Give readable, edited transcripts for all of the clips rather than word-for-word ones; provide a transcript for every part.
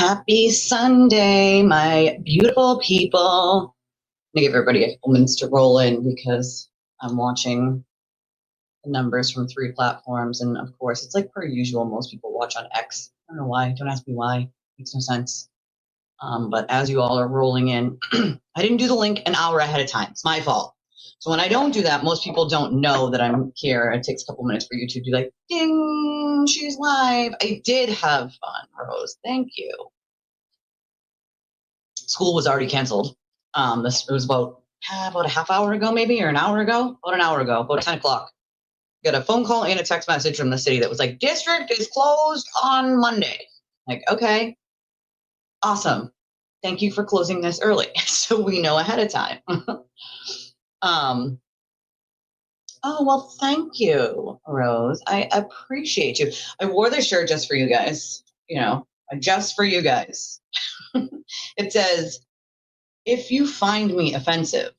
Happy Sunday, my beautiful people. I'm going to give everybody a couple minutes to roll in because I'm watching the numbers from 3 platforms. And of course, it's like per usual, most people watch on X. I don't know why. Don't ask me why. Makes no sense. But as you all are rolling in, I didn't do the link an hour ahead of time. It's my fault. So when I don't do that, most people don't know that I'm here. It takes a couple minutes for YouTube to be like, ding, she's live. I did have fun, Rose. Thank you. School was already canceled. It was about a half hour ago, maybe, or an hour ago. About an hour ago, about 10 o'clock. Got a phone call and a text message from the city that was like, district is closed on Monday. Like, okay, awesome. Thank you for closing this early, so we know ahead of time. Oh, well, thank you, Rose. I appreciate you. I wore this shirt just for you guys, just for you guys. It says, if you find me offensive,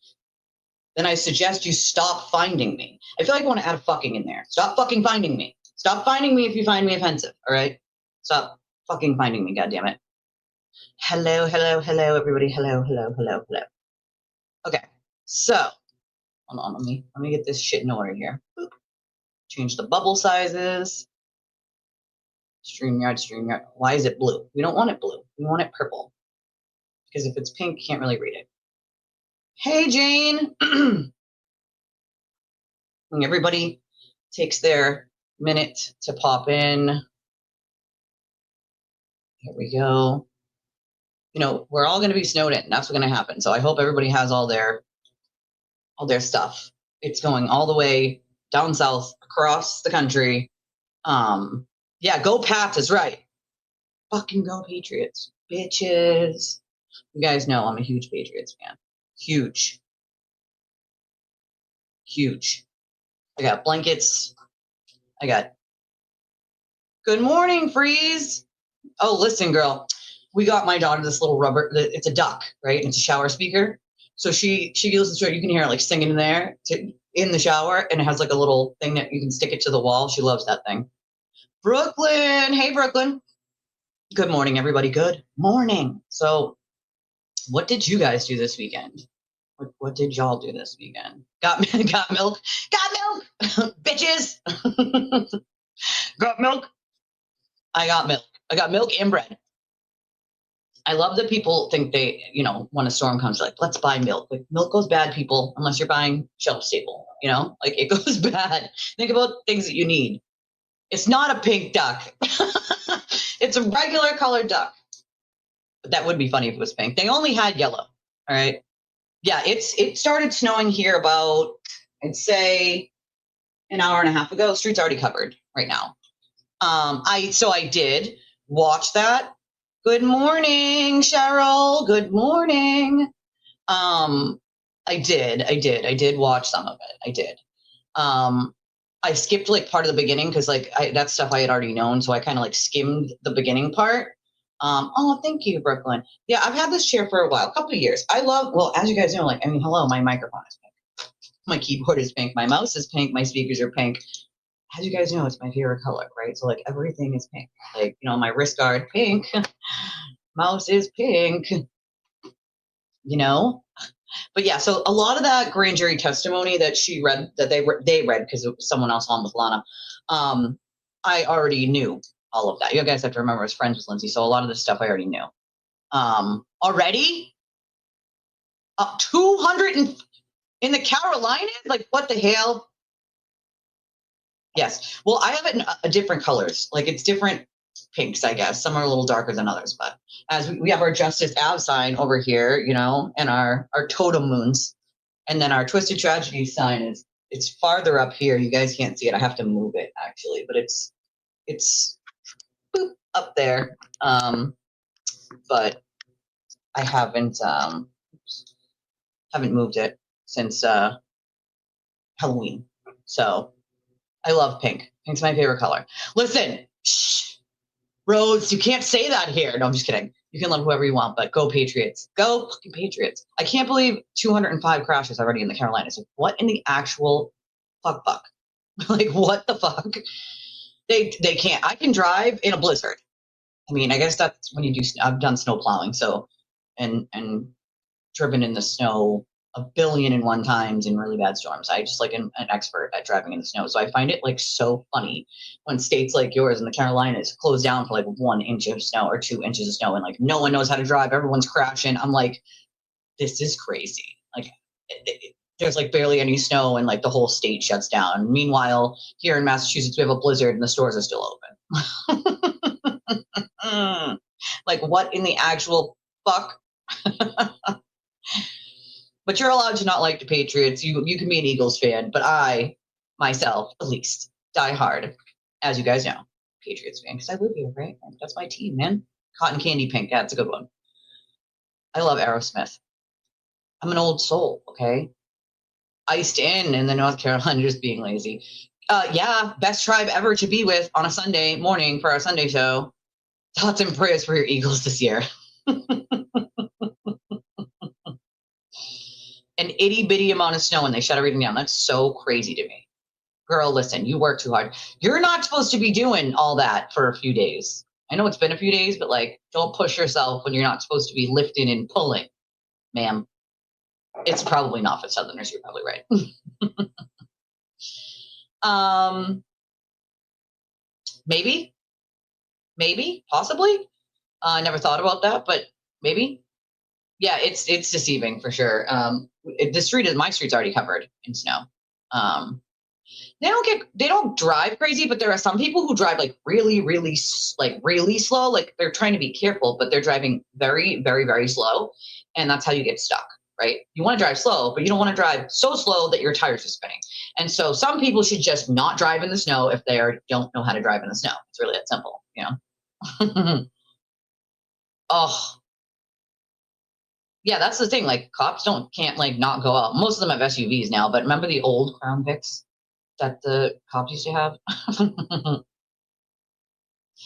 then I suggest you stop finding me. I feel like I want to add a fucking in there. Stop fucking finding me. Stop finding me if you find me offensive, all right? Stop fucking finding me, goddammit. Hello, everybody. Hello. Okay, so, hold on, let me get this shit in order here. Boop. Change the bubble sizes. StreamYard. Why is it blue? We don't want it blue. We want it purple. Because if it's pink, you can't really read it. Hey, Jane. When everybody takes their minute to pop in. Here we go. We're all going to be snowed in. That's what's going to happen. So I hope everybody has all their stuff. It's going all the way down south across the country. Yeah, go Pats is right. Fucking go Patriots, bitches. You guys know I'm a huge Patriots fan. Huge. I got blankets. I got. Good morning, Freeze. Oh, listen, girl. We got my daughter this little rubber. It's a duck, right? And it's a shower speaker. So she listens to it. You can hear her like singing in there in the shower, and it has like a little thing that you can stick it to the wall. She loves that thing. Brooklyn, hey Brooklyn. Good morning, everybody. Good morning. So, what did you guys do this weekend? What did y'all do this weekend? Got milk, bitches. Got milk. I got milk. I got milk and bread. I love that people think they, when a storm comes, like, let's buy milk. Like, milk goes bad, people, unless you're buying shelf stable, like it goes bad. Think about things that you need. It's not a pink duck. It's a regular colored duck. But that would be funny if it was pink. They only had yellow. All right. Yeah, it started snowing here about, I'd say, an hour and a half ago. The street's already covered right now. I did watch that. Good morning, Cheryl. Good morning. I did watch some of it. I did. I skipped like part of the beginning because that stuff I had already known. So I kind of like skimmed the beginning part. Oh, thank you, Brooklyn. Yeah, I've had this chair for a while, a couple of years. As you guys know, hello, my microphone is pink. My keyboard is pink. My mouse is pink. My speakers are pink. As you guys know, it's my favorite color, right? So everything is pink. My wrist guard, pink. Mouse is pink. But yeah, so a lot of that grand jury testimony that she read, that they read because it was someone else on with Lana, I already knew all of that. You guys have to remember I was friends with Lindsay, so a lot of this stuff I already knew. Already? 200 in the Carolinas? Like, what the hell? Yes. Well, I have it in different colors. Like, it's different pinks, I guess. Some are a little darker than others, but as we have our Justice Ave sign over here, and our totem moons, and then our Twisted Tragedy sign it's farther up here. You guys can't see it. I have to move it actually, but it's boop, up there. But I haven't moved it since Halloween. So I love pink. Pink's my favorite color. Listen, shh, Rhodes, you can't say that here. No, I'm just kidding. You can love whoever you want, but go Patriots. Go fucking Patriots. I can't believe 205 crashes already in the Carolinas. Like, what in the actual fuck? Like, what the fuck? They can't. I can drive in a blizzard. I mean, I guess that's when you do. I've done snow plowing, so and driven in the snow a billion and one times in really bad storms. I just like an expert at driving in the snow. So I find it like so funny when states like yours in the Carolinas close down for like 1 inch of snow or 2 inches of snow and like no one knows how to drive. Everyone's crashing. I'm like, this is crazy. Like there's like barely any snow and like the whole state shuts down. Meanwhile, here in Massachusetts, we have a blizzard and the stores are still open. Like what in the actual fuck? But you're allowed to not like the Patriots. You can be an Eagles fan, but I, myself, at least, die hard, as you guys know, Patriots fan, because I live here, right? That's my team, man. Cotton Candy Pink, that's a good one. I love Aerosmith. I'm an old soul, okay? Iced in the North Carolina, just being lazy. Yeah, best tribe ever to be with on a Sunday morning for our Sunday show. Thoughts and prayers for your Eagles this year. An itty bitty amount of snow and they shut everything down. That's so crazy to me. Girl, listen, you work too hard. You're not supposed to be doing all that for a few days. I know it's been a few days, but like, don't push yourself when you're not supposed to be lifting and pulling, ma'am. It's probably not for Southerners. You're probably right. Maybe, possibly. I never thought about that, but maybe. Yeah, it's deceiving for sure. My street's already covered in snow. They don't drive crazy, but there are some people who drive like really, really slow. Like they're trying to be careful, but they're driving very, very, very slow. And that's how you get stuck, right? You want to drive slow, but you don't want to drive so slow that your tires are spinning. And so some people should just not drive in the snow if they don't know how to drive in the snow. It's really that simple, you know? Oh, yeah, that's the thing. Like cops can't like not go out. Most of them have SUVs now, but remember the old Crown Vics that the cops used to have?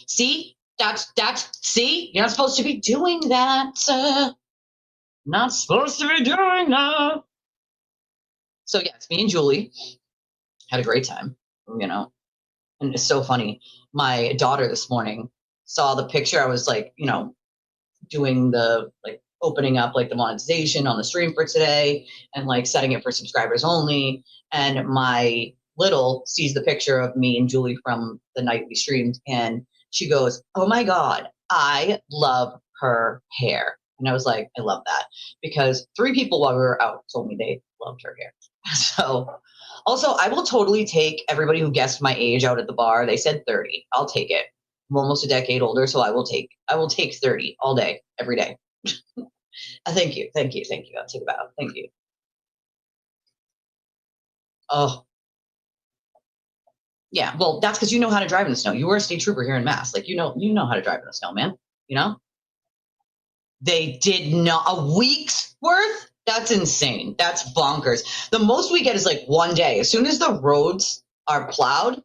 See, see, you're not supposed to be doing that. Not supposed to be doing that. So yeah, it's me and Julie had a great time, you know, and it's so funny. My daughter this morning saw the picture. I was like, you know, doing the like opening up like the monetization on the stream for today and like setting it for subscribers only. And my little sees the picture of me and Julie from the night we streamed and she goes, "Oh my God, I love her hair." And I was like, I love that because 3 people while we were out told me they loved her hair. So also I will totally take everybody who guessed my age out at the bar. They said 30. I'll take it. I'm almost a decade older, so I will take 30 all day, every day. Thank you. I'll take a bow. Thank you. Oh, yeah. Well, that's because you know how to drive in the snow. You were a state trooper here in Mass. Like you know how to drive in the snow, man. You know? They did not a week's worth? That's insane. That's bonkers. The most we get is like 1 day. As soon as the roads are plowed,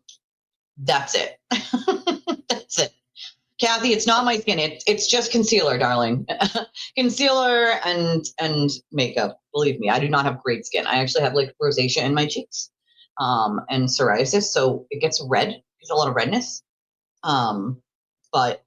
that's it. That's it. Kathy, it's not my skin. It's just concealer, darling. Concealer and makeup. Believe me, I do not have great skin. I actually have like rosacea in my cheeks, and psoriasis, so it gets red. There's a lot of redness. But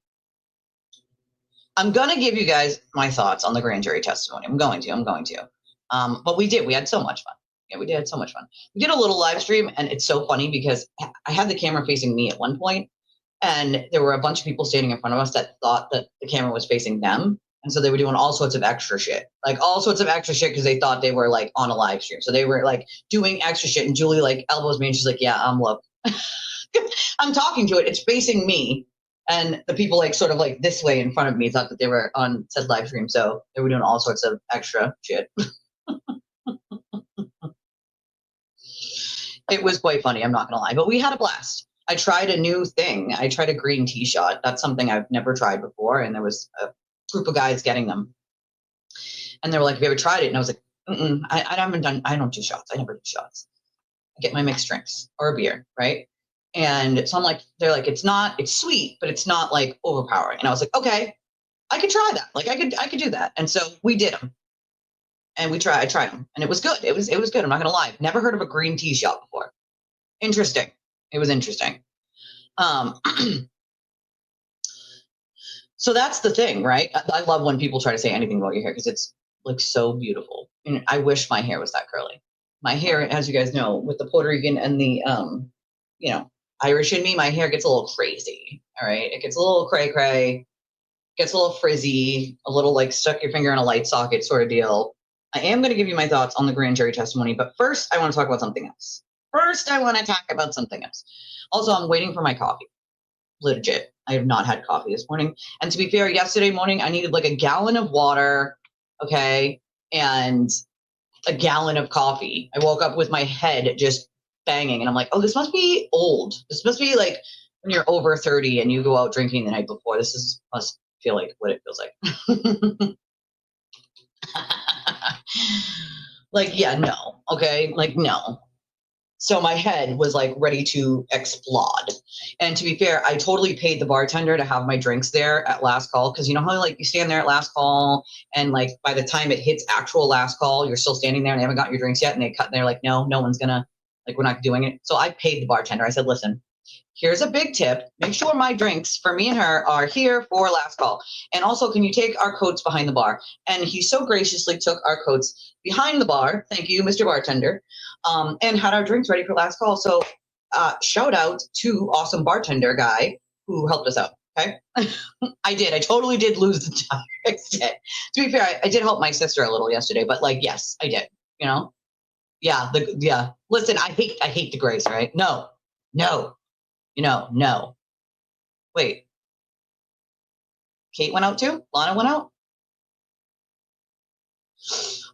I'm gonna give you guys my thoughts on the grand jury testimony. I'm going to. But we had so much fun. Yeah, we did so much fun. We did a little live stream, and it's so funny because I had the camera facing me at one point, and there were a bunch of people standing in front of us that thought that the camera was facing them. And so they were doing all sorts of extra shit, because they thought they were like on a live stream. So they were like doing extra shit. And Julie like elbows me and she's like, yeah, look, I'm talking to it. It's facing me. And the people like sort of like this way in front of me thought that they were on said live stream. So they were doing all sorts of extra shit. It was quite funny. I'm not going to lie, but we had a blast. I tried a new thing. I tried a green tea shot. That's something I've never tried before. And there was a group of guys getting them. And they were like, have you ever tried it? And I was like, I don't do shots. I never do shots. I get my mixed drinks or a beer, right? And so I'm like, they're like, it's sweet, but it's not like overpowering. And I was like, okay, I could try that. Like I could do that. And so we did them. And I tried them and it was good. It was good. I'm not going to lie. I've never heard of a green tea shot before. Interesting. It was interesting. So that's the thing, right? I love when people try to say anything about your hair because it's like so beautiful. And I wish my hair was that curly. My hair, as you guys know, with the Puerto Rican and the you know, Irish in me, my hair gets a little crazy. All right. It gets a little cray cray, gets a little frizzy, a little like stuck your finger in a light socket sort of deal. I am going to give you my thoughts on the grand jury testimony, but first I want to talk about something else. Also, I'm waiting for my coffee. Legit. I have not had coffee this morning. And to be fair, yesterday morning I needed like a gallon of water, okay, and a gallon of coffee. I woke up with my head just banging, and I'm like, oh, this must be old. This must be like when you're over 30 and you go out drinking the night before. Must feel like what it feels like. Like, yeah, no, okay, like no. So my head was like ready to explode. And to be fair, I totally paid the bartender to have my drinks there at last call. Cause you know how like you stand there at last call and like by the time it hits actual last call, you're still standing there and they haven't got your drinks yet. And they're like, no one's gonna, like, we're not doing it. So I paid the bartender. I said, listen, here's a big tip. Make sure my drinks for me and her are here for last call. And also, can you take our coats behind the bar? And he so graciously took our coats behind the bar. Thank you, Mr. Bartender. And had our drinks ready for last call. So shout out to awesome bartender guy who helped us out. Okay. I did. I totally did lose the time. To be fair, I did help my sister a little yesterday, but like, yes, I did, you know? Yeah. Listen, I hate the grace, right? No. No. Wait, Kate went out too? Lana went out?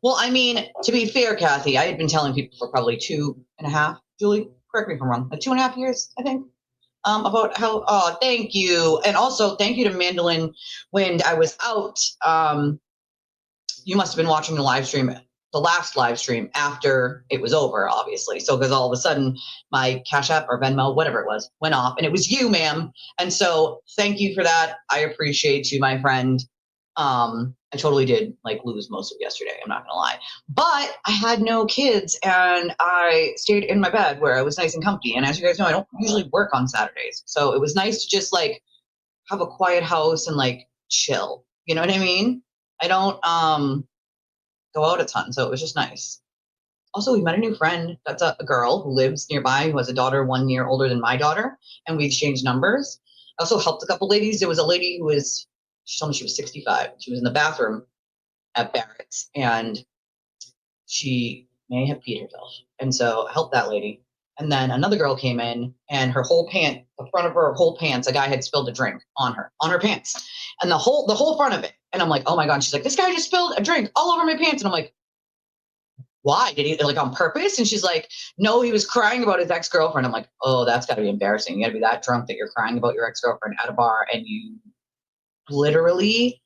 Well, I mean, to be fair, Kathy, I had been telling people for probably 2.5, Julie, correct me if I'm wrong, like 2.5 years, I think, about how, oh, thank you. And also thank you to Mandolin when I was out. You must have been watching the last live stream after it was over, obviously. So, because all of a sudden my Cash App or Venmo, whatever it was, went off and it was you, ma'am. And so thank you for that. I appreciate you, my friend. I totally did like lose most of yesterday. I'm not going to lie, but I had no kids and I stayed in my bed where I was nice and comfy. And as you guys know, I don't usually work on Saturdays. So it was nice to just like have a quiet house and like chill. You know what I mean? I don't go out a ton, so it was just nice. Also, we met a new friend that's a girl who lives nearby who has a daughter 1 year older than my daughter, and we exchanged numbers. I also helped a couple ladies. There was a lady she told me she was 65. She was in the bathroom at Barrett's, and she may have peed herself. And so I helped that lady. And then another girl came in, and the front of her whole pants, a guy had spilled a drink on her pants, and the whole front of it. And I'm like, oh my God. And she's like, this guy just spilled a drink all over my pants. And I'm like, why? Did he, like, on purpose? And she's like, no, he was crying about his ex-girlfriend. I'm like, oh, that's got to be embarrassing. You got to be that drunk that you're crying about your ex-girlfriend at a bar and you literally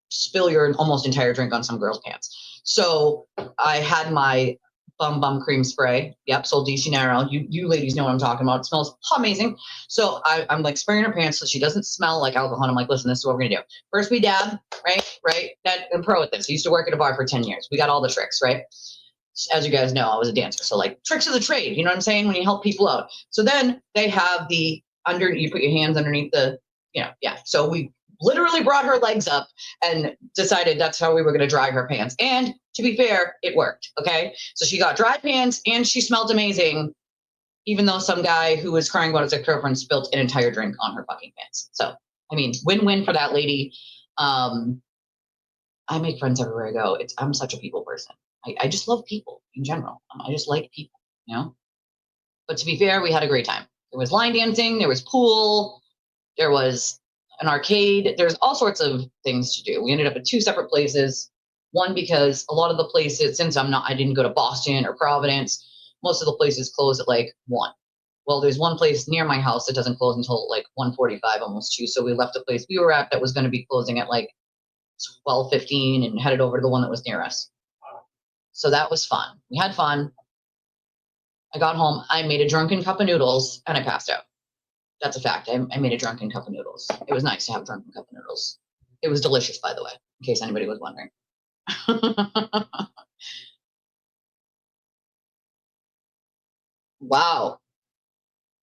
spill your almost entire drink on some girl's pants. So I had my bum cream spray. Yep, sold DC Narrow. You ladies know what I'm talking about. It smells amazing. So I'm like spraying her pants so she doesn't smell like alcohol. And I'm like, listen, this is what we're gonna do. First we dab, right? I'm pro at this. I used to work at a bar for 10 years. We got all the tricks, right? As you guys know, I was a dancer. So like tricks of the trade, you know what I'm saying? When you help people out. So then they have you put your hands underneath yeah. So we literally brought her legs up and decided that's how we were going to dry her pants. And to be fair, it worked. Okay. So she got dry pants and she smelled amazing, even though some guy who was crying about his ex-girlfriend spilled an entire drink on her fucking pants. So, I mean, win-win for that lady. I make friends everywhere I go. I'm such a people person. I just love people in general. I just like people, you know? But to be fair, we had a great time. There was line dancing, there was pool, there was an arcade. There's all sorts of things to do. We ended up at 2 separate places. One, because a lot of the places, since I didn't go to Boston or Providence, most of the places close at like 1. Well, there's one place near my house that doesn't close until like 1:45, almost 2. So we left the place we were at that was going to be closing at like 12:15 and headed over to the one that was near us. So that was fun. We had fun. I got home. I made a drunken cup of noodles and I passed out. That's a fact. I made a drunken cup of noodles. It was nice to have a drunken cup of noodles. It was delicious, by the way, in case anybody was wondering. Wow.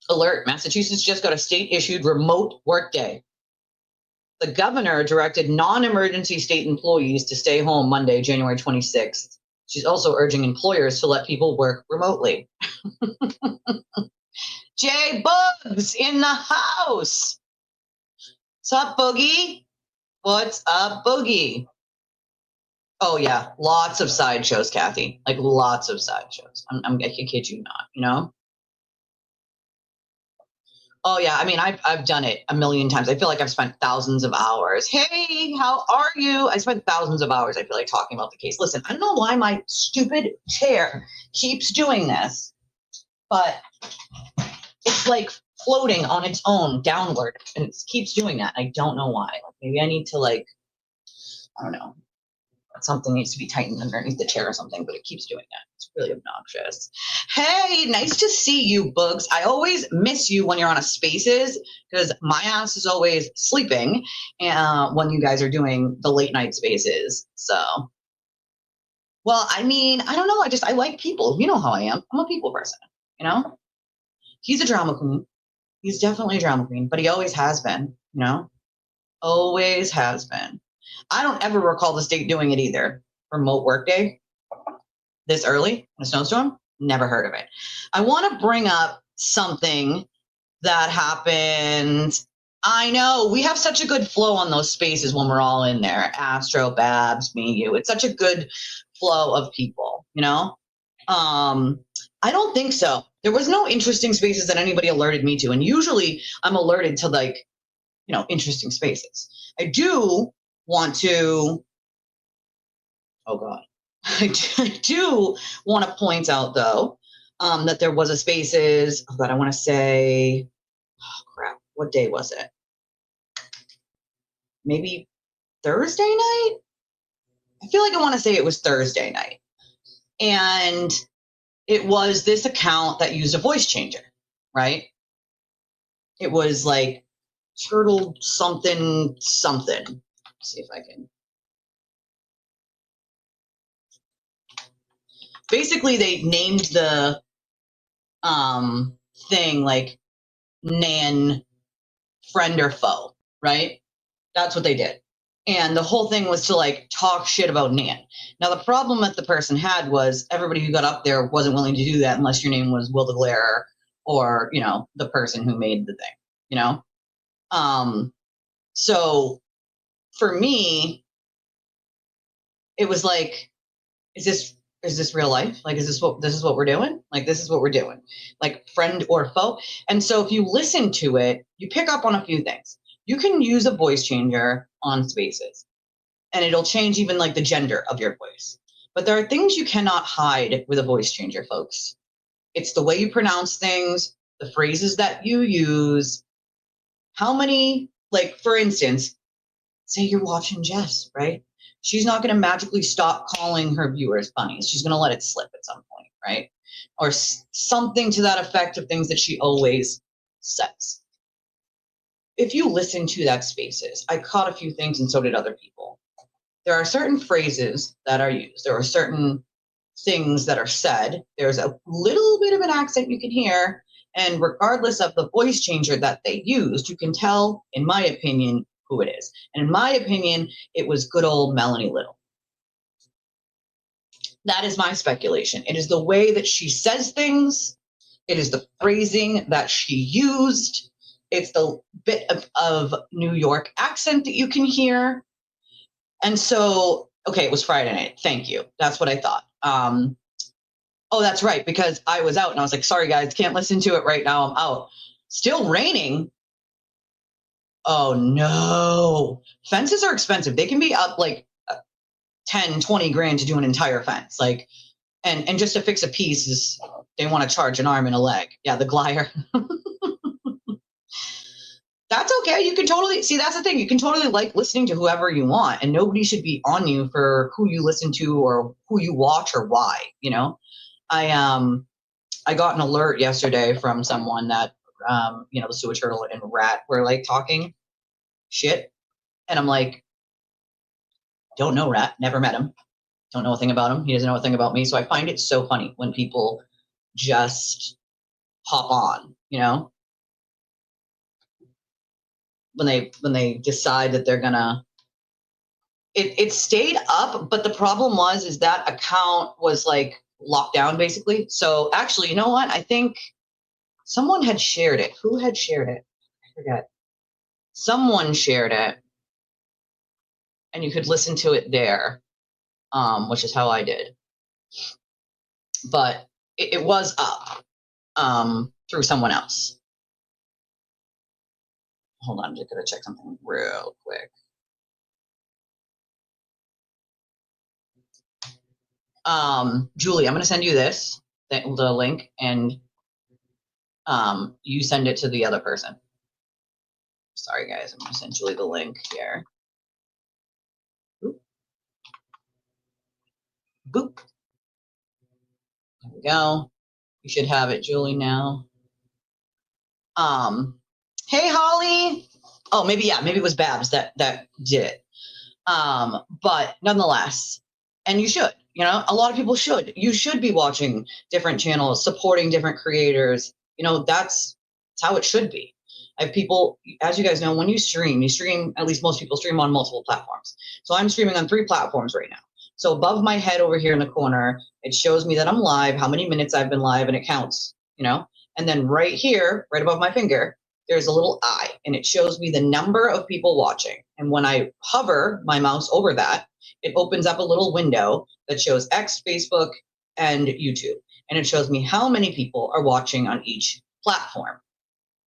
Alert. Massachusetts just got a state-issued remote work day. The governor directed non-emergency state employees to stay home Monday, January 26th. She's also urging employers to let people work remotely. Jay Bugs in the house. What's up, Boogie? What's up, Boogie? Oh, yeah. Lots of sideshows, Kathy. Like, lots of sideshows. I kid you not, you know? Oh, yeah. I mean, I've done it a million times. I feel like I've spent thousands of hours. Hey, how are you? I spent thousands of hours, I feel like, talking about the case. Listen, I don't know why my stupid chair keeps doing this, but it's like floating on its own downward, and it keeps doing that. I don't know why. Maybe I need to, like, I don't know. Something needs to be tightened underneath the chair or something, but it keeps doing that. It's really obnoxious. Hey, nice to see you, Bugs. I always miss you when you're on a Spaces because my ass is always sleeping when you guys are doing the late night Spaces. So, well, I mean, I don't know. I like people. You know how I am. I'm a people person, you know? He's a drama queen. He's definitely a drama queen, but he always has been, you know? Always has been. I don't ever recall the state doing it either. Remote workday this early in a snowstorm? Never heard of it. I want to bring up something that happened. I know we have such a good flow on those Spaces when we're all in there. Astro, Babs, me, you. It's such a good flow of people, you know? I don't think so. There was no interesting Spaces that anybody alerted me to. And usually I'm alerted to, like, you know, interesting Spaces. I do want to, oh God, I do want to point out though, that there was a Spaces, oh God, I want to say, oh crap, what day was it? Maybe Thursday night? I feel like I want to say it was Thursday night. And it was this account that used a voice changer, right? It was like turtle something. Let's see if I can. Basically, they named the thing like Nan friend or foe, right? That's what they did. And the whole thing was to like talk shit about Nan. Now, the problem that the person had was everybody who got up there wasn't willing to do that unless your name was Will DeGlair or, you know, the person who made the thing, you know? So for me, it was like, is this real life? Like, this is what we're doing? Like, this is what we're doing, like friend or foe. And so if you listen to it, you pick up on a few things. You can use a voice changer on Spaces and it'll change even like the gender of your voice. But there are things you cannot hide with a voice changer, folks. It's the way you pronounce things, the phrases that you use, how many, like, for instance, say you're watching Jess, right? She's not going to magically stop calling her viewers bunnies. She's going to let it slip at some point, right? Or something to that effect of things that she always says. If you listen to that Spaces, I caught a few things and so did other people. There are certain phrases that are used. There are certain things that are said. There's a little bit of an accent you can hear. And regardless of the voice changer that they used, you can tell, in my opinion, who it is. And in my opinion, it was good old Melanie Little. That is my speculation. It is the way that she says things. It is the phrasing that she used. It's the bit of New York accent that you can hear. And so, okay, it was Friday night. Thank you. That's what I thought. Oh, that's right, because I was out and I was like, sorry, guys, can't listen to it right now. I'm out. Still raining. Oh, no. Fences are expensive. They can be up like 10, 20 grand to do an entire fence. Like, and just to fix a piece is, they want to charge an arm and a leg. Yeah, the glider. That's okay. You can totally, see, that's the thing. You can totally like listening to whoever you want, and nobody should be on you for who you listen to or who you watch or why, you know? I got an alert yesterday from someone that, you know, the sewer turtle and rat were like talking shit. And I'm like, don't know Rat, never met him. Don't know a thing about him. He doesn't know a thing about me. So I find it so funny when people just hop on, you know? when they decide that they're gonna, it stayed up, but the problem is that account was like locked down basically. So actually, you know what? I think someone had shared it. Who had shared it? I forget. Someone shared it, and you could listen to it there, which is how I did. But it was up through someone else. Hold on, I'm just gonna check something real quick. Julie, I'm gonna send you this, the link, and you send it to the other person. Sorry guys, I'm gonna send Julie the link here. Boop. Boop. There we go. You should have it, Julie, now. Hey Holly. Oh, maybe it was Babs that did it. But nonetheless, and you should, a lot of people should. You should be watching different channels, supporting different creators. That's how it should be. I have people, as you guys know, when you stream, at least most people stream on multiple platforms. So I'm streaming on 3 platforms right now. So above my head over here in the corner, it shows me that I'm live, how many minutes I've been live, and it counts, And then right here, right above my finger, there's a little eye, and it shows me the number of people watching. And when I hover my mouse over that, it opens up a little window that shows X, Facebook, and YouTube. And it shows me how many people are watching on each platform.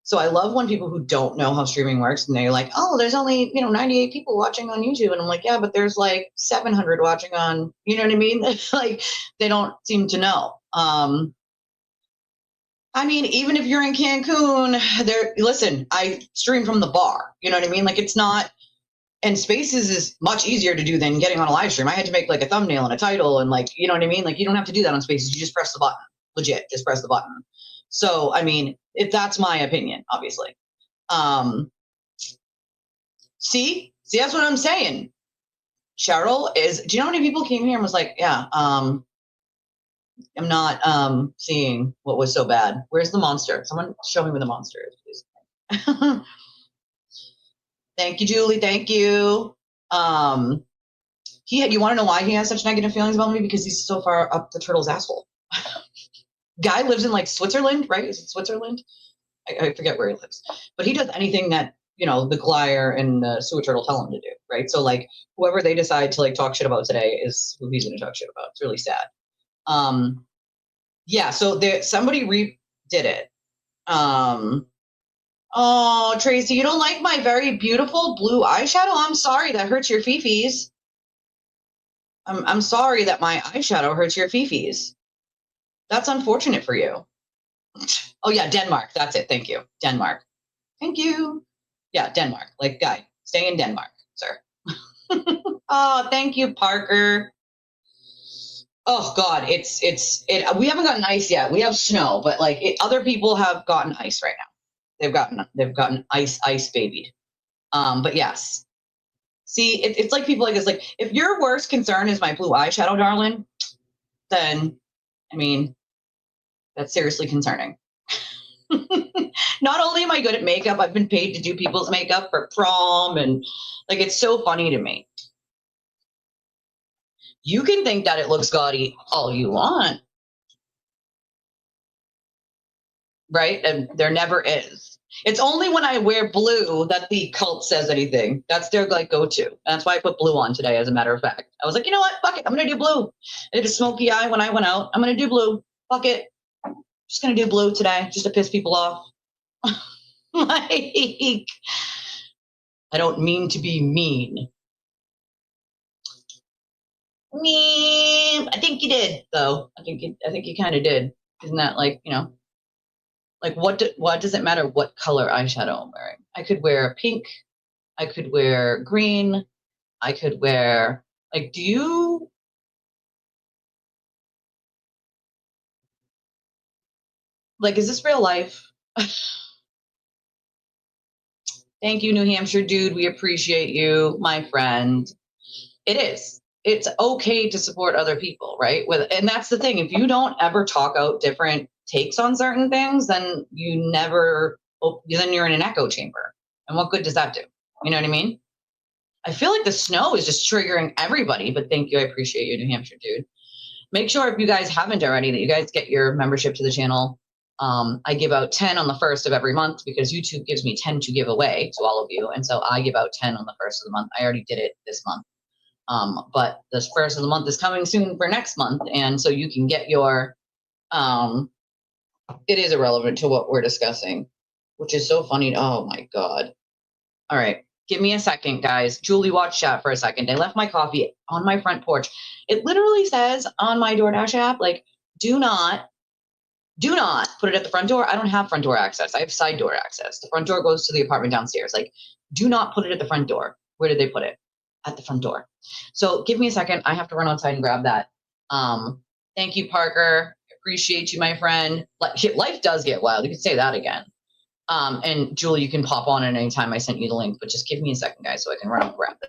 So I love when people who don't know how streaming works, and they're like, oh, there's only, 98 people watching on YouTube. And I'm like, yeah, but there's like 700 watching on, you know what I mean? Like, they don't seem to know. I mean, even if you're in Cancun, listen, I stream from the bar, you know what I mean? Like, it's not, and Spaces is much easier to do than getting on a live stream. I had to make like a thumbnail and a title and like, you know what I mean? Like, you don't have to do that on Spaces. You just press the button, legit, just press the button. So, I mean, if that's my opinion, obviously. See, that's what I'm saying. Cheryl do you know how many people came here and was like, yeah, I'm not seeing what was so bad. Where's the monster? Someone show me where the monster is, please. Thank you, Julie. Thank you. You want to know why he has such negative feelings about me? Because he's so far up the turtle's asshole. Guy lives in like Switzerland, right? Is it Switzerland? I forget where he lives, but he does anything that the glider and the sewer turtle tell him to do, right? So like whoever they decide to like talk shit about today is who he's going to talk shit about. It's really sad. Yeah. So somebody redid it. Oh, Tracy, you don't like my very beautiful blue eyeshadow? I'm sorry, that hurts your fifis. I'm sorry that my eyeshadow hurts your fifis. That's unfortunate for you. Oh yeah, Denmark. That's it. Thank you. Denmark. Thank you. Yeah, Denmark. Like, guy, stay in Denmark, sir. Oh, thank you, Parker. Oh God, we haven't gotten ice yet. We have snow, but like other people have gotten ice right now. They've gotten ice babied. But yes. See, it's like people like this. Like, if your worst concern is my blue eyeshadow, darling, then I mean, that's seriously concerning. Not only am I good at makeup, I've been paid to do people's makeup for prom, and like it's so funny to me. You can think that it looks gaudy all you want, right? And there never is. It's only when I wear blue that the cult says anything. That's their like go-to. That's why I put blue on today, as a matter of fact. I was like, you know what? Fuck it. I'm going to do blue. I did a smoky eye when I went out. I'm going to do blue. Fuck it. Just going to do blue today just to piss people off. Like, I don't mean to be mean. I think you did, though. I think you kind of did. Isn't that like, like what does it matter what color eyeshadow I'm wearing? I could wear pink. I could wear green. I could wear like, is this real life? Thank you, New Hampshire dude. We appreciate you, my friend. It is. It's okay to support other people, right? And that's the thing. If you don't ever talk out different takes on certain things, then then you're in an echo chamber. And what good does that do? You know what I mean? I feel like the snow is just triggering everybody, but thank you. I appreciate you, New Hampshire dude. Make sure if you guys haven't already that you guys get your membership to the channel. I give out 10 on the first of every month because YouTube gives me 10 to give away to all of you. And so I give out 10 on the first of the month. I already did it this month. But the first of the month is coming soon for next month. And so you can get your, it is irrelevant to what we're discussing, which is so funny. Oh my God. All right. Give me a second, guys. Julie, watch chat for a second. I left my coffee on my front porch. It literally says on my DoorDash app, like, do not put it at the front door. I don't have front door access. I have side door access. The front door goes to the apartment downstairs. Like, do not put it at the front door. Where did they put it? At the front door. So give me a second. I have to run outside and grab that. Thank you, Parker. Appreciate you, my friend. Life does get wild. You could say that again. And Julie, you can pop on at any time. I sent you the link, but just give me a second, guys, so I can run and grab it.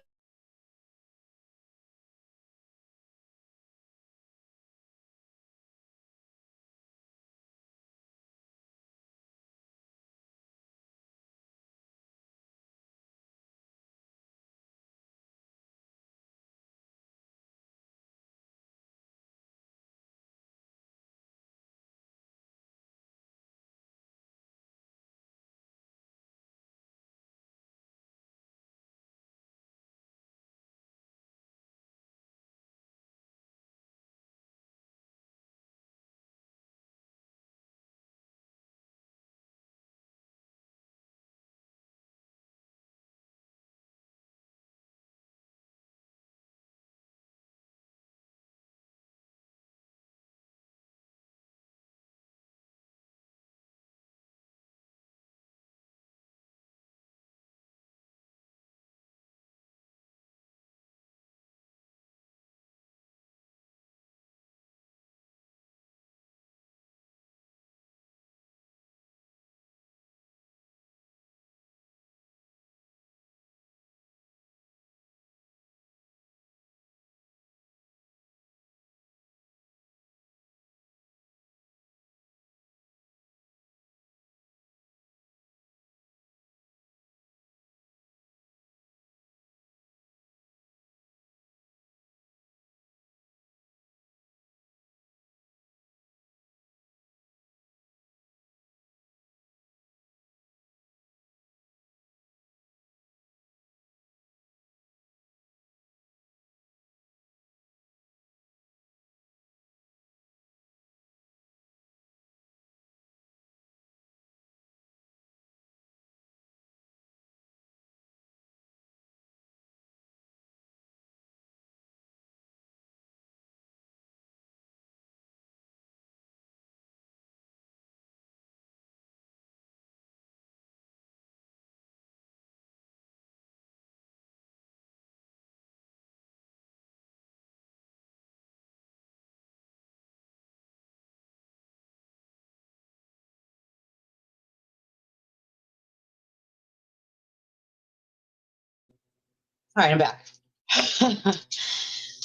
All right, I'm back.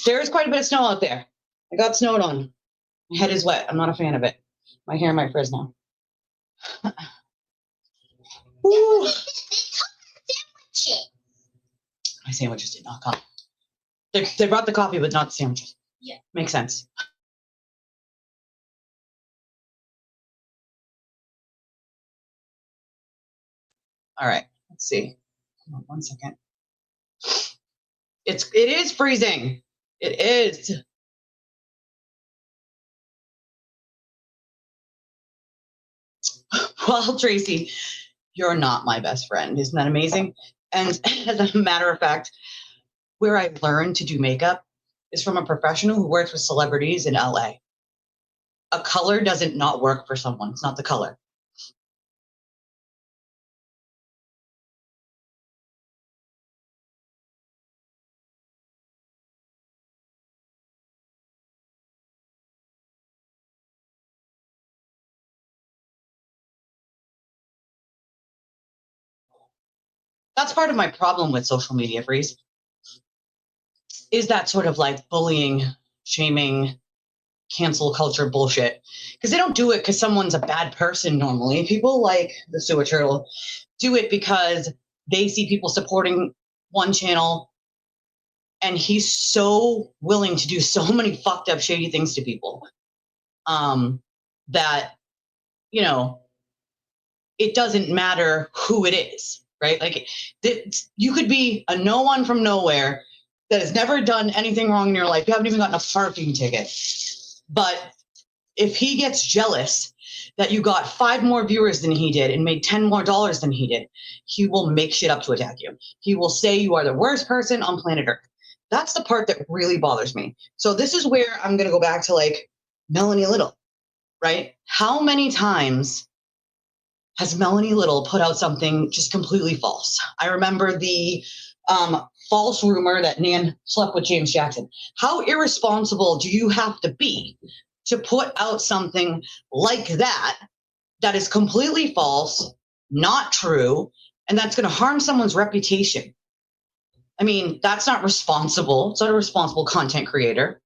There is quite a bit of snow out there. I got snowed on. My head is wet. I'm not a fan of it. My hair might frizz now. Woo. My sandwiches did not come. They brought the coffee, but not the sandwiches. Yeah. Makes sense. All right, let's see. Hold on 1 second. It is freezing. It is. Well, Tracy, you're not my best friend. Isn't that amazing? And as a matter of fact, where I learned to do makeup is from a professional who works with celebrities in LA. A color doesn't not work for someone. It's not the color. That's part of my problem with social media, Freeze, is that sort of like bullying, shaming, cancel culture bullshit. Because they don't do it because someone's a bad person normally. People like the sewer turtle do it because they see people supporting one channel, and he's so willing to do so many fucked up, shady things to people that, you know, it doesn't matter who it is, right? Like, you could be a no one from nowhere that has never done anything wrong in your life. You haven't even gotten a parking ticket. But if he gets jealous that you got 5 more viewers than he did and made $10 more than he did, he will make shit up to attack you. He will say you are the worst person on planet Earth. That's the part that really bothers me. So this is where I'm going to go back to like Melanie Little, right? How many times has Melanie Little put out something just completely false? I remember the false rumor that Nan slept with James Jackson. How irresponsible do you have to be to put out something like that is completely false, not true, and that's going to harm someone's reputation? I mean, that's not responsible. It's not a responsible content creator.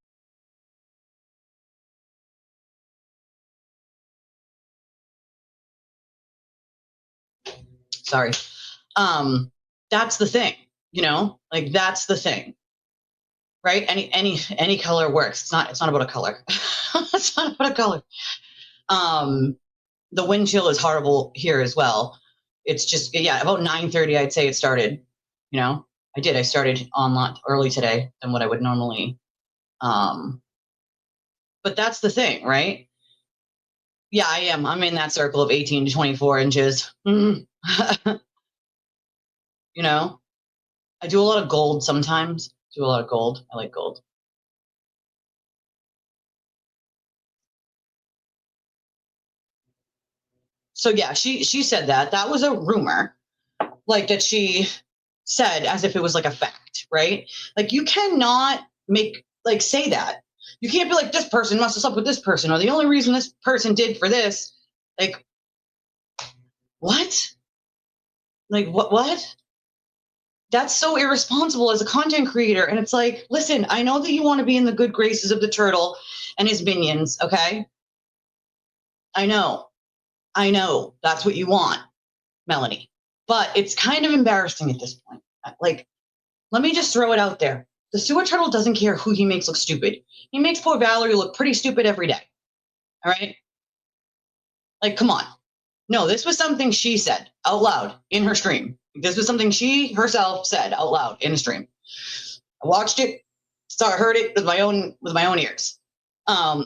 Sorry. That's the thing, you know, like that's the thing, right? Any color works. It's not about a color. It's not about a color. The wind chill is horrible here as well. It's just, yeah, about 9:30, I'd say it started, you know, I started on lot early today than what I would normally. But that's the thing, right? Yeah, I am. I'm in that circle of 18 to 24 inches. You know, I do a lot of gold sometimes. Do a lot of gold. I like gold. So yeah, she said that was a rumor, like that she said as if it was like a fact, right? Like you cannot say that. You can't be like, this person must have slept with this person, or the only reason this person did for this. Like, what? Like what? That's so irresponsible as a content creator. And it's like, listen, I know that you want to be in the good graces of the turtle and his minions, okay? I know that's what you want, Melanie. But it's kind of embarrassing at this point. Like, let me just throw it out there. The sewer turtle doesn't care who he makes look stupid. He makes poor Valerie look pretty stupid every day. All right? Like, come on. No, this was something she said out loud in her stream. This was something she herself said out loud in the stream. I watched it, heard it with my own ears. I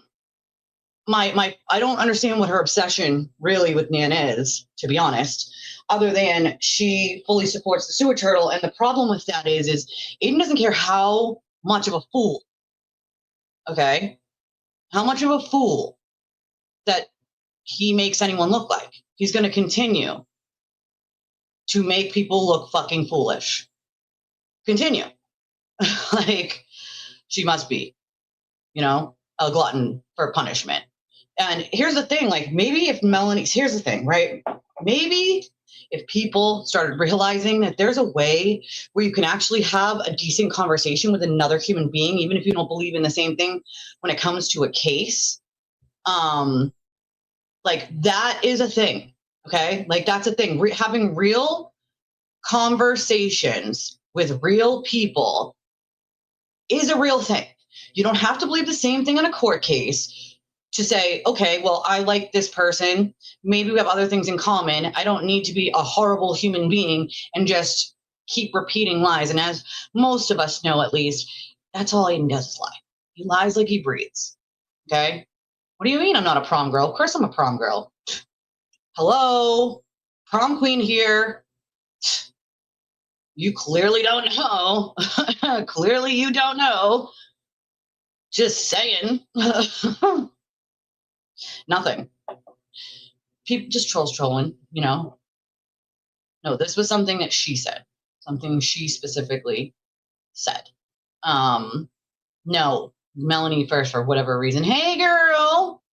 don't understand what her obsession really with Nan is, to be honest, other than she fully supports the sewer turtle. And the problem with that is Aiden doesn't care how much of a fool, okay? How much of a fool that he makes anyone look like. He's going to continue to make people look fucking foolish. Continue. Like, she must be, you know, a glutton for punishment. And here's the thing, like, maybe if here's the thing, right? Maybe if people started realizing that there's a way where you can actually have a decent conversation with another human being, even if you don't believe in the same thing when it comes to a case, like that is a thing, okay? Like that's a thing. Having real conversations with real people is a real thing. You don't have to believe the same thing in a court case to say, okay, well, I like this person. Maybe we have other things in common. I don't need to be a horrible human being and just keep repeating lies. And as most of us know, at least, that's all Aiden does is lie. He lies like he breathes. Okay? What do you mean I'm not a prom girl? Of course I'm a prom girl. Hello? Prom queen here. You clearly don't know. Clearly you don't know. Just saying. Nothing. People just trolling, you know. No, this was something that she said. Something she specifically said. No, Melanie first for whatever reason. Hey girl.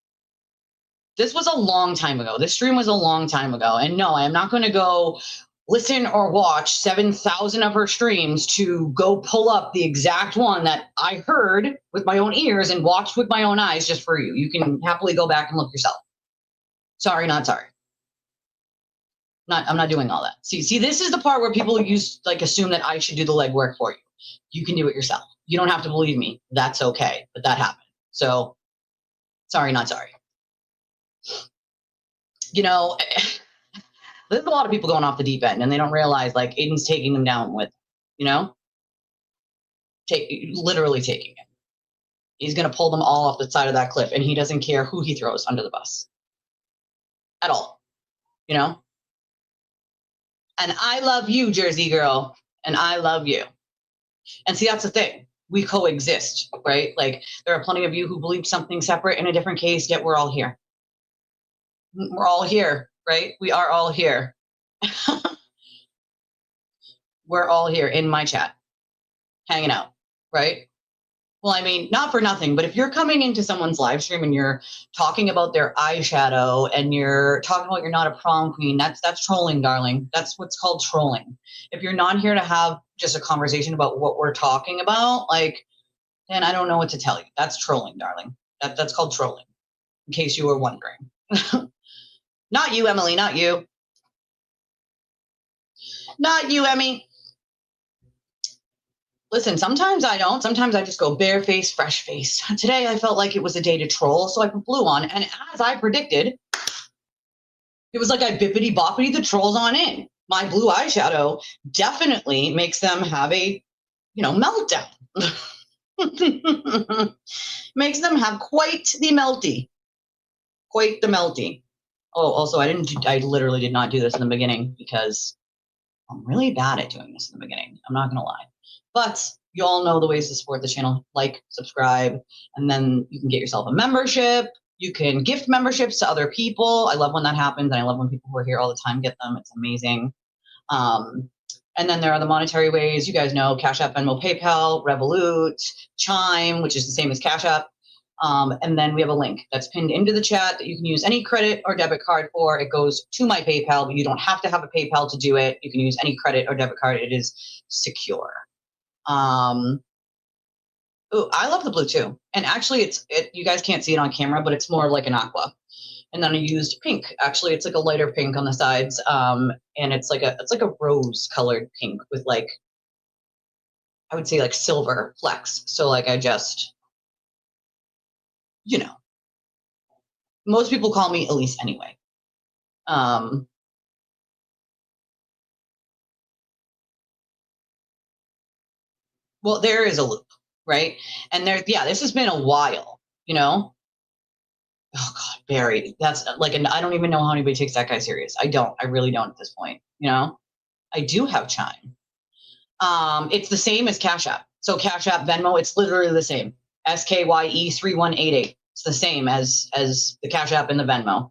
This was a long time ago. This stream was a long time ago. And no, I am not going to go listen or watch 7,000 of her streams to go pull up the exact one that I heard with my own ears and watched with my own eyes just for you. You can happily go back and look yourself. Sorry, not sorry. I'm not doing all that. See, this is the part where people assume that I should do the legwork for you. You can do it yourself. You don't have to believe me. That's okay. But that happened. So sorry, not sorry. There's a lot of people going off the deep end and they don't realize like Aiden's taking them down with, literally taking it. He's going to pull them all off the side of that cliff and he doesn't care who he throws under the bus at all, And I love you, Jersey girl. And I love you. And see, that's the thing. We coexist, right? Like there are plenty of you who believe something separate in a different case, yet we're all here. We're all here, right? We are all here. We're all here in my chat, hanging out, right? Well, I mean, not for nothing, but if you're coming into someone's live stream and you're talking about their eyeshadow and you're talking about you're not a prom queen, that's trolling, darling. That's what's called trolling. If you're not here to have just a conversation about what we're talking about, then I don't know what to tell you. That's trolling, darling. That's called trolling, in case you were wondering. Not you, Emily, not you. Not you, Emmy. Listen, sometimes I don't. Sometimes I just go bare face, fresh face. Today I felt like it was a day to troll, so I put blue on. And as I predicted, it was like I bippity boppity the trolls on in. My blue eyeshadow definitely makes them have a, meltdown. Makes them have quite the melty. Quite the melty. Oh, also, I literally did not do this in the beginning because I'm really bad at doing this in the beginning. I'm not going to lie. But you all know the ways to support the channel. Like, subscribe, and then you can get yourself a membership. You can gift memberships to other people. I love when that happens, and I love when people who are here all the time get them. It's amazing. And then there are the monetary ways. You guys know Cash App, Venmo, PayPal, Revolut, Chime, which is the same as Cash App. And then we have a link that's pinned into the chat that you can use any credit or debit card for. It goes to my PayPal, but you don't have to have a PayPal to do it. You can use any credit or debit card. It is secure. I love the blue too. And actually you guys can't see it on camera, but it's more like an aqua. And then I used pink. Actually, it's like a lighter pink on the sides. And it's like a rose colored pink with I would say silver flecks. So I just, most people call me Elise anyway. Well, there is a loop, right? And this has been a while, Oh God, Barry, that's I don't even know how anybody takes that guy serious. I really don't at this point, I do have Chime. It's the same as Cash App. So Cash App, Venmo, it's literally the same. SKYE3188. It's the same as the Cash App and the Venmo.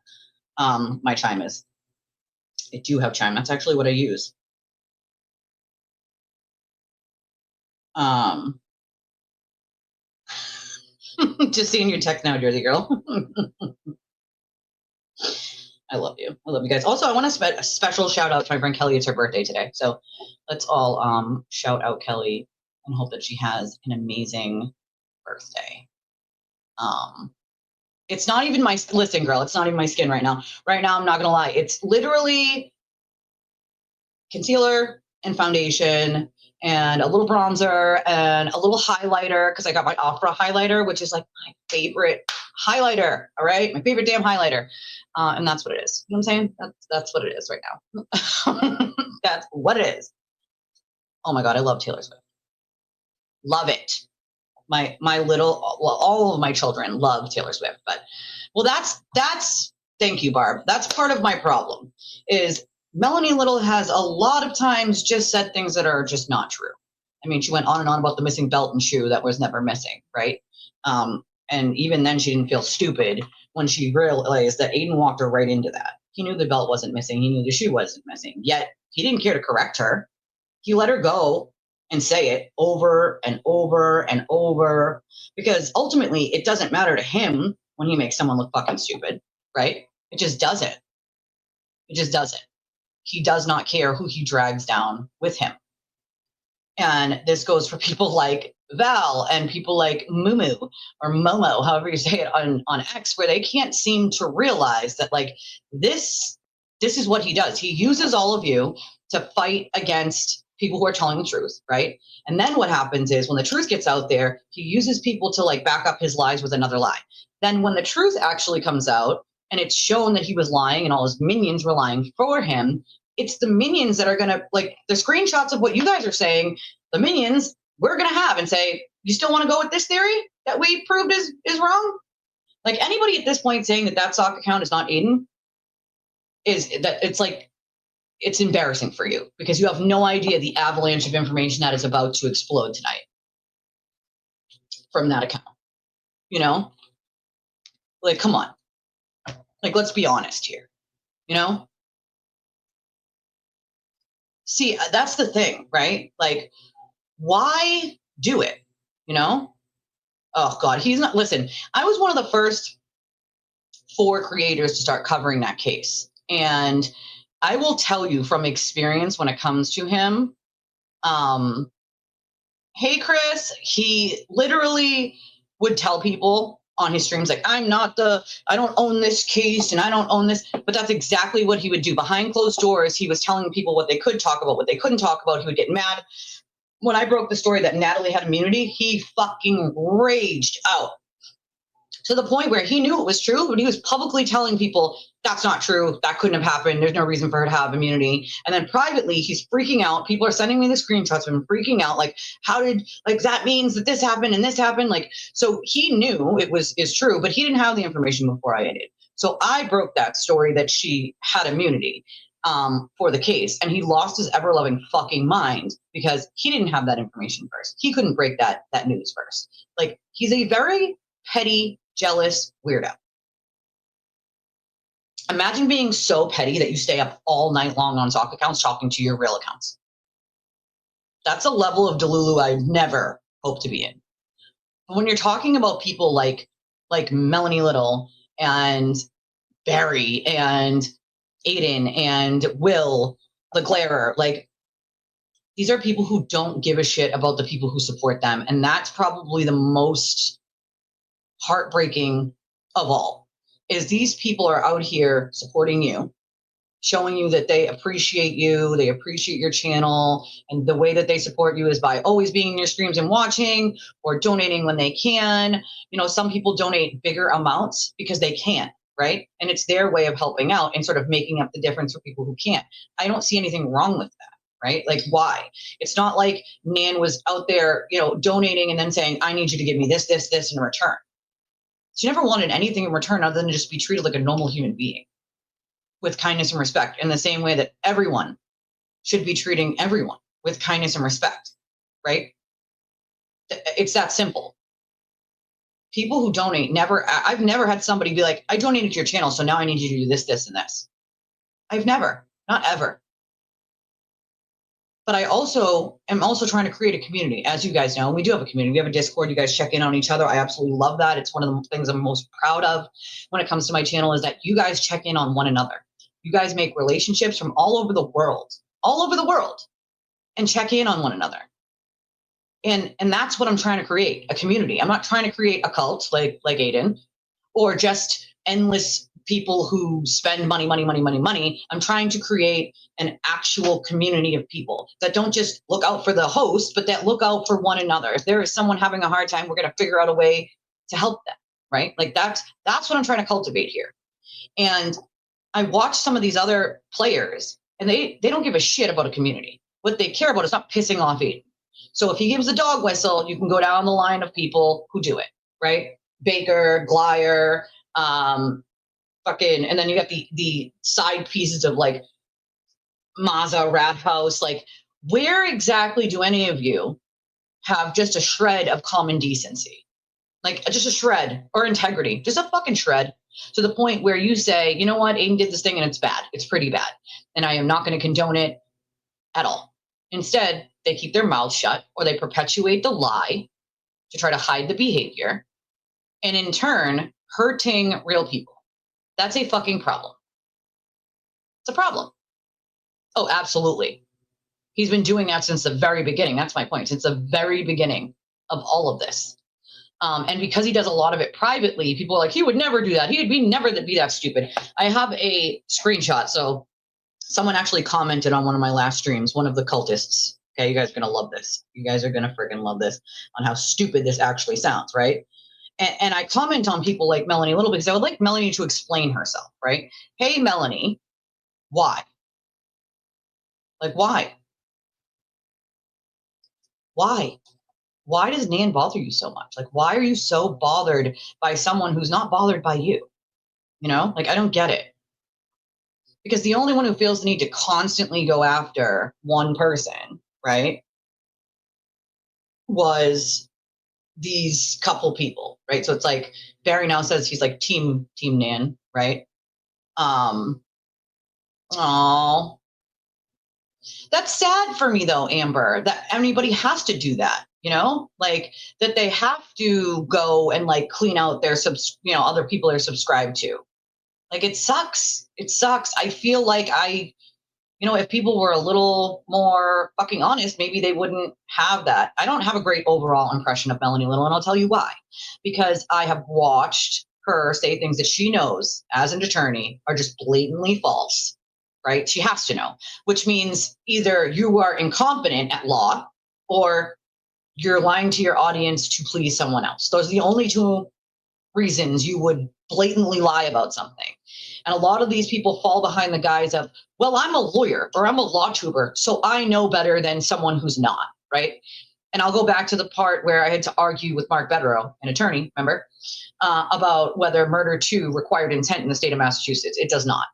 My Chime is. I do have Chime. That's actually what I use. Just seeing your text now, Jersey girl. I love you. I love you guys. Also, I want to a special shout out to my friend Kelly. It's her birthday today. So let's all shout out Kelly and hope that she has an amazing birthday. It's not even listen, girl, it's not even my skin right now. Right now, I'm not going to lie. It's literally concealer and foundation and a little bronzer and a little highlighter because I got my Opera highlighter, which is my favorite highlighter. All right. My favorite damn highlighter. And that's what it is. You know what I'm saying? That's what it is right now. That's what it is. Oh my God. I love Taylor Swift. Love it. All of my children love Taylor Swift, but that's thank you, Barb. That's part of my problem is Melanie Little has a lot of times just said things that are just not true. I mean, she went on and on about the missing belt and shoe that was never missing, right? And even then she didn't feel stupid when she realized that Aiden walked her right into that. He knew the belt wasn't missing. He knew the shoe wasn't missing, yet he didn't care to correct her. He let her go and say it over and over and over, because ultimately it doesn't matter to him when he makes someone look fucking stupid, right? It just doesn't. It just doesn't. He does not care who he drags down with him. And this goes for people like Val and people like Mumu or Momo, however you say it on X, where they can't seem to realize that this this is what he does. He uses all of you to fight against people who are telling the truth, right? And then what happens is when the truth gets out there, he uses people to like back up his lies with another lie. Then when the truth actually comes out and it's shown that he was lying and all his minions were lying for him, it's the minions that are going to, like, the screenshots of what you guys are saying, the minions we're going to have and say, you still want to go with this theory that we proved is wrong? Like, anybody at this point saying that that stock account is not Aiden is that it's like, it's embarrassing for you because you have no idea the avalanche of information that is about to explode tonight from that account. You know, like, come on, like, let's be honest here, you know? See, that's the thing, right? Like, why do it? You know? Oh God, he's not, listen, I was one of the first 4 creators to start covering that case. And I will tell you from experience when it comes to him, hey, Chris, he literally would tell people on his streams, like, I don't own this case and I don't own this. But that's exactly what he would do. Behind closed doors, he was telling people what they could talk about, what they couldn't talk about. He would get mad. When I broke the story that Natalie had immunity, he fucking raged out to the point where he knew it was true, but he was publicly telling people that's not true. That couldn't have happened. There's no reason for her to have immunity. And then privately, he's freaking out. People are sending me the screenshots of him freaking out. Like, that means that this happened and this happened. Like, so he knew is true, but he didn't have the information before I did. So I broke that story that she had immunity for the case. And he lost his ever-loving fucking mind because he didn't have that information first. He couldn't break that news first. Like, he's a very petty, jealous weirdo. Imagine being so petty that you stay up all night long on stock accounts talking to your real accounts. That's a level of Delulu I never hope to be in. But when you're talking about people like Melanie Little and Barry and Aiden and Will LeGlarer, like, these are people who don't give a shit about the people who support them. And that's probably the most heartbreaking of all, is these people are out here supporting you, showing you that they appreciate you, they appreciate your channel, and the way that they support you is by always being in your streams and watching or donating when they can. You know, some people donate bigger amounts because they can, right? And it's their way of helping out and sort of making up the difference for people who can't. I don't see anything wrong with that. Right? Like, why? It's not like Nan was out there, you know, donating and then saying, I need you to give me this in return. She never wanted anything in return other than to just be treated like a normal human being with kindness and respect, in the same way that everyone should be treating everyone with kindness and respect, right? It's that simple. People who donate I've never had somebody be like, I donated to your channel, so now I need you to do this, and this. I've never, not ever. But I am also trying to create a community. As you guys know, we do have a community. We have a Discord. You guys check in on each other. I absolutely love that. It's one of the things I'm most proud of when it comes to my channel, is that you guys check in on one another. You guys make relationships from all over the world, and check in on one another. And that's what I'm trying to create, a community. I'm not trying to create a cult like Aiden, or just endless people who spend money. I'm trying to create an actual community of people that don't just look out for the host, but that look out for one another. If there is someone having a hard time, we're going to figure out a way to help them, right? Like, that's what I'm trying to cultivate here. And I watch some of these other players, and they don't give a shit about a community. What they care about is not pissing off Aiden. So if he gives a dog whistle, you can go down the line of people who do it, right? Baker, Glyer, and then you got the side pieces of like Maza, Rat House. Like, where exactly do any of you have just a shred of common decency? Like, just a shred, or integrity, just a fucking shred, to the point where you say, you know what, Aiden did this thing and it's bad. It's pretty bad. And I am not going to condone it at all. Instead, they keep their mouths shut, or they perpetuate the lie to try to hide the behavior, and in turn, hurting real people. That's a fucking problem. It's a problem. Oh, absolutely. He's been doing that since the very beginning. That's my point. Since the very beginning of all of this. And because he does a lot of it privately, people are like, he would never do that. He'd never be that stupid. I have a screenshot. So someone actually commented on one of my last streams, one of the cultists. Okay, you guys are going to love this. You guys are going to freaking love this on how stupid this actually sounds, right? And I comment on people like Melanie a little bit because I would like Melanie to explain herself, right? Hey, Melanie, why? Like, why? Why? Why does Nan bother you so much? Like, why are you so bothered by someone who's not bothered by you? You know, like, I don't get it. Because the only one who feels the need to constantly go after one person, right, was these couple people, right? So it's like Barry now says he's like team Nan, right? Oh, that's sad for me though, Amber, that anybody has to do that, you know, like that they have to go and like clean out their other people they're subscribed to. Like it sucks. It sucks. I feel like if people were a little more fucking honest, maybe they wouldn't have that. I don't have a great overall impression of Melanie Little, and I'll tell you why. Because I have watched her say things that she knows as an attorney are just blatantly false, right? She has to know, which means either you are incompetent at law or you're lying to your audience to please someone else. Those are the only two reasons you would blatantly lie about something. And a lot of these people fall behind the guise of, well, I'm a lawyer or I'm a law tuber, so I know better than someone who's not, right? And I'll go back to the part where I had to argue with Mark Betterow, an attorney, remember, about whether murder 2 required intent in the state of Massachusetts. It does not.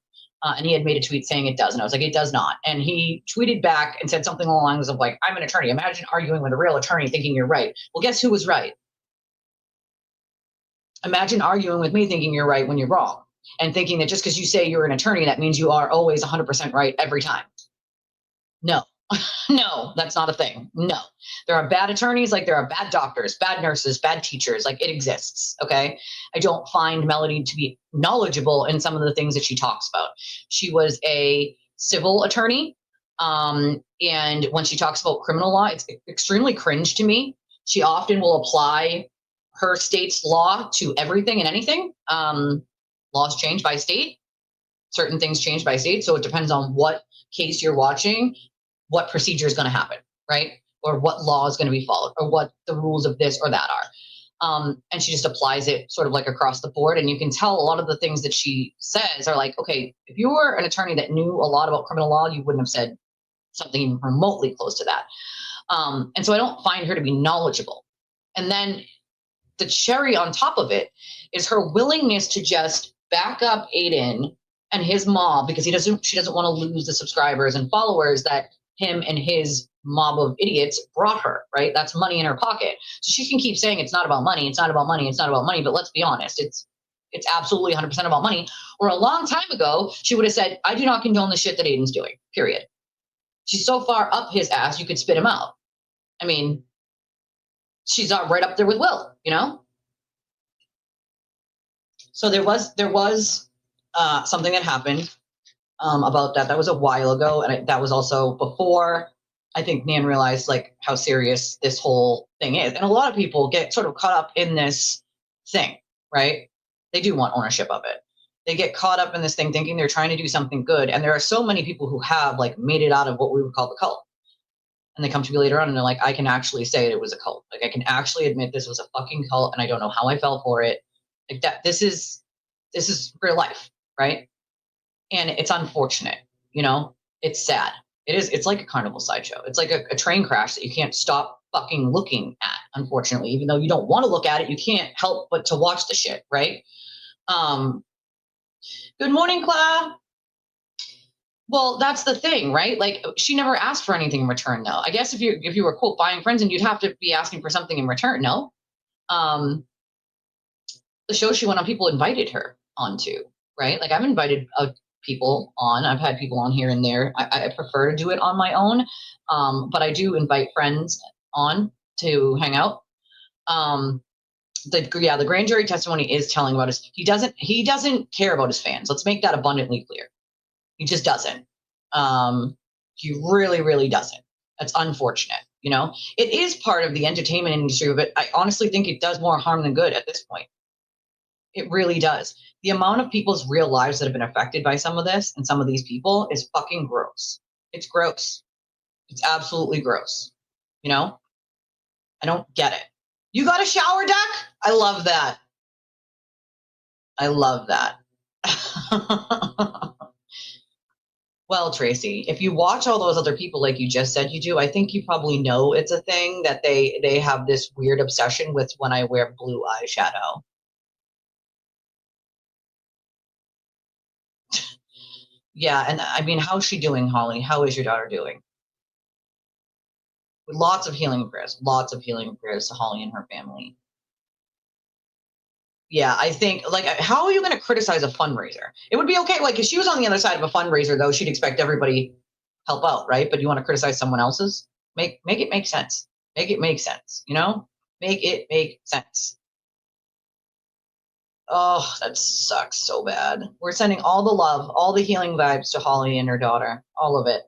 And he had made a tweet saying it does. And I was like, it does not. And he tweeted back and said something along the lines of like, I'm an attorney. Imagine arguing with a real attorney thinking you're right. Well, guess who was right? Imagine arguing with me thinking you're right when you're wrong, and thinking that just because you say you're an attorney, that means you are always 100% right every time. No, no, that's not a thing. No, there are bad attorneys, like there are bad doctors, bad nurses, bad teachers, like it exists. Okay. I don't find Melody to be knowledgeable in some of the things that she talks about. She was a civil attorney. And when she talks about criminal law, it's extremely cringe to me. She often will apply her state's law to everything and anything. Laws change by state. Certain things change by state. So it depends on what case you're watching, what procedure is going to happen, right? Or what law is going to be followed, or what the rules of this or that are. And she just applies it sort of like across the board. And you can tell a lot of the things that she says are like, okay, if you were an attorney that knew a lot about criminal law, you wouldn't have said something even remotely close to that. And so I don't find her to be knowledgeable. And then the cherry on top of it is her willingness to just back up Aiden and his mob, because she doesn't want to lose the subscribers and followers that him and his mob of idiots brought her, right? That's money in her pocket. So she can keep saying it's not about money, it's not about money, it's not about money, but let's be honest, it's absolutely 100% about money. Or a long time ago, she would have said, I do not condone the shit that Aiden's doing, period. She's so far up his ass, you could spit him out. I mean, she's right up there with Will, you know? So there was something that happened about that. That was a while ago. And that was also before I think Nan realized like how serious this whole thing is. And a lot of people get sort of caught up in this thing, right? They do want ownership of it. They get caught up in this thing thinking they're trying to do something good. And there are so many people who have like made it out of what we would call the cult. And they come to me later on and they're like, I can actually say it was a cult. Like I can actually admit this was a fucking cult and I don't know how I fell for it. Like that, this is real life, right? And it's unfortunate, you know, it's sad. It's like a carnival sideshow. It's like a train crash that you can't stop fucking looking at, unfortunately. Even though you don't want to look at it, you can't help but to watch the shit, right? Good morning, Cla. Well, that's the thing, right? Like she never asked for anything in return, though. I guess if you were quote buying friends, and you'd have to be asking for something in return, no? The show she went on, people invited her onto, right? Like I've invited people on. I've had people on here and there. I prefer to do it on my own, but I do invite friends on to hang out. The grand jury testimony is telling about he doesn't care about his fans. Let's make that abundantly clear. He just doesn't. He really, really doesn't. That's unfortunate. You know, it is part of the entertainment industry, but I honestly think it does more harm than good at this point. It really does. The amount of people's real lives that have been affected by some of this and some of these people is fucking gross. It's gross. It's absolutely gross. You know? I don't get it. You got a shower deck? I love that. I love that. Well, Tracy, if you watch all those other people like you just said you do, I think you probably know it's a thing that they have this weird obsession with when I wear blue eyeshadow. Yeah, and I mean, how's she doing, Holly? How is your daughter doing? Lots of healing prayers. Lots of healing prayers to Holly and her family. Yeah, I think, like, how are you going to criticize a fundraiser? It would be okay, like, if she was on the other side of a fundraiser, though, she'd expect everybody help out, right? But you want to criticize someone else's? Make it make sense. Make it make sense, you know? Make it make sense. Oh, that sucks so bad. We're sending all the love, all the healing vibes to Holly and her daughter, all of it.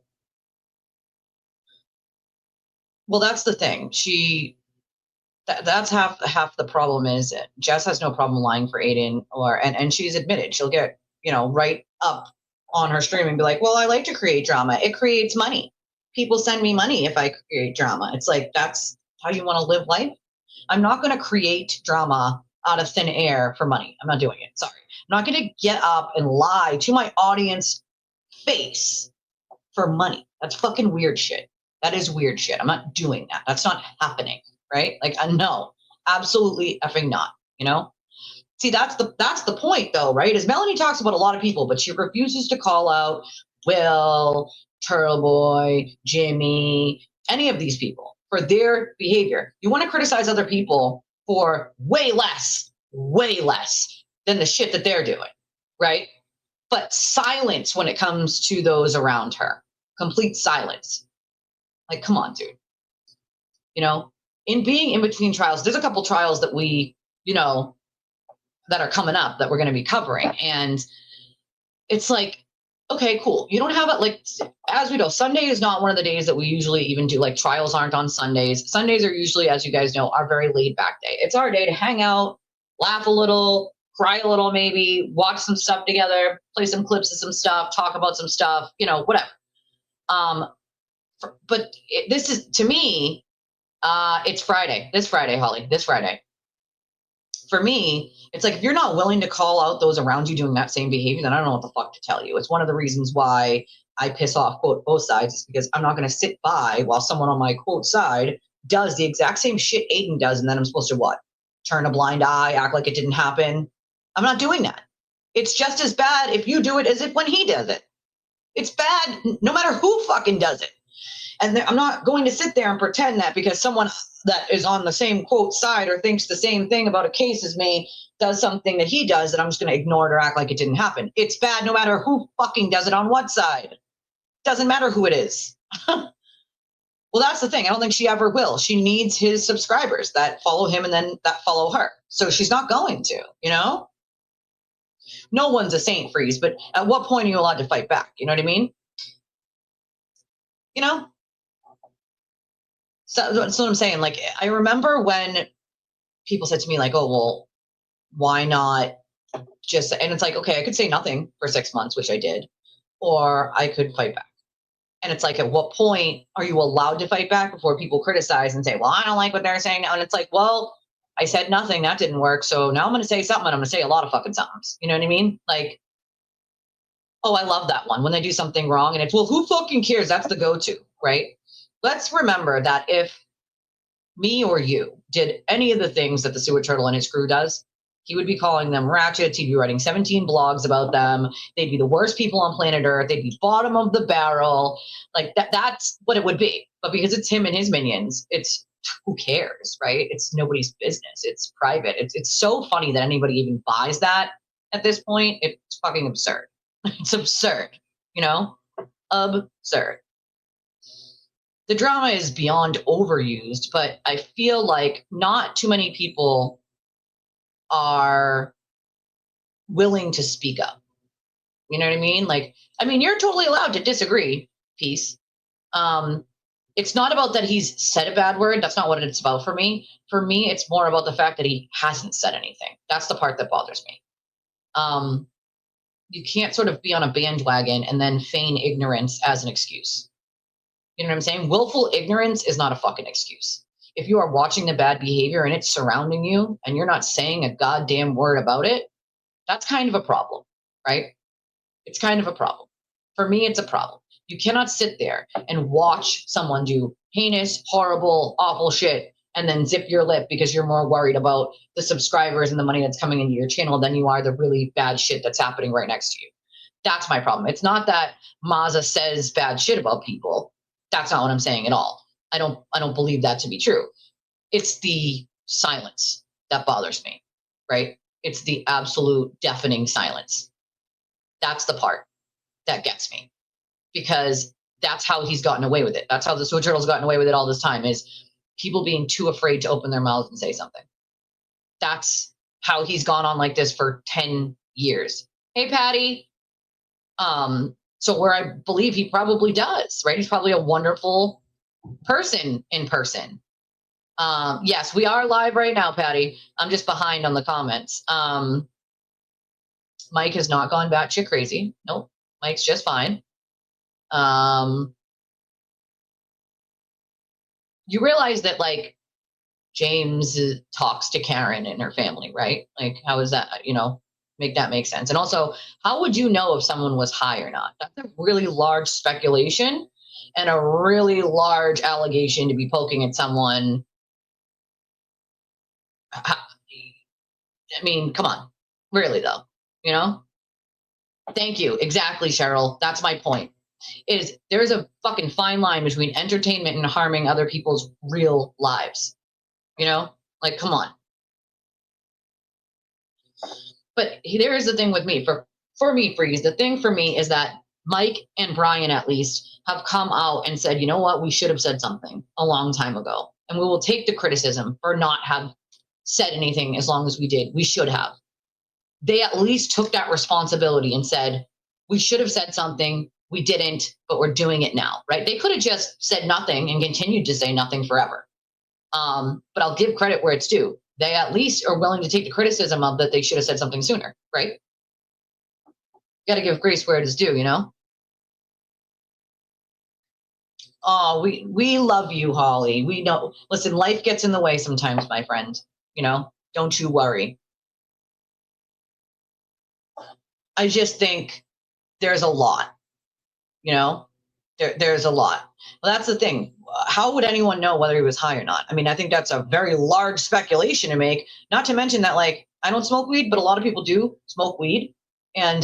Well, that's the thing. That's half the problem is Jess has no problem lying for Aiden, and she's admitted she'll get, right up on her stream and be like, well, I like to create drama. It creates money. People send me money if I create drama. It's like, that's how you want to live life. I'm not going to create drama out of thin air for money. I'm not doing it. Sorry. I'm not going to get up and lie to my audience face for money. That's fucking weird shit. That is weird shit. I'm not doing that. That's not happening, right? Like, no, absolutely effing not, See, that's the point though, right? Is Melanie talks about a lot of people, but she refuses to call out Will, Turtle Boy, Jimmy, any of these people for their behavior. You want to criticize other people for way less than the shit that they're doing, right? But silence when it comes to those around her. Complete silence. Like, come on, dude. In being in between trials, there's a couple trials that we, that are coming up that we're going to be covering. And it's like, okay, cool. You don't have it, like, as we know, Sunday is not one of the days that we usually even do, like, trials aren't on Sundays. Sundays are usually, as you guys know, our very laid back day. It's our day to hang out, laugh a little, cry a little, maybe watch some stuff together, play some clips of some stuff, talk about some stuff, whatever. But this is, to me, it's Friday. This Friday, Holly. This Friday. For me, it's like, if you're not willing to call out those around you doing that same behavior, then I don't know what the fuck to tell you. It's one of the reasons why I piss off, quote, both sides, is because I'm not going to sit by while someone on my, quote, side does the exact same shit Aiden does, and then I'm supposed to what? Turn a blind eye, act like it didn't happen? I'm not doing that. It's just as bad if you do it as if when he does it. It's bad no matter who fucking does it. And I'm not going to sit there and pretend that because someone that is on the same, quote, side or thinks the same thing about a case as me does something that he does, that I'm just going to ignore it or act like it didn't happen. It's bad no matter who fucking does it on what side. Doesn't matter who it is. Well, that's the thing. I don't think she ever will. She needs his subscribers that follow him and then that follow her. So she's not going to, No one's a saint, Freeze, but at what point are you allowed to fight back? You know what I mean? So that's what I'm saying. Like, I remember when people said to me, like, oh, well, why not just, and it's like, okay, I could say nothing for 6 months, which I did, or I could fight back. And it's like, at what point are you allowed to fight back before people criticize and say, well, I don't like what they're saying now? And it's like, well, I said nothing, that didn't work. So now I'm going to say something, and I'm going to say a lot of fucking somethings. You know what I mean? Like, oh, I love that one when they do something wrong and it's, well, who fucking cares? That's the go-to, right? Let's remember that if me or you did any of the things that the Sewer Turtle and his crew does, he would be calling them ratchets. He'd be writing 17 blogs about them. They'd be the worst people on planet Earth. They'd be bottom of the barrel. Like that's what it would be. But because it's him and his minions, it's, who cares, right? It's nobody's business. It's private. It's so funny that anybody even buys that at this point. It's fucking absurd. It's absurd, absurd. The drama is beyond overused, but I feel like not too many people are willing to speak up. You know what I mean? Like, I mean, you're totally allowed to disagree, peace. It's not about that he's said a bad word. That's not what it's about for me. For me, it's more about the fact that he hasn't said anything. That's the part that bothers me. You can't sort of be on a bandwagon and then feign ignorance as an excuse. You know what I'm saying? Willful ignorance is not a fucking excuse. If you are watching the bad behavior and it's surrounding you and you're not saying a goddamn word about it, that's kind of a problem, right? It's kind of a problem. For me, it's a problem. You cannot sit there and watch someone do heinous, horrible, awful shit and then zip your lip because you're more worried about the subscribers and the money that's coming into your channel than you are the really bad shit that's happening right next to you. That's my problem. It's not that Maza says bad shit about people. That's not what I'm saying at all. I don't believe that to be true. It's the silence that bothers me, right? It's the absolute deafening silence. That's the part that gets me, because that's how he's gotten away with it. That's how the Switch Turtle's gotten away with it all this time, is people being too afraid to open their mouths and say something. That's how he's gone on like this for 10 years. Hey, Patty. So where I believe he probably does, right? He's probably a wonderful person in person. Yes, we are live right now, Patty. I'm just behind on the comments. Mike has not gone batshit crazy. Nope, Mike's just fine. You realize that, like, James talks to Karen and her family, right? Like, how is that, make that make sense? And also, how would you know if someone was high or not? That's a really large speculation and a really large allegation to be poking at someone. I mean, come on. Really, though, Thank you. Exactly, Cheryl. That's my point. Is there's a fucking fine line between entertainment and harming other people's real lives. Like, come on. But there is the thing with me. For me, Freeze, the thing for me is that Mike and Brian, at least, have come out and said, you know what, we should have said something a long time ago. And we will take the criticism for not have said anything as long as we did. We should have. They at least took that responsibility and said, we should have said something. We didn't, but we're doing it now, right? They could have just said nothing and continued to say nothing forever. But I'll give credit where it's due. They at least are willing to take the criticism of that they should have said something sooner, right? Got to give grace where it is due, Oh, we love you, Holly. We know. Listen, life gets in the way sometimes, my friend. Don't you worry. I just think there's a lot, there's a lot. Well, that's the thing. How would anyone know whether he was high or not? I mean, I think that's a very large speculation to make, not to mention that, like, I don't smoke weed, but a lot of people do smoke weed. And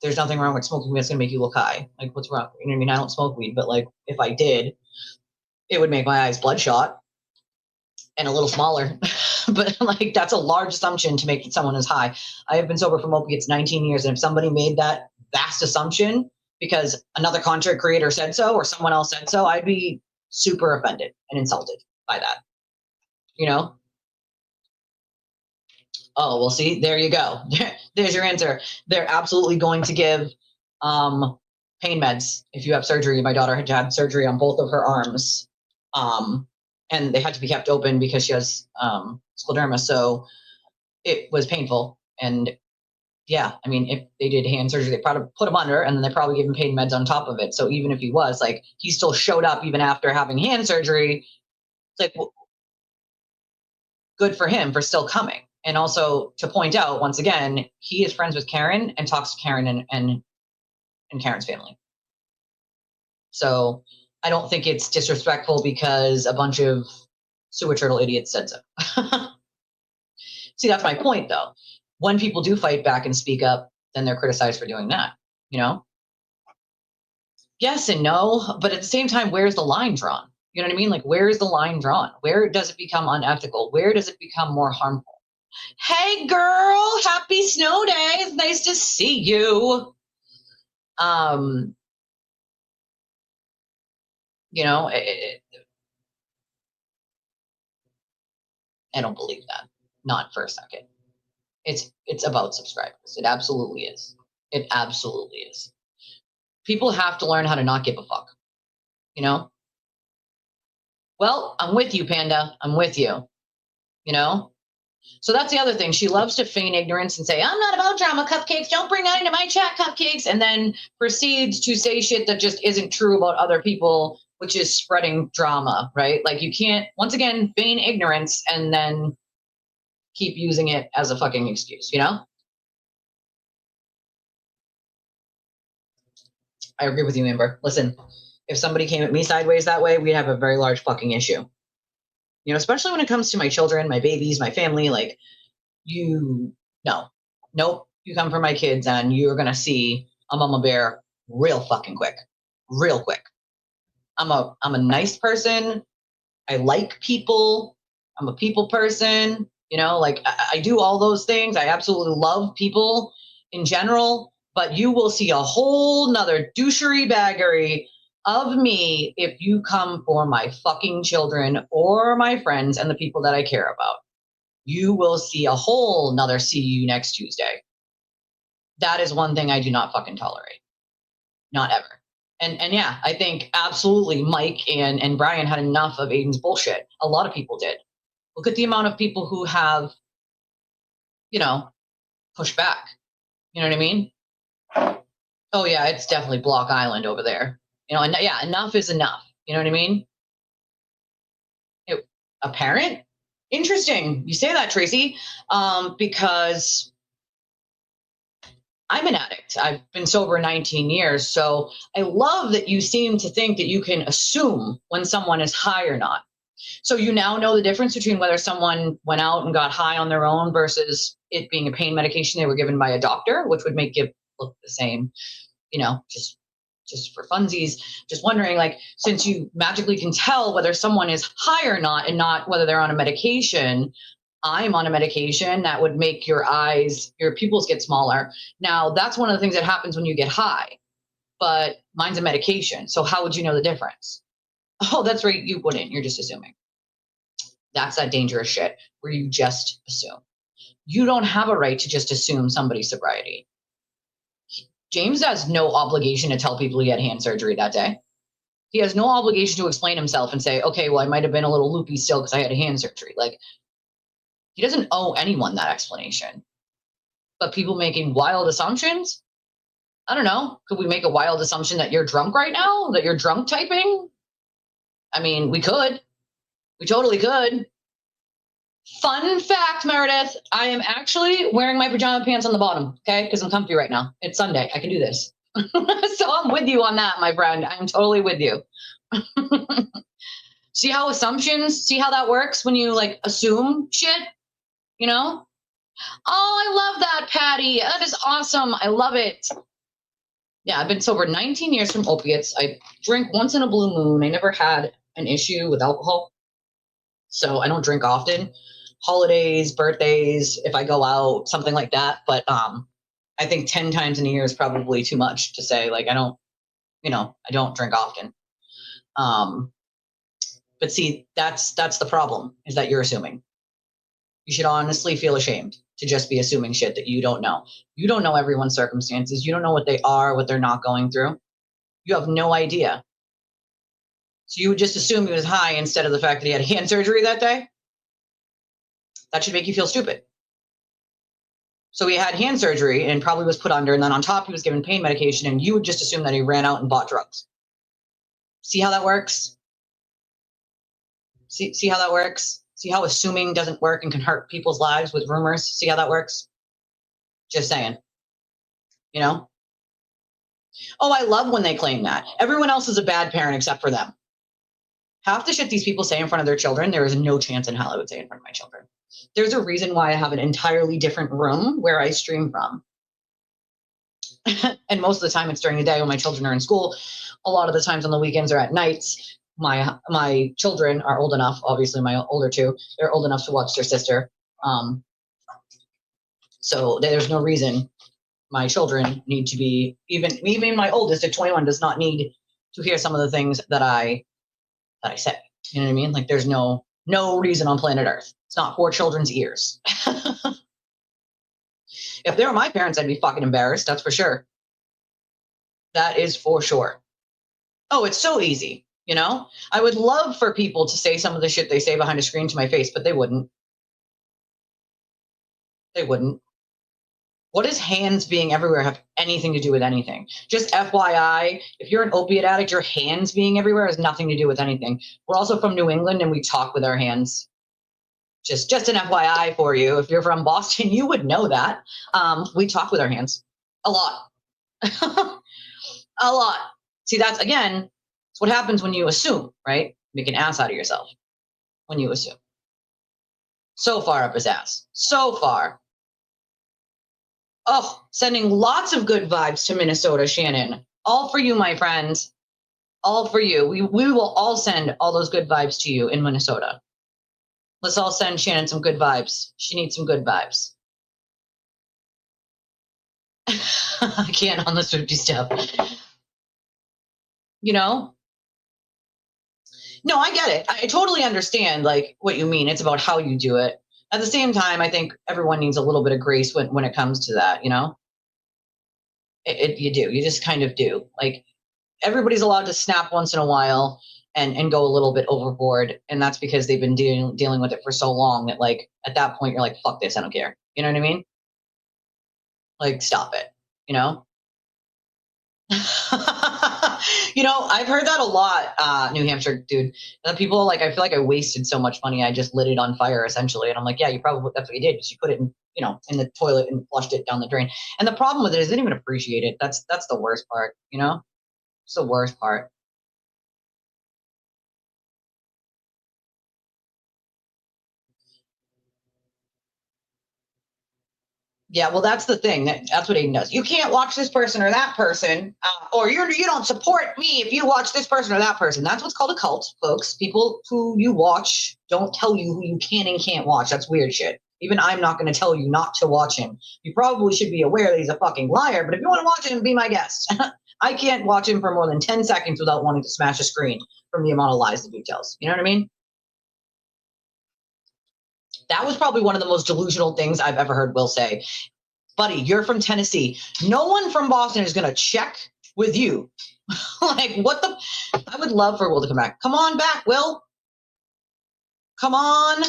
there's nothing wrong with smoking weed that's going to make you look high. Like, what's wrong? I mean, I don't smoke weed, but, like, if I did, it would make my eyes bloodshot and a little smaller. But, like, that's a large assumption to make that someone is high. I have been sober from opiates 19 years, and if somebody made that vast assumption because another content creator said so or someone else said so, I'd be super offended and insulted by that. Oh, well, see, there you go. There's your answer. They're absolutely going to give pain meds if you have surgery. My daughter had surgery on both of her arms, and they had to be kept open because she has scleroderma, so it was painful. And yeah, I mean, if they did hand surgery, they probably put him under, and then they probably gave him pain meds on top of it. So even if he was, like, he still showed up even after having hand surgery. It's like, well, good for him for still coming. And also to point out, once again, he is friends with Karen and talks to Karen and Karen's family. So I don't think it's disrespectful because a bunch of sewer turtle idiots said so. See, that's my point, though. When people do fight back and speak up, then they're criticized for doing that, Yes and no, but at the same time, where's the line drawn? You know what I mean? Like, where is the line drawn? Where does it become unethical? Where does it become more harmful? Hey, girl, happy snow day. It's nice to see you. I don't believe that. Not for a second. It's about subscribers. It absolutely is. It absolutely is. People have to learn how to not give a fuck. you know? Well, I'm with you, Panda. I'm with you, you know? So that's the other thing. She loves to feign ignorance and say, I'm not about drama, cupcakes. Don't bring that into my chat, cupcakes. And then proceeds to say shit that just isn't true about other people, which is spreading drama, right? Like you can't, once again, feign ignorance and then keep using it as a fucking excuse, you know? I agree with you, Amber. Listen, if somebody came at me sideways that way, we'd have a very large fucking issue. You know, especially when it comes to my children, my babies, my family, like nope, you come for my kids and you're going to see a mama bear real fucking quick, real quick. I'm a nice person. I like people. I'm a people person, you know, like I do all those things. I absolutely love people in general, but you will see a whole nother douchery baggery of me if you come for my fucking children or my friends and the people that I care about. You will see a whole nother see you next Tuesday. That is one thing I do not fucking tolerate. Not ever. And yeah, I think absolutely Mike and Brian had enough of Aiden's bullshit. A lot of people did. Look at the amount of people who have, you know, pushed back. You know what I mean? Oh yeah, it's definitely Block Island over there. You know, and yeah, enough is enough. You know what I mean? A parent? Interesting. You say that, Tracy, because I'm an addict. I've been sober 19 years. So I love that you seem to think that you can assume when someone is high or not. So you now know the difference between whether someone went out and got high on their own versus it being a pain medication they were given by a doctor, which would make it look the same, you know, just for funsies. Just wondering, like, since you magically can tell whether someone is high or not and not whether they're on a medication, I'm on a medication that would make your eyes, your pupils get smaller. Now, that's one of the things that happens when you get high, but mine's a medication. So how would you know the difference? Oh, that's right. You wouldn't. You're just assuming. That's that dangerous shit where you just assume. You don't have a right to just assume somebody's sobriety. James has no obligation to tell people he had hand surgery that day. He has no obligation to explain himself and say, okay, well, I might have been a little loopy still because I had a hand surgery. Like, he doesn't owe anyone that explanation. But people making wild assumptions, I don't know. Could we make a wild assumption that you're drunk right now? That you're drunk typing? I mean, we could. We totally could. Fun fact, Meredith, I am actually wearing my pajama pants on the bottom, okay? Because I'm comfy right now. It's Sunday. I can do this. So I'm with you on that, my friend. I'm totally with you. See how that works when you like assume shit, you know? Oh, I love that, Patty. That is awesome. I love it. Yeah, I've been sober 19 years from opiates. I drink once in a blue moon. I never had an issue with alcohol. So I don't drink often. Holidays, birthdays, if I go out, something like that. But I think 10 times in a year is probably too much to say, like, I don't drink often. But see, that's the problem, is that you're assuming. You should honestly feel ashamed to just be assuming shit that you don't know. You don't know everyone's circumstances. You don't know what they are, what they're not going through. You have no idea. So you would just assume he was high instead of the fact that he had hand surgery that day? That should make you feel stupid. So he had hand surgery and probably was put under, and then on top he was given pain medication, and you would just assume that he ran out and bought drugs. See how that works? See how that works? See how assuming doesn't work and can hurt people's lives with rumors? See how that works? Just saying. You know? Oh, I love when they claim that. Everyone else is a bad parent except for them. Half the shit these people say in front of their children, there is no chance in hell I would say in front of my children. There's a reason why I have an entirely different room where I stream from. And most of the time it's during the day when my children are in school. A lot of the times on the weekends or at nights. My children are old enough, obviously my older two, they're old enough to watch their sister. So there's no reason my children need to be, even my oldest at 21 does not need to hear some of the things that I say. You know what I mean? Like, there's no reason on planet Earth. It's not for children's ears. If they were my parents, I'd be fucking embarrassed. That's for sure. That is for sure. Oh, it's so easy. You know, I would love for people to say some of the shit they say behind a screen to my face, but they wouldn't. They wouldn't. What does hands being everywhere have anything to do with anything? Just FYI, if you're an opiate addict, your hands being everywhere has nothing to do with anything. We're also from New England and we talk with our hands. Just an FYI for you. If you're from Boston, you would know that. We talk with our hands a lot. A lot. See, that's, again, it's what happens when you assume, right? Make an ass out of yourself when you assume. So far up his ass. So far. Oh, sending lots of good vibes to Minnesota, Shannon. All for you, my friends. All for you. We will all send all those good vibes to you in Minnesota. Let's all send Shannon some good vibes. She needs some good vibes. I can't on the Swifty stuff. You know? No, I get it. I totally understand like what you mean. It's about how you do it. At the same time, I think everyone needs a little bit of grace when it comes to that, you know? You do. You just kind of do. Like, everybody's allowed to snap once in a while and go a little bit overboard. And that's because they've been dealing with it for so long that, like, at that point, you're like, fuck this, I don't care. You know what I mean? Like, stop it, you know? You know, I've heard that a lot, New Hampshire dude. People like, I feel like I wasted so much money. I just lit it on fire essentially. And I'm like, yeah, you probably, that's what you did. You put it in, you know, in the toilet and flushed it down the drain. And the problem with it is they didn't even appreciate it. That's the worst part, you know? It's the worst part. Yeah, well, that's the thing. That's what Aiden does. You can't watch this person or that person, or you don't support me if you watch this person or that person. That's what's called a cult, folks. People who you watch don't tell you who you can and can't watch. That's weird shit. Even I'm not going to tell you not to watch him. You probably should be aware that he's a fucking liar, but if you want to watch him, be my guest. I can't watch him for more than 10 seconds without wanting to smash a screen from the amount of lies that he tells. You know what I mean? That was probably one of the most delusional things I've ever heard Will say. Buddy, you're from Tennessee. No one from Boston is going to check with you. Like, what the? I would love for Will to come back. Come on back, Will. Come on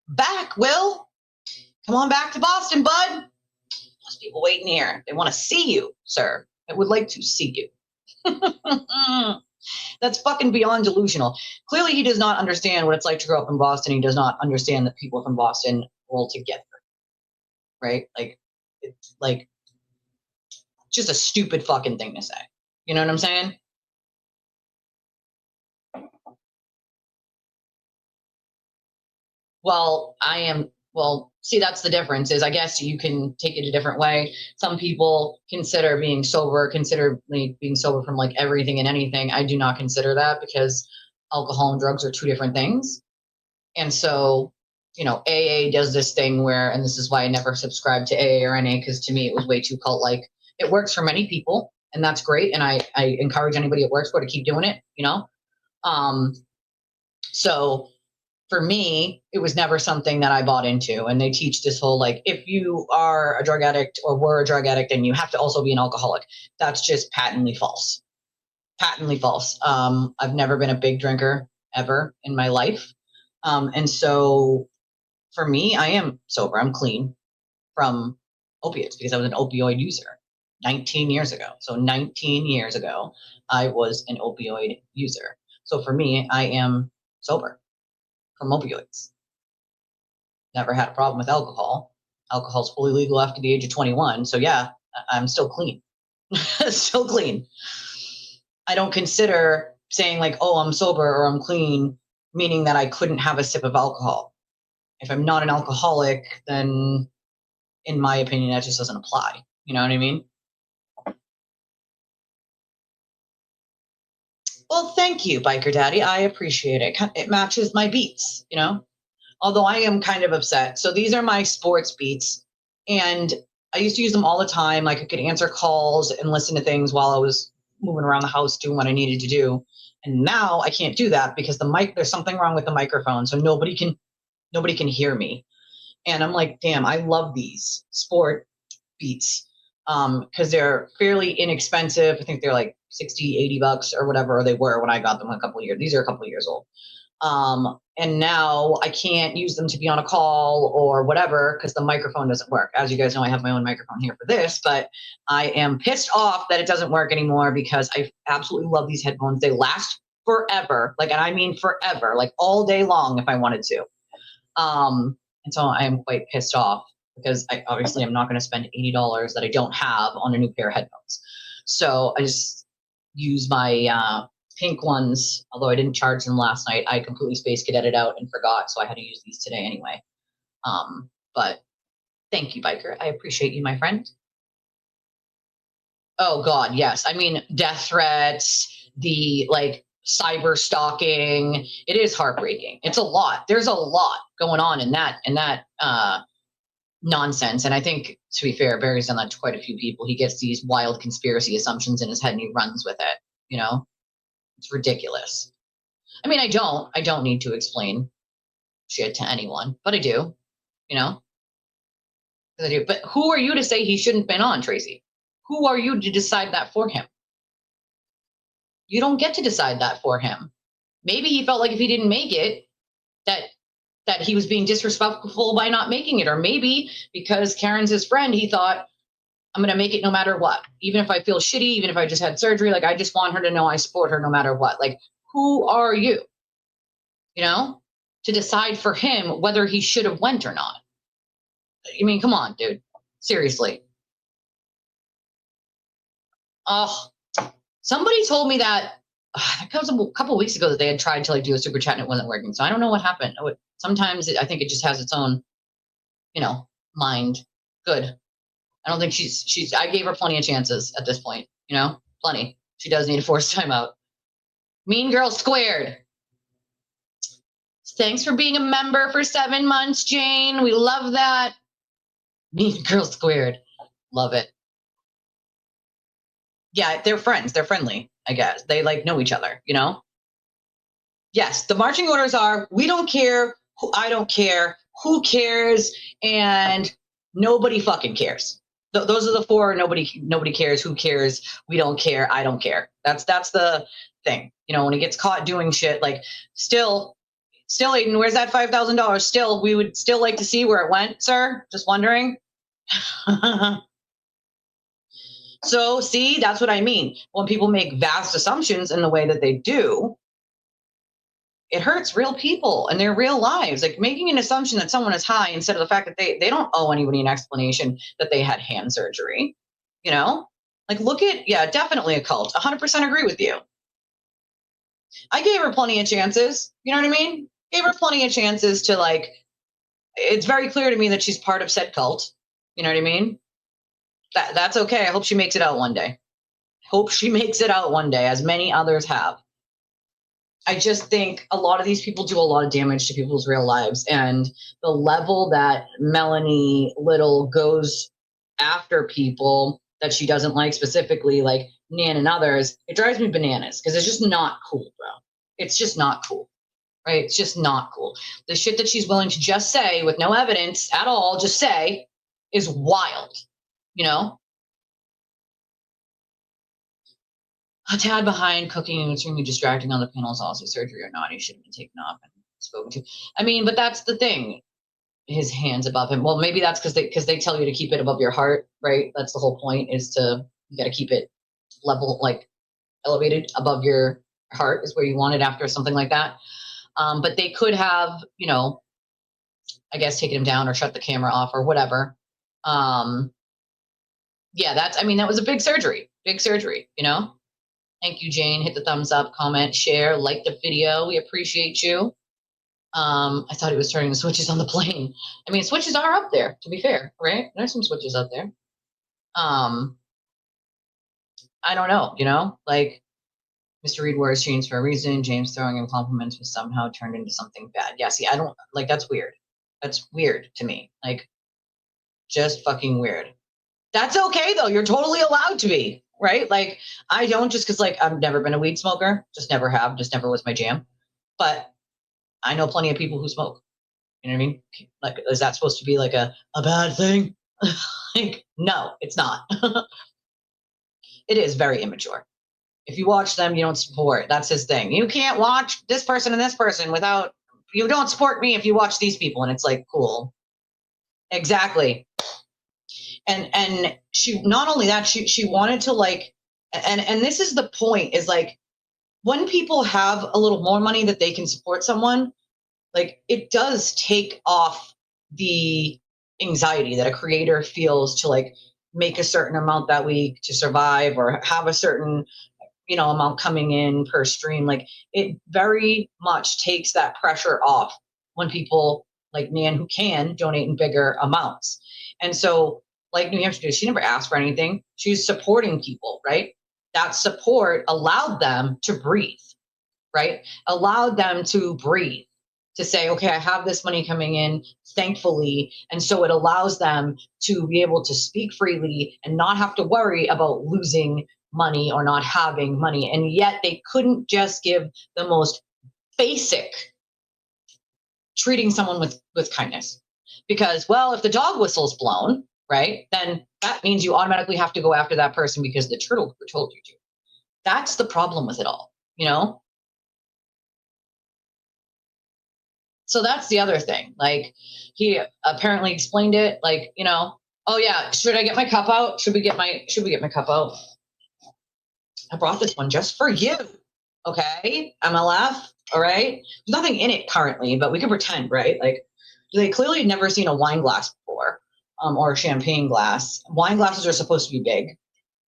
back, Will. Come on back to Boston, bud. There's people waiting here. They want to see you, sir. I would like to see you. That's fucking beyond delusional. Clearly, he does not understand what it's like to grow up in Boston. He does not understand that people from Boston roll together, right? Like, it's like just a stupid fucking thing to say. You know what I'm saying? Well, see, that's the difference is I guess you can take it a different way. Some people consider being sober from like everything and anything. I do not consider that because alcohol and drugs are two different things. And so, you know, AA does this thing where, and this is why I never subscribed to AA or NA, because to me it was way too cult-like. It works for many people, and that's great. And I encourage anybody it works for to keep doing it, you know? So for me, it was never something that I bought into. And they teach this whole, like, if you are a drug addict or were a drug addict, then you have to also be an alcoholic. That's just patently false. Patently false. I've never been a big drinker ever in my life. And so for me, I am sober. I'm clean from opiates because I was an opioid user 19 years ago. So 19 years ago, I was an opioid user. So for me, I am sober from opioids. Never had a problem with alcohol. Alcohol's fully legal after the age of 21. So yeah, I'm still clean. Still clean. I don't consider saying like, oh, I'm sober or I'm clean, meaning that I couldn't have a sip of alcohol. If I'm not an alcoholic, then in my opinion, that just doesn't apply. You know what I mean? Well, thank you, Biker Daddy. I appreciate it. It matches my beats, you know? Although I am kind of upset. So these are my sports beats. And I used to use them all the time. Like I could answer calls and listen to things while I was moving around the house doing what I needed to do. And now I can't do that because there's something wrong with the microphone. So nobody can hear me. And I'm like, damn, I love these sport beats because they're fairly inexpensive. I think they're like 60, 80 bucks or whatever they were when I got them a couple of years. These are a couple of years old. And now I can't use them to be on a call or whatever because the microphone doesn't work. As you guys know, I have my own microphone here for this, but I am pissed off that it doesn't work anymore because I absolutely love these headphones. They last forever, like, and I mean forever, like all day long if I wanted to. And so I am quite pissed off because obviously I'm not going to spend $80 that I don't have on a new pair of headphones. So I just use my pink ones, although I didn't charge them last night. I completely space cadetted out and forgot, so I had to use these today anyway. But thank you, Biker. I appreciate you, my friend. Oh, God, yes. I mean, death threats, the, like, cyber stalking. It is heartbreaking. It's a lot. There's a lot going on in that nonsense. And I think, to be fair, Barry's done that to quite a few people. He gets these wild conspiracy assumptions in his head and he runs with it. You know, it's ridiculous. I mean, I don't need to explain shit to anyone, but I do, you know, I do. But who are you to say he shouldn't have been on, Tracy? Who are you to decide that for him? You don't get to decide that for him. Maybe he felt like if he didn't make it, that he was being disrespectful by not making it. Or maybe because Karen's his friend, he thought, I'm going to make it no matter what. Even if I feel shitty, even if I just had surgery, like I just want her to know I support her no matter what. Like, who are you, you know, to decide for him whether he should have went or not? I mean, come on, dude. Seriously. Oh, somebody told me that it was a couple of weeks ago that they had tried to like do a super chat and it wasn't working. So I don't know what happened. Sometimes I think it just has its own, you know, mind. Good. I don't think I gave her plenty of chances at this point, you know, plenty. She does need a forced timeout. Mean Girl Squared. Thanks for being a member for 7 months, Jane. We love that. Mean Girl Squared. Love it. Yeah, they're friends. They're friendly, I guess. They like know each other, you know? Yes, the marching orders are, we don't care, I don't care, who cares, and nobody fucking cares. Those are the four. Nobody cares, who cares, we don't care, I don't care. That's the thing. You know, when he gets caught doing shit, like still, Aiden, where's that $5,000? Still, we would still like to see where it went, sir. Just wondering. So, see, that's what I mean. When people make vast assumptions in the way that they do, it hurts real people and their real lives. Like making an assumption that someone is high instead of the fact that they don't owe anybody an explanation that they had hand surgery, you know? Like yeah, definitely a cult. 100% agree with you. I gave her plenty of chances. You know what I mean? Gave her plenty of chances to like, it's very clear to me that she's part of said cult. You know what I mean? That's okay. I hope she makes it out one day. Hope she makes it out one day, as many others have. I just think a lot of these people do a lot of damage to people's real lives. And the level that Melanie Little goes after people that she doesn't like, specifically like Nan and others, it drives me bananas because it's just not cool, bro. It's just not cool, right? It's just not cool. The shit that she's willing to just say with no evidence at all, just say, is wild, you know? A tad behind, cooking and extremely distracting on the panel is also surgery or not. He should have been taken off and spoken to. I mean, but that's the thing. His hands above him. Well, maybe that's because they tell you to keep it above your heart, right? That's the whole point, is you got to keep it level, like elevated above your heart is where you want it after something like that. But they could have, you know, I guess taken him down or shut the camera off or whatever. Yeah, that was a big surgery, you know? Thank you, Jane. Hit the thumbs up, comment, share, like the video. We appreciate you. I thought he was turning the switches on the plane. I mean, switches are up there, to be fair, right? There's some switches up there. I don't know, you know, like Mr. Reed wears jeans for a reason. James throwing him compliments was somehow turned into something bad. Yeah, see, I don't, like, that's weird. That's weird to me. Like, just fucking weird. That's okay, though. You're totally allowed to be. Right? Like, I don't, just because, like, I've never been a weed smoker. Just never have. Just never was my jam. But I know plenty of people who smoke. You know what I mean? Like, is that supposed to be, like, a bad thing? Like, no, it's not. It is very immature. If you watch them, you don't support. That's his thing. You can't watch this person and this person without, you don't support me if you watch these people. And it's like, cool. Exactly. And she, not only that, she wanted to like, and this is the point, is like, when people have a little more money that they can support someone, like it does take off the anxiety that a creator feels to like make a certain amount that week to survive or have a certain, you know, amount coming in per stream. Like it very much takes that pressure off when people like Nan, who can donate in bigger amounts. And so like New Hampshire, she never asked for anything. She was supporting people, right? That support allowed them to breathe, right? Allowed them to breathe, to say, okay, I have this money coming in, thankfully. And so it allows them to be able to speak freely and not have to worry about losing money or not having money. And yet they couldn't just give the most basic treating someone with kindness. Because, well, if the dog whistle's blown, right, then that means you automatically have to go after that person because the turtle told you to. That's the problem with it all, you know? So that's the other thing. Like he apparently explained it like, you know, oh yeah, should I get my cup out? Should we get my cup out? I brought this one just for you. Okay. MLF. All right. There's nothing in it currently, but we can pretend, right? Like they clearly had never seen a wine glass before, or a champagne glass. Wine glasses are supposed to be big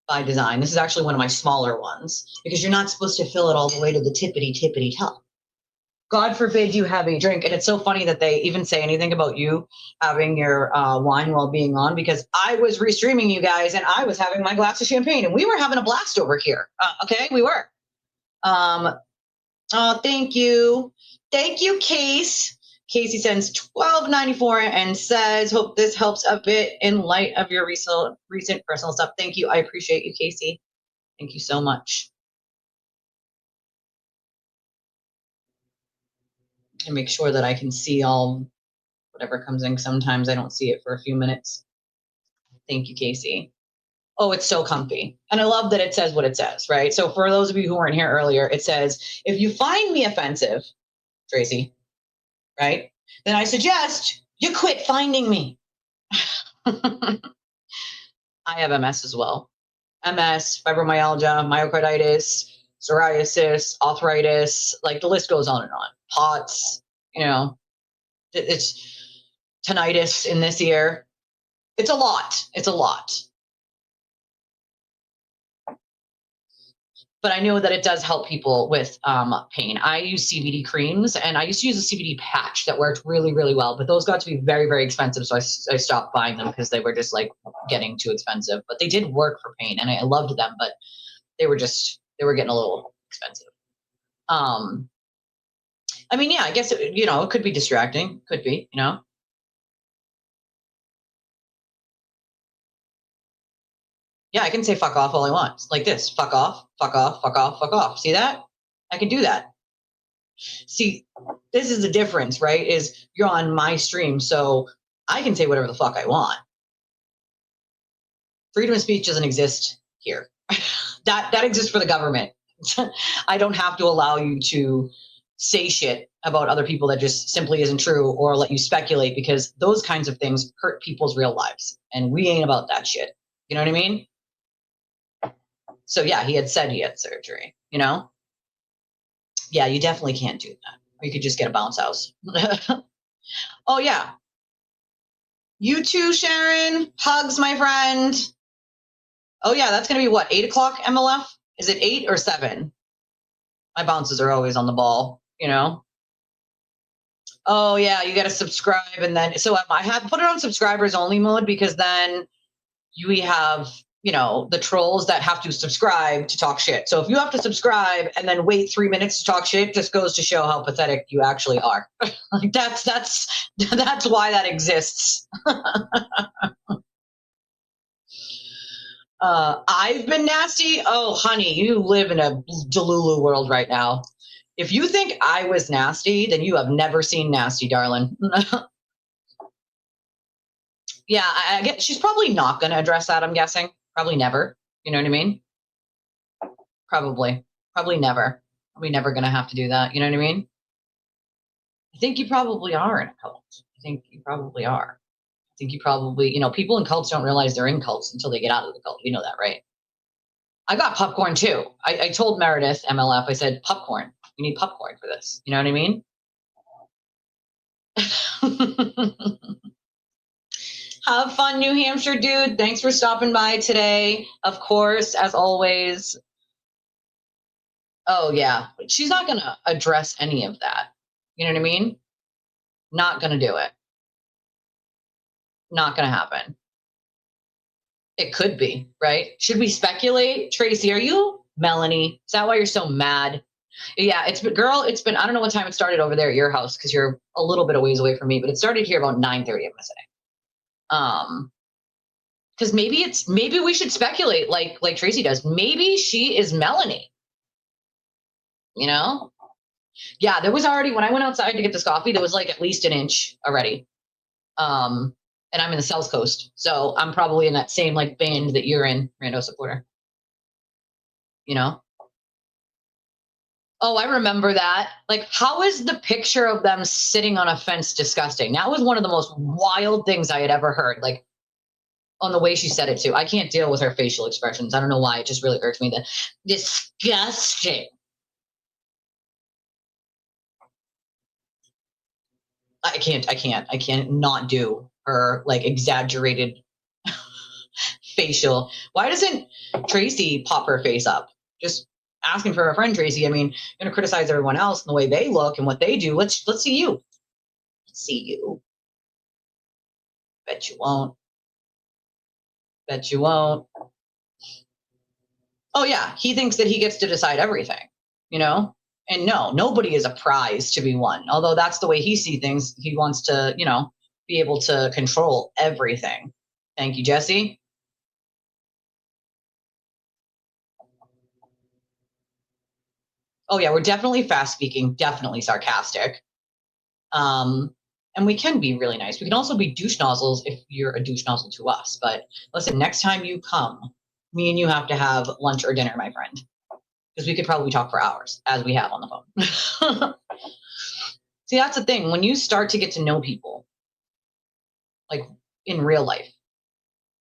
by design. This is actually one of my smaller ones because you're not supposed to fill it all the way to the tippity top. God forbid you have a drink. And it's so funny that they even say anything about you having your wine while being on, because I was restreaming you guys and I was having my glass of champagne and we were having a blast over here. Okay, we were. Oh, thank you. Thank you, Case. Casey sends $12.94 and says, hope this helps a bit in light of your recent personal stuff. Thank you. I appreciate you, Casey. Thank you so much. And make sure that I can see all whatever comes in. Sometimes I don't see it for a few minutes. Thank you, Casey. Oh, it's so comfy. And I love that it says what it says, right? So for those of you who weren't here earlier, it says, if you find me offensive, Tracy, right, then I suggest you quit finding me. I have MS as well. MS, fibromyalgia, myocarditis, psoriasis, arthritis, like the list goes on and on. POTS, you know, it's tinnitus in this ear. It's a lot. It's a lot. But I know that it does help people with pain. I use CBD creams, and I used to use a CBD patch that worked really, really well. But those got to be very, very expensive, so I stopped buying them because they were just like getting too expensive. But they did work for pain, and I loved them, but they were getting a little expensive. I mean, yeah, I guess it could be distracting. Could be, you know. Yeah, I can say fuck off all I want. Like this, fuck off, fuck off, fuck off, fuck off. See that? I can do that. See, this is the difference, right? Is you're on my stream, so I can say whatever the fuck I want. Freedom of speech doesn't exist here. That exists for the government. I don't have to allow you to say shit about other people that just simply isn't true, or let you speculate, because those kinds of things hurt people's real lives. And we ain't about that shit. You know what I mean? So yeah, he had said he had surgery, you know? Yeah, you definitely can't do that. Or you could just get a bounce house. Oh yeah. You too, Sharon. Hugs, my friend. Oh yeah, that's gonna be what, 8 o'clock MLF? Is it 8 or 7? My bounces are always on the ball, you know? Oh yeah, you gotta subscribe, and then so I have put it on subscribers only mode, because then we have, the trolls that have to subscribe to talk shit. So if you have to subscribe and then wait 3 minutes to talk shit, just goes to show how pathetic you actually are. Like that's why that exists. I've been nasty. Oh, honey, you live in a Delulu world right now. If you think I was nasty, then you have never seen nasty, darling. Yeah, I get she's probably not going to address that, I'm guessing. Probably never. You know what I mean? Probably never. Probably never going to have to do that. You know what I mean? I think you probably are in a cult. I think you probably are. I think you probably, people in cults don't realize they're in cults until they get out of the cult. You know that, right? I got popcorn too. I told Meredith, MLF, I said, popcorn. You need popcorn for this. You know what I mean? Have fun, New Hampshire, dude. Thanks for stopping by today. Of course, as always. Oh, yeah. She's not going to address any of that. You know what I mean? Not going to do it. Not going to happen. It could be, right? Should we speculate? Tracy, are you Melanie? Is that why you're so mad? Yeah, it's been, I don't know what time it started over there at your house because you're a little bit a ways away from me, but it started here about 9:30, I'm going to say. Because maybe we should speculate like Tracy does. Maybe she is Melanie. Yeah, there was already, when I went outside to get this coffee, there was like at least an inch already. And I'm in the South Coast, so I'm probably in that same like band that you're in, Rando supporter. Oh, I remember that. Like, how is the picture of them sitting on a fence disgusting? That was one of the most wild things I had ever heard. Like, on the way she said it too. I can't deal with her facial expressions. I don't know why. It just really irks me. That disgusting. I can't not do her like exaggerated facial. Why doesn't Tracy pop her face up? Just asking for a friend, Tracy. I mean, you're gonna criticize everyone else and the way they look and what they do. Let's see you. Let's see you. Bet you won't. Bet you won't. Oh yeah, he thinks that he gets to decide everything, And no, nobody is a prize to be won. Although that's the way he sees things. He wants to, be able to control everything. Thank you, Jesse. Oh yeah, we're definitely fast speaking, definitely sarcastic. And we can be really nice. We can also be douche nozzles if you're a douche nozzle to us. But listen, next time you come, me and you have to have lunch or dinner, my friend. Because we could probably talk for hours, as we have on the phone. See, that's the thing. When you start to get to know people, like in real life,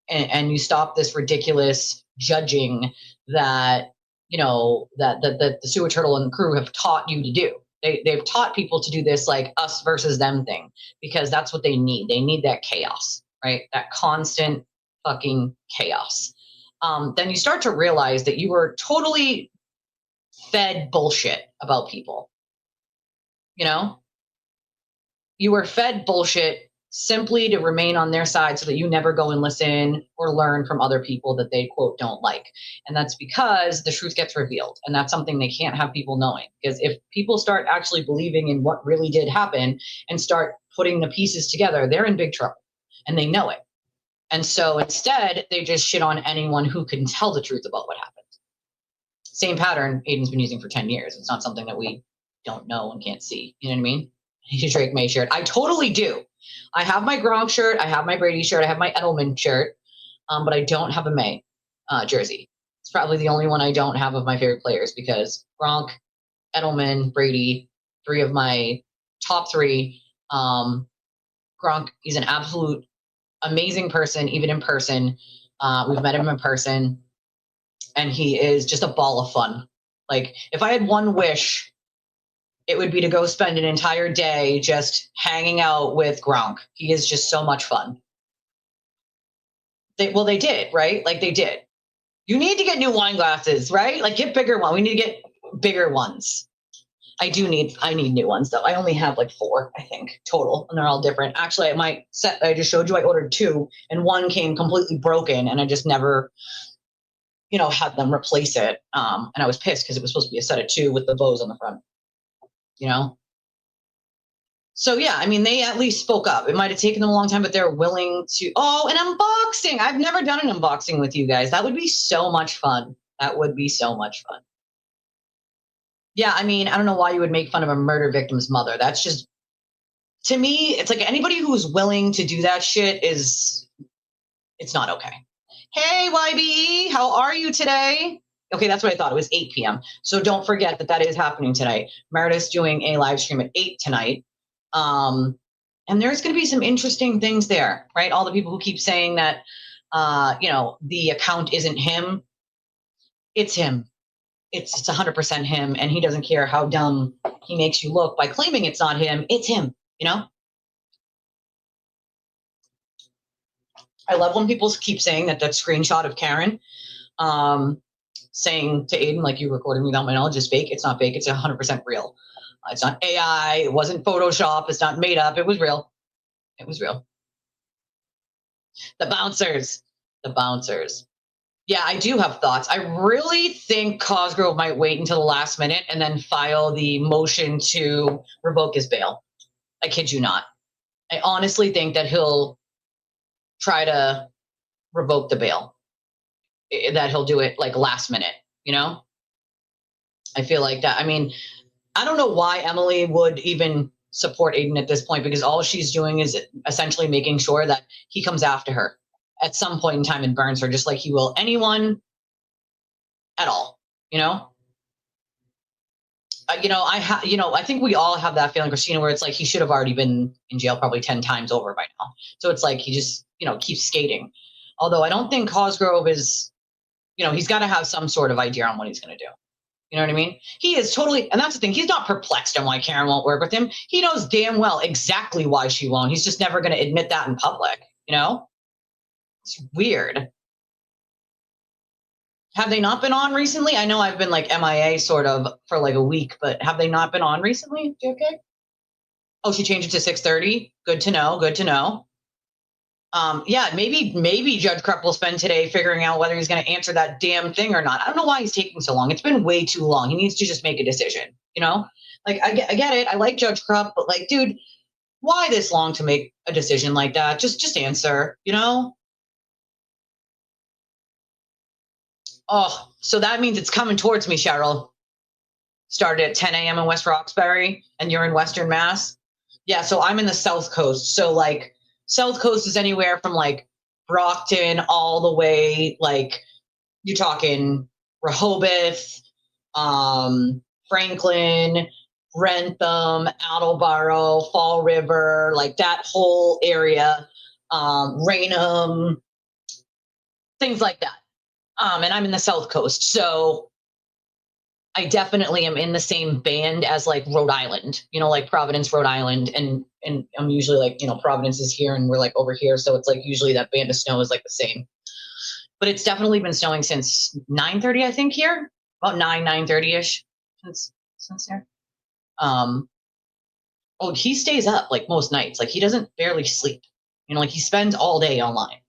and you stop this ridiculous judging that, that the sewer turtle and the crew have taught you to do. They've taught people to do this like us versus them thing because that's what they need. They need that chaos, right? That constant fucking chaos. Then you start to realize that you were totally fed bullshit about people. You were fed bullshit simply to remain on their side so that you never go and listen or learn from other people that they, quote, don't like. And that's because the truth gets revealed. And that's something they can't have people knowing. Because if people start actually believing in what really did happen and start putting the pieces together, they're in big trouble. And they know it. And so instead, they just shit on anyone who can tell the truth about what happened. Same pattern Aiden's been using for 10 years. It's not something that we don't know and can't see. You know what I mean? Drake May shirt. I totally do. I have my Gronk shirt. I have my Brady shirt. I have my Edelman shirt. But I don't have a May jersey. It's probably the only one I don't have of my favorite players because Gronk, Edelman, Brady, three of my top three. Gronk, he's an absolute amazing person, even in person. We've met him in person. And he is just a ball of fun. Like, if I had one wish, it would be to go spend an entire day just hanging out with Gronk. He is just so much fun. They did, right? Like, they did. You need to get new wine glasses, right? Like, get bigger ones. We need to get bigger ones. I need new ones, though. I only have like 4, I think, total, and they're all different. Actually, my set I just showed you, I ordered 2, and one came completely broken, and I just never had them replace it. And I was pissed because it was supposed to be a set of 2 with the bows on the front, So yeah, I mean, they at least spoke up. It might've taken them a long time, but they're willing to, an unboxing. I've never done an unboxing with you guys. That would be so much fun. That would be so much fun. Yeah. I mean, I don't know why you would make fun of a murder victim's mother. That's just, to me, it's like anybody who's willing to do that shit it's not okay. Hey, YBE, how are you today? Okay, that's what I thought. It was 8 p.m. So don't forget that that is happening tonight. Meredith's doing a live stream at 8 tonight. And there's going to be some interesting things there, right? All the people who keep saying that, the account isn't him. It's him. It's 100% him. And he doesn't care how dumb he makes you look by claiming it's not him. It's him, I love when people keep saying that screenshot of Karen, saying to Aiden, like, you recorded me without my knowledge is fake. It's not fake. It's 100% real. It's not AI. It wasn't Photoshop. It's not made up. It was real. It was real. The bouncers. Yeah, I do have thoughts. I really think Cosgrove might wait until the last minute and then file the motion to revoke his bail. I kid you not. I honestly think that he'll try to revoke the bail, that he'll do it like last minute, I feel like that. I mean, I don't know why Emily would even support Aiden at this point, because all she's doing is essentially making sure that he comes after her at some point in time and burns her, just like he will anyone at all, I think we all have that feeling, Christina, where it's like he should have already been in jail probably 10 times over by now. So it's like he just, keeps skating. Although I don't think Cosgrove is, he's got to have some sort of idea on what he's going to do. You know what I mean? He is totally, and that's the thing, he's not perplexed on why Karen won't work with him. He knows damn well exactly why she won't. He's just never going to admit that in public, It's weird. Have they not been on recently? I know I've been like MIA sort of for like a week, but have they not been on recently? JK? Oh, she changed it to 6:30. Good to know. Yeah, maybe Judge Krupp will spend today figuring out whether he's going to answer that damn thing or not. I don't know why he's taking so long. It's been way too long. He needs to just make a decision, Like, I get it. I like Judge Krupp, but like, dude, why this long to make a decision like that? Just answer, Oh, so that means it's coming towards me, Cheryl. Started at 10 a.m. in West Roxbury, and you're in Western Mass. Yeah, so I'm in the South Coast. So like South Coast is anywhere from like Brockton all the way, like you're talking Rehoboth, Franklin, Rentham, Attleboro, Fall River, like that whole area, Raynham, things like that. And I'm in the South Coast, so I definitely am in the same band as like Rhode Island, like Providence, Rhode Island, and I'm usually like, Providence is here and we're like over here, so it's like usually that band of snow is like the same. But it's definitely been snowing since 9:30, I think, here, about 9:30ish since there. Oh, he stays up like most nights, like he doesn't barely sleep, like he spends all day online,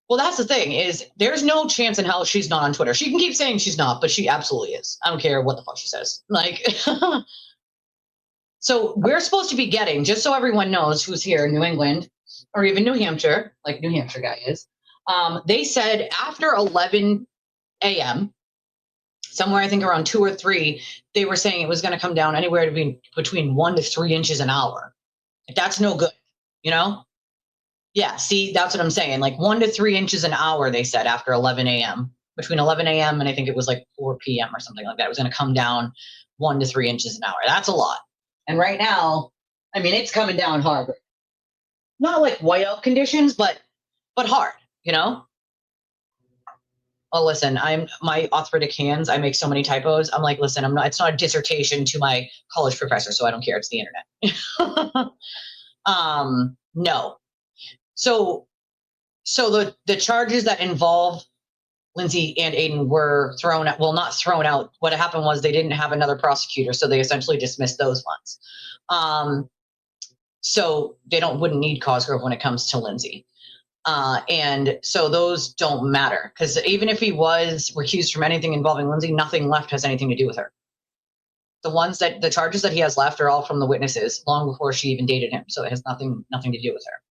Well, that's the thing, is there's no chance in hell she's not on Twitter. She can keep saying she's not, but she absolutely is. I don't care what the fuck she says. Like, so we're supposed to be getting, just so everyone knows who's here in New England or even New Hampshire, like New Hampshire guy is, they said after 11 a.m., somewhere I think around 2 or 3, they were saying it was going to come down anywhere to be between 1 to 3 inches an hour. That's no good, Yeah, see, that's what I'm saying. Like 1 to 3 inches an hour, they said, after 11 a.m. Between 11 a.m. and I think it was like 4 p.m. or something like that. It was going to come down 1 to 3 inches an hour. That's a lot. And right now, I mean, it's coming down hard. Not like whiteout conditions, but hard, Oh, listen, my arthritic hands, I make so many typos. I'm like, listen, it's not a dissertation to my college professor, so I don't care. It's the internet. No. So the charges that involve Lindsay and Aiden were thrown out. Well, not thrown out. What happened was they didn't have another prosecutor, so they essentially dismissed those ones. So they wouldn't need Cosgrove when it comes to Lindsay. And so those don't matter, because even if he was recused from anything involving Lindsay, nothing left has anything to do with her. The charges that he has left are all from the witnesses long before she even dated him. So it has nothing to do with her.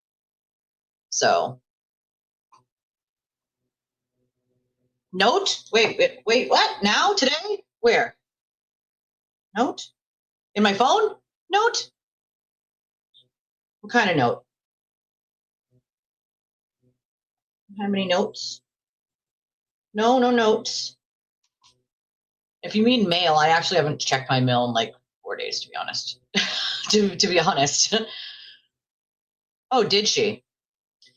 So note, wait, what? Now? Today? Where? Note? In my phone? Note? What kind of note? How many notes? No notes. If you mean mail, I actually haven't checked my mail in like 4 days, to be honest. to be honest. Oh, did she?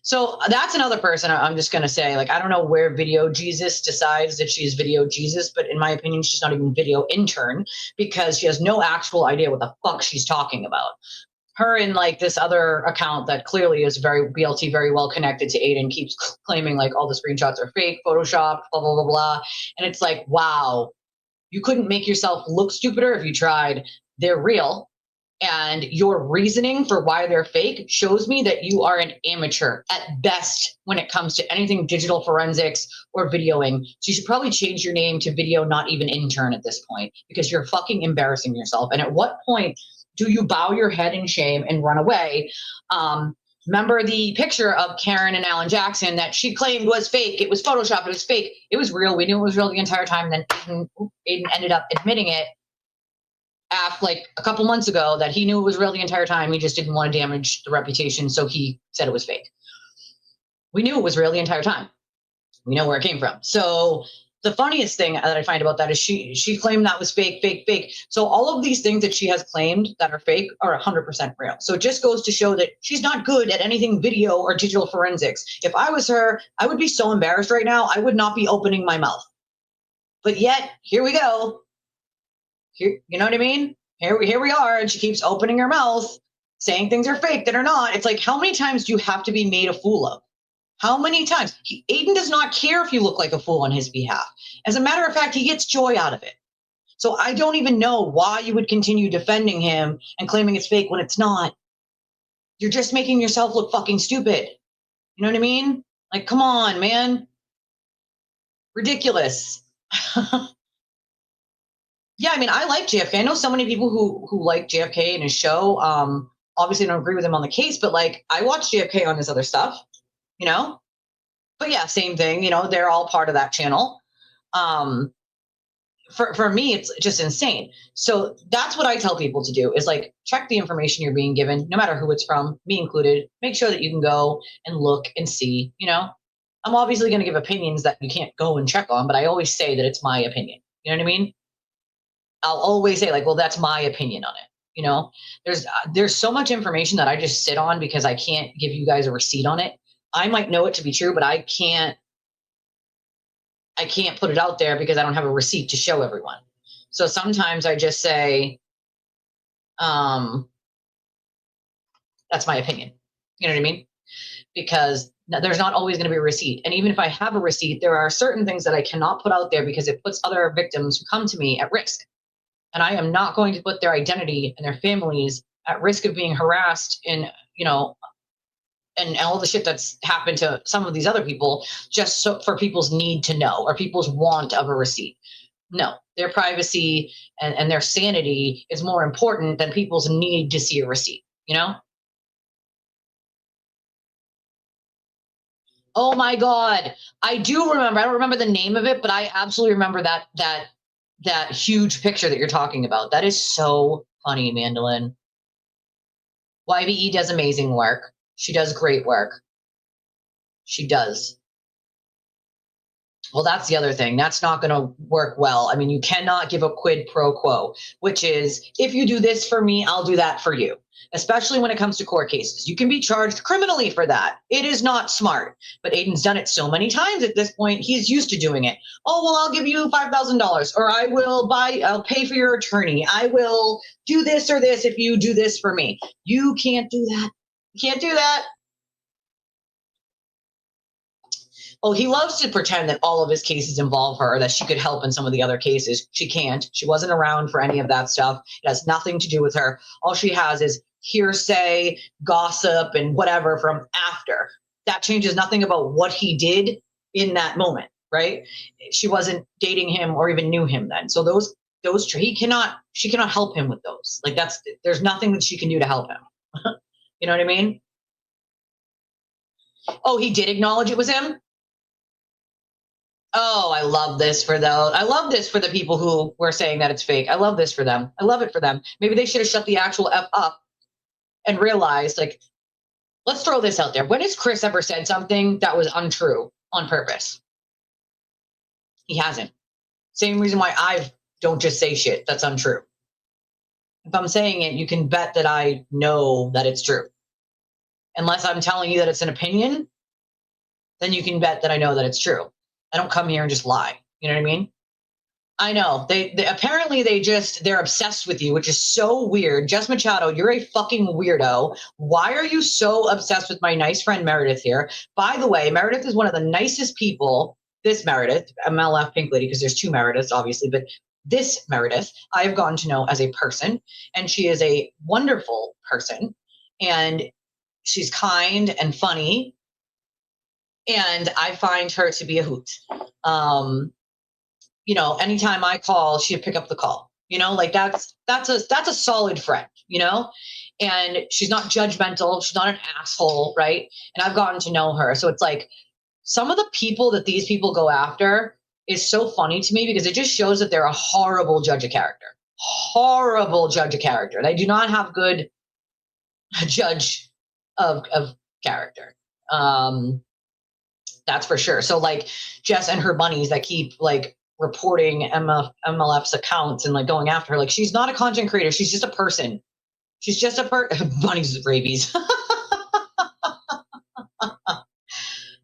So that's another person I'm just going to say, like, I don't know where Video Jesus decides that she's Video Jesus, but in my opinion, she's not even Video Intern because she has no actual idea what the fuck she's talking about. Her and like this other account that clearly is very BLT, very well connected to Aiden, keeps claiming like all the screenshots are fake, Photoshopped, blah, blah, blah, blah. And it's like, wow, you couldn't make yourself look stupider if you tried. They're real. And your reasoning for why they're fake shows me that you are an amateur at best when it comes to anything digital forensics or videoing. So you should probably change your name to Video Not Even Intern at this point because you're fucking embarrassing yourself. And at what point do you bow your head in shame and run away? Remember the picture of Karen and Alan Jackson that she claimed was fake. It was Photoshopped. It was fake. It was real. We knew it was real the entire time. And then Aiden ended up admitting it after like a couple months ago that he knew it was real the entire time. He just didn't want to damage the reputation, so he said it was fake. We knew it was real the entire time. We know where it came from. So the funniest thing that I find about that is she claimed that was fake, fake, fake. So all of these things that she has claimed that are fake are 100% real. So it just goes to show that she's not good at anything video or digital forensics. If I was her, I would be so embarrassed right now. I would not be opening my mouth. But yet, here we go. Here, you know what I mean? Here we are, and she keeps opening her mouth, saying things are fake that are not. It's like, how many times do you have to be made a fool of? How many times? Aiden does not care if you look like a fool on his behalf. As a matter of fact, he gets joy out of it. So I don't even know why you would continue defending him and claiming it's fake when it's not. You're just making yourself look fucking stupid. You know what I mean? Like, come on, man. Ridiculous. Yeah, I mean, I like JFK. I know so many people who like JFK and his show. Obviously, I don't agree with him on the case, but like, I watch JFK on his other stuff, you know. But yeah, same thing. You know, they're all part of that channel. For me, it's just insane. So that's what I tell people to do is like check the information you're being given, no matter who it's from, me included. Make sure that you can go and look and see. You know, I'm obviously going to give opinions that you can't go and check on, but I always say that it's my opinion. You know what I mean? I'll always say like, well, that's my opinion on it. You know, there's so much information that I just sit on because I can't give you guys a receipt on it. I might know it to be true, but I can't put it out there because I don't have a receipt to show everyone. So sometimes I just say, that's my opinion. You know what I mean? Because there's not always going to be a receipt. And even if I have a receipt, there are certain things that I cannot put out there because it puts other victims who come to me at risk. And I am not going to put their identity and their families at risk of being harassed and, you know, and all the shit that's happened to some of these other people just so for people's need to know or people's want of a receipt. No, their privacy and their sanity is more important than people's need to see a receipt, you know? Oh my God. I do remember. I don't remember the name of it, but I absolutely remember that huge picture that you're talking about. That is so funny, Mandolin. YBE does amazing work. She does great work. She does. Well, that's the other thing. That's not going to work well. I mean, you cannot give a quid pro quo, which is if you do this for me, I'll do that for you, especially when it comes to court cases. You can be charged criminally for that. It is not smart, but Aiden's done it so many times at this point, he's used to doing it. Oh, well, I'll give you $5,000 or I'll pay for your attorney. I will do this or this if you do this for me. You can't do that. You can't do that. Oh, he loves to pretend that all of his cases involve her, that she could help in some of the other cases. She can't. She wasn't around for any of that stuff. It has nothing to do with her. All she has is hearsay, gossip, and whatever from after. That changes nothing about what he did in that moment, right? She wasn't dating him or even knew him then. So she cannot help him with those. Like there's nothing that she can do to help him. You know what I mean? Oh, he did acknowledge it was him? Oh, I love this for those. I love this for the people who were saying that it's fake. I love this for them. I love it for them. Maybe they should have shut the actual F up and realized, like, let's throw this out there. When has Chris ever said something that was untrue on purpose? He hasn't. Same reason why I don't just say shit that's untrue. If I'm saying it, you can bet that I know that it's true. Unless I'm telling you that it's an opinion, then you can bet that I know that it's true. I don't come here and just lie. You know what I mean? I know. They apparently they're obsessed with you, which is so weird. Jess Machado, you're a fucking weirdo. Why are you so obsessed with my nice friend Meredith here? By the way, Meredith is one of the nicest people. This Meredith, MLF Pink Lady, because there's two Merediths, obviously, but this Meredith I have gotten to know as a person, and she is a wonderful person, and she's kind and funny, and I find her to be a hoot. You know, anytime I call, she'd pick up the call. You know, like that's a solid friend, you know? And she's not judgmental, she's not an asshole, right? And I've gotten to know her. So it's like some of the people that these people go after is so funny to me because it just shows that they're a horrible judge of character. Horrible judge of character. They do not have good judge of character. That's for sure. So like Jess and her bunnies that keep like reporting MLF's accounts and like going after her. Like she's not a content creator. She's just a person. She's just a bunnies rabies.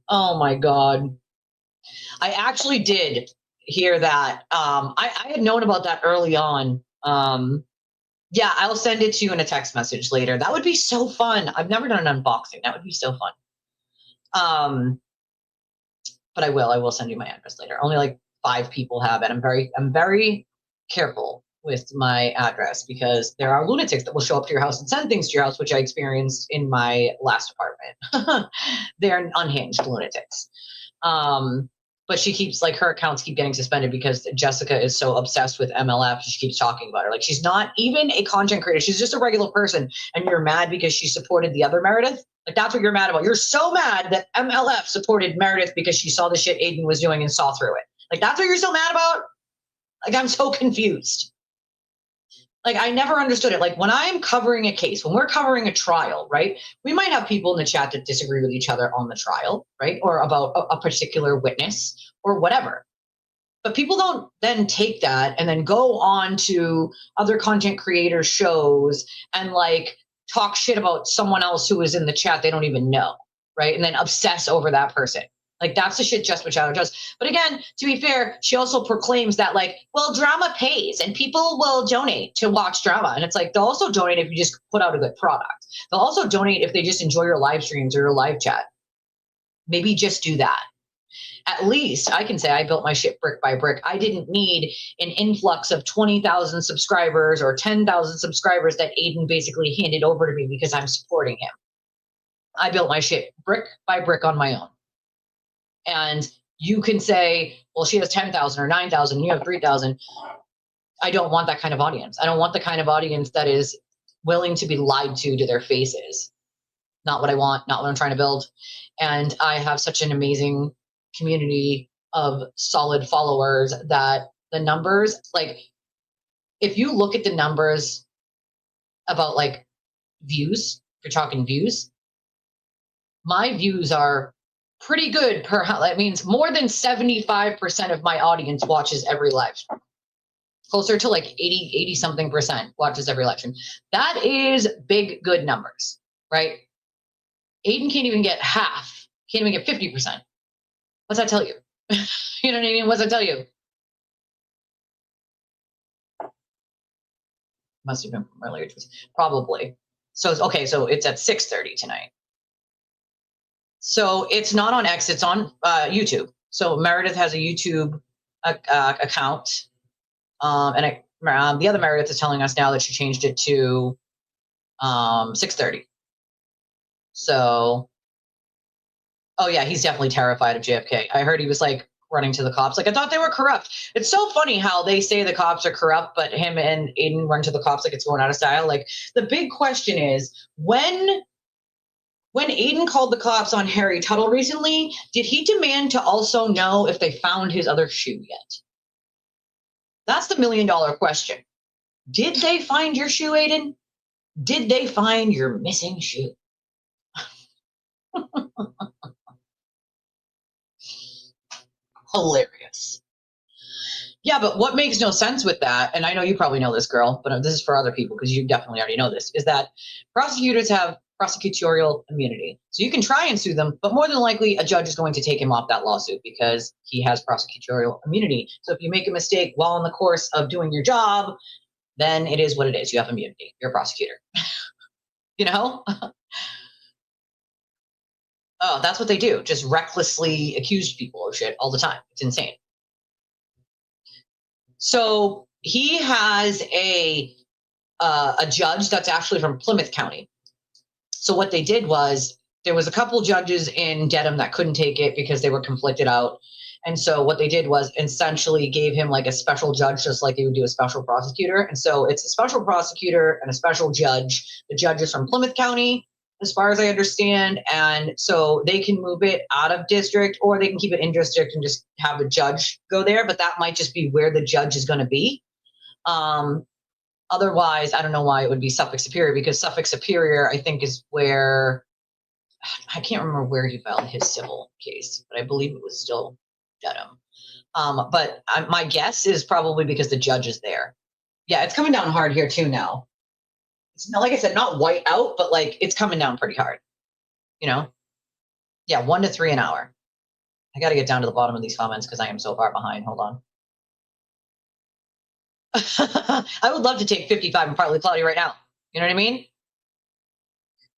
Oh my God. I actually did hear that. I had known about that early on. Yeah, I'll send it to you in a text message later. That would be so fun. I've never done an unboxing. That would be so fun. But I will send you my address later. Only like 5 people have it. I'm very careful with my address because there are lunatics that will show up to your house and send things to your house, which I experienced in my last apartment. They're unhinged lunatics. But she keeps like her accounts keep getting suspended because Jessica is so obsessed with MLF. She keeps talking about her. Like she's not even a content creator. She's just a regular person. And you're mad because she supported the other Meredith. Like that's what you're mad about. You're so mad that MLF supported Meredith because she saw the shit Aiden was doing and saw through it. Like that's what you're so mad about? Like I'm so confused. Like I never understood it. Like when I'm covering a case, when we're covering a trial, right? We might have people in the chat that disagree with each other on the trial, right? Or about a particular witness or whatever. But people don't then take that and then go on to other content creators' shows and like talk shit about someone else who is in the chat they don't even know, right? And then obsess over that person. Like that's the shit Jess Machado does. But again, to be fair, she also proclaims that like, well, drama pays and people will donate to watch drama. And it's like, they'll also donate if you just put out a good product. They'll also donate if they just enjoy your live streams or your live chat. Maybe just do that. At least I can say I built my shit brick by brick. I didn't need an influx of 20,000 subscribers or 10,000 subscribers that Aiden basically handed over to me because I'm supporting him. I built my shit brick by brick on my own. And you can say, well, she has 10,000 or 9,000, you have 3,000. I don't want that kind of audience. I don't want the kind of audience that is willing to be lied to their faces. Not what I want, not what I'm trying to build. And I have such an amazing community of solid followers that the numbers, like if you look at the numbers about like views, if you're talking views, my views are pretty good per, that means more than 75% of my audience watches every live stream. Closer to like 80 something percent watches every live stream. That is big, good numbers, right? Aiden can't even get half, can't even get 50%. What's that tell you? You know what I mean? What's that tell you? Must have been from earlier. Probably. So, okay, so it's at 6:30 tonight. So it's not on X, it's on YouTube. So Meredith has a YouTube account. And the other Meredith is telling us now that she changed it to 6:30. So, oh yeah, he's definitely terrified of JFK. I heard he was like running to the cops. Like I thought they were corrupt. It's so funny how they say the cops are corrupt, but him and Aiden run to the cops like it's going out of style. Like the big question is when Aiden called the cops on Harry Tuttle recently, did he demand to also know if they found his other shoe yet? That's the $1 million question. Did they find your shoe, Aiden? Did they find your missing shoe? Hilarious. Yeah, but what makes no sense with that, and I know you probably know this, girl, but this is for other people because you definitely already know this, is that prosecutors have prosecutorial immunity. So you can try and sue them, but more than likely a judge is going to take him off that lawsuit because he has prosecutorial immunity. So if you make a mistake while in the course of doing your job, then it is what it is. You have immunity. You're a prosecutor. You know? Oh, that's what they do. Just recklessly accuse people of shit all the time. It's insane. So he has a judge that's actually from Plymouth County. So what they did was there was a couple judges in Dedham that couldn't take it because they were conflicted out. And so what they did was essentially gave him like a special judge, just like they would do a special prosecutor. And so it's a special prosecutor and a special judge. The judge is from Plymouth County, as far as I understand. And so they can move it out of district or they can keep it in district and just have a judge go there. But that might just be where the judge is going to be. Otherwise, I don't know why it would be Suffolk Superior, because Suffolk Superior, I think, is where, I can't remember where he filed his civil case, but I believe it was still Dedham. But my guess is probably because the judge is there. Yeah, it's coming down hard here too now. It's not, like I said, not white out, but like it's coming down pretty hard. You know? Yeah, 1 to 3 an hour. I got to get down to the bottom of these comments because I am so far behind. Hold on. I would love to take 55 and partly cloudy right now. You know what I mean?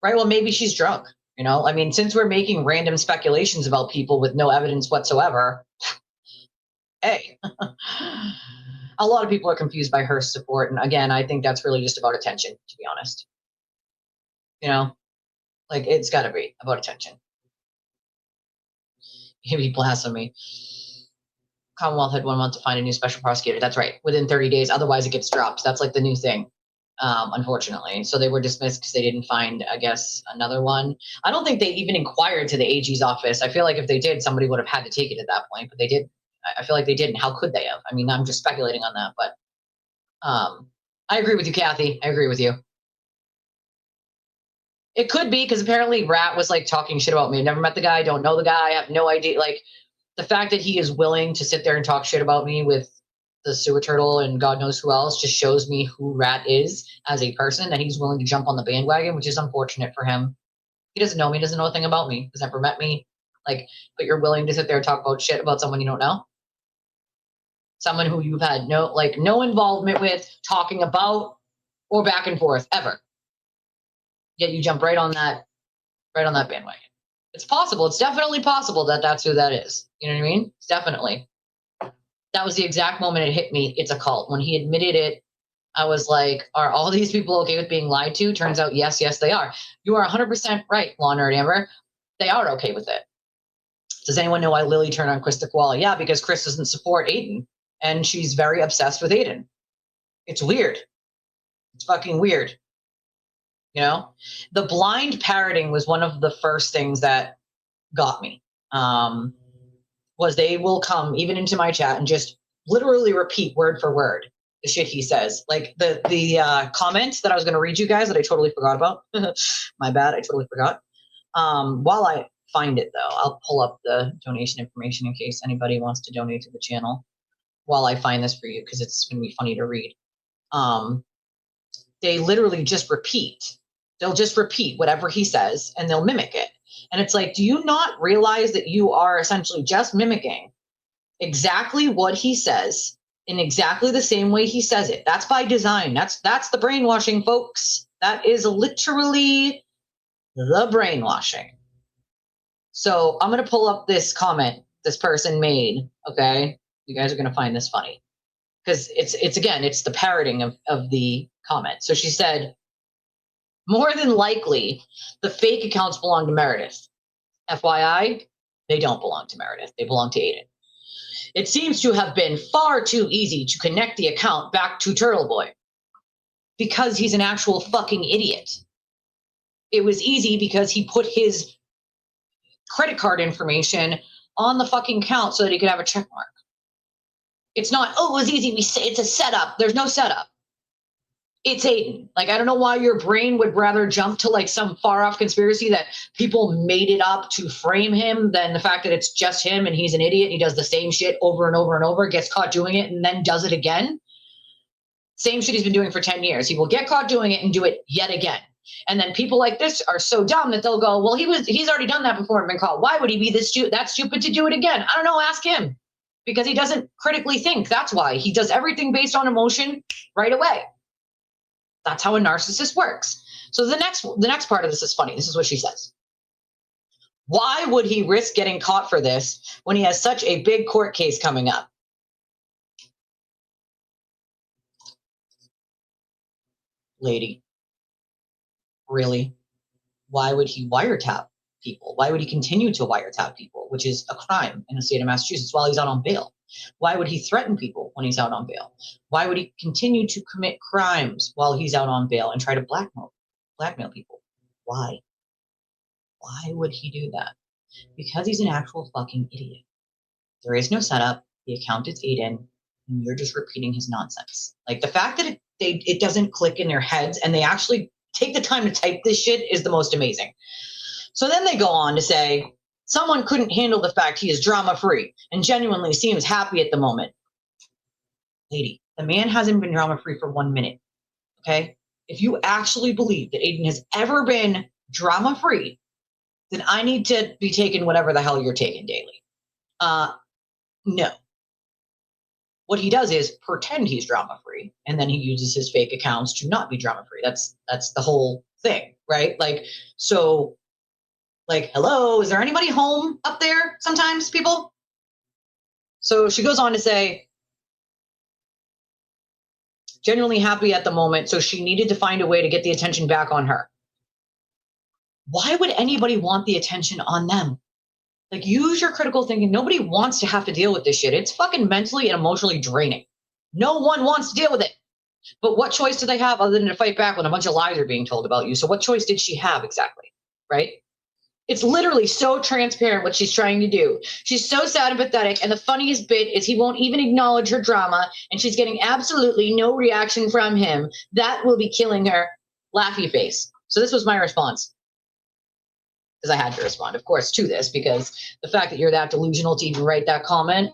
Right? Well, maybe she's drunk. You know, I mean, since we're making random speculations about people with no evidence whatsoever, hey, a lot of people are confused by her support. And again, I think that's really just about attention, to be honest. You know, like it's got to be about attention. Maybe blasphemy. Commonwealth had 1 month to find a new special prosecutor. That's right, within 30 days. Otherwise, it gets dropped. That's like the new thing, unfortunately. So they were dismissed because they didn't find, I guess, another one. I don't think they even inquired to the AG's office. I feel like if they did, somebody would have had to take it at that point, but they didn't. I feel like they didn't. How could they have? I mean, I'm just speculating on that, but I agree with you, Kathy. I agree with you. It could be because apparently Rat was like talking shit about me. Never met the guy, don't know the guy, I have no idea. Like, the fact that he is willing to sit there and talk shit about me with the sewer turtle and God knows who else just shows me who Rat is as a person, that he's willing to jump on the bandwagon, which is unfortunate for him. He doesn't know me, doesn't know a thing about me, has never met me. Like, but you're willing to sit there and talk about shit about someone you don't know? Someone who you've had no involvement with, talking about, or back and forth, ever. Yet you jump right on that bandwagon. It's possible. It's definitely possible that that's who that is. You know what I mean? It's definitely. That was the exact moment it hit me. It's a cult. When he admitted it, I was like, are all these people okay with being lied to? Turns out, yes, they are. You are 100% right, Law Nerd Amber. They are okay with it. Does anyone know why Lily turned on Chris the Koala? Yeah, because Chris doesn't support Aiden, and she's very obsessed with Aiden. It's weird. It's fucking weird. You know, the blind parroting was one of the first things that got me. Was they will come even into my chat and just literally repeat word for word the shit he says. Like the comment that I was going to read you guys that I totally forgot about. My bad, I totally forgot. While I find it though, I'll pull up the donation information in case anybody wants to donate to the channel while I find this for you, because it's going to be funny to read. They literally just repeat. They'll just repeat whatever he says and they'll mimic it. And it's like, do you not realize that you are essentially just mimicking exactly what he says in exactly the same way he says it? That's by design. That's the brainwashing, folks. That is literally the brainwashing. So I'm going to pull up this comment this person made. Okay. You guys are going to find this funny because it's again, it's the parroting of the comment. So she said, more than likely, the fake accounts belong to Meredith. FYI, they don't belong to Meredith. They belong to Aiden. It seems to have been far too easy to connect the account back to Turtle Boy because he's an actual fucking idiot. It was easy because he put his credit card information on the fucking account so that he could have a check mark. It's not, oh, it was easy. It's a setup. There's no setup. It's Aiden. Like, I don't know why your brain would rather jump to like some far off conspiracy that people made it up to frame him than the fact that it's just him and he's an idiot. He does the same shit over and over and over, gets caught doing it and then does it again. Same shit he's been doing for 10 years. He will get caught doing it and do it yet again. And then people like this are so dumb that they'll go, well, he's already done that before and been caught. Why would he be that stupid to do it again? I don't know. Ask him. Because he doesn't critically think. That's why. He does everything based on emotion right away. That's how a narcissist works. So the next part of this is funny. This is what she says. Why would he risk getting caught for this when he has such a big court case coming up? Lady, really? Why would he wiretap people? Why would he continue to wiretap people, which is a crime in the state of Massachusetts while he's out on bail? Why would he threaten people when he's out on bail? Why would he continue to commit crimes while he's out on bail and try to blackmail people? Why? Why would he do that? Because he's an actual fucking idiot. There is no setup. The account is Aiden, and you're just repeating his nonsense. Like, the fact that it doesn't click in their heads and they actually take the time to type this shit is the most amazing. So then they go on to say, someone couldn't handle the fact he is drama-free and genuinely seems happy at the moment. Lady, the man hasn't been drama-free for 1 minute, okay? If you actually believe that Aiden has ever been drama-free, then I need to be taking whatever the hell you're taking daily. No. What he does is pretend he's drama-free, and then he uses his fake accounts to not be drama-free. That's the whole thing, right? Like, so... like, hello, is there anybody home up there sometimes, people? So she goes on to say, genuinely happy at the moment, so she needed to find a way to get the attention back on her. Why would anybody want the attention on them? Like, use your critical thinking. Nobody wants to have to deal with this shit. It's fucking mentally and emotionally draining. No one wants to deal with it. But what choice do they have other than to fight back when a bunch of lies are being told about you? So what choice did she have exactly, right? It's literally so transparent what she's trying to do. She's so sad and pathetic. And the funniest bit is he won't even acknowledge her drama. And she's getting absolutely no reaction from him. That will be killing her. Laughy face. So this was my response. Because I had to respond, of course, to this. Because the fact that you're that delusional to even write that comment.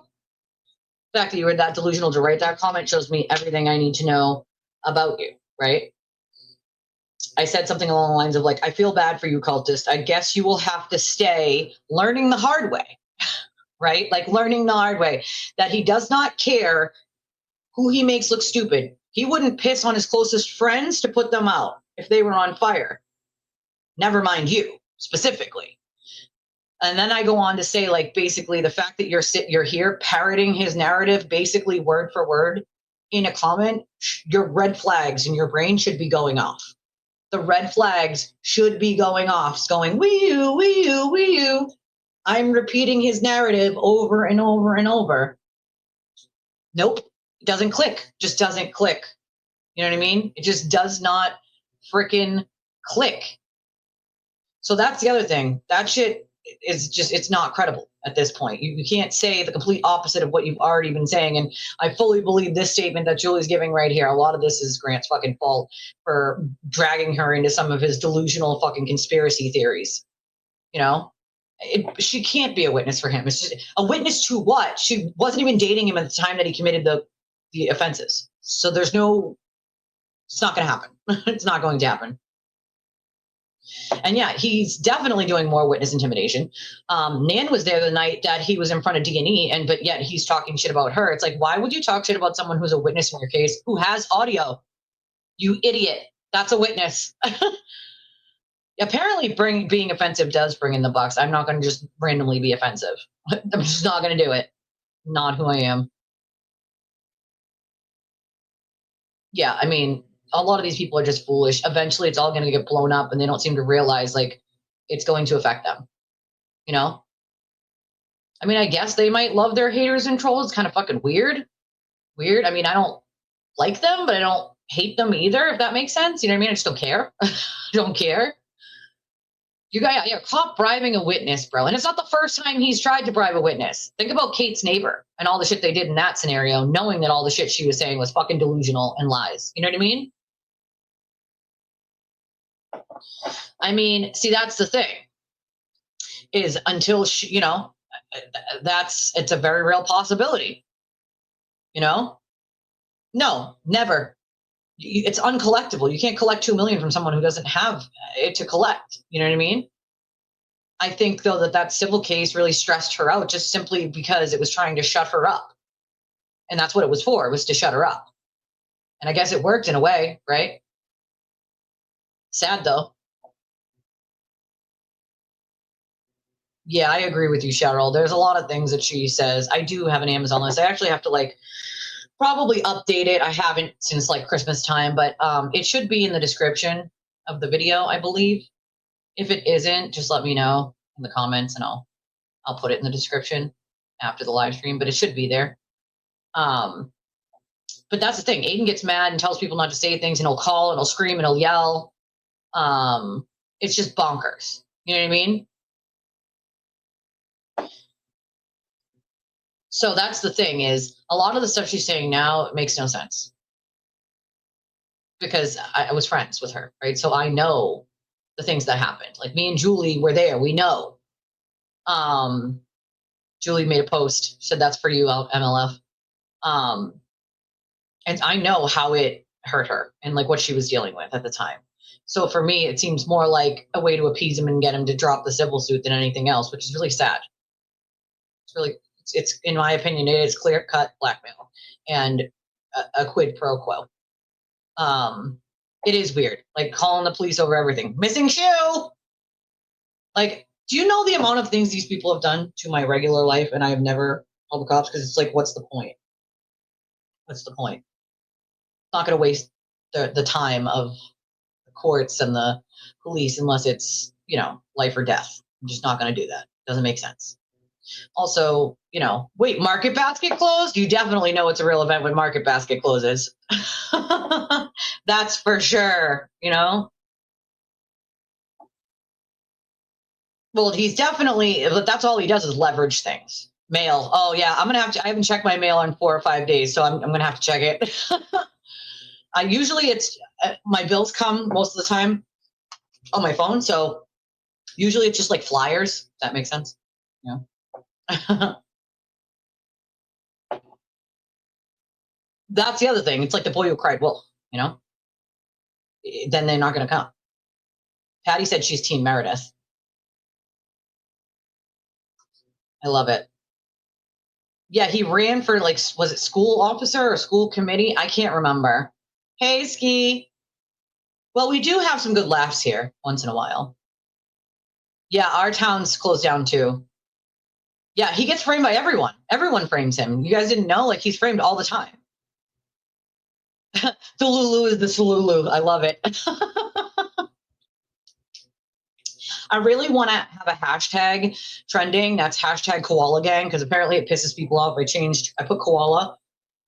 The fact that you were that delusional to write that comment shows me everything I need to know about you, right? I said something along the lines of like, I feel bad for you, cultist. I guess you will have to stay learning the hard way, right? Like learning the hard way, that he does not care who he makes look stupid. He wouldn't piss on his closest friends to put them out if they were on fire. Never mind you specifically. And then I go on to say, like, basically the fact that you're here parroting his narrative, basically word for word in a comment, your red flags in your brain should be going off. The red flags should be going off. It's going, wee you, wee you, wee you. I'm repeating his narrative over and over and over. Nope, it doesn't click. Just doesn't click. You know what I mean? It just does not freaking click. So that's the other thing. That shit is just, it's not credible at this point. You can't say the complete opposite of what you've already been saying. And I fully believe this statement that Julie's giving right here, a lot of this is Grant's fucking fault for dragging her into some of his delusional fucking conspiracy theories. You know, she can't be a witness for him. It's just a witness to what? She wasn't even dating him at the time that he committed the offenses. So there's no, it's not going to happen. It's not going to happen. And yeah, he's definitely doing more witness intimidation. Nan was there the night that he was in front of D&E, but yet he's talking shit about her. It's like, why would you talk shit about someone who's a witness in your case who has audio? You idiot. That's a witness. Apparently being offensive does bring in the bucks. I'm not going to just randomly be offensive. I'm just not going to do it. Not who I am. Yeah, I mean, a lot of these people are just foolish. Eventually it's all going to get blown up and they don't seem to realize like it's going to affect them. You know? I mean, I guess they might love their haters and trolls. It's kind of fucking weird. I mean, I don't like them, but I don't hate them either, if that makes sense. You know what I mean? I just don't care. I don't care. You guys, yeah, caught bribing a witness, bro. And it's not the first time he's tried to bribe a witness. Think about Kate's neighbor and all the shit they did in that scenario, knowing that all the shit she was saying was fucking delusional and lies. You know what I mean? I mean, see, that's the thing, is until she, you know, it's a very real possibility, you know? No, never. It's uncollectible. You can't collect 2 million from someone who doesn't have it to collect. You know what I mean? I think though that civil case really stressed her out just simply because it was trying to shut her up. And that's what it was for, was to shut her up. And I guess it worked in a way, right? Sad though. Yeah, I agree with you, Cheryl. There's a lot of things that she says. I do have an Amazon list. I actually have to like probably update it. I haven't since like Christmas time, but it should be in the description of the video, I believe. If it isn't, just let me know in the comments and I'll put it in the description after the live stream, but it should be there. But that's the thing. Aiden gets mad and tells people not to say things, and he'll call and he'll scream and he'll yell. It's just bonkers. You know what I mean? So that's the thing, is a lot of the stuff she's saying now makes no sense. Because I was friends with her, right? So I know the things that happened. Like me and Julie were there. We know. Julie made a post, said that's for you, MLF. And I know how it hurt her and like what she was dealing with at the time. So for me, it seems more like a way to appease him and get him to drop the civil suit than anything else, which is really sad. It's in my opinion, it is clear-cut blackmail and a quid pro quo. It is weird, like calling the police over everything. Missing shoe. Like, do you know the amount of things these people have done to my regular life, and I have never called the cops? Because it's like, what's the point? What's the point? Not going to waste the time of the courts and the police unless it's, you know, life or death. I'm just not going to do that. Doesn't make sense. Also, you know, wait, Market Basket closed? You definitely know it's a real event when Market Basket closes. That's for sure, you know? Well, he's definitely, but that's all he does is leverage things. Mail. Oh, yeah, I'm going to have to, I haven't checked my mail in 4 or 5 days, so I'm going to have to check it. Usually it's, my bills come most of the time on my phone, so usually it's just like flyers. That makes sense. Yeah. That's the other thing. It's like the boy who cried wolf, you know? Then they're not going to come. Patty said she's Team Meredith. I love it. Yeah, he ran for, like, was it school officer or school committee? I can't remember. Hey, Ski. Well, we do have some good laughs here once in a while. Yeah, our town's closed down too. Yeah, he gets framed by everyone. Everyone frames him. You guys didn't know? Like, he's framed all the time. The Lulu is the Salulu. I love it. I really want to have a hashtag trending. That's hashtag koala gang, because apparently it pisses people off. I put koala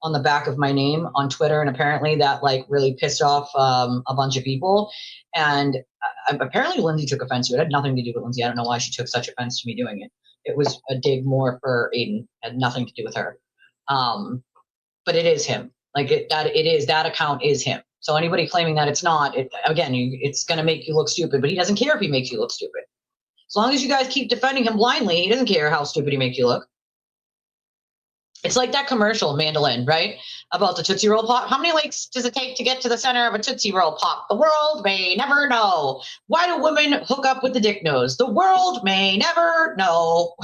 on the back of my name on Twitter, and apparently that like really pissed off a bunch of people. And apparently Lindsay took offense to it. It had nothing to do with Lindsay. I don't know why she took such offense to me doing it. It was a dig more for Aiden. It had nothing to do with her. But it is him. Like that account is him. So anybody claiming that it's not, it's going to make you look stupid, but he doesn't care if he makes you look stupid. As long as you guys keep defending him blindly, he doesn't care how stupid he makes you look. It's like that commercial, Mandolin, right? About the Tootsie Roll Pop. How many likes does it take to get to the center of a Tootsie Roll Pop? The world may never know. Why do women hook up with the dick nose? The world may never know.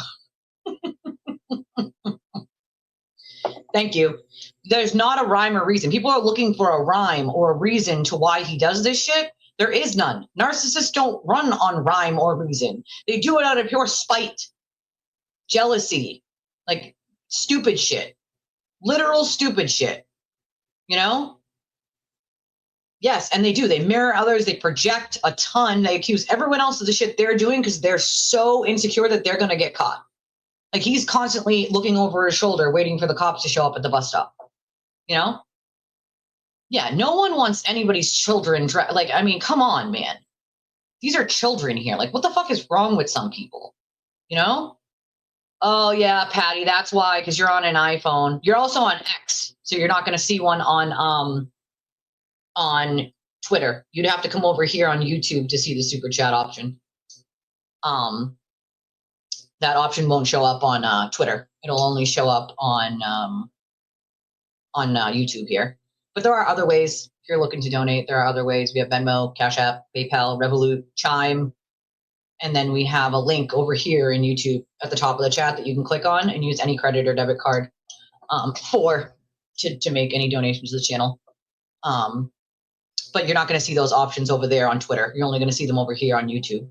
Thank you. There's not a rhyme or reason. People are looking for a rhyme or a reason to why he does this shit. There is none. Narcissists don't run on rhyme or reason. They do it out of pure spite, jealousy, like stupid shit, literal stupid shit, you know? Yes, and they do. They mirror others. They project a ton. They accuse everyone else of the shit they're doing because they're so insecure that they're going to get caught. Like he's constantly looking over his shoulder, waiting for the cops to show up at the bus stop, you know? Yeah, no one wants anybody's children. Like, I mean, come on, man. These are children here. Like, what the fuck is wrong with some people? You know? Oh, yeah, Patty, that's why, because you're on an iPhone. You're also on X, so you're not going to see one on Twitter. You'd have to come over here on YouTube to see the super chat option. That option won't show up on Twitter. It'll only show up on YouTube here. But there are other ways. If you're looking to donate, there are other ways. We have Venmo, Cash App, PayPal, Revolut, Chime, and then we have a link over here in YouTube at the top of the chat that you can click on and use any credit or debit card to make any donations to the channel. But you're not going to see those options over there on Twitter. You're only going to see them over here on YouTube.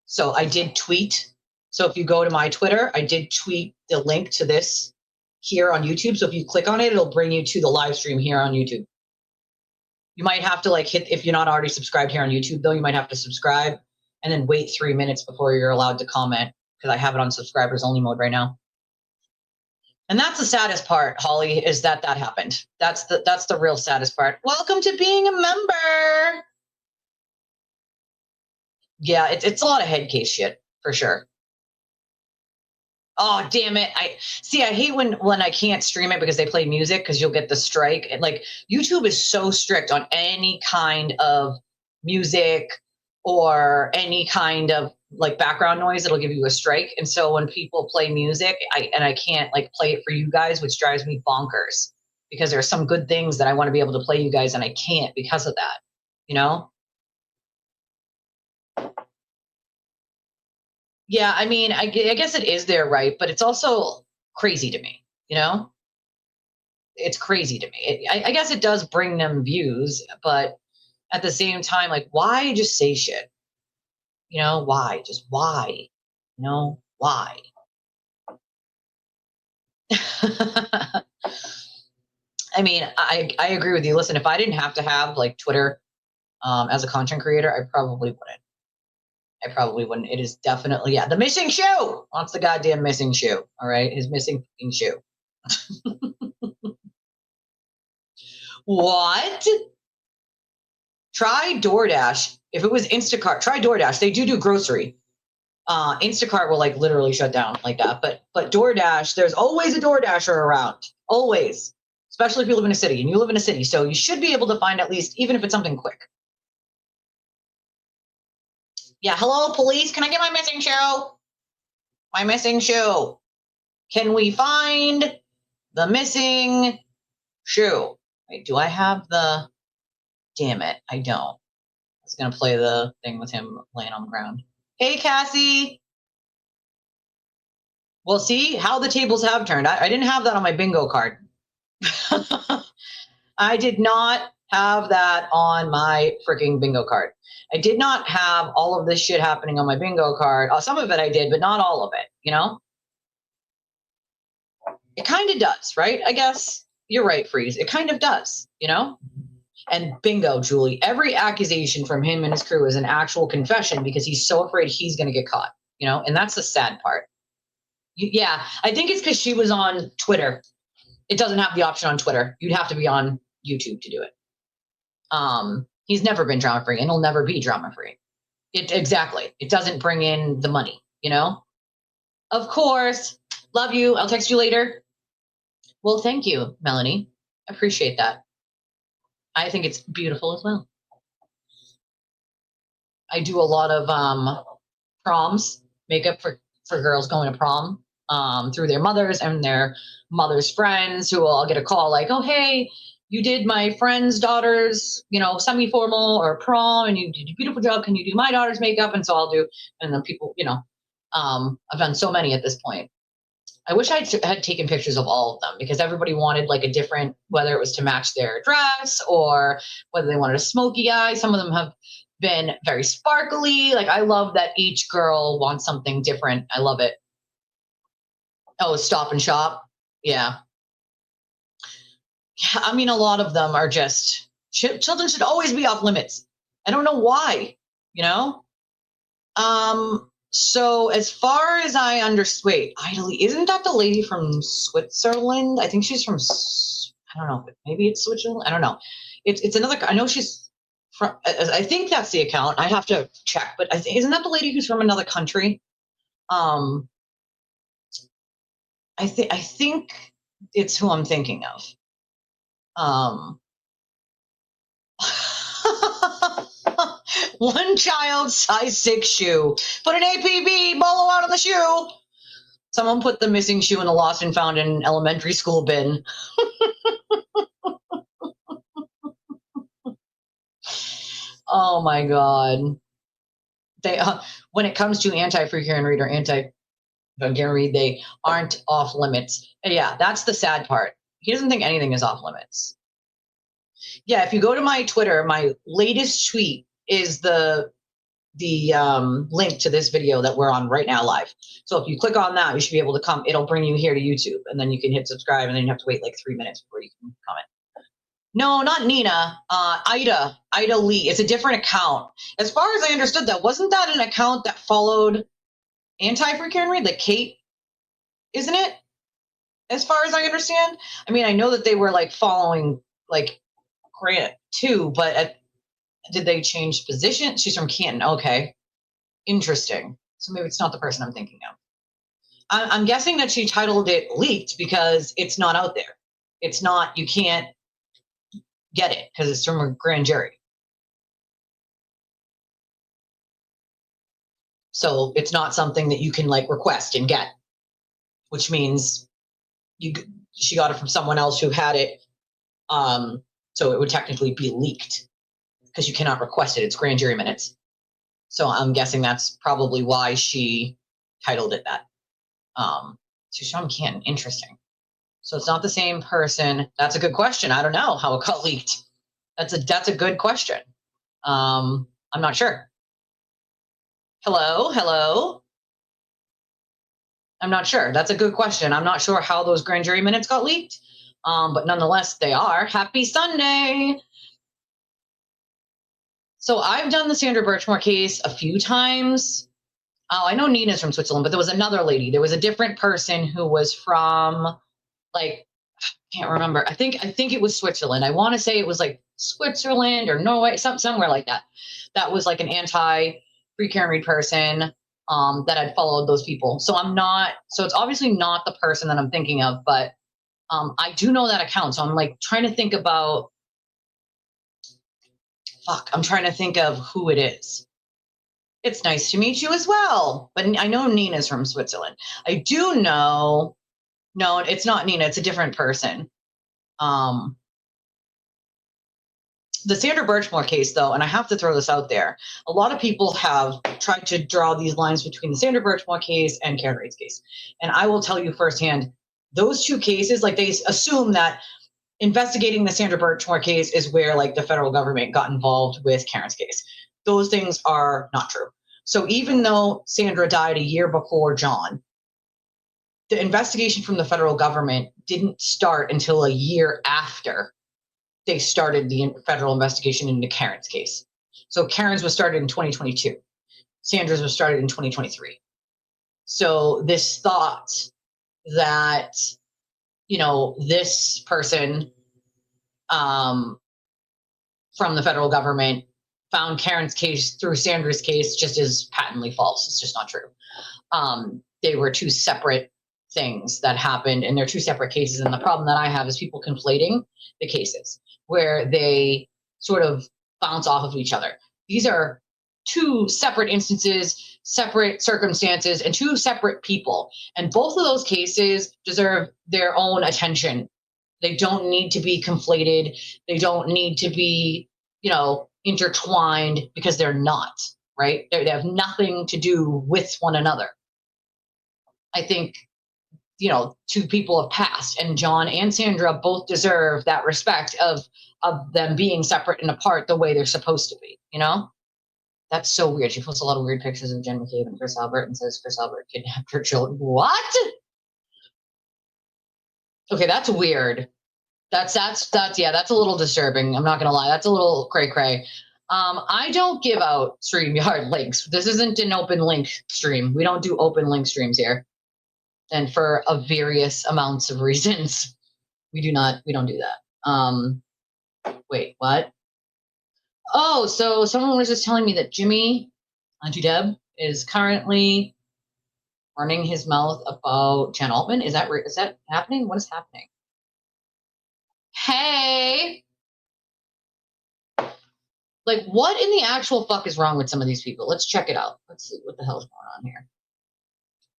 So I did tweet. So if you go to my Twitter, I did tweet the link to this here on YouTube. So if you click on it, it'll bring you to the live stream here on YouTube. You might have to like hit, if you're not already subscribed here on YouTube though, you might have to subscribe and then wait 3 minutes before you're allowed to comment, because I have it on subscribers only mode right now. And that's the saddest part, Holly, is that happened. That's the real saddest part. Welcome to being a member. Yeah, it's a lot of head case shit for sure. Oh, damn it. I hate when I can't stream it because they play music, because you'll get the strike. And like YouTube is so strict on any kind of music or any kind of like background noise, it'll give you a strike. And so when people play music, I can't like play it for you guys, which drives me bonkers, because there are some good things that I want to be able to play you guys and I can't because of that, you know? Yeah, I mean, I guess it is their right, but it's also crazy to me, you know? It's crazy to me. I guess it does bring them views, but at the same time, like, why just say shit? You know, why? Just why? You know, why? I mean, I agree with you. Listen, if I didn't have to have like Twitter as a content creator, I probably wouldn't. It is definitely, yeah, the missing shoe. Wants the goddamn missing shoe. All right, his missing shoe. What? Try DoorDash. If it was Instacart, try DoorDash. They do grocery. Instacart will like literally shut down like that. But DoorDash, there's always a DoorDasher around. Always. Especially if you live in a city, and you live in a city. So you should be able to find at least, even if it's something quick. Yeah, hello, police. Can I get my missing shoe? My missing shoe. Can we find the missing shoe? Wait, do I have the... Damn it, I don't. I was going to play the thing with him laying on the ground. Hey, Cassie. Well, see how the tables have turned. I didn't have that on my bingo card. I did not have that on my freaking bingo card. I did not have all of this shit happening on my bingo card. Some of it I did, but not all of it, you know? It kind of does, right? I guess you're right, Freeze. It kind of does, you know? And bingo, Julie, every accusation from him and his crew is an actual confession, because he's so afraid he's going to get caught, you know? And that's the sad part. Yeah, I think it's because she was on Twitter. It doesn't have the option on Twitter. You'd have to be on YouTube to do it. He's never been drama free, and he'll never be drama free. Exactly. It doesn't bring in the money, you know? Of course. Love you. I'll text you later. Well, thank you, Melanie. I appreciate that. I think it's beautiful as well. I do a lot of proms, makeup for girls going to prom through their mothers and their mothers' friends, who will all get a call like, oh, hey, you did my friend's daughter's, you know, semi-formal or prom, and you did a beautiful job. Can you do my daughter's makeup? And so I'll do. And then people, you know, I've done so many at this point. I wish I had taken pictures of all of them, because everybody wanted like a different, whether it was to match their dress or whether they wanted a smoky eye. Some of them have been very sparkly. Like, I love that each girl wants something different. I love it. Oh, Stop and Shop. Yeah. Yeah, I mean, a lot of them are just, children should always be off limits. I don't know why, you know? So as far as I understand, wait, Idly, isn't that the lady from Switzerland? I think she's from, I don't know, maybe it's Switzerland. I don't know. It's another, I know she's from, I think that's the account. I have to check, but isn't that the lady who's from another country? I think it's who I'm thinking of. One child, size 6 shoe. Put an APB, bolo out on the shoe. Someone put the missing shoe in the lost and found in elementary school bin. Oh my God. They when it comes to anti-free Karen Read or anti-Karen Read, they aren't off limits. And yeah, that's the sad part. He doesn't think anything is off limits. Yeah, if you go to my Twitter, my latest tweet is the link to this video that we're on right now live. So if you click on that, you should be able to come. It'll bring you here to YouTube, and then you can hit subscribe, and then you have to wait like 3 minutes before you can comment. No, not Nina. Ida Lee. It's a different account. As far as I understood, that wasn't that an account that followed anti-free Karen Read, like Kate, isn't it? As far as I understand. I mean, I know that they were like following like Grant too, but did they change position? She's from Canton. Okay, interesting. So maybe it's not the person I'm thinking of. I'm guessing that she titled it leaked because it's not out there. It's not. You can't get it because it's from a grand jury. So it's not something that you can like request and get, which means she got it from someone else who had it. So it would technically be leaked because you cannot request it. It's grand jury minutes. So I'm guessing that's probably why she titled it that. So Sean Canton, interesting. So it's not the same person. That's a good question. I don't know how it got leaked. That's a good question. I'm not sure. Hello. I'm not sure. That's a good question. I'm not sure how those grand jury minutes got leaked. But nonetheless, they are. Happy Sunday. So I've done the Sandra Birchmore case a few times. Oh, I know Nina's from Switzerland, but there was another lady. There was a different person who was from, like, I can't remember. I think it was Switzerland. I want to say it was like Switzerland or Norway, somewhere like that. That was like an anti-free Karen Read person that had followed those people. So it's obviously not the person that I'm thinking of, but I do know that account. So I'm like trying to think about, I'm trying to think of who it is. It's nice to meet you as well. But I know Nina's from Switzerland. I do know, no, it's not Nina. It's a different person. The Sandra Birchmore case, though, and I have to throw this out there, a lot of people have tried to draw these lines between the Sandra Birchmore case and Karen Read's case. And I will tell you firsthand, those two cases, like they assume that investigating the Sandra Birchmore case is where like the federal government got involved with Karen's case. Those things are not true. So even though Sandra died a year before John, the investigation from the federal government didn't start until a year after they started the federal investigation into Karen's case. So Karen's was started in 2022. Sandra's was started in 2023. So this thought that, this person from the federal government found Karen's case through Sandra's case just is patently false. It's just not true. They were two separate things that happened, and they're two separate cases. And the problem that I have is people conflating the cases where they sort of bounce off of each other. These are two separate instances, separate circumstances, and two separate people. And both of those cases deserve their own attention. They don't need to be conflated. They don't need to be, intertwined, because they're not, right? They have nothing to do with one another. I think, two people have passed, and John and Sandra both deserve that respect of them being separate and apart the way they're supposed to be, That's so weird. She posts a lot of weird pictures of Jen McCabe and Chris Albert and says Chris Albert kidnapped her children. What? Okay, that's weird. That's a little disturbing. I'm not gonna lie. That's a little cray-cray. I don't give out StreamYard links. This isn't an open link stream. We don't do open link streams here. And for various amounts of reasons, we don't do that. Wait, what? Oh, so someone was just telling me that Jimmy, Auntie Deb, is currently running his mouth about Jen Altman. Is that happening? What is happening? Hey. Like, what in the actual fuck is wrong with some of these people? Let's check it out. Let's see what the hell's going on here.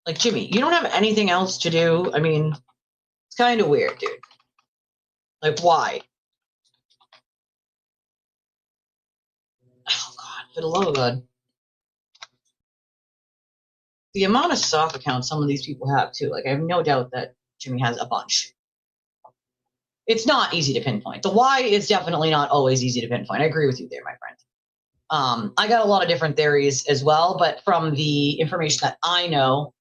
Like, Jimmy, you don't have anything else to do? I mean, it's kind of weird, dude. Like, why? Oh, God, for the love of God. The amount of stock accounts some of these people have, too. Like, I have no doubt that Jimmy has a bunch. It's not easy to pinpoint. The why is definitely not always easy to pinpoint. I agree with you there, my friend. I got a lot of different theories as well, but from the information that I know,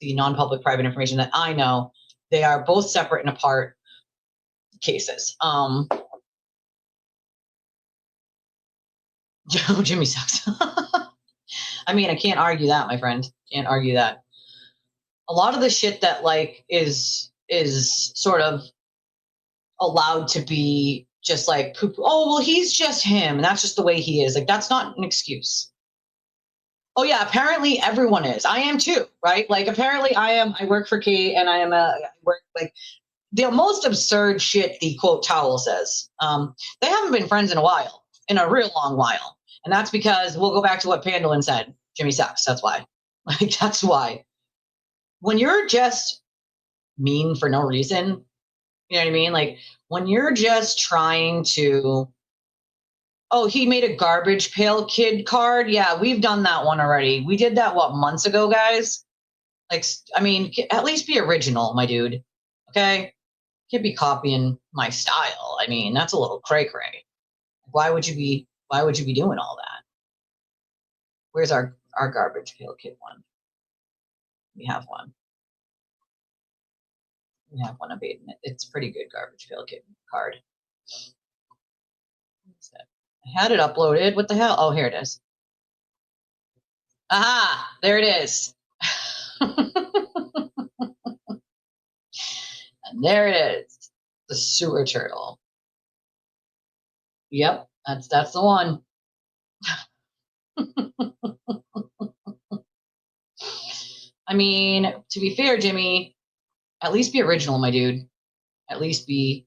the non-public private information that I know, they are both separate and apart cases. Jimmy sucks. I mean, I can't argue that, my friend. Can't argue that. A lot of the shit that like is sort of allowed to be just like, oh, well, he's just him, and that's just the way he is. Like, that's not an excuse. Oh yeah, apparently everyone is. I am too, right? Like, apparently I work for Kate, and I work like the most absurd shit. The quote towel says, they haven't been friends in a real long while, and that's because we'll go back to what Pandolin said. Jimmy sucks. That's why. Like, that's why. When you're just mean for no reason, you know what I mean? Like, when you're just trying to, oh, he made a garbage pail kid card. Yeah, we've done that one already. We did that, what, months ago, guys? Like, I mean, at least be original, my dude. Okay? Can't be copying my style. I mean, that's a little cray-cray. Why would you be doing all that? Where's our garbage pail kid one? We have one. We have one abatement. It's a pretty good garbage pail kid card. I had it uploaded. What the hell? Oh, here it is. Aha! There it is. And there it is. The sewer turtle. Yep, that's the one. I mean, to be fair, Jimmy, at least be original, my dude. At least be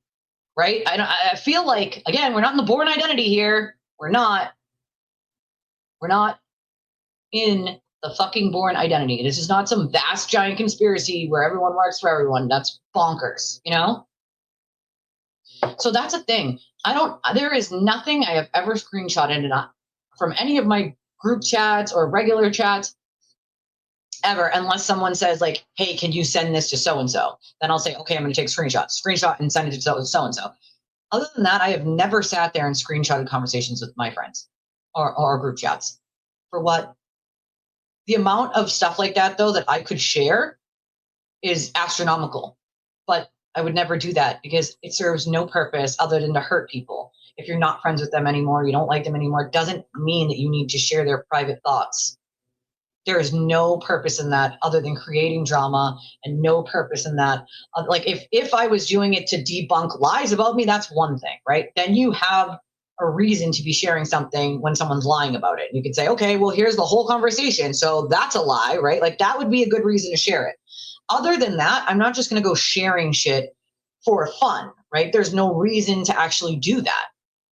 right. I feel like, again, we're not in the Bourne Identity here. We're not in the fucking Bourne Identity. This is not some vast giant conspiracy where everyone works for everyone. That's bonkers, you know? So that's a thing. There is nothing I have ever screenshotted from any of my group chats or regular chats ever, unless someone says like, hey, can you send this to so-and-so? Then I'll say, okay, I'm going to take screenshot and send it to so-and-so. Other than that, I have never sat there and screenshotted conversations with my friends or group chats. For what? The amount of stuff like that, though, that I could share is astronomical. But I would never do that because it serves no purpose other than to hurt people. If you're not friends with them anymore, you don't like them anymore, it doesn't mean that you need to share their private thoughts. There is no purpose in that other than creating drama, and no purpose in that. Like, if I was doing it to debunk lies about me, that's one thing, right? Then you have a reason to be sharing something when someone's lying about it. You could say, okay, well, here's the whole conversation, so that's a lie, right? Like, that would be a good reason to share it. Other than that, I'm not just going to go sharing shit for fun, right? There's no reason to actually do that,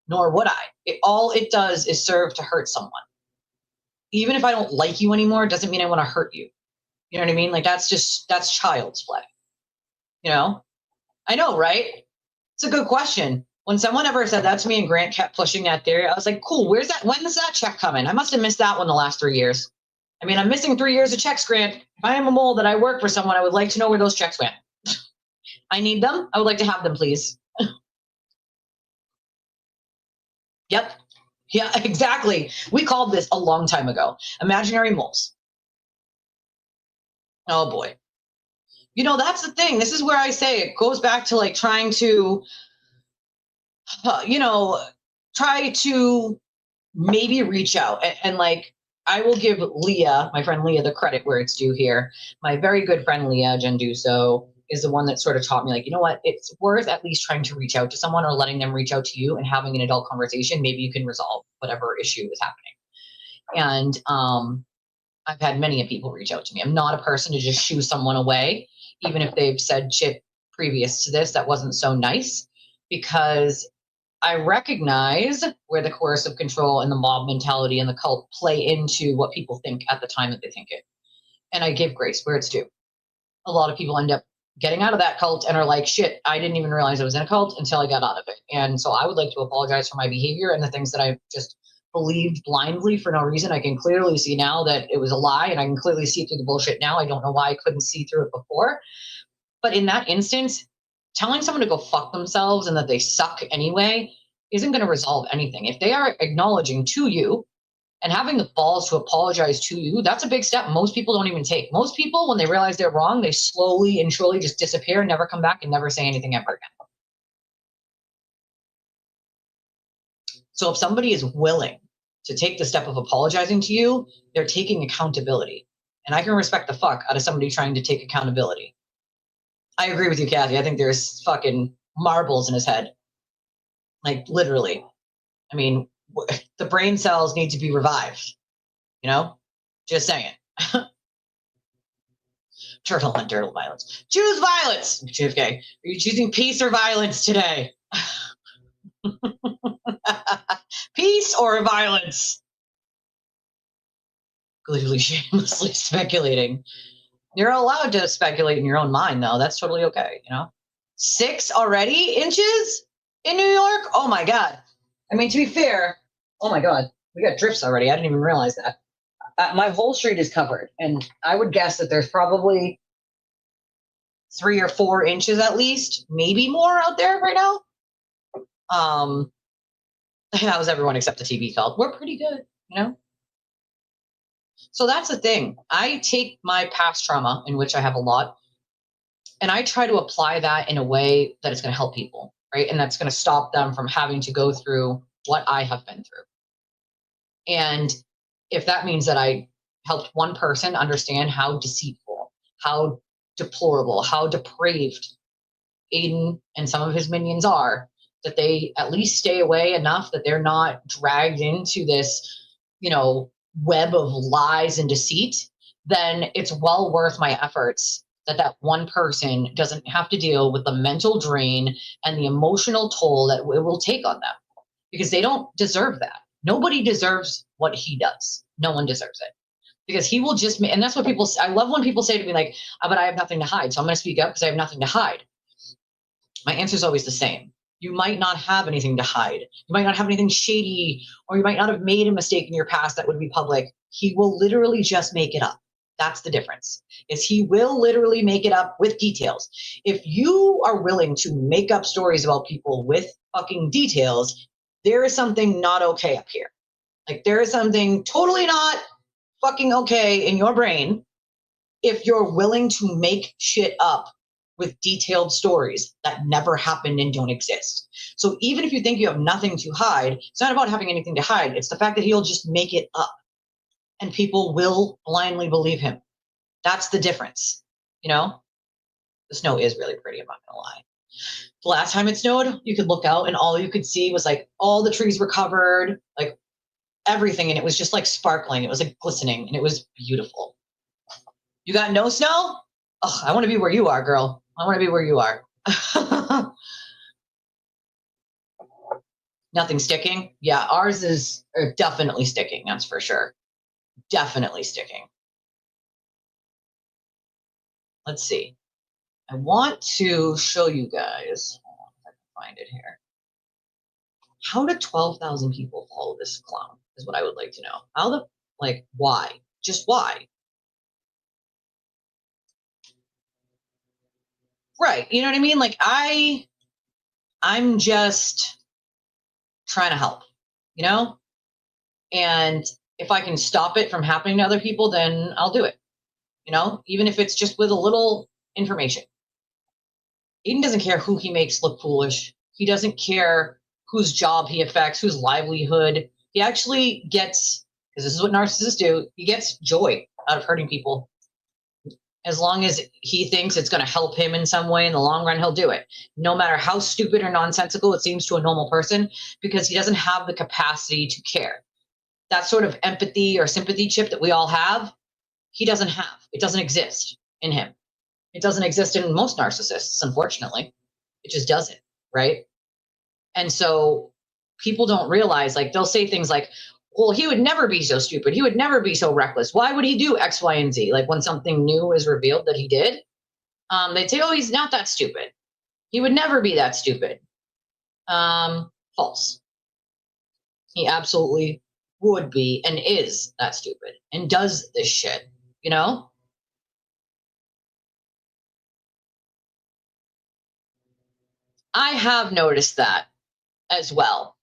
nor would I. All it does is serve to hurt someone. Even if I don't like you anymore, it doesn't mean I want to hurt you. You know what I mean? Like, that's child's play. You know? I know, right? It's a good question. When someone ever said that to me and Grant kept pushing that theory, I was like, cool, when is that check coming? I must have missed that one the last 3 years. I mean, I'm missing 3 years of checks, Grant. If I am a mole that I work for someone, I would like to know where those checks went. I need them. I would like to have them, please. Yep. Yeah, exactly. We called this a long time ago. Imaginary moles. Oh, boy. You know, that's the thing. This is where I say it goes back to like trying to, try to maybe reach out and like, I will give Leah, my friend Leah, the credit where it's due here. My very good friend Leah Genduso is the one that sort of taught me, like, you know what, it's worth at least trying to reach out to someone or letting them reach out to you and having an adult conversation. Maybe you can resolve whatever issue is happening. And I've had many people reach out to me. I'm not a person to just shoo someone away, even if they've said shit previous to this that wasn't so nice, because I recognize where the coercive control and the mob mentality and the cult play into what people think at the time that they think it. And I give grace where it's due. A lot of people end up getting out of that cult and are like, shit, I didn't even realize I was in a cult until I got out of it. And so I would like to apologize for my behavior and the things that I just believed blindly for no reason. I can clearly see now that it was a lie, and I can clearly see through the bullshit now. I don't know why I couldn't see through it before. But in that instance, telling someone to go fuck themselves and that they suck anyway isn't going to resolve anything. If they are acknowledging to you and having the balls to apologize to you, that's a big step most people don't even take. Most people, when they realize they're wrong, they slowly and surely just disappear and never come back and never say anything ever again. So if somebody is willing to take the step of apologizing to you, they're taking accountability. And I can respect the fuck out of somebody trying to take accountability. I agree with you, Kathy. I think there's fucking marbles in his head. Like, literally. I mean, the brain cells need to be revived. You know? Just saying. Turtle on turtle violence. Choose violence! JFK. Are you choosing peace or violence today? Peace or violence? Clearly, shamelessly speculating. You're allowed to speculate in your own mind, though. That's totally okay, you know? 6 already inches in New York? Oh my God. I mean, to be fair, oh my God, we got drifts already. I didn't even realize that. My whole street is covered, and I would guess that there's probably 3 or 4 inches at least, maybe more out there right now. That was everyone except the TV called. We're pretty good, you know? So that's the thing. I take my past trauma, in which I have a lot, and I try to apply that in a way that is going to help people, right? And that's going to stop them from having to go through what I have been through. And if that means that I helped one person understand how deceitful, how deplorable, how depraved Aiden and some of his minions are, that they at least stay away enough that they're not dragged into this, you know, web of lies and deceit, then it's well worth my efforts that one person doesn't have to deal with the mental drain and the emotional toll that it will take on them, because they don't deserve that. Nobody deserves what he does. No one deserves it, because he will just, and that's what people, I love when people say to me like, oh, but I have nothing to hide, so I'm going to speak up because I have nothing to hide. My answer is always the same. You might not have anything to hide. You might not have anything shady, or you might not have made a mistake in your past that would be public. He will literally just make it up. That's the difference, is he will literally make it up with details. If you are willing to make up stories about people with fucking details, there is something not okay up here. Like, there is something totally not fucking okay in your brain if you're willing to make shit up with detailed stories that never happened and don't exist. So even if you think you have nothing to hide, it's not about having anything to hide. It's the fact that he'll just make it up and people will blindly believe him. That's the difference, you know? The snow is really pretty, I'm not gonna lie. The last time it snowed, you could look out and all you could see was like all the trees were covered, like everything, and it was just like sparkling. It was like glistening, and it was beautiful. You got no snow? Oh, I want to be where you are, girl. I want to be where you are. Nothing sticking? Yeah, ours is definitely sticking, that's for sure. Definitely sticking. Let's see. I want to show you guys. Hold on, if I can find it here. How do 12,000 people follow this clown is what I would like to know. How the, like, why? Just why? Right. You know what I mean? Like, I'm just trying to help, you know? And if I can stop it from happening to other people, then I'll do it, you know? Even if it's just with a little information. Aiden doesn't care who he makes look foolish. He doesn't care whose job he affects, whose livelihood. He actually gets, because this is what narcissists do, he gets joy out of hurting people. As long as he thinks it's going to help him in some way in the long run, he'll do it. No matter how stupid or nonsensical it seems to a normal person, because he doesn't have the capacity to care. That sort of empathy or sympathy chip that we all have, he doesn't have. It doesn't exist in him. It doesn't exist in most narcissists, unfortunately. It just doesn't, right? And so people don't realize, like, they'll say things like, well, he would never be so stupid. He would never be so reckless. Why would he do X, Y, and Z? Like when something new is revealed that he did, they'd say, oh, he's not that stupid. He would never be that stupid. False. He absolutely would be and is that stupid and does this shit, you know? I have noticed that as well,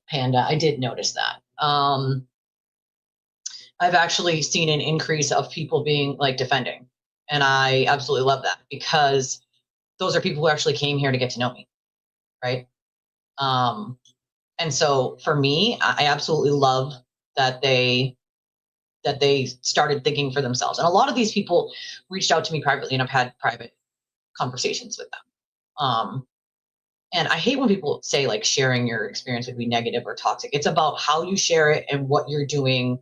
Panda. I did notice that. I've actually seen an increase of people being like defending. And I absolutely love that because those are people who actually came here to get to know me. Right. And so for me, I absolutely love that they started thinking for themselves. And a lot of these people reached out to me privately and I've had private conversations with them. And I hate when people say like sharing your experience would be negative or toxic. It's about how you share it and what you're doing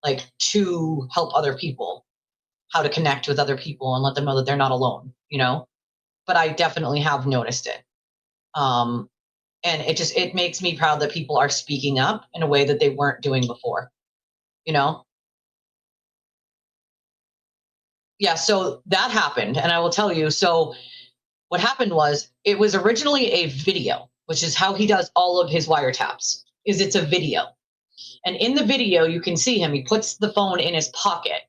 like to help other people, how to connect with other people and let them know that they're not alone, you know? But I definitely have noticed it. And it makes me proud that people are speaking up in a way that they weren't doing before, you know? Yeah, so that happened. And I will tell you, so what happened was it was originally a video, which is how he does all of his wiretaps, is it's a video. And in the video, you can see him. He puts the phone in his pocket.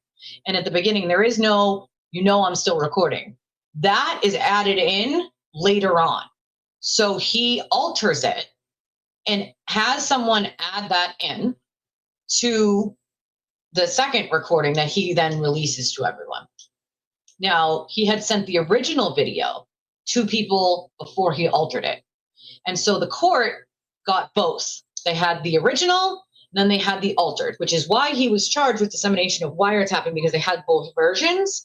And at the beginning, there is no, I'm still recording. That is added in later on. So he alters it and has someone add that in to the second recording that he then releases to everyone. Now, he had sent the original video to people before he altered it. And so the court got both. They had the original, then they had the altered, which is why he was charged with dissemination of wiretapping, because they had both versions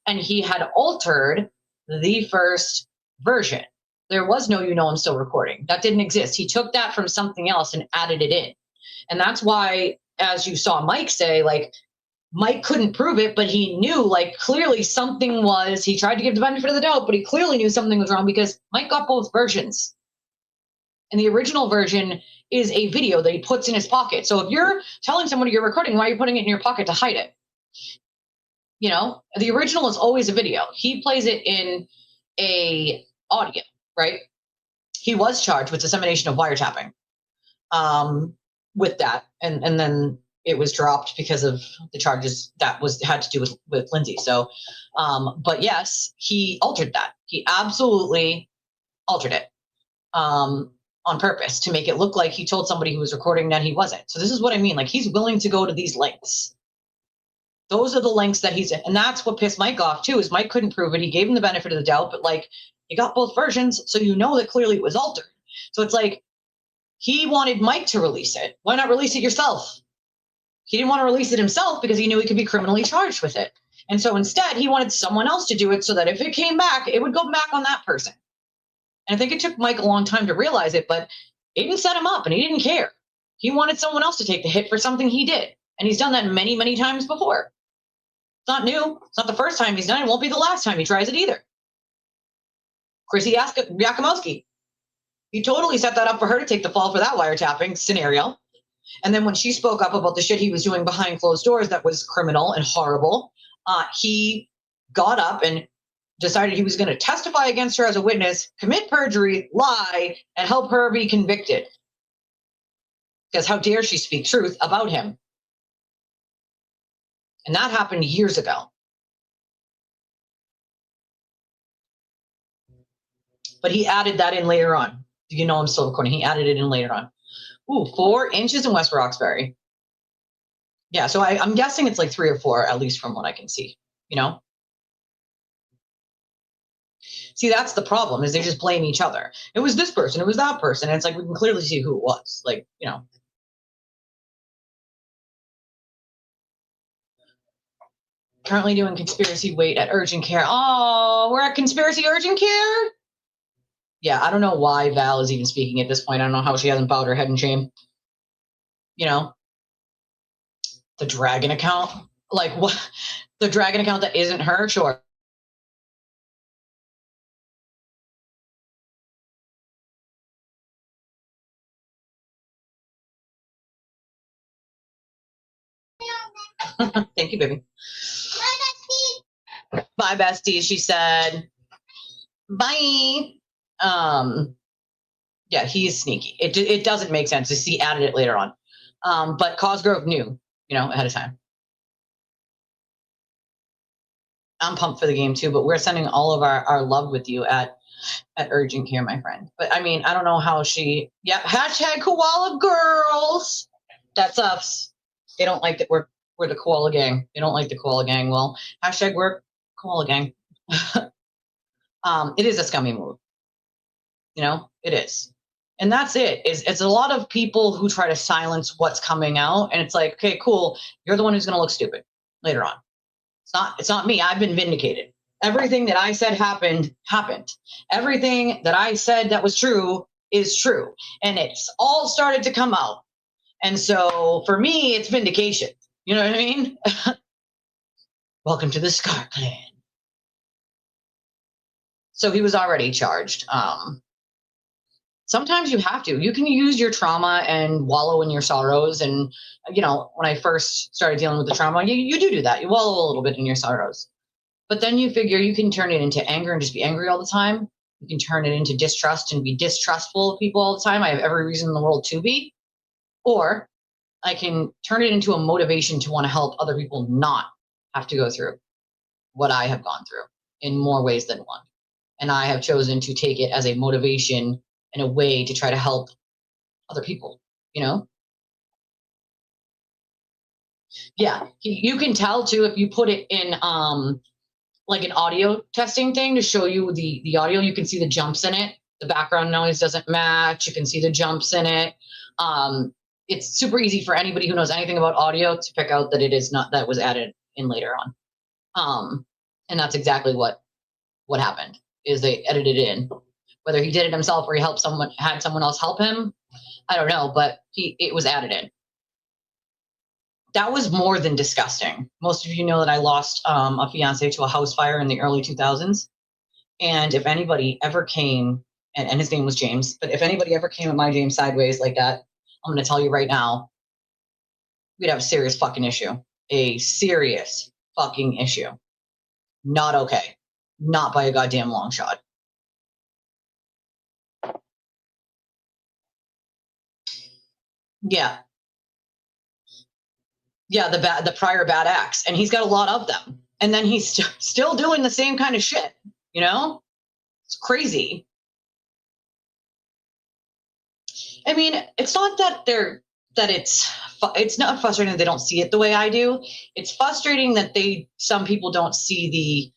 and he had altered the first version. There was no I'm still recording. That didn't exist. He took that from something else and added it in. And that's why, as you saw Mike say, like, Mike couldn't prove it, but he knew, like, clearly something was, he tried to give the benefit of the doubt, but he clearly knew something was wrong because Mike got both versions. And the original version is a video that he puts in his pocket. So if you're telling somebody you're recording, why are you putting it in your pocket to hide it? You know, the original is always a video. He plays it in a audio, right? He was charged with dissemination of wiretapping with that. And then it was dropped because of the charges that had to do with Lindsay. So, but yes, he altered that. He absolutely altered it on purpose to make it look like he told somebody who was recording that he wasn't. So this is what I mean. Like, he's willing to go to these lengths. Those are the lengths that he's in. And that's what pissed Mike off too, is Mike couldn't prove it. He gave him the benefit of the doubt, but like, he got both versions. So you know that clearly it was altered. So it's like, he wanted Mike to release it. Why not release it yourself? He didn't want to release it himself because he knew he could be criminally charged with it. And so instead, he wanted someone else to do it so that if it came back, it would go back on that person. And I think it took Mike a long time to realize it, but it didn't set him up and he didn't care. He wanted someone else to take the hit for something he did. And he's done that many, many times before. It's not new. It's not the first time he's done it. It won't be the last time he tries it either. Chrissy Yakomowski. He totally set that up for her to take the fall for that wiretapping scenario. And then when she spoke up about the shit he was doing behind closed doors that was criminal and horrible, he got up and decided he was going to testify against her as a witness, commit perjury, lie, and help her be convicted. Because how dare she speak truth about him? And that happened years ago. But he added that in later on. I'm still recording. He added it in later on. Ooh, 4 inches in West Roxbury. Yeah, so I'm guessing it's like 3 or 4, at least from what I can see, See, that's the problem, is they just blame each other. It was this person, it was that person. And it's like, we can clearly see who it was. Like, Currently doing conspiracy wait at urgent care. Oh, we're at conspiracy urgent care? Yeah, I don't know why Val is even speaking at this point. I don't know how she hasn't bowed her head in shame. The dragon account? Like, what? The dragon account that isn't her? Sure. Thank you, baby. Bye, bestie. She said, bye. Yeah, he's sneaky. It doesn't make sense. He added it later on. But Cosgrove knew, ahead of time. I'm pumped for the game too, but we're sending all of our love with you at urgent care, my friend. But I mean, I don't know how hashtag koala girls. That's us. They don't like that we're the koala gang. They don't like the koala gang. Well, hashtag we're koala gang. It is a scummy move. It is. And that's it. It's a lot of people who try to silence what's coming out. And it's like, okay, cool. You're the one who's going to look stupid later on. It's not me. I've been vindicated. Everything that I said happened. Everything that I said that was true is true. And it's all started to come out. And so for me, it's vindication. You know what I mean? Welcome to the Scar Clan. So he was already charged. Sometimes you have to. You can use your trauma and wallow in your sorrows. And, when I first started dealing with the trauma, you do that. You wallow a little bit in your sorrows. But then you figure you can turn it into anger and just be angry all the time. You can turn it into distrust and be distrustful of people all the time. I have every reason in the world to be. Or I can turn it into a motivation to want to help other people not have to go through what I have gone through in more ways than one. And I have chosen to take it as a motivation and a way to try to help other people, Yeah, you can tell too if you put it in like an audio testing thing to show you the audio. You can see the jumps in it. The background noise doesn't match. You can see the jumps in it. It's super easy for anybody who knows anything about audio to pick out that it is not that was added in later on. And that's exactly what happened is they edited it in. Whether he did it himself or he had someone else help him, I don't know, but it was added in. That was more than disgusting. Most of you know that I lost a fiance to a house fire in the early 2000s. And if anybody ever came, and his name was James, but if anybody ever came at my James sideways like that, I'm going to tell you right now, we'd have a serious fucking issue. A serious fucking issue. Not okay. Not by a goddamn long shot. Yeah. Yeah, the prior bad acts. And he's got a lot of them. And then he's still doing the same kind of shit, It's crazy. I mean, it's not that it's not frustrating that they don't see it the way I do. It's frustrating that some people don't see the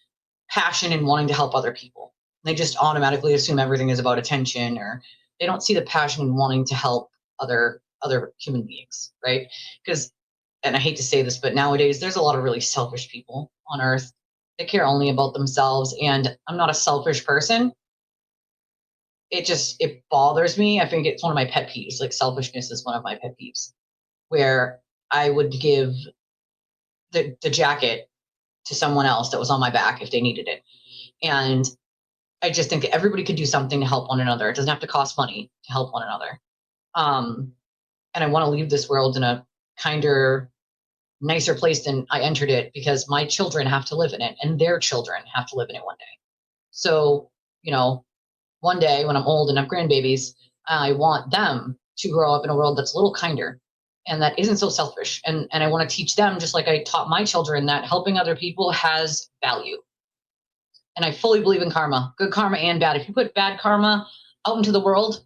passion in wanting to help other people. They just automatically assume everything is about attention, or they don't see the passion in wanting to help other human beings, right? Because, and I hate to say this, but nowadays there's a lot of really selfish people on earth. They care only about themselves, and I'm not a selfish person. It bothers me. I think it's one of my pet peeves. Like, selfishness is one of my pet peeves, where I would give the jacket to someone else that was on my back if they needed it. And I just think that everybody could do something to help one another. It doesn't have to cost money to help one another. And I want to leave this world in a kinder, nicer place than I entered it, because my children have to live in it and their children have to live in it one day. So, one day when I'm old and have grandbabies, I want them to grow up in a world that's a little kinder and that isn't so selfish. And I want to teach them, just like I taught my children, that helping other people has value. And I fully believe in karma, good karma and bad. If you put bad karma out into the world,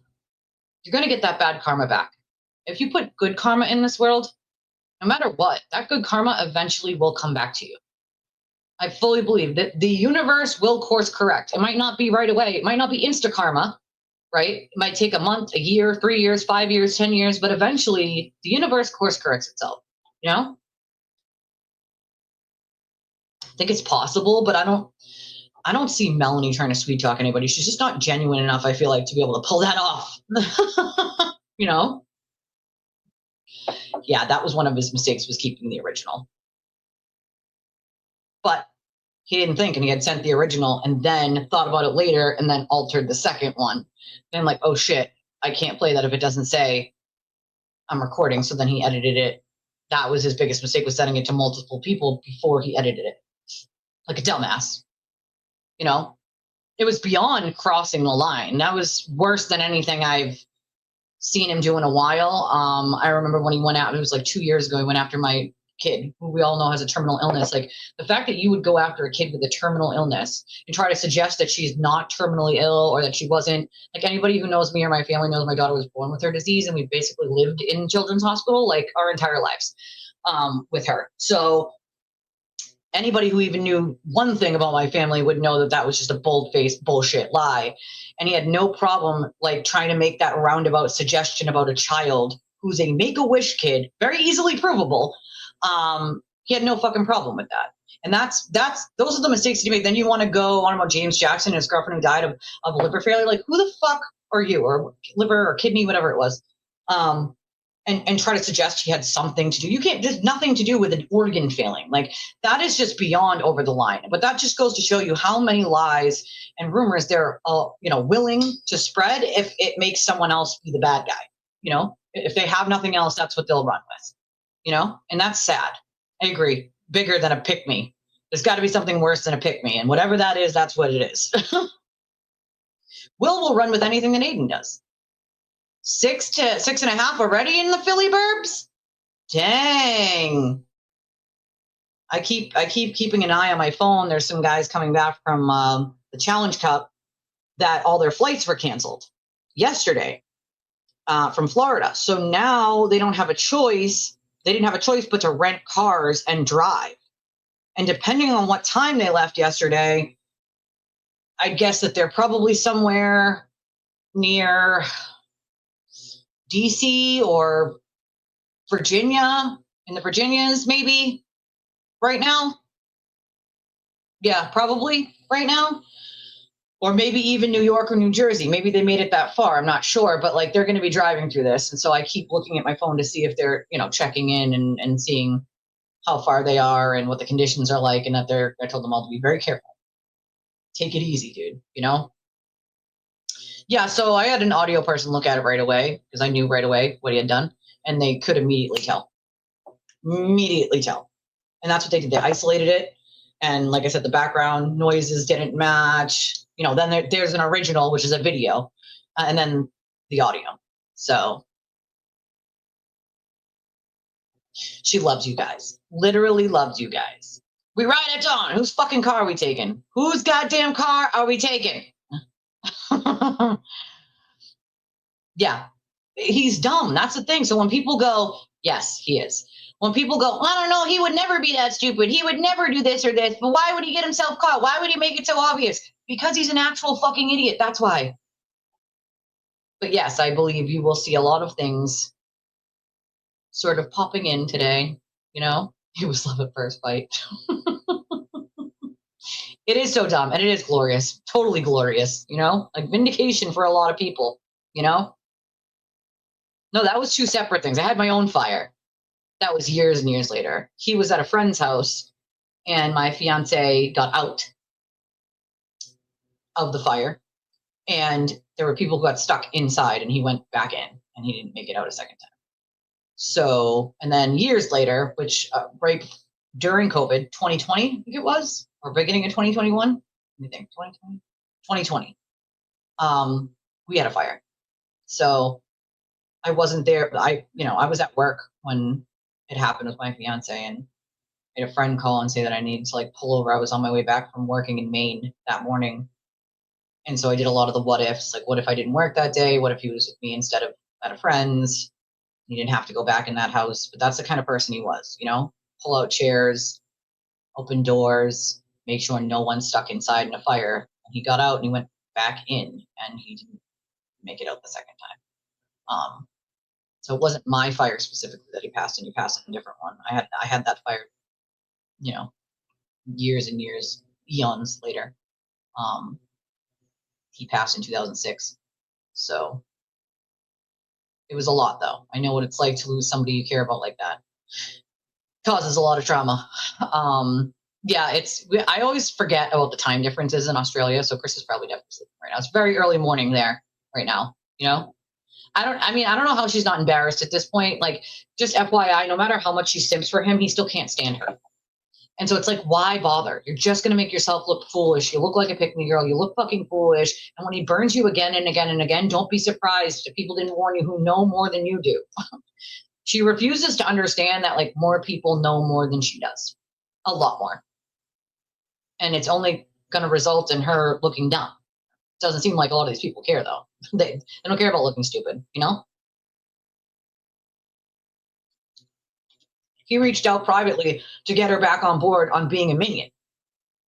you're going to get that bad karma back. If you put good karma in this world, no matter what, that good karma eventually will come back to you. I fully believe that the universe will course correct. It might not be right away. It might not be insta karma, right? It might take a month, a year, 3 years, 5 years, 10 years, but eventually the universe course corrects itself, I think it's possible, but I don't see Melanie trying to sweet talk anybody. She's just not genuine enough, I feel like, to be able to pull that off. Yeah, that was one of his mistakes, was keeping the original. But he didn't think, and he had sent the original and then thought about it later and then altered the second one. Then oh shit, I can't play that if it doesn't say I'm recording. So then he edited it that was his biggest mistake, was sending it to multiple people before he edited it. Like a dumbass. You know, it was beyond crossing the line. That was worse than anything I've seen him do in a while. I remember when he went out, it was like 2 years ago, he went after my kid, who we all know has a terminal illness. Like, the fact that you would go after a kid with a terminal illness and try to suggest that she's not terminally ill, or that she wasn't, like, anybody who knows me or my family knows my daughter was born with her disease, and we basically lived in children's hospital like our entire lives with her. So anybody who even knew one thing about my family would know that that was just a bold-faced bullshit lie. And he had no problem like trying to make that roundabout suggestion about a child who's a Make-A-Wish kid, very easily provable. He had no fucking problem with that. And those are the mistakes he made. Then you want to go on about James Jackson and his girlfriend who died of liver failure. Like, who the fuck are you? Or liver or kidney, whatever it was. And try to suggest he had something to do. You can't, there's nothing to do with an organ failing. Like, that is just beyond over the line. But that just goes to show you how many lies and rumors they're willing to spread if it makes someone else be the bad guy. If they have nothing else, that's what they'll run with. And that's sad. I agree. Bigger than a pick-me. There's got to be something worse than a pick-me, and whatever that is, that's what it is. Will run with anything that Aiden does. 6 to 6.5 already in the Philly burbs? Dang. I keep keeping an eye on my phone. There's some guys coming back from the Challenge Cup that all their flights were canceled yesterday from Florida. So now they don't have a choice. They didn't have a choice but to rent cars and drive. And depending on what time they left yesterday, I guess that they're probably somewhere near DC or Virginia, in the Virginias maybe right now. Yeah, probably right now. Or maybe even New York or New Jersey. Maybe they made it that far. I'm not sure, but like, they're going to be driving through this. And so I keep looking at my phone to see if they're, checking in and seeing how far they are and what the conditions are like, and that I told them all to be very careful. Take it easy, dude, Yeah, so I had an audio person look at it right away because I knew right away what he had done, and they could immediately tell. And that's what they did. They isolated it. And like I said, the background noises didn't match. Then there's an original, which is a video, and then the audio. So she loves you guys. Literally loves you guys. We ride at dawn. Whose fucking car are we taking? Whose goddamn car are we taking? Yeah, he's dumb. That's the thing. So when people go, yes, he is. When people go, I don't know, he would never be that stupid. He would never do this or this. But why would he get himself caught? Why would he make it so obvious? Because he's an actual fucking idiot. That's why. But yes, I believe you will see a lot of things sort of popping in today. It was love at first bite. It is so dumb, and it is glorious. Totally glorious, like vindication for a lot of people, No, that was two separate things. I had my own fire. That was years and years later. He was at a friend's house, and my fiance got out of the fire, and there were people who got stuck inside, and he went back in, and he didn't make it out a second time. So, and then years later, which right during COVID, 2020, I think it was, or beginning of 2021, let me think, 2020, we had a fire. So I wasn't there, but I was at work when it happened with my fiance, and I had a friend call and say that I needed to like pull over. I was on my way back from working in Maine that morning. And so I did a lot of the what ifs, like what if I didn't work that day? What if he was with me instead of at a friend's? He didn't have to go back in that house, but that's the kind of person he was, pull out chairs, open doors, make sure no one's stuck inside in a fire. And he got out and he went back in, and he didn't make it out the second time. So it wasn't my fire specifically that he passed in. He passed in a different one. I had that fire, years and years, eons later. He passed in 2006. So it was a lot, though. I know what it's like to lose somebody you care about like that. Causes a lot of trauma. Yeah, I always forget about the time differences in Australia. So Chris is probably definitely sleeping right now. It's very early morning there right now, I don't know how she's not embarrassed at this point. Like, just FYI, no matter how much she simps for him, he still can't stand her. And so it's like, why bother? You're just going to make yourself look foolish. You look like a pick-me girl. You look fucking foolish. And when he burns you again and again and again, don't be surprised if people didn't warn you who know more than you do. She refuses to understand that, like, more people know more than she does. A lot more. And it's only going to result in her looking dumb. Doesn't seem like a lot of these people care, though. They don't care about looking stupid, you know? He reached out privately to get her back on board on being a minion.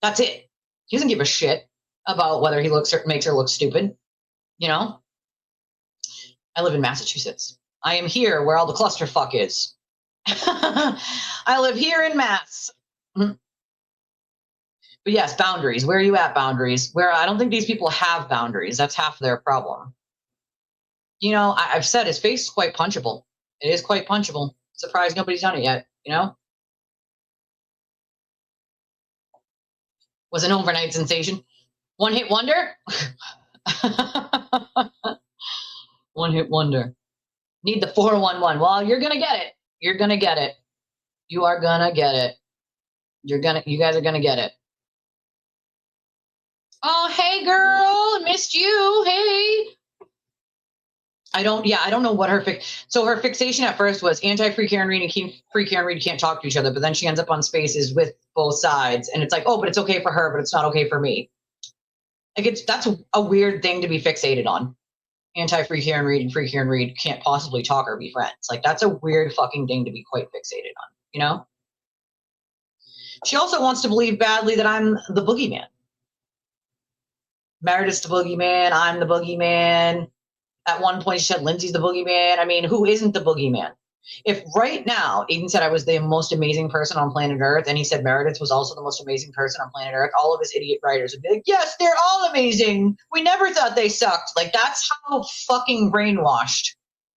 That's it. He doesn't give a shit about whether he makes her look stupid, you know? I live in Massachusetts. I am here where all the clusterfuck is. I live here in Mass. But yes, boundaries. Where are you at, boundaries? Where I don't think these people have boundaries. That's half their problem. You know, I've said his face is quite punchable. It is quite punchable. Surprised nobody's done it yet, you know? Was an overnight sensation. One hit wonder? One hit wonder. Need the 411. Well, you're going to get it. You're going to get it. You are going to get it. You guys are going to get it. Oh, hey, girl. Missed you. Hey. I don't know what so her fixation at first was anti-free Karen Reed and free Karen Reed can't talk to each other, but then she ends up on spaces with both sides. And it's like, oh, but it's okay for her, but it's not okay for me. Like, that's a weird thing to be fixated on. Anti-free Karen Reed and free Karen Reed can't possibly talk or be friends. Like, that's a weird fucking thing to be quite fixated on, you know? She also wants to believe badly that I'm the boogeyman. Meredith's the boogeyman. I'm the boogeyman. At one point, she said Lindsay's the boogeyman. I mean, who isn't the boogeyman? If right now Aiden said I was the most amazing person on planet Earth, and he said Meredith was also the most amazing person on planet Earth, all of his idiot writers would be like, yes, they're all amazing. We never thought they sucked. Like, that's how fucking brainwashed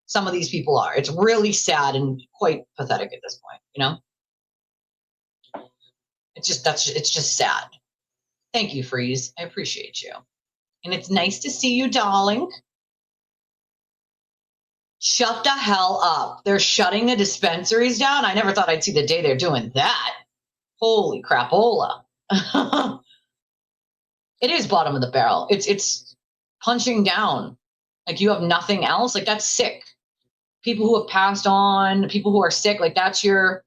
some of these people are. It's really sad and quite pathetic at this point, you know? It's just sad. Thank you, Freeze. I appreciate you. And it's nice to see you, darling. Shut the hell up. They're shutting the dispensaries down. I never thought I'd see the day they're doing that. Holy crapola. It is bottom of the barrel. It's punching down. Like, you have nothing else. Like, that's sick. People who have passed on, people who are sick, like, that's your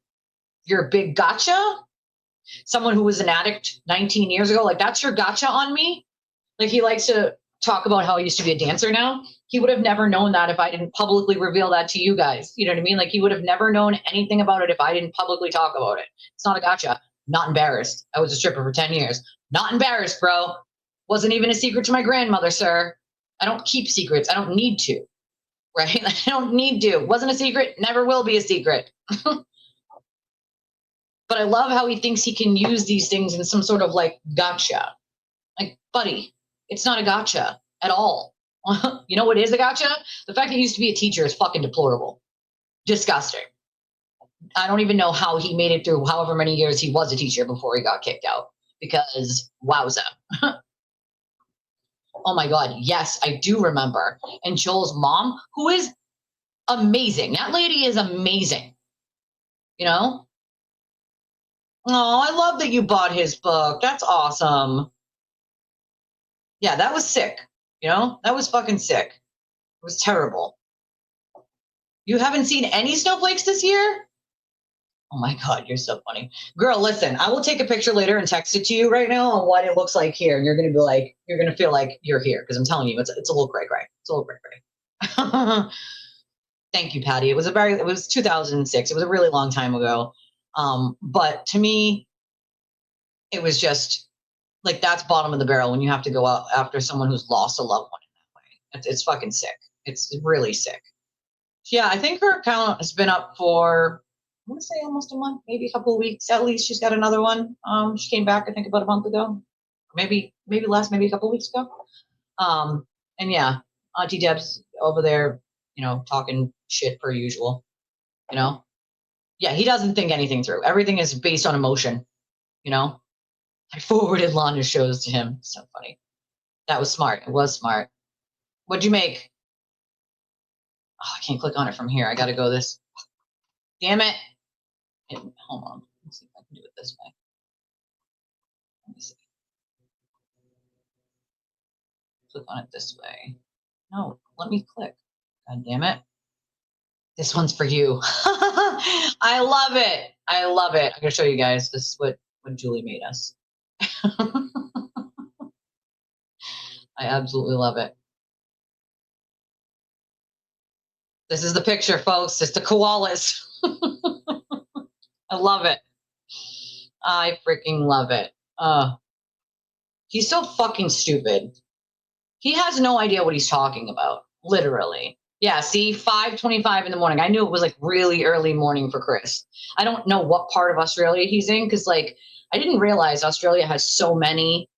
big gotcha. Someone who was an addict 19 years ago, like, that's your gotcha on me. Like, he likes to talk about how he used to be a dancer now. He would have never known that if I didn't publicly reveal that to you guys. You know what I mean? Like, he would have never known anything about it if I didn't publicly talk about it. It's not a gotcha. Not embarrassed. I was a stripper for 10 years. Not embarrassed, bro. Wasn't even a secret to my grandmother, sir. I don't keep secrets. I don't need to. Right? I don't need to. Wasn't a secret. Never will be a secret. But I love how he thinks he can use these things in some sort of, like, gotcha. Like, buddy, it's not a gotcha at all. You know what is a gotcha? The fact that he used to be a teacher is fucking deplorable. Disgusting. I don't even know how he made it through however many years he was a teacher before he got kicked out. Because, wowza. Oh my God, yes, I do remember. And Joel's mom, who is amazing. That lady is amazing. You know? Oh, I love that you bought his book. That's awesome. Yeah, that was sick. You know? That was fucking sick. It was terrible. You haven't seen any snowflakes this year? Oh my God, you're so funny. Girl, listen, I will take a picture later and text it to you right now on what it looks like here. And you're going to be like, you're going to feel like you're here. Because I'm telling you, it's a little cray cray. It's a little cray cray. Thank you, Patty. It was 2006. It was a really long time ago. But to me, it was just like, that's bottom of the barrel when you have to go out after someone who's lost a loved one in that way. It's fucking sick. It's really sick. Yeah, I think her account has been up for, I want to say almost a month, maybe a couple of weeks. At least she's got another one. She came back, I think, about a month ago. Maybe less, maybe a couple of weeks ago. And yeah, Auntie Deb's over there, you know, talking shit per usual. You know? Yeah, he doesn't think anything through. Everything is based on emotion, you know? I forwarded Lana's shows to him. So funny. That was smart. It was smart. What'd you make? Oh, I can't click on it from here. I got to go this. Damn it. Hold on. Let's see if I can do it this way. Let me see. Click on it this way. No, let me click. God damn it. This one's for you. I love it. I love it. I'm going to show you guys. This is what Julie made us. I absolutely love it. This is the picture, folks. It's the koalas. I love it. I freaking love it. He's so fucking stupid. He has no idea what he's talking about. Literally. Yeah, see, 5:25 in the morning. I knew it was like really early morning for Chris. I don't know what part of Australia he's in because, like, I didn't realize Australia has so many,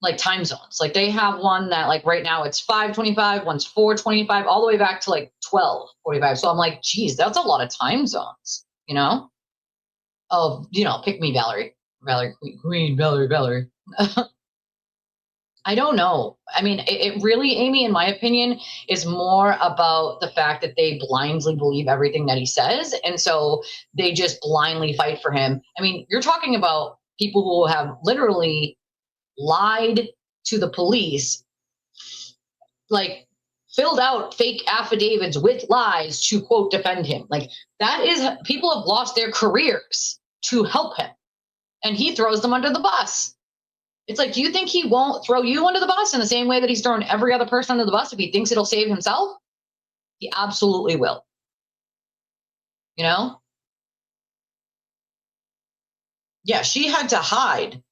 like, time zones. Like, they have one that, like, right now it's 5:25, one's 4:25, all the way back to, like, 12:45. So I'm like, geez, that's a lot of time zones, you know? Oh, you know, pick me, Valerie. Queen, Valerie. I don't know. I mean, it really, Amy, in my opinion, is more about the fact that they blindly believe everything that he says. And so they just blindly fight for him. I mean, you're talking about people who have literally lied to the police, like filled out fake affidavits with lies to, quote, defend him. Like, that is, people have lost their careers to help him. And he throws them under the bus. It's like, do you think he won't throw you under the bus in the same way that he's thrown every other person under the bus if he thinks it'll save himself? He absolutely will. You know? Yeah, she had to hide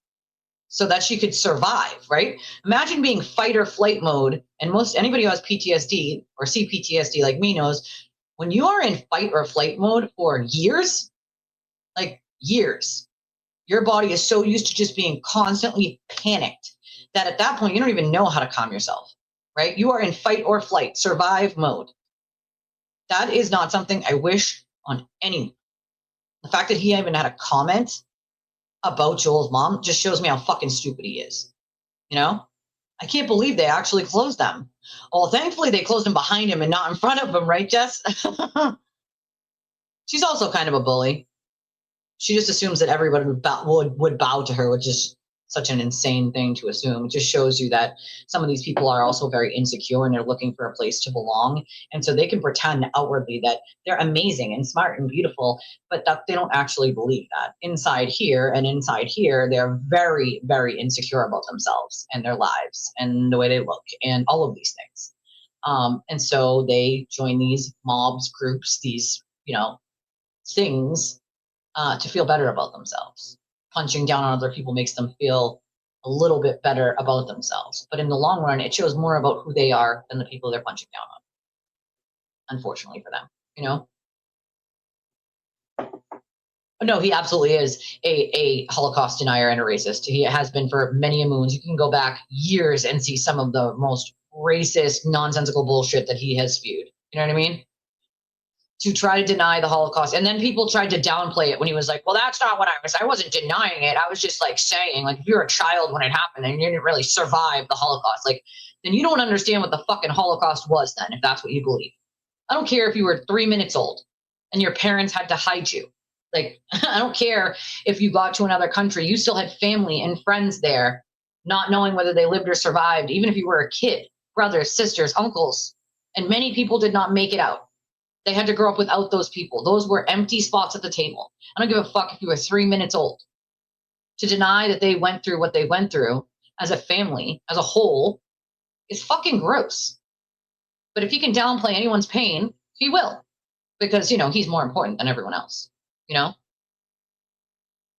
so that she could survive, right? Imagine being fight or flight mode. And anybody who has PTSD or CPTSD like me knows, when you are in fight or flight mode for years, like years, your body is so used to just being constantly panicked that at that point, you don't even know how to calm yourself, right? You are in fight or flight, survive mode. That is not something I wish on anyone. The fact that he even had a comment about Joel's mom just shows me how fucking stupid he is. You know? I can't believe they actually closed them. Well, thankfully they closed them behind him and not in front of him, right, Jess? She's also kind of a bully. She just assumes that everybody would bow to her, which is such an insane thing to assume. It just shows you that some of these people are also very insecure and they're looking for a place to belong. And so they can pretend outwardly that they're amazing and smart and beautiful, but that they don't actually believe that. Inside here, they're very, very insecure about themselves and their lives and the way they look and all of these things. And so they join these mobs, groups, these, things to feel better about themselves. Punching down on other people makes them feel a little bit better about themselves. But in the long run, it shows more about who they are than the people they're punching down on, unfortunately for them, No, he absolutely is a Holocaust denier and a racist. He has been for many moons. You can go back years and see some of the most racist, nonsensical bullshit that he has spewed. You know what I mean? To try to deny the Holocaust. And then people tried to downplay it when he was like, well, that's not what I wasn't denying it. I was just like saying, like, if you're a child when it happened and you didn't really survive the Holocaust, like, then you don't understand what the fucking Holocaust was then, if that's what you believe. I don't care if you were 3 minutes old and your parents had to hide you. Like, I don't care if you got to another country, you still had family and friends there, not knowing whether they lived or survived, even if you were a kid, brothers, sisters, uncles. And many people did not make it out. They had to grow up without those people. Those were empty spots at the table. I don't give a fuck if you were 3 minutes old. To deny that they went through what they went through as a family, as a whole, is fucking gross. But if he can downplay anyone's pain, he will. Because, he's more important than everyone else.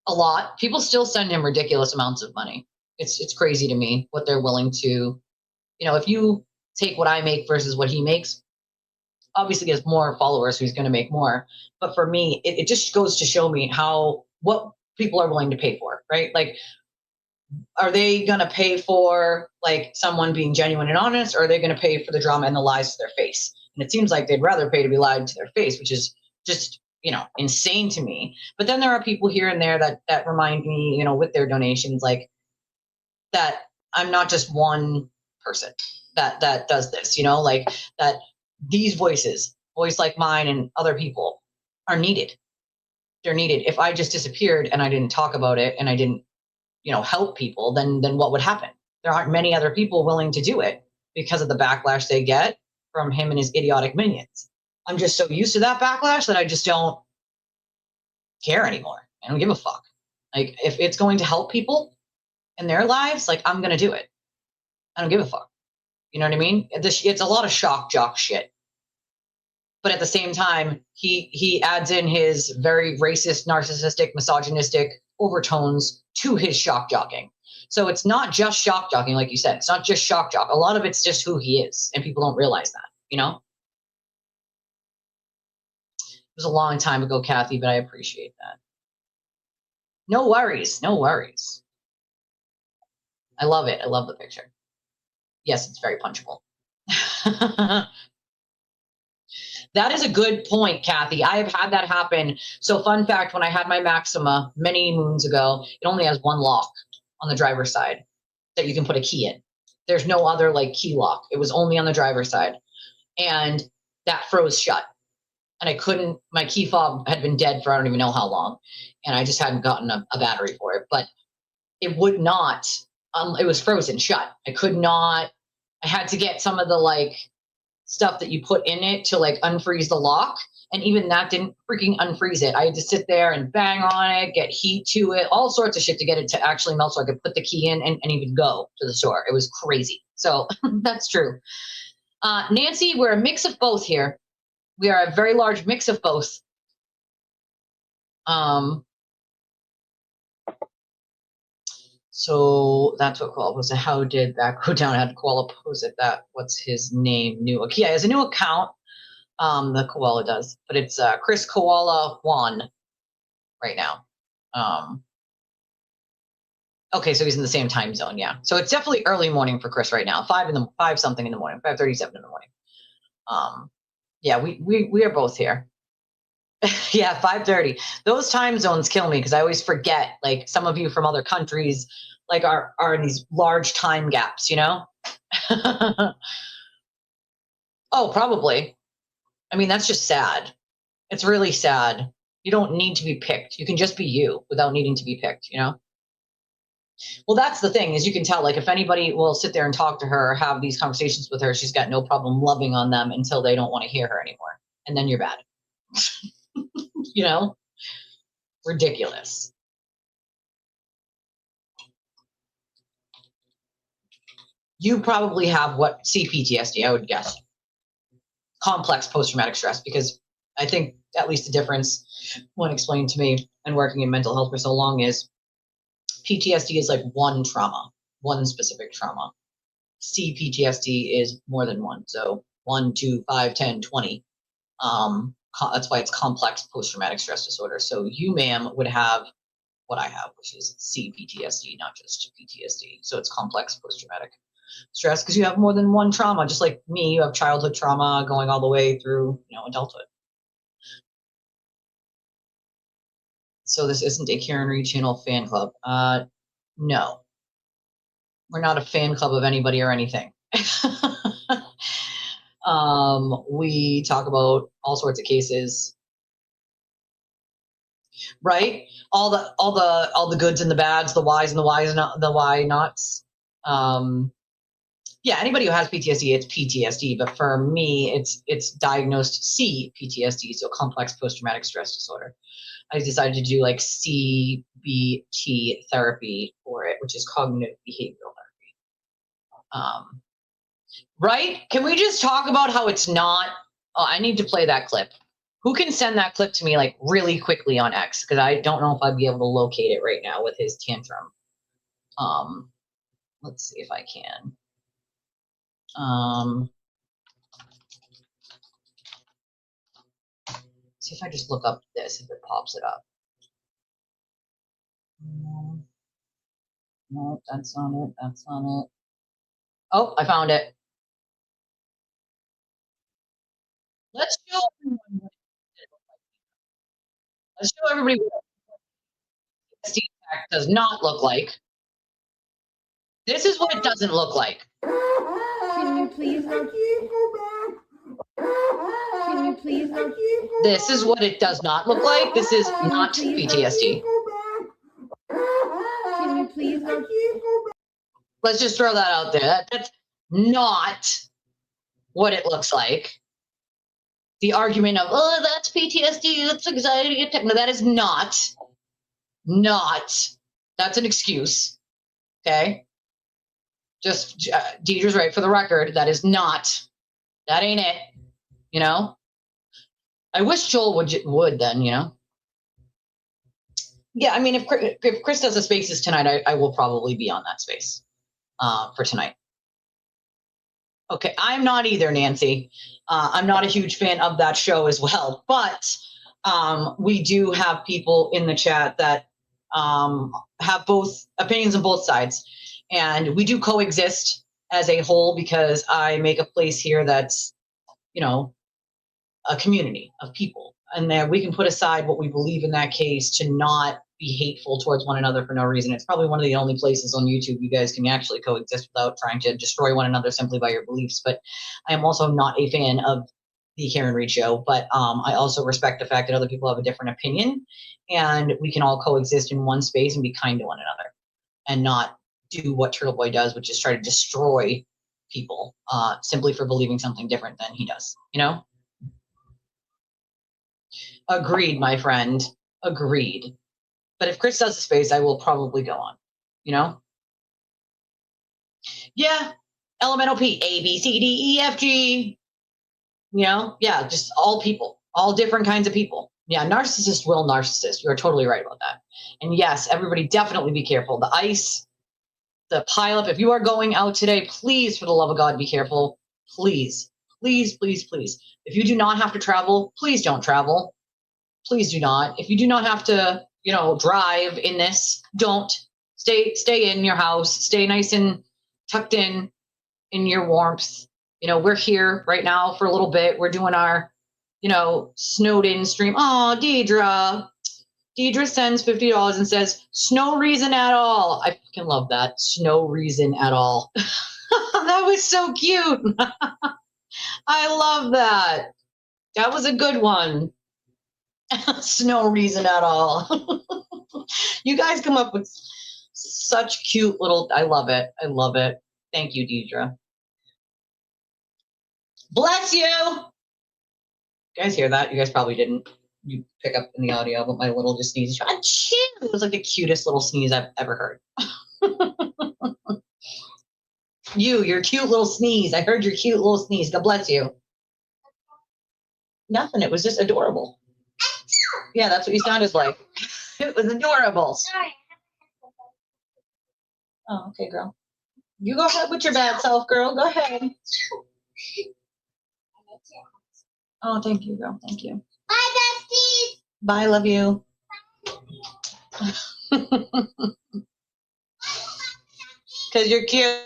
A lot. People still send him ridiculous amounts of money. It's crazy to me what they're willing to, if you take what I make versus what he makes, obviously he has more followers, so he's going to make more. But for me, it just goes to show me what people are willing to pay for, right? Like, are they going to pay for like someone being genuine and honest, or are they going to pay for the drama and the lies to their face? And it seems like they'd rather pay to be lied to their face, which is just, insane to me. But then there are people here and there that remind me, with their donations, like that I'm not just one person that does this, like that these voice like mine and other people are needed. They're needed. If I just disappeared and I didn't talk about it and I didn't, help people, then what would happen? There aren't many other people willing to do it because of the backlash they get from him and his idiotic minions. I'm just so used to that backlash that I just don't care anymore. I don't give a fuck. Like, if it's going to help people in their lives, like, I'm going to do it. I don't give a fuck. You know what I mean? It's a lot of shock jock shit. But at the same time, he adds in his very racist, narcissistic, misogynistic overtones to his shock jocking. So it's not just shock jocking, like you said. It's not just shock jock. A lot of it's just who he is, and people don't realize that, It was a long time ago, Kathy, but I appreciate that. No worries. No worries. I love it. I love the picture. Yes, it's very punchable. That is a good point, Kathy. I have had that happen. So fun fact, when I had my Maxima many moons ago, it only has one lock on the driver's side that you can put a key in. There's no other key lock. It was only on the driver's side. And that froze shut. And I couldn't, my key fob had been dead for I don't even know how long. And I just hadn't gotten a battery for it. But it would not, it was frozen shut. I could not, I had to get some of the stuff that you put in it to unfreeze the lock, and even that didn't freaking unfreeze it. I had to sit there and bang on it, get heat to it, all sorts of shit to get it to actually melt so I could put the key in and even go to the store. It was crazy. So that's true. Nancy, we're a mix of both here. We are a very large mix of both. So that's what Koala was. How did that go down? I had Koala pose it. What's his name? New. Yeah, he has a new account. The Koala does, but it's Chris Koala Juan right now. Okay, so he's in the same time zone. Yeah, so it's definitely early morning for Chris right now. 5 something in the morning. 5:37 in the morning. Yeah, we are both here. Yeah, 5:30. Those time zones kill me because I always forget. Some of you from other countries, are in these large time gaps. Oh, probably. I mean, that's just sad. It's really sad. You don't need to be picked. You can just be you without needing to be picked. Well, that's the thing, is you can tell. If anybody will sit there and talk to her or have these conversations with her, she's got no problem loving on them until they don't want to hear her anymore, and then you're bad. Ridiculous. You probably have CPTSD, I would guess. Complex post-traumatic stress, because I think at least the difference when explained to me and working in mental health for so long is PTSD is one trauma, one specific trauma. CPTSD is more than one. So 1, 2, 5, 10, 20. That's why it's complex post-traumatic stress disorder. So you, ma'am, would have what I have, which is CPTSD, not just PTSD. So it's complex post-traumatic stress because you have more than one trauma. Just like me, you have childhood trauma going all the way through, adulthood. So this isn't a Karen Reed Channel fan club. No, we're not a fan club of anybody or anything. We talk about all sorts of cases, right? All the goods and the bads, the whys and the whys not the why nots. Yeah, anybody who has PTSD, it's PTSD. But for me, it's diagnosed CPTSD, so complex post-traumatic stress disorder. I decided to do CBT therapy for it, which is cognitive behavioral therapy. Right? Can we just talk about how it's not? Oh, I need to play that clip. Who can send that clip to me really quickly on X? Because I don't know if I'd be able to locate it right now with his tantrum. Let's see if I can. See if I just look up this, if it pops it up. No, that's on it. That's on it. Oh, I found it. Let's show everyone. Let's show everybody what SD does not look like. This is what it doesn't look like. Can you please go back? please go? This is what it does not look like. This is not PTSD. Can you please go? Let's just throw that out there. That's not what it looks like. The argument of, oh, that's PTSD, that's anxiety attack. No, that is not. That's an excuse. Okay? Just, Deidre's right for the record. That is not. That ain't it. You know? I wish Joel would then, you know? Yeah, I mean, if Chris does the spaces tonight, I will probably be on that space for tonight. Okay, I'm not either, Nancy. I'm not a huge fan of that show as well, but we do have people in the chat that have both opinions on both sides, and we do coexist as a whole because I make a place here that's, you know, a community of people, and that we can put aside what we believe in that case to not be hateful towards one another for no reason. It's probably one of the only places on YouTube you guys can actually coexist without trying to destroy one another simply by your beliefs. But I am also not a fan of the Karen Reed show, but I also respect the fact that other people have a different opinion, and we can all coexist in one space and be kind to one another and not do what Turtle Boy does, which is try to destroy people simply for believing something different than he does, you know? Agreed, my friend. Agreed. But if Chris does the space, I will probably go on, you know? Yeah. Elemental P, A, B, C, D, E, F, G. You know? Yeah, just all people, all different kinds of people. Yeah, narcissist will narcissist. You are totally right about that. And yes, everybody definitely be careful. The ice, the pileup. If you are going out today, please, for the love of God, be careful. Please, please, please, please. If you do not have to travel, please don't travel. Please do not. If you do not have to, you know, drive in this, don't. Stay in your house. Stay nice and tucked in your warmth. You know, we're here right now for a little bit. We're doing our, you know, snowed in stream. Oh, Deidre. Deidre sends $50 and says, "No reason at all." I fucking love that. No reason at all. That was so cute. I love that. That was a good one. No reason at all. You guys come up with such cute little, I love it. I love it. Thank you, Deidre. Bless you. You guys hear that? You guys probably didn't. You pick up in the audio, but my little just sneeze. It was like the cutest little sneeze I've ever heard. Your cute little sneeze. I heard your cute little sneeze. God bless you. Nothing. It was just adorable. Yeah, that's what you sounded like. It was adorable. Oh, okay, girl. You go ahead with your bad self, girl. Go ahead. Oh, thank you, girl. Thank you. Bye, besties. Bye, love you. Because you're cute.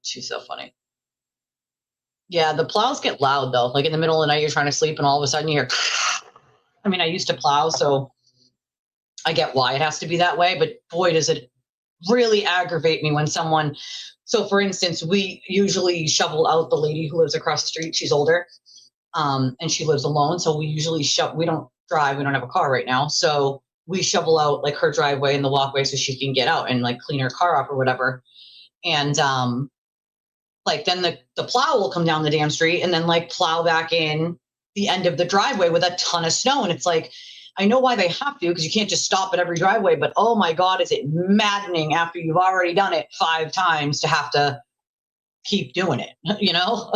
She's so funny. Yeah, the plows get loud, though. Like in the middle of the night, you're trying to sleep, and all of a sudden you hear... I mean, I used to plow, so I get why it has to be that way, but boy, does it really aggravate me when someone... So, for instance, we usually shovel out the lady who lives across the street. She's older, and she lives alone, so we usually we don't drive. We don't have a car right now, so we shovel out, like, her driveway and the walkway so she can get out and, like, clean her car up or whatever. And, like, then the plow will come down the damn street and then, like, plow back in the end of the driveway with a ton of snow. And it's like, I know why they have to, because you can't just stop at every driveway, but oh my God, is it maddening after you've already done it 5 times to have to keep doing it, you know?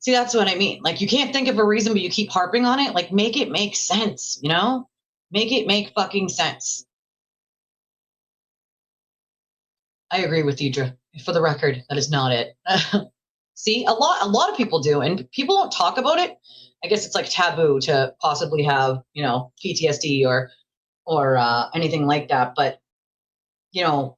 See, that's what I mean. Like, you can't think of a reason, but you keep harping on it. Like, make it make sense, you know? Make it make fucking sense. I agree with Deidre. For the record, that is not it. See, a lot of people do, and people don't talk about it. I guess it's like taboo to possibly have, you know, PTSD or anything like that. But, you know,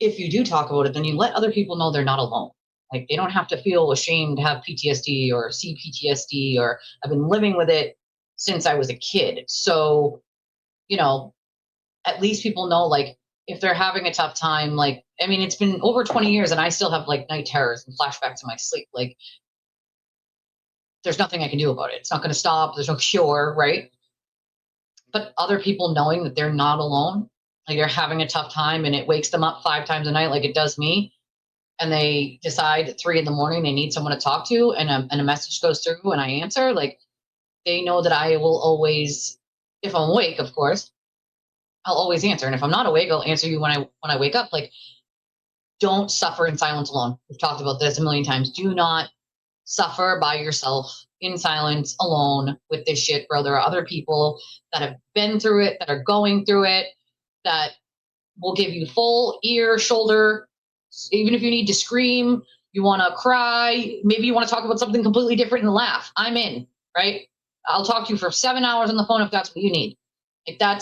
if you do talk about it, then you let other people know they're not alone. Like they don't have to feel ashamed to have PTSD or see PTSD, or I've been living with it since I was a kid. So, you know, at least people know, like, if they're having a tough time, like, I mean, it's been over 20 years and I still have like night terrors and flashbacks in my sleep. Like, there's nothing I can do about it. It's not going to stop. There's no cure, right? But other people knowing that they're not alone, like they're having a tough time and it wakes them up 5 times a night, like it does me, and they decide at 3 a.m. they need someone to talk to, and a message goes through and I answer, like they know that I will always, if I'm awake, of course, I'll always answer. And if I'm not awake, I'll answer you when I wake up. Like, don't suffer in silence alone. We've talked about this a million times. Do not suffer by yourself in silence alone with this shit, bro. There are other people that have been through it, that are going through it, that will give you full ear, shoulder, even if you need to scream, you want to cry, maybe you want to talk about something completely different and laugh. I'm in, right? I'll talk to you for 7 hours on the phone if that's what you need. Like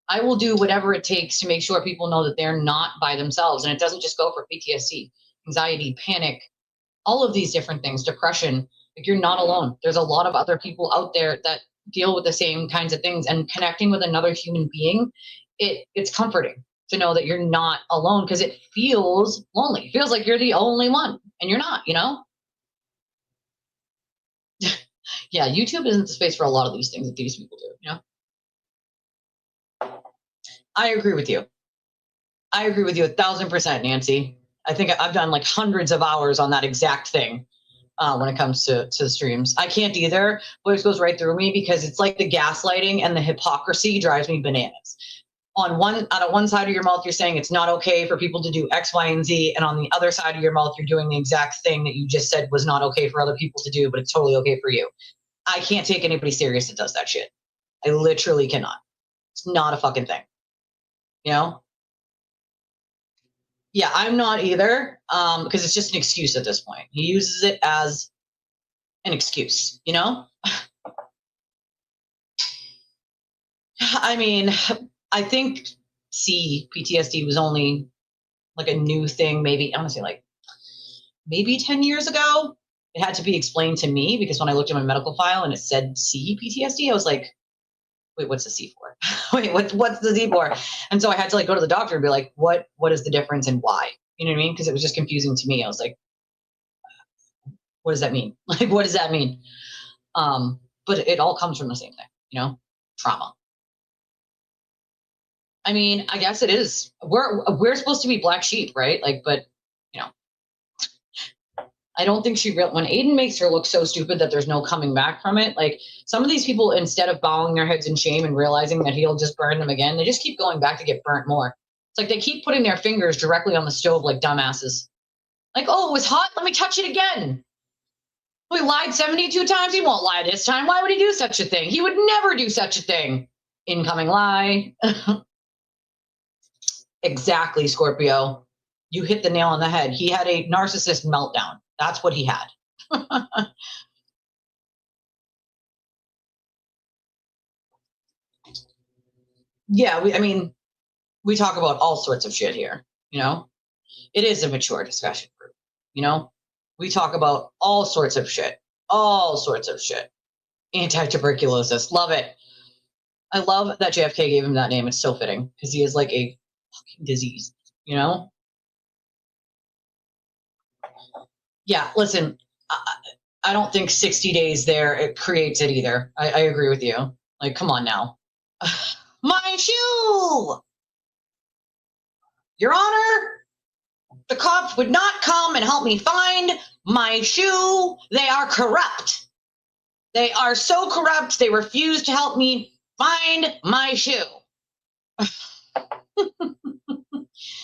I will do whatever it takes to make sure people know that they're not by themselves. And it doesn't just go for PTSD, anxiety, panic, all of these different things, depression. Like, you're not alone. There's a lot of other people out there that deal with the same kinds of things, and connecting with another human being, it's comforting to know that you're not alone, because it feels lonely. It feels like you're the only one, and you're not, you know? Yeah, YouTube isn't the space for a lot of these things that these people do, you know? I agree with you. I agree with you 1,000%, Nancy. I think I've done like hundreds of hours on that exact thing when it comes to streams. I can't either. Voice goes right through me because it's like the gaslighting and the hypocrisy drives me bananas. Out of one side of your mouth, you're saying it's not okay for people to do X, Y, and Z. And on the other side of your mouth, you're doing the exact thing that you just said was not okay for other people to do, but it's totally okay for you. I can't take anybody serious that does that shit. I literally cannot. It's not a fucking thing. You know? Yeah, I'm not either, because it's just an excuse at this point. He uses it as an excuse, you know? I mean, I think PTSD was only like a new thing, maybe, I want to say like maybe 10 years ago. It had to be explained to me because when I looked at my medical file and it said PTSD, I was like, wait, what's the C for? Wait, what's the Z for? And so I had to like go to the doctor and be like, what is the difference and why? You know what I mean? Because it was just confusing to me. I was like, what does that mean? Like, what does that mean? But it all comes from the same thing, you know, trauma. I mean, I guess it is. We're supposed to be black sheep, right? Like, but you know, I don't think when Aiden makes her look so stupid that there's no coming back from it. Like, some of these people, instead of bowing their heads in shame and realizing that he'll just burn them again, they just keep going back to get burnt more. It's like they keep putting their fingers directly on the stove like dumbasses. Like, oh, it was hot. Let me touch it again. We lied 72 times. He won't lie this time. Why would he do such a thing? He would never do such a thing. Incoming lie. Exactly, Scorpio. You hit the nail on the head. He had a narcissist meltdown. That's what he had. Yeah, we talk about all sorts of shit here, you know? It is a mature discussion group, you know? We talk about all sorts of shit. All sorts of shit. Anti-tuberculosis. Love it. I love that JFK gave him that name. It's so fitting because he is like a fucking disease, you know? Yeah, listen, I don't think 60 days there, it creates it either. I agree with you. Like, come on now. My shoe! Your Honor, the cops would not come and help me find my shoe. They are corrupt. They are so corrupt, they refuse to help me find my shoe.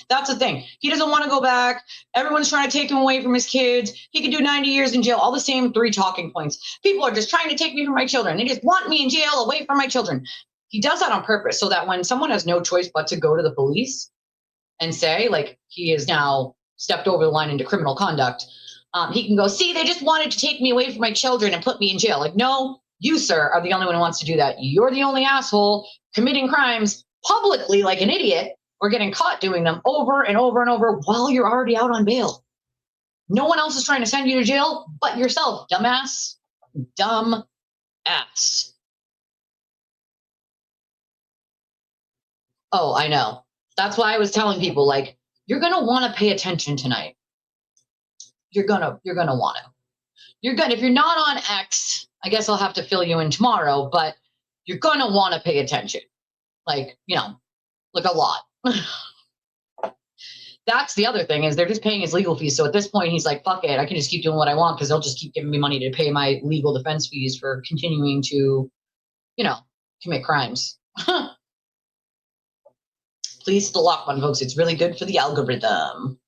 That's the thing. He doesn't want to go back. Everyone's trying to take him away from his kids. He could do 90 years in jail. All the same 3 talking points. People are just trying to take me from my children. They just want me in jail, away from my children. He does that on purpose so that when someone has no choice but to go to the police and say, like, he has now stepped over the line into criminal conduct, he can go, see, they just wanted to take me away from my children and put me in jail. Like, no, you, sir, are the only one who wants to do that. You're the only asshole committing crimes publicly like an idiot, or getting caught doing them over and over and over while you're already out on bail. No one else is trying to send you to jail but yourself, dumbass. Dumb ass. Oh, I know. That's why I was telling people, like, you're going to want to pay attention tonight. You're going to want to. If you're not on X, I guess I'll have to fill you in tomorrow, but you're going to want to pay attention. Like, like a lot. That's the other thing, is they're just paying his legal fees. So at this point, he's like, fuck it. I can just keep doing what I want because they'll just keep giving me money to pay my legal defense fees for continuing to, commit crimes. Please hit the lock button, folks. It's really good for the algorithm.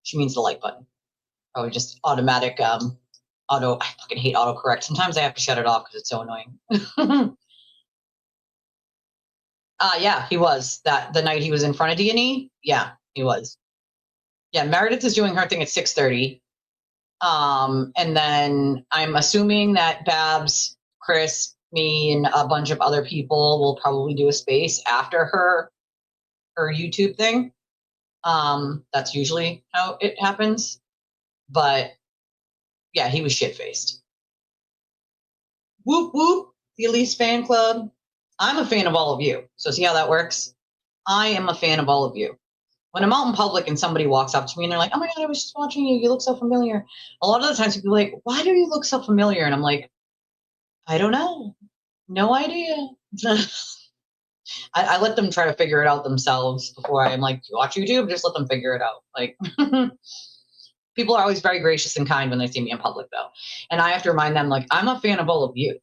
She means the like button. Probably just automatic I fucking hate autocorrect. Sometimes I have to shut it off because it's so annoying. Yeah, he was. The night he was in front of D&E. Yeah, he was. Yeah, Meredith is doing her thing at 6:30. And then I'm assuming that Babs, Chris, me, and a bunch of other people will probably do a space after her YouTube thing. That's usually how it happens. But yeah, he was shit-faced. Whoop whoop, the Elise fan club. I'm a fan of all of you. So see how that works? I am a fan of all of you. When I'm out in public and somebody walks up to me and they're like, oh my God, I was just watching you. You look so familiar. A lot of the times people are like, why do you look so familiar? And I'm like, I don't know. No idea. I let them try to figure it out themselves before I'm like, you watch YouTube? Just let them figure it out. Like, people are always very gracious and kind when they see me in public, though. And I have to remind them, like, I'm a fan of all of you.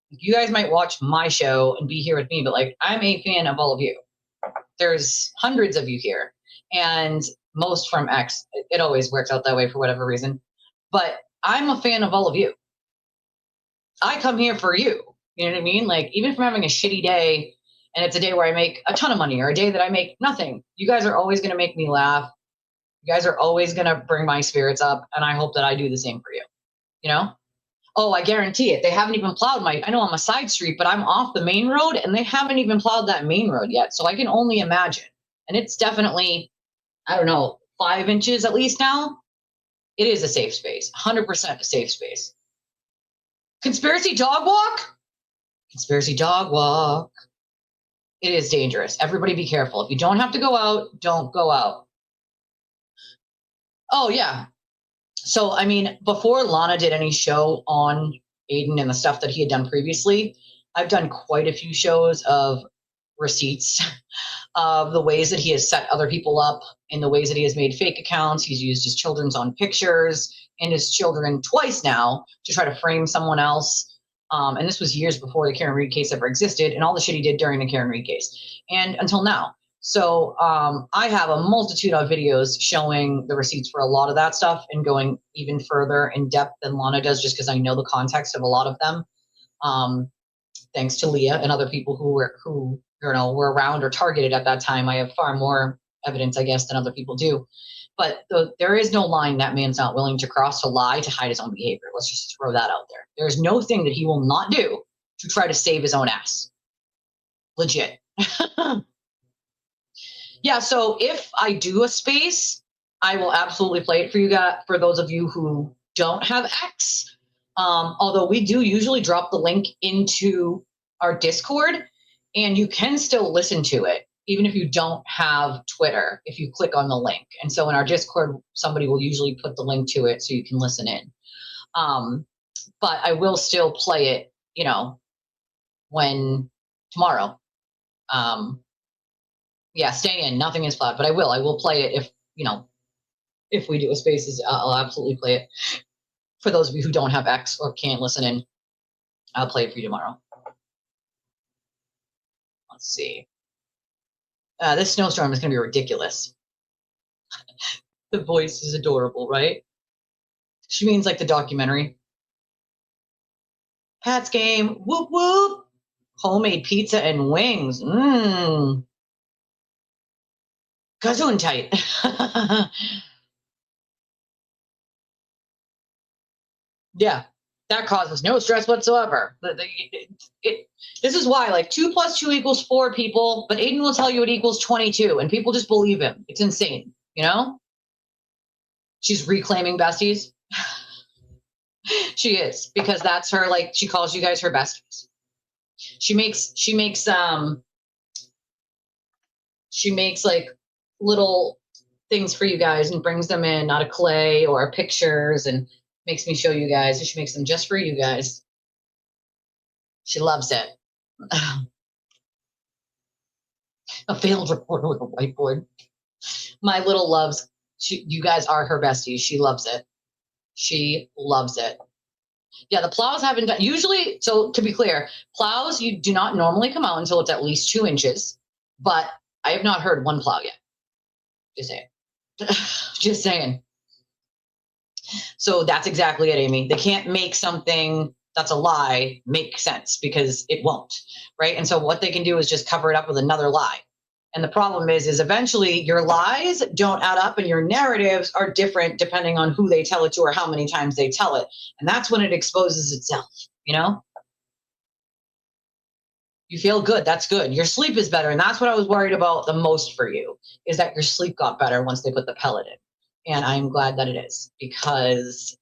You guys might watch my show and be here with me, but, like, I'm a fan of all of you. There's hundreds of you here. And most from X. It always works out that way for whatever reason. But I'm a fan of all of you. I come here for you. You know what I mean? Like, even if I'm having a shitty day and it's a day where I make a ton of money or a day that I make nothing, you guys are always going to make me laugh. You guys are always going to bring my spirits up. And I hope that I do the same for you. Oh, I guarantee it. They haven't even plowed I know I'm a side street, but I'm off the main road and they haven't even plowed that main road yet. So I can only imagine. And it's definitely, I don't know, 5 inches at least now. It is a safe space, 100% a safe space. Conspiracy dog walk? Conspiracy dog walk. It is dangerous. Everybody be careful. If you don't have to go out, don't go out. Oh, yeah. So, I mean, before Lana did any show on Aiden and the stuff that he had done previously, I've done quite a few shows of receipts of the ways that he has set other people up, in the ways that he has made fake accounts. He's used his children's own pictures and his children twice now to try to frame someone else. And this was years before the Karen Reed case ever existed, and all the shit he did during the Karen Reed case and until now. So I have a multitude of videos showing the receipts for a lot of that stuff and going even further in depth than Lana does, just because I know the context of a lot of them. Thanks to Leah and other people who were around or targeted at that time. I have far more evidence, I guess, than other people do. But there is no line that man's not willing to cross to lie to hide his own behavior. Let's just throw that out there. There is no thing that he will not do to try to save his own ass. Legit. Yeah, so if I do a space, I will absolutely play it for you guys, for those of you who don't have X. Although we do usually drop the link into our Discord, and you can still listen to it, even if you don't have Twitter, if you click on the link. And so in our Discord, somebody will usually put the link to it so you can listen in. But I will still play it, when tomorrow. Yeah, stay in. Nothing is plowed, but I will play it if we do a spaces, I'll absolutely play it. For those of you who don't have X or can't listen in, I'll play it for you tomorrow. Let's see. This snowstorm is going to be ridiculous. The voice is adorable, right? She means like the documentary. Pat's game. Whoop, whoop. Homemade pizza and wings. Mmm. Gesundheit. Yeah, that causes no stress whatsoever. This is why, like, 2 + 2 = 4 people, but Aiden will tell you it equals 22, and people just believe him. It's insane, She's reclaiming besties. She is, because that's her, like, she calls you guys her besties. She makes like little things for you guys and brings them in out of clay or pictures and makes me show you guys. And she makes them just for you guys. She loves it. A failed reporter with a whiteboard. My little loves, you guys are her besties. She loves it. She loves it. Yeah, the plows haven't done, usually, so to be clear, plows, you do not normally come out until it's at least 2 inches, but I have not heard one plow yet. Just saying. Just saying. So that's exactly it, Amy. They can't make something that's a lie make sense, because it won't, right? And so what they can do is just cover it up with another lie. And the problem is eventually your lies don't add up and your narratives are different depending on who they tell it to or how many times they tell it. And that's when it exposes itself, you know? You feel good. That's good. Your sleep is better. And that's what I was worried about the most for you, is that your sleep got better once they put the pellet in. And I'm glad that it is, because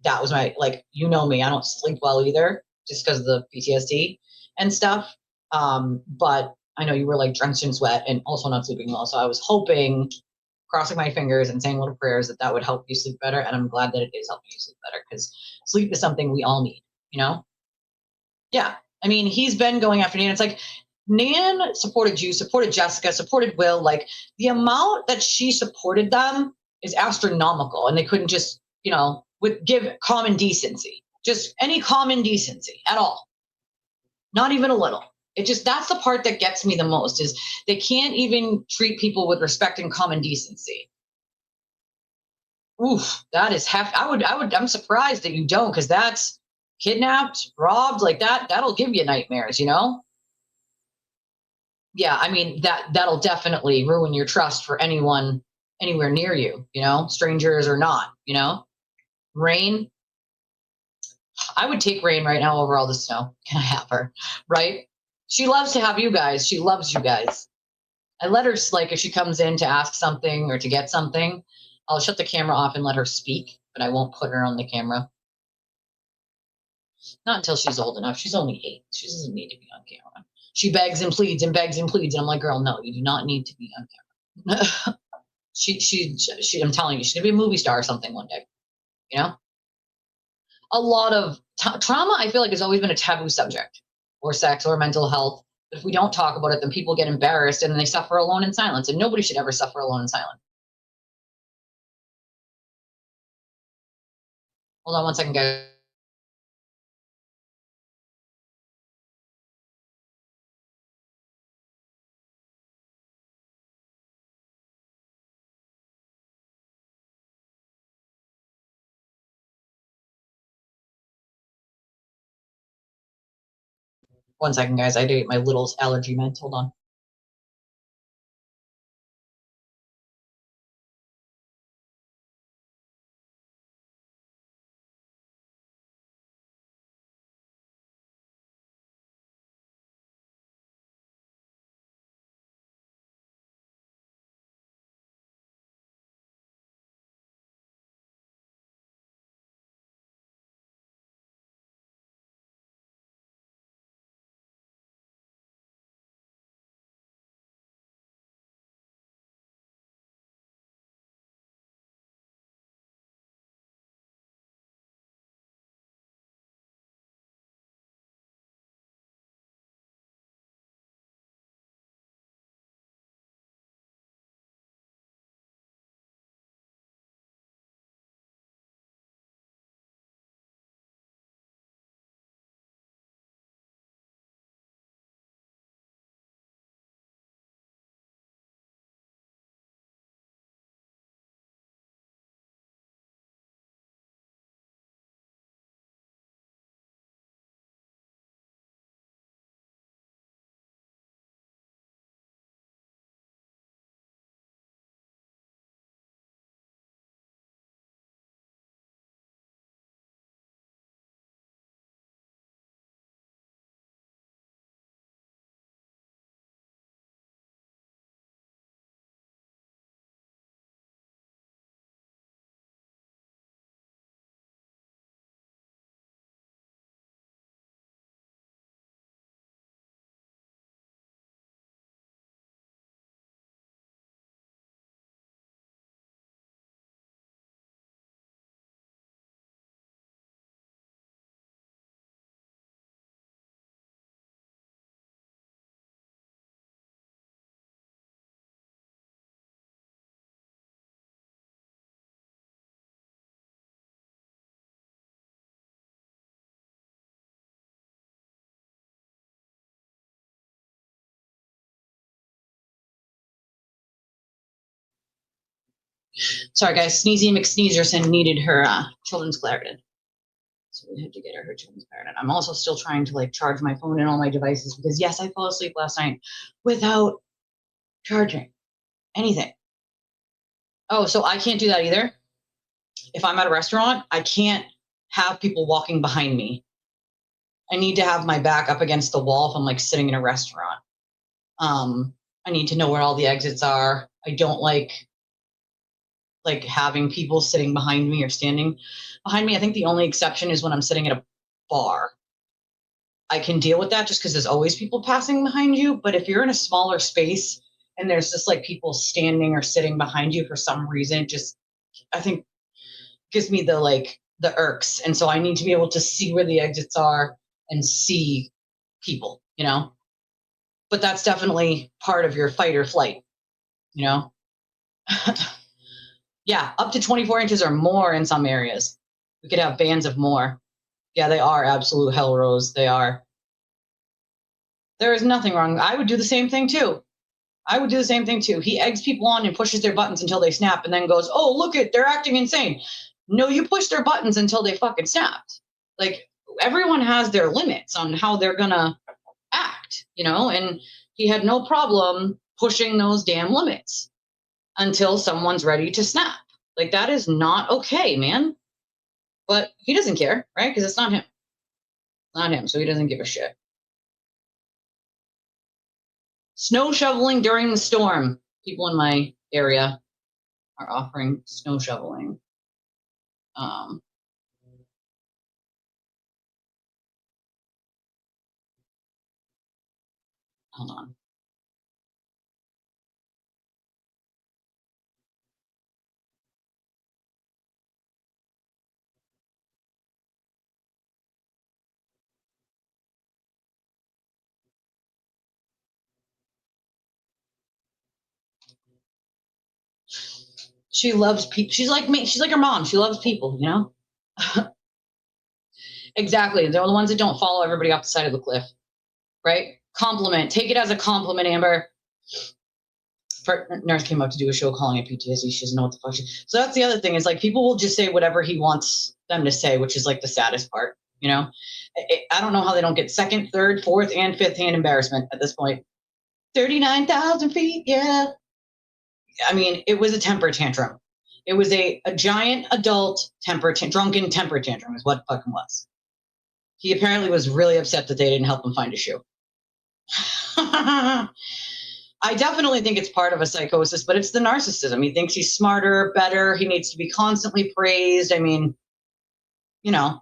that was my, like, you know me, I don't sleep well either, just because of the PTSD and stuff. But I know you were like drenched in sweat and also not sleeping well. So I was hoping, crossing my fingers and saying little prayers, that that would help you sleep better. And I'm glad that it is helping you sleep better, because sleep is something we all need, you know? Yeah. I mean, he's been going after Nan. It's like, Nan supported you, supported Jessica, supported Will. Like, the amount that she supported them is astronomical. And they couldn't just, would give common decency, just any common decency at all. Not even a little. It just, that's the part that gets me the most, is they can't even treat people with respect and common decency. Oof, that is I'm surprised that you don't, because that's kidnapped, robbed, like that'll give you nightmares, Yeah, I mean, that'll definitely ruin your trust for anyone anywhere near you, strangers or not, Rain, I would take Rain right now over all the snow. Can I have her? Right? She loves to have you guys. She loves you guys. I let her, like, if she comes in to ask something or to get something, I'll shut the camera off and let her speak, but I won't put her on the camera. Not until she's old enough. She's only 8. She doesn't need to be on camera. She begs and pleads and begs and pleads, and I'm like, girl, no, you do not need to be on camera. I'm telling you, she's gonna be a movie star or something one day. A lot of trauma, I feel like, has always been a taboo subject, or sex, or mental health. But if we don't talk about it, then people get embarrassed and they suffer alone in silence. And nobody should ever suffer alone in silence. Hold on one second, guys. One second, guys. I had to get my little allergy meds. Hold on. Sorry, guys. Sneezy McSneezerson needed her children's Claritin. So we had to get her children's Claritin. I'm also still trying to like charge my phone and all my devices because yes, I fell asleep last night without charging anything. Oh, so I can't do that either. If I'm at a restaurant, I can't have people walking behind me. I need to have my back up against the wall if I'm like sitting in a restaurant. I need to know where all the exits are. I don't like having people sitting behind me or standing behind me. I think the only exception is when I'm sitting at a bar. I can deal with that just because there's always people passing behind you. But if you're in a smaller space and there's just like people standing or sitting behind you for some reason, just I think gives me the irks. And so I need to be able to see where the exits are and see people, you know? But that's definitely part of your fight or flight, you know? Yeah, up to 24 inches or more in some areas. We could have bands of more. Yeah, they are absolute hell rows. They are. There is nothing wrong. I would do the same thing too. He eggs people on and pushes their buttons until they snap and then goes, oh, look it, they're acting insane. No, you push their buttons until they fucking snapped. Like, everyone has their limits on how they're gonna act, you know? And he had no problem pushing those damn limits until someone's ready to snap. Like, that is not okay, man. But he doesn't care, right? Because it's not him. Not him, so he doesn't give a shit. Snow shoveling during the storm. People in my area are offering snow shoveling. Hold on. She loves people. She's like me. She's like her mom. She loves people, you know? Exactly. They're the ones that don't follow everybody off the side of the cliff, right? Compliment. Take it as a compliment, Amber. Nurse came up to do a show calling it PTSD. She doesn't know what the fuck so that's the other thing is like people will just say whatever he wants them to say, which is like the saddest part, you know? I don't know how they don't get second, third, fourth, and fifth hand embarrassment at this point. 39,000 feet, yeah. I mean, it was a temper tantrum. It was a giant adult drunken temper tantrum is what it fucking was. He apparently was really upset that they didn't help him find a shoe. I definitely think it's part of a psychosis, but it's the narcissism. He thinks he's smarter, better. He needs to be constantly praised. I mean, you know,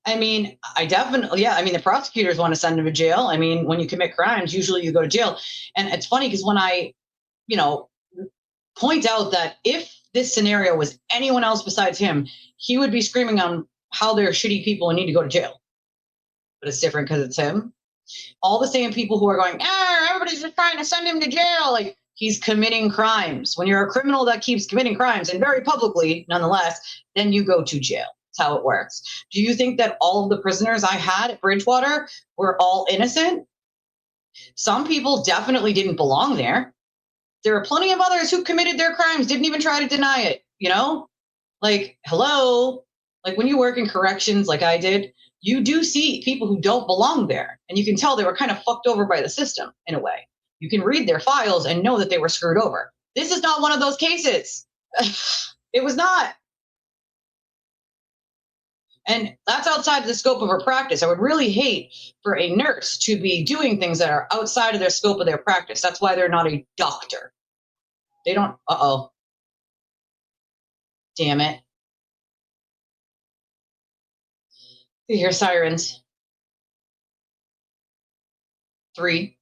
the prosecutors want to send him to jail. I mean, when you commit crimes, usually you go to jail. And it's funny because when I, point out that if this scenario was anyone else besides him, he would be screaming on how they're shitty people and need to go to jail. But it's different because it's him. All the same people who are going, everybody's just trying to send him to jail. Like, he's committing crimes. When you're a criminal that keeps committing crimes, and very publicly, nonetheless, then you go to jail. That's how it works. Do you think that all of the prisoners I had at Bridgewater were all innocent? Some people definitely didn't belong there. There are plenty of others who committed their crimes, didn't even try to deny it, you know? Like, hello? Like, when you work in corrections like I did, you do see people who don't belong there. And you can tell they were kind of fucked over by the system, in a way. You can read their files and know that they were screwed over. This is not one of those cases. It was not. And that's outside the scope of her practice. I would really hate for a nurse to be doing things that are outside of their scope of their practice. That's why they're not a doctor. They don't, damn it. You hear sirens. 3.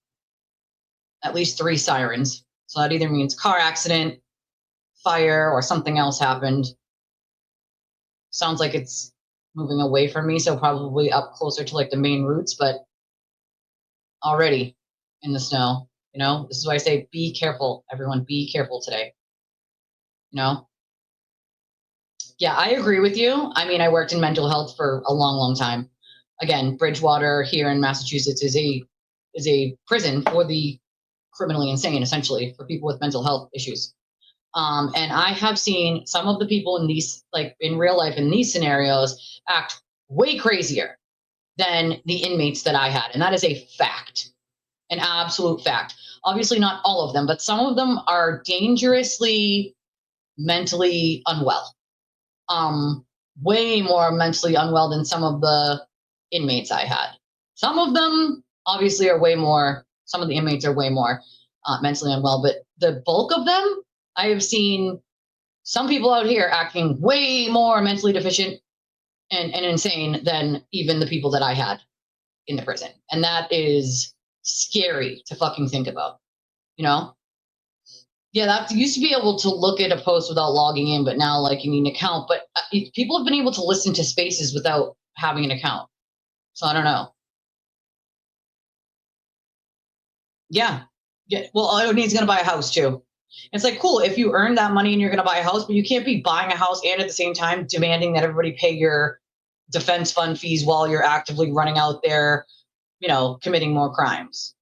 At least 3 sirens. So that either means car accident, fire, or something else happened. Sounds like it's moving away from me, so probably up closer to like the main routes, but already in the snow, This is why I say be careful, everyone. Be careful today. Yeah, I agree with you. I mean, I worked in mental health for a long, long time. Again, Bridgewater here in Massachusetts is a prison for the criminally insane, essentially, for people with mental health issues. And I have seen some of the people in these, like in real life, in these scenarios, act way crazier than the inmates that I had. And that is a fact, an absolute fact. Obviously, not all of them, but some of them are dangerously mentally unwell. Way more mentally unwell than some of the inmates I had. Some of them obviously are way more, some of the inmates are way more mentally unwell, but the bulk of them, I have seen some people out here acting way more mentally deficient and insane than even the people that I had in the prison. And that is scary to fucking think about, you know? Yeah, that used to be able to look at a post without logging in, but now like you need an account. But people have been able to listen to spaces without having an account. So I don't know. Yeah. Yeah. Well, all it needs going to buy a house too. It's like, cool, if you earn that money and you're going to buy a house, but you can't be buying a house and at the same time demanding that everybody pay your defense fund fees while you're actively running out there, you know, committing more crimes.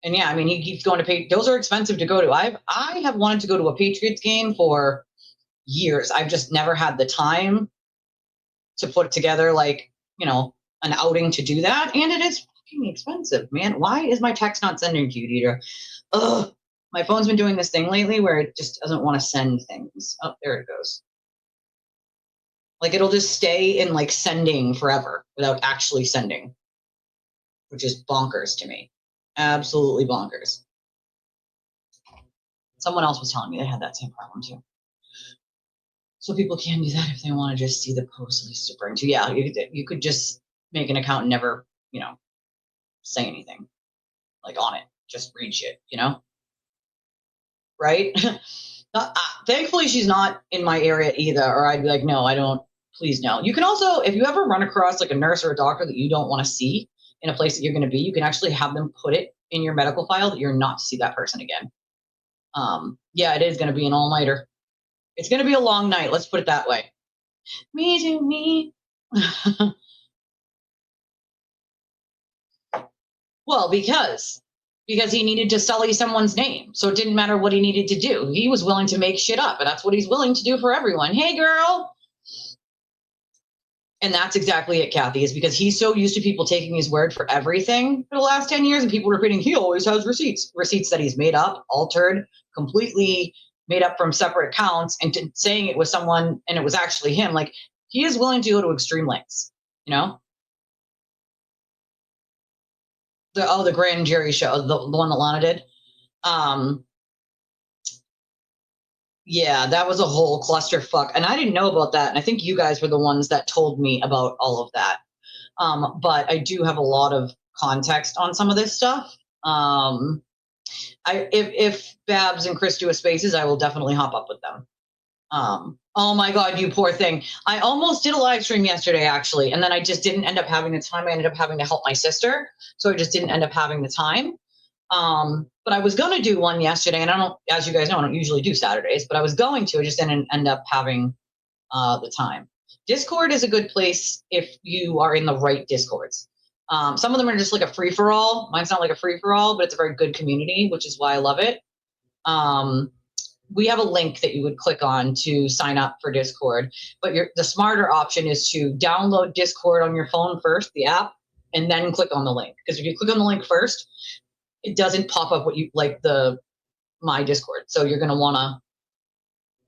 And yeah, I mean, he keeps going to pay. Those are expensive to go to. I have wanted to go to a Patriots game for years. I've just never had the time to put together, like, you know, an outing to do that. And it is fucking expensive, man. Why is my text not sending to you, Deidre? Ugh. My phone's been doing this thing lately where it just doesn't want to send things. Oh, there it goes. Like it'll just stay in like sending forever without actually sending, which is bonkers to me. Absolutely bonkers. Someone else was telling me they had that same problem too. So people can do that if they want to just see the post at least to bring to. Yeah, you could just make an account and never, you know, say anything like on it. Just read shit, you know? Right? Thankfully, she's not in my area either, or I'd be like, no, I don't, please no. You can also, if you ever run across like a nurse or a doctor that you don't want to see in a place that you're going to be, you can actually have them put it in your medical file that you're not to see that person again. Yeah, it is going to be an all-nighter. It's going to be a long night. Let's put it that way. Me too, me. Well, because he needed to sully someone's name. So it didn't matter what he needed to do. He was willing to make shit up, and that's what he's willing to do for everyone. Hey, girl. And that's exactly it, Kathy, is because he's so used to people taking his word for everything for the last 10 years, and people repeating, he always has receipts that he's made up, altered, completely made up from separate accounts, and saying it was someone and it was actually him. Like, he is willing to go to extreme lengths, you know? The grand jury show, the one that Lana did. Yeah, that was a whole clusterfuck. And I didn't know about that. And I think you guys were the ones that told me about all of that. But I do have a lot of context on some of this stuff. If Babs and Chris do a spaces, I will definitely hop up with them. Oh my God, you poor thing. I almost did a live stream yesterday, actually, and then I just didn't end up having the time. I ended up having to help my sister, so I just didn't end up having the time. But I was going to do one yesterday, and I don't, as you guys know, I don't usually do Saturdays, but I was going to. I just didn't end up having the time. Discord is a good place if you are in the right Discords. Some of them are just like a free-for-all. Mine's not like a free-for-all, but it's a very good community, which is why I love it. We have a link that you would click on to sign up for Discord, but the smarter option is to download Discord on your phone first, the app, and then click on the link. Because if you click on the link first, it doesn't pop up what you like my Discord. So you're gonna wanna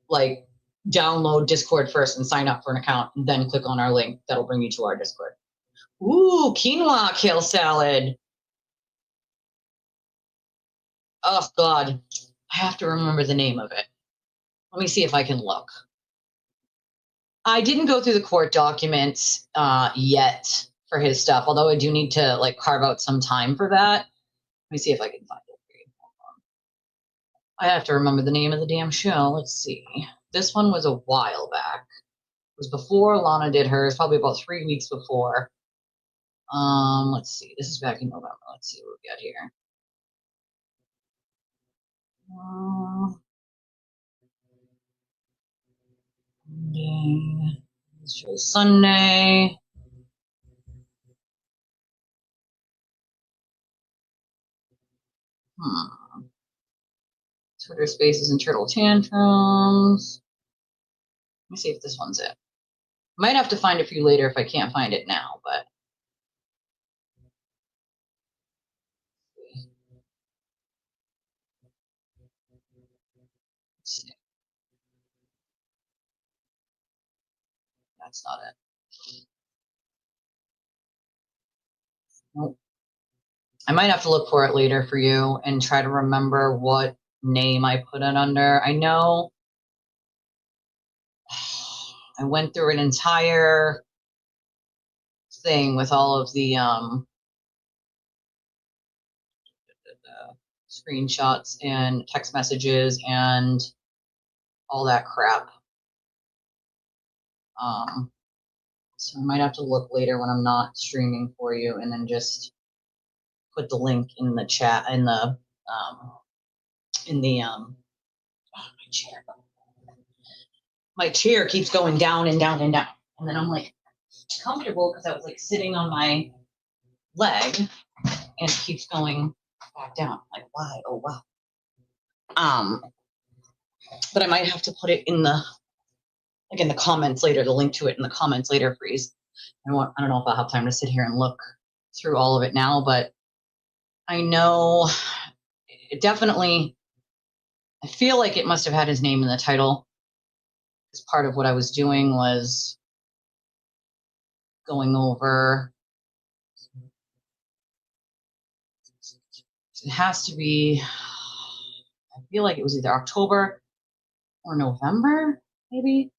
like download Discord first and sign up for an account, and then click on our link. That'll bring you to our Discord. Ooh, quinoa kale salad. Oh God, I have to remember the name of it. Let me see if I can look. I didn't go through the court documents yet for his stuff, although I do need to like carve out some time for that. Let me see if I can find it for you. I have to remember the name of the damn show. Let's see. This one was a while back. It was before Lana did hers, probably about 3 weeks before. Let's see. This is back in November. Let's see what we got here. Monday. This show is Sunday. Twitter Spaces and Turtle Tantrums. Let me see if this one's it. Might have to find it for you later if I can't find it now, but. Let's see. That's not it. Nope. I might have to look for it later for you and try to remember what name I put it under. I know I went through an entire thing with all of the screenshots and text messages and all that crap. So I might have to look later when I'm not streaming for you and then just put the link in the chat my chair. My chair keeps going down and down and down. And then I'm like comfortable because I was like sitting on my leg and it keeps going back down. Like, why? Oh wow. But I might have to put it in the comments later, the link to it in the comments later, Freeze. I don't know if I'll have time to sit here and look through all of it now, but I know it definitely, I feel like it must have had his name in the title, because part of what I was doing was going over, it has to be, I feel like it was either October or November, maybe.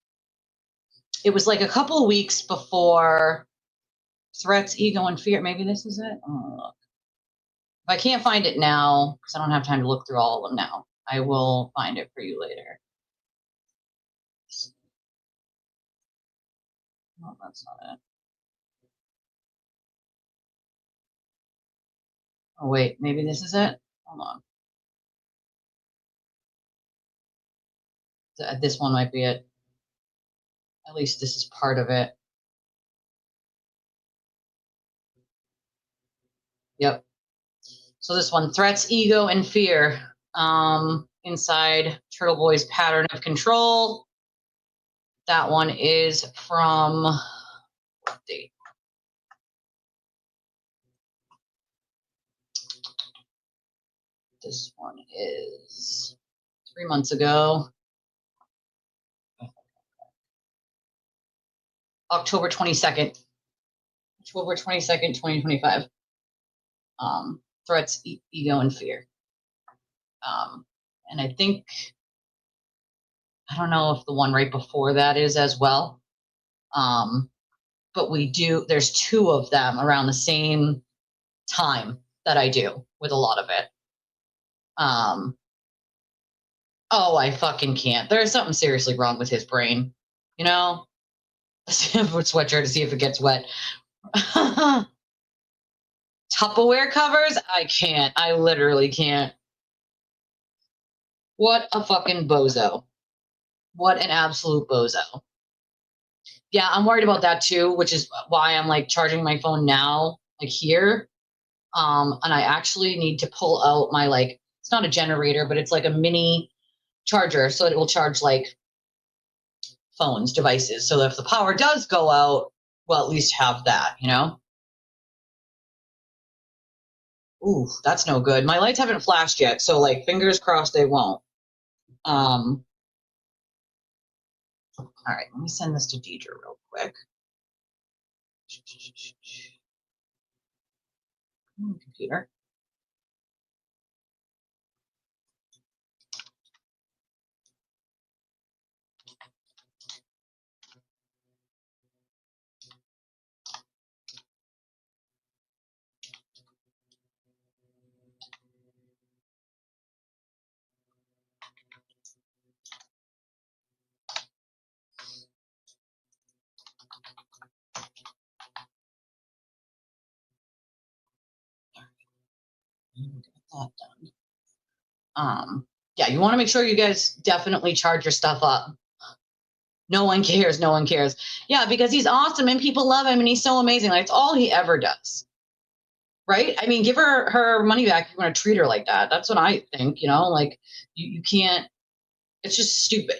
It was like a couple of weeks before Threats, Ego, and Fear. Maybe this is it. Oh, if I can't find it now, because I don't have time to look through all of them now, I will find it for you later. No, that's not it. Oh, wait, maybe this is it? Hold on. This one might be it. At least this is part of it. Yep. So this one, Threats, Ego, and Fear. Inside Turtle Boy's Pattern of Control. That one is from, what date? This one is 3 months ago. October 22nd. October 22nd, 2025. Threats, Ego, and Fear. And I think, I don't know if the one right before that is as well. But there's 2 of them around the same time that I do with a lot of it. Oh, I fucking can't. There's something seriously wrong with his brain. You know? Put sweatshirt to see if it gets wet. Tupperware covers? I can't. I literally can't. What a fucking bozo. What an absolute bozo. Yeah, I'm worried about that too, which is why I'm like charging my phone now, like here. And I actually need to pull out my, like, it's not a generator, but it's like a mini charger, so it will charge like phones, devices. So if the power does go out, we'll at least have that, you know? Ooh, that's no good. My lights haven't flashed yet, so like fingers crossed they won't. All right, let me send this to Deidre real quick. Computer. Get that done. Yeah, you want to make sure you guys definitely charge your stuff up. No one cares. No one cares. Yeah, because he's awesome and people love him and he's so amazing. Like, it's all he ever does. right? I mean, give her money back if you're going to treat her like that. That's what I think, you know, like you can't, it's just stupid.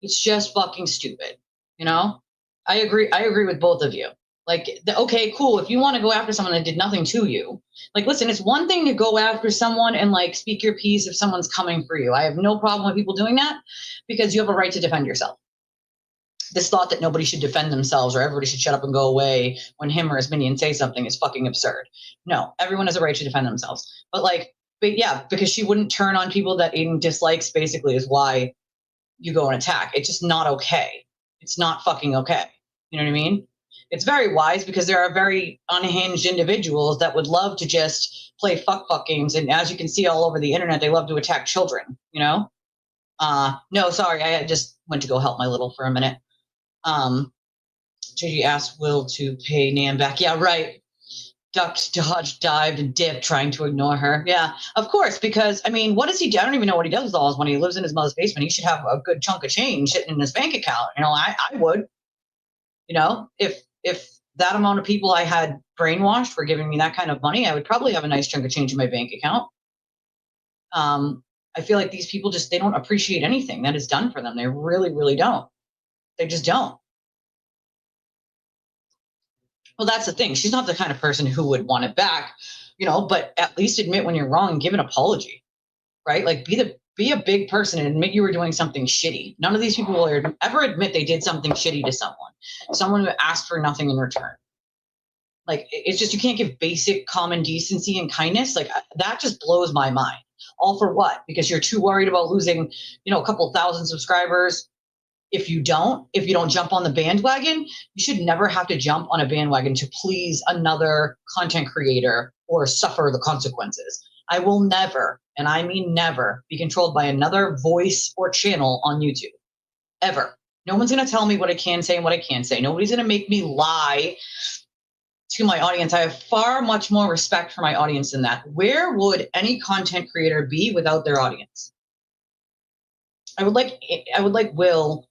It's just fucking stupid, you know? I agree with both of you. Like, okay, cool. If you want to go after someone that did nothing to you, like, listen, it's one thing to go after someone and like speak your piece if someone's coming for you. I have no problem with people doing that because you have a right to defend yourself. This thought that nobody should defend themselves or everybody should shut up and go away when him or his minion say something is fucking absurd. No, everyone has a right to defend themselves. But yeah, because she wouldn't turn on people that Aiden dislikes basically is why you go and attack. It's just not okay. It's not fucking okay. You know what I mean? It's very wise because there are very unhinged individuals that would love to just play fuck games. And as you can see all over the internet, they love to attack children, you know? No, sorry. I just went to go help my little for a minute. JD asked Will to pay Nan back. Yeah, right. Ducked, dodged, dived, and dipped, trying to ignore her. Yeah, of course, because, I mean, what does he do? I don't even know what he does with all his money. He lives in his mother's basement. He should have a good chunk of change sitting in his bank account. You know, I would. You know, if that amount of people I had brainwashed for giving me that kind of money, I would probably have a nice chunk of change in my bank account. I feel like these people they don't appreciate anything that is done for them. They really, really don't. They just don't. Well, that's the thing. She's not the kind of person who would want it back, you know, but at least admit when you're wrong and give an apology, right? Like be a big person and admit you were doing something shitty. None of these people will ever admit they did something shitty to someone who asked for nothing in return. Like, it's just, you can't give basic common decency and kindness. Like, that just blows my mind. All for what? Because you're too worried about losing, you know, a couple thousand subscribers. If you don't jump on the bandwagon, you should never have to jump on a bandwagon to please another content creator or suffer the consequences. I will never, and I mean never, be controlled by another voice or channel on YouTube. Ever. No one's going to tell me what I can say and what I can't say. Nobody's going to make me lie to my audience. I have far much more respect for my audience than that. Where would any content creator be without their audience? I would like Will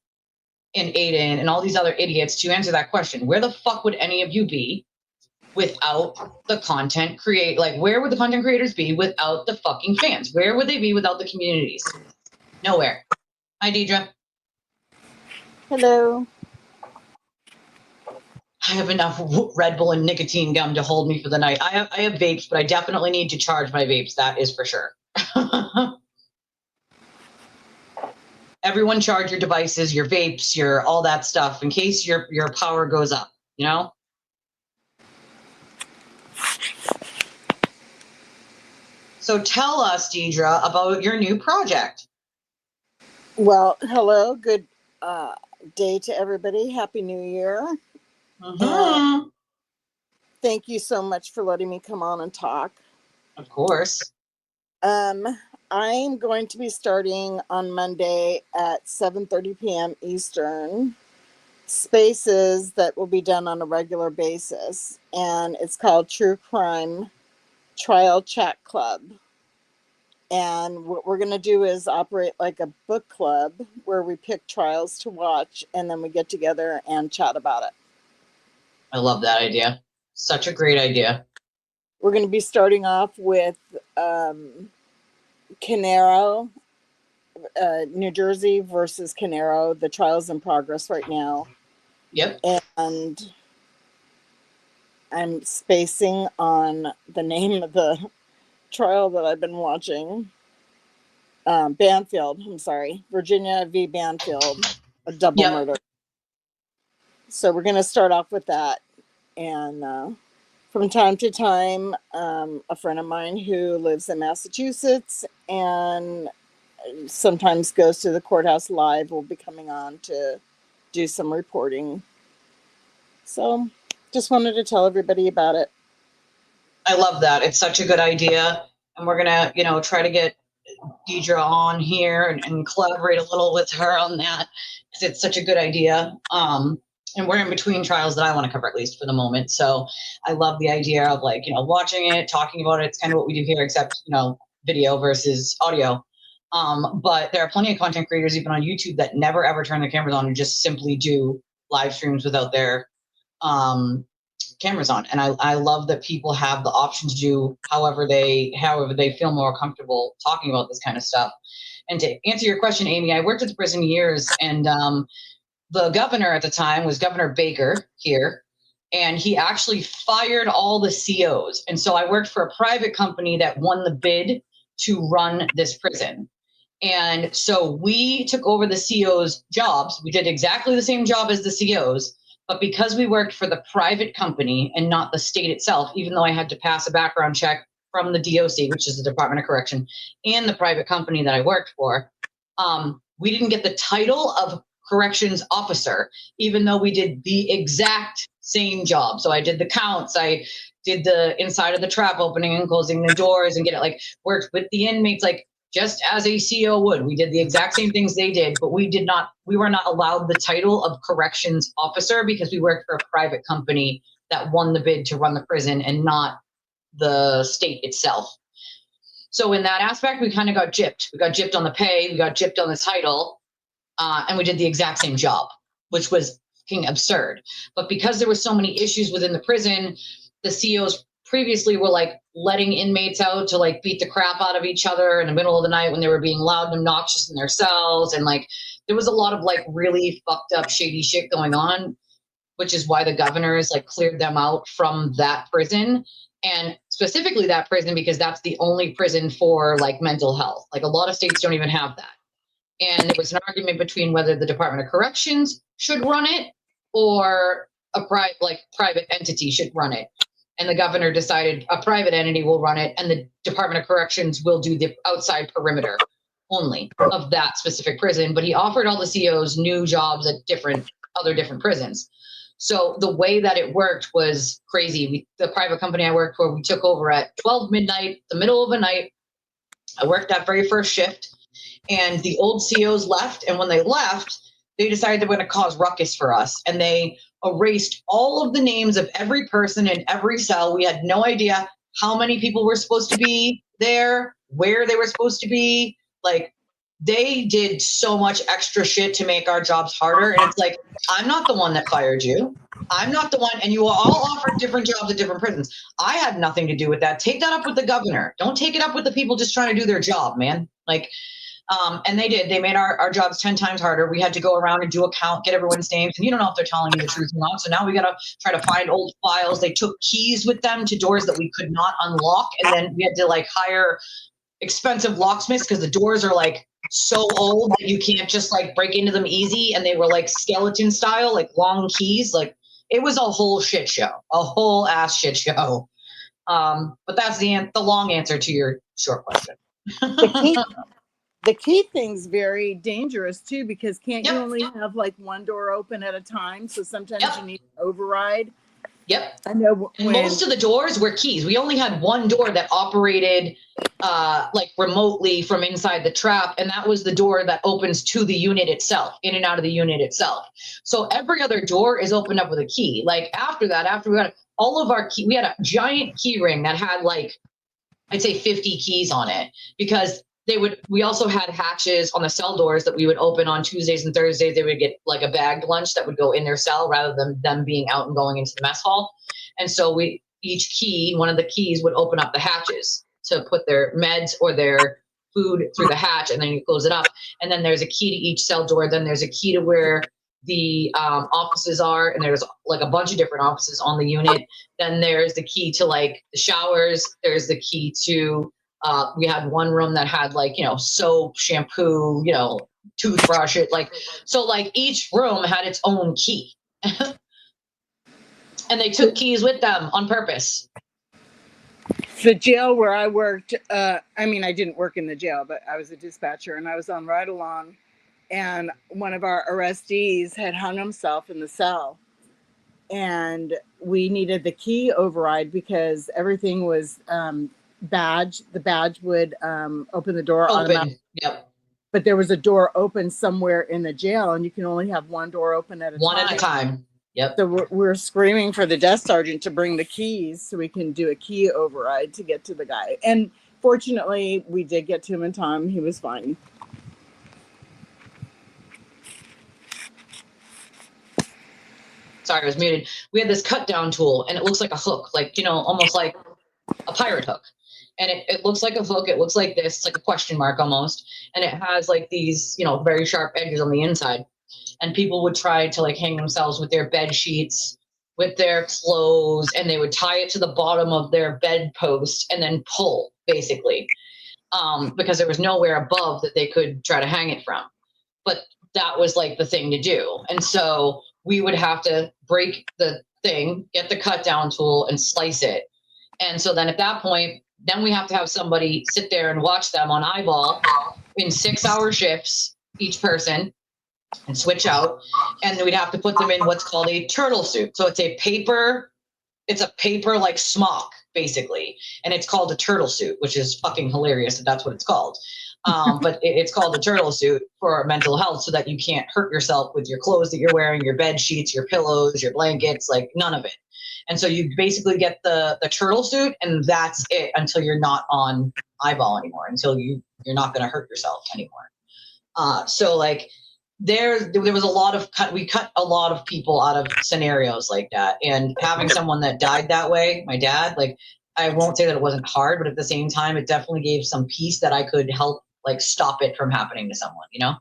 and Aiden and all these other idiots to answer that question. Where the fuck would any of you be without the content where would the content creators be without the fucking fans? Where would they be without the communities? Nowhere. Hi, Deidre. Hello. I have enough Red Bull and nicotine gum to hold me for the night. I have vapes, but I definitely need to charge my vapes. That is for sure. Everyone charge your devices, your vapes, your all that stuff in case your power goes up, you know? So tell us, Deidre, about your new project. Well, hello. Good day to everybody. Happy New Year. Mm-hmm. Thank you so much for letting me come on and talk. Of course. I'm going to be starting on Monday at 7:30 p.m. Eastern. Spaces that will be done on a regular basis. And it's called True Crime Trial Chat Club. And what we're going to do is operate like a book club where we pick trials to watch and then we get together and chat about it. I love that idea. Such a great idea. We're going to be starting off with Canaro, New Jersey versus Canaro. The trial's in progress right now. Yep. And I'm spacing on the name of the trial that I've been watching. Banfield, I'm sorry. Virginia v. Banfield, a double murder. So we're going to start off with that. And from time to time, a friend of mine who lives in Massachusetts and sometimes goes to the courthouse live will be coming on to do some reporting. So just wanted to tell everybody about it. I love that. It's such a good idea. And we're going to, try to get Deidre on here and collaborate a little with her on that because it's such a good idea. And we're in between trials that I want to cover, at least for the moment. So I love the idea of watching it, talking about it. It's kind of what we do here, except, video versus audio. But there are plenty of content creators, even on YouTube, that never, ever turn their cameras on and just simply do live streams without their cameras on. And I love that people have the option to do however they feel more comfortable talking about this kind of stuff. And to answer your question, Amy, I worked at the prison years, and the governor at the time was Governor Baker here, and he actually fired all the COs. And so I worked for a private company that won the bid to run this prison. And so we took over the CO's jobs. We did exactly the same job as the COs, but because we worked for the private company and not the state itself, even though I had to pass a background check from the DOC, which is the Department of Correction, and the private company that I worked for, we didn't get the title of corrections officer, even though we did the exact same job. So I did the counts, I did the inside of the trap, opening and closing the doors, and worked with the inmates, just as a CO would. We did the exact same things they did, but we were not allowed the title of corrections officer because we worked for a private company that won the bid to run the prison and not the state itself. So in that aspect, we kind of got gypped. We got gypped on the pay, we got gypped on the title, and we did the exact same job, which was fucking absurd. But because there were so many issues within the prison, the COs previously were letting inmates out to beat the crap out of each other in the middle of the night when they were being loud and obnoxious in their cells. And there was a lot of really fucked up shady shit going on, which is why the governors cleared them out from that prison, and specifically that prison because that's the only prison for mental health. A lot of states don't even have that. And there was an argument between whether the Department of Corrections should run it or a private entity should run it. And the governor decided a private entity will run it, and the Department of Corrections will do the outside perimeter only of that specific prison. But he offered all the COs new jobs at other different prisons. So the way that it worked was crazy. The private company I worked for, we took over at 12 midnight, the middle of the night. I worked that very first shift, and the old COs left. And when they left, they decided they were going to cause ruckus for us. And they erased all of the names of every person in every cell. We had no idea how many people were supposed to be there, where they were supposed to be. They did so much extra shit to make our jobs harder. And it's I'm not the one that fired you. I'm not the one. And you were all offered different jobs at different prisons. I had nothing to do with that. Take that up with the governor. Don't take it up with the people just trying to do their job, man. And they did. They made our jobs 10 times harder. We had to go around and do a count, get everyone's names, and you don't know if they're telling you the truth or not. So now we got to try to find old files. They took keys with them to doors that we could not unlock, and then we had to hire expensive locksmiths because the doors are so old that you can't just break into them easy, and they were skeleton style, long keys. It was a whole shit show, a whole ass shit show. But that's the long answer to your short question. The key thing's very dangerous too, because can't you only have one door open at a time? So sometimes you need to override. Yep. I know. Most of the doors were keys. We only had one door that operated remotely from inside the trap, and that was the door that opens to the unit itself, in and out of the unit itself. So every other door is opened up with a key. After that, after we got all of our key, we had a giant key ring that had I'd say 50 keys on it, because we also had hatches on the cell doors that we would open on Tuesdays and Thursdays. They would get a bagged lunch that would go in their cell rather than them being out and going into the mess hall. And so one of the keys would open up the hatches to put their meds or their food through the hatch, and then you close it up. And then there's a key to each cell door. Then there's a key to where the offices are, and there's a bunch of different offices on the unit. Then there's the key to the showers. There's the key to we had one room that had soap, shampoo, toothbrush, so each room had its own key. And they took keys with them on purpose. The jail where I worked, I didn't work in the jail, but I was a dispatcher, and I was on ride along, and one of our arrestees had hung himself in the cell, and we needed the key override because everything was badge. The badge would open the door automatically. Yep. But there was a door open somewhere in the jail, and you can only have one door open at a time. One at a time. Yep. So we're screaming for the desk sergeant to bring the keys so we can do a key override to get to the guy. And fortunately, we did get to him in time. He was fine. Sorry, I was muted. We had this cut down tool, and it looks like a hook, like, you know, almost like a pirate hook. And it looks like a hook. It looks like this, like a question mark almost. And it has like these, you know, very sharp edges on the inside. And people would try to like hang themselves with their bed sheets, with their clothes, and they would tie it to the bottom of their bed post and then pull, basically, because there was nowhere above that they could try to hang it from. But that was like the thing to do. And so we would have to break the thing, get the cut down tool and slice it. And so then at that point, then we have to have somebody sit there and watch them on eyeball in 6-hour shifts, each person, and switch out. And then we'd have to put them in what's called a turtle suit. So it's a paper like smock, basically. And it's called a turtle suit, which is fucking hilarious that that's what it's called. But it's called a turtle suit for mental health so that you can't hurt yourself with your clothes that you're wearing, your bed sheets, your pillows, your blankets, like none of it. And so you basically get the turtle suit, and that's it until you're not on eyeball anymore, until you're not going to hurt yourself anymore. So like there was a lot of we cut a lot of people out of scenarios like that. And having someone that died that way, my dad, like I won't say that it wasn't hard, but at the same time, it definitely gave some peace that I could help like stop it from happening to someone, you know?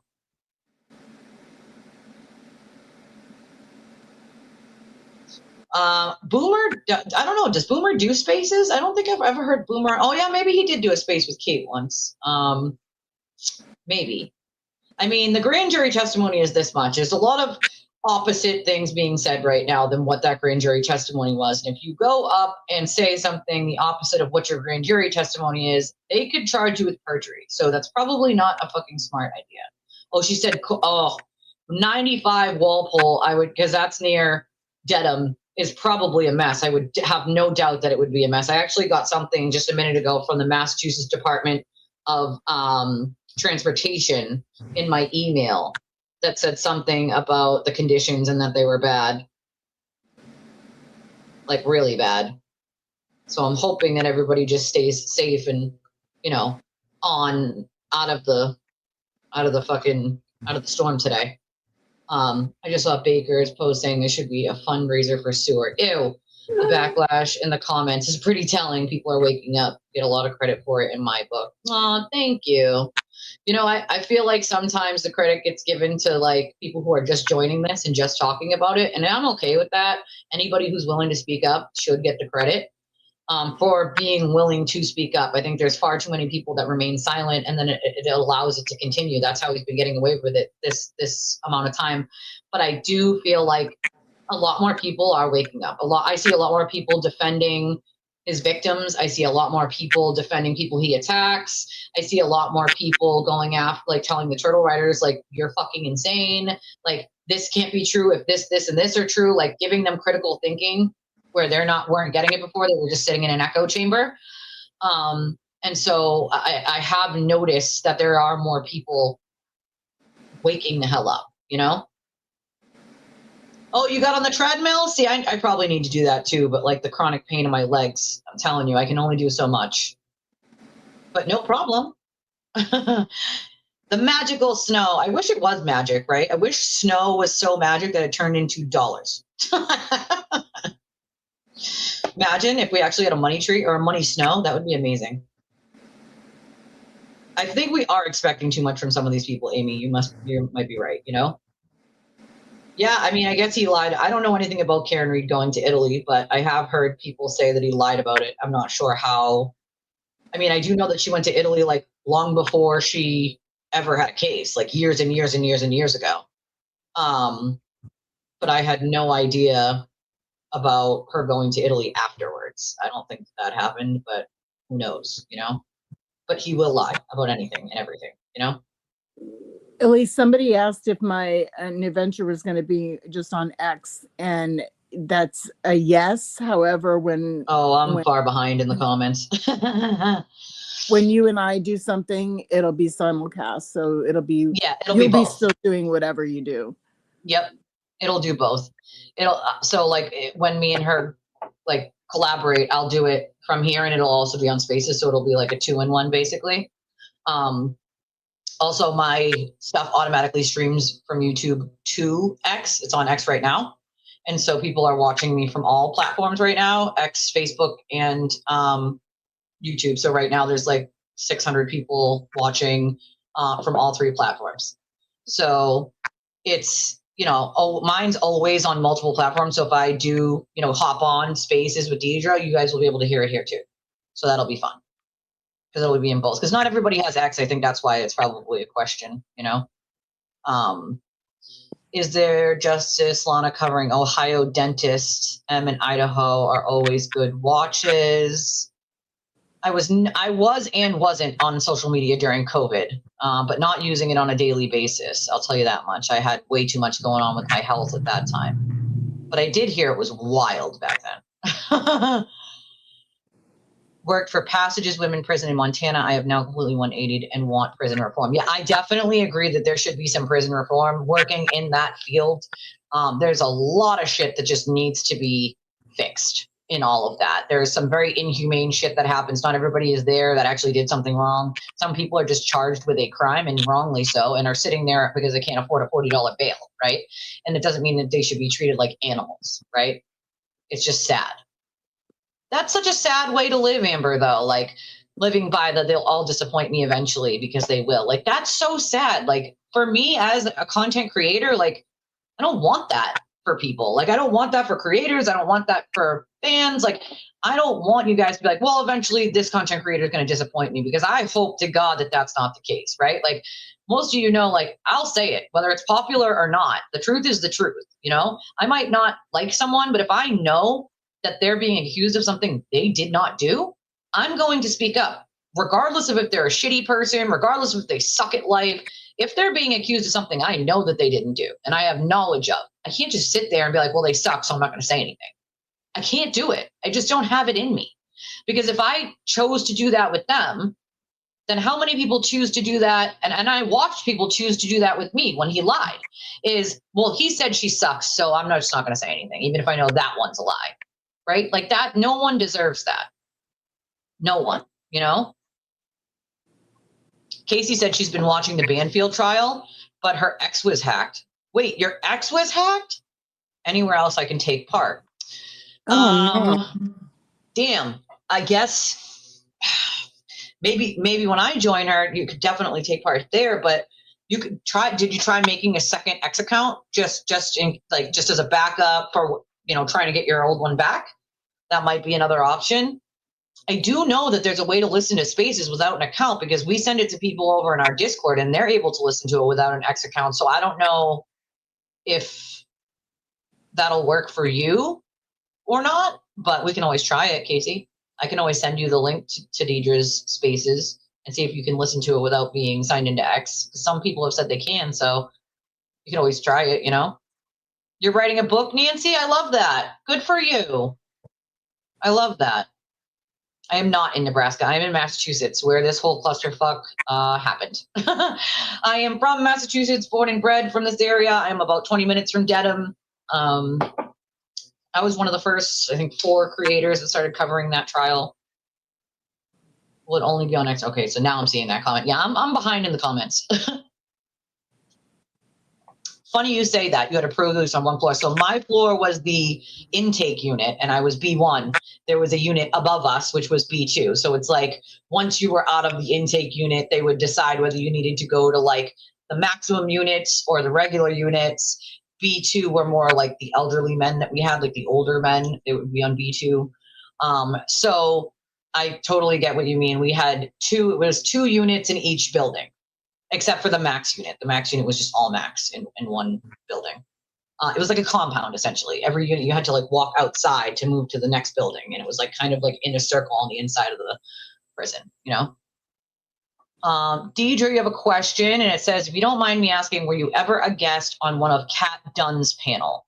Boomer, I don't know. Does Boomer do spaces? I don't think I've ever heard Boomer. Oh yeah, maybe he did do a space with Kate once. Maybe. I mean, the grand jury testimony is this much. There's a lot of opposite things being said right now than what that grand jury testimony was. And if you go up and say something the opposite of what your grand jury testimony is, they could charge you with perjury. So that's probably not a fucking smart idea. Oh, she said, 95 Walpole, I would, because that's near Dedham, is probably a mess. I would have no doubt that it would be a mess. I actually got something just a minute ago from the Massachusetts Department of Transportation in my email that said something about the conditions and that they were bad, like really bad. So I'm hoping that everybody just stays safe and, you know, out of the storm today. I just saw Baker's post saying there should be a fundraiser for Seward. Ew. The backlash in the comments is pretty telling. People are waking up. Get a lot of credit for it in my book. Oh, thank you. You know, I feel like sometimes the credit gets given to like people who are just joining this and just talking about it. And I'm okay with that. Anybody who's willing to speak up should get the credit for being willing to speak up. I think there's far too many people that remain silent, and then it allows it to continue. That's how he's been getting away with it this amount of time. But I do feel like a lot more people are waking up. I see a lot more people defending his victims. I see a lot more people defending people he attacks. I see a lot more people going after, like telling the turtle riders, like, you're fucking insane. Like, this can't be true if this, and this are true. Like, giving them critical thinking where weren't getting it before. They were just sitting in an echo chamber. And so I have noticed that there are more people waking the hell up, you know? Oh, you got on the treadmill? See, I probably need to do that too, but like the chronic pain in my legs, I'm telling you, I can only do so much. But no problem. The magical snow. I wish it was magic, right? I wish snow was so magic that it turned into dollars. Imagine if we actually had a money tree or a money snow. That would be amazing. I think we are expecting too much from some of these people, Amy. You might be right, you know? Yeah, I mean, I guess he lied. I don't know anything about Karen Reed going to Italy, but I have heard people say that he lied about it. I'm not sure how. I mean, I do know that she went to Italy like long before she ever had a case, like years and years and years and years ago. But I had no idea about her going to Italy afterwards. I don't think that happened, but who knows, you know? But he will lie about anything and everything, you know? At least somebody asked if my new venture was going to be just on X, and that's a yes. However, when I'm far behind in the comments. When you and I do something, it'll be simulcast, so you'll be still doing whatever you do. Yep, it'll do both. So like when me and her like collaborate, I'll do it from here, and it'll also be on Spaces, so it'll be like a 2-in-1 basically. Also, my stuff automatically streams from YouTube to X. It's on X right now. And so people are watching me from all platforms right now, X, Facebook, and YouTube. So right now there's like 600 people watching from all three platforms. So it's, mine's always on multiple platforms. So if I do, hop on Spaces with Deidre, you guys will be able to hear it here too. So that'll be fun because it'll be in both. Because not everybody has X. I think that's why it's probably a question, Is there Justice Lana covering Ohio dentists? In Idaho are always good watches. I was and wasn't on social media during COVID, but not using it on a daily basis. I'll tell you that much. I had way too much going on with my health at that time. But I did hear it was wild back then. Worked for Passages Women Prison in Montana. I have now completely 180'd and want prison reform. Yeah, I definitely agree that there should be some prison reform. Working in that field, there's a lot of shit that just needs to be fixed in all of that. There's some very inhumane shit that happens. Not everybody is there that actually did something wrong. Some people are just charged with a crime, and wrongly so, and are sitting there because they can't afford a $40 bail, right? And it doesn't mean that they should be treated like animals, right? It's just sad. That's such a sad way to live, Amber, though. Like, living by they'll all disappoint me eventually, because they will. Like, that's so sad. Like, for me as a content creator, like, I don't want that for people. Like, I don't want that for creators. I don't want that for fans. Like, I don't want you guys to be like, well, eventually this content creator is going to disappoint me, because I hope to God that that's not the case, right? Like, most of like, I'll say it, whether it's popular or not. The truth is the truth, I might not like someone, but if I know that they're being accused of something they did not do, I'm going to speak up, regardless of if they're a shitty person, regardless of if they suck at life. If they're being accused of something I know that they didn't do and I have knowledge of, I can't just sit there and be like, well, they suck, so I'm not going to say anything. I can't do it. I just don't have it in me. Because if I chose to do that with them, then how many people choose to do that? And I watched people choose to do that with me when he lied. Is, well, he said she sucks, so I'm just not going to say anything, even if I know that one's a lie. Right? Like that, no one deserves that. No one, Casey said she's been watching the Banfield trial, but her ex was hacked. Wait, your ex was hacked? Anywhere else I can take part? No. Damn. I guess maybe when I join her, you could definitely take part there, but you could try. Did you try making a second X account just as a backup for, trying to get your old one back? That might be another option. I do know that there's a way to listen to Spaces without an account, because we send it to people over in our Discord and they're able to listen to it without an X account. So I don't know if that'll work for you or not, but we can always try it, Casey. I can always send you the link to Deidre's Spaces and see if you can listen to it without being signed into X. Some people have said they can, so you can always try it, You're writing a book, Nancy? I love that. Good for you. I love that. I am not in Nebraska. I'm in Massachusetts, where this whole clusterfuck happened. I am from Massachusetts, born and bred from this area. I'm about 20 minutes from Dedham. I was one of the first, I think, 4 creators that started covering that trial. Will it only be on X? Okay, so now I'm seeing that comment. Yeah, I'm behind in the comments. Funny you say that. You had a produce on one floor. So my floor was the intake unit, and I was B1. There was a unit above us, which was B2. So it's like, once you were out of the intake unit, they would decide whether you needed to go to like the maximum units or the regular units. B2 were more like the elderly men that we had, like the older men. They would be on B2. So I totally get what you mean. We had it was 2 units in each building, except for the max unit. The max unit was just all max in one building. It was like a compound, essentially. Every unit, you had to like walk outside to move to the next building. And it was like kind of like in a circle on the inside of the prison, Deidre, you have a question, and it says, if you don't mind me asking, were you ever a guest on one of Kat Dunn's panel?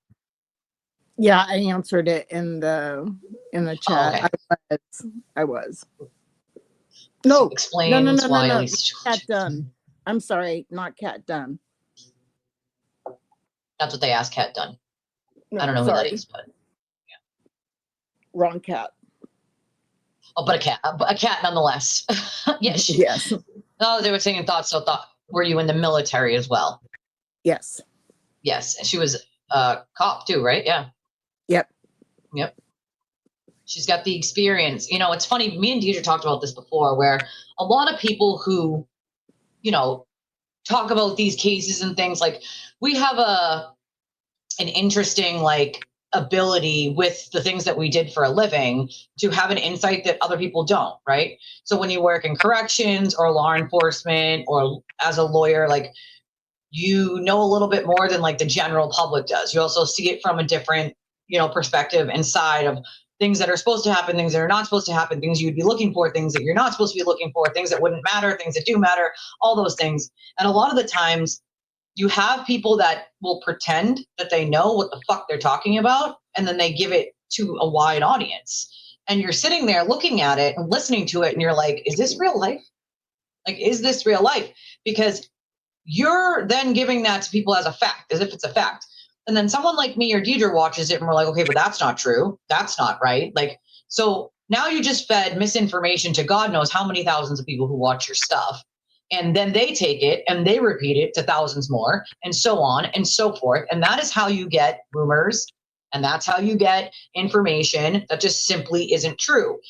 Yeah, I answered it in the chat. Oh, okay. I was. No, explains no. why at least Kat Dunn. I'm sorry, not Kat Dunn. That's what they asked Kat Dunn. No, I don't know who that is, but yeah. Wrong cat. Oh, but a cat nonetheless. Yes. Yes. Oh, they were saying were you in the military as well? Yes. Yes. She was a cop too, right? Yeah. Yep. Yep. She's got the experience. You know, it's funny. Me and Deidre talked about this before, where a lot of people who, you know, talk about these cases and things, like, we have an interesting, like, ability with the things that we did for a living to have an insight that other people don't, right? So when you work in corrections or law enforcement or as a lawyer, like, you know a little bit more than like the general public does. You also see it from a different, you know, perspective and side of things that are supposed to happen, things that are not supposed to happen, things you'd be looking for, things that you're not supposed to be looking for, things that wouldn't matter, things that do matter, all those things. And a lot of the times you have people that will pretend that they know what the fuck they're talking about, and then they give it to a wide audience. And you're sitting there looking at it and listening to it, and you're like, is this real life? Like, is this real life? Because you're then giving that to people as a fact, as if it's a fact. And then someone like me or Deidre watches it and we're like, okay, but that's not true. That's not right. Like, so now you just fed misinformation to God knows how many thousands of people who watch your stuff. And then they take it and they repeat it to thousands more, and so on and so forth. And that is how you get rumors. And that's how you get information that just simply isn't true.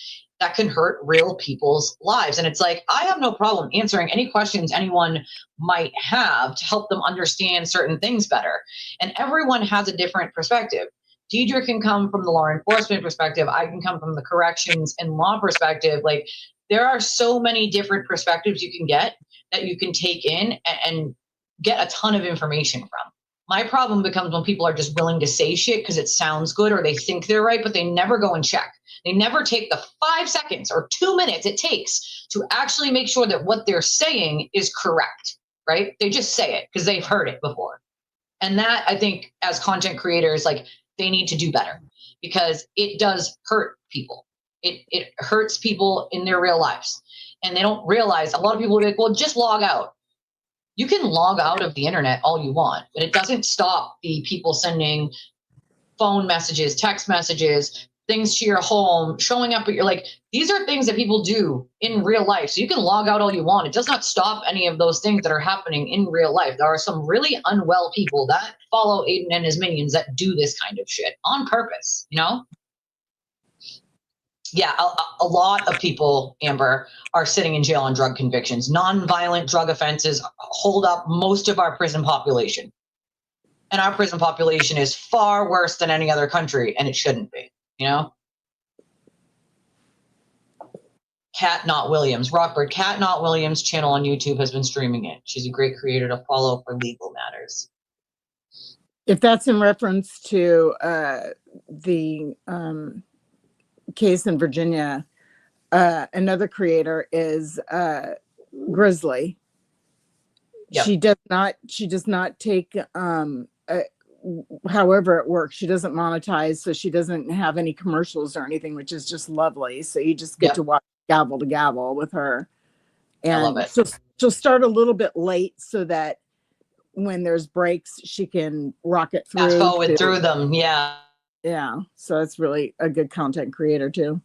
That can hurt real people's lives. And it's like, I have no problem answering any questions anyone might have to help them understand certain things better. And everyone has a different perspective. Deidre can come from the law enforcement perspective. I can come from the corrections and law perspective. Like, there are so many different perspectives you can get that you can take in and get a ton of information from. My problem becomes when people are just willing to say shit because it sounds good or they think they're right, but they never go and check. They never take the 5 seconds or 2 minutes it takes to actually make sure that what they're saying is correct, right? They just say it because they've heard it before. And that, I think, as content creators, like, they need to do better, because it does hurt people. It hurts people in their real lives. And they don't realize, a lot of people will be like, well, just log out. You can log out of the internet all you want, but it doesn't stop the people sending phone messages, text messages, things to your home, showing up at your, like, these are things that people do in real life. So you can log out all you want. It does not stop any of those things that are happening in real life. There are some really unwell people that follow Aiden and his minions that do this kind of shit on purpose, you know? Yeah, a lot of people, Amber, are sitting in jail on drug convictions. Non-violent drug offenses hold up most of our prison population. And our prison population is far worse than any other country, and it shouldn't be, you know? Kat Not Williams, Rockbird, Kat Not Williams' channel on YouTube has been streaming it. She's a great creator to follow for legal matters. If that's in reference to the case in Virginia, another creator is Grizzly. Yep. She does not take however it works. She doesn't monetize, so she doesn't have any commercials or anything, which is just lovely. So you just get to watch gavel to gavel with her. And I love it. She'll start a little bit late so that when there's breaks, she can rock it through. Fast forward through them, yeah. Yeah, so it's really a good content creator too.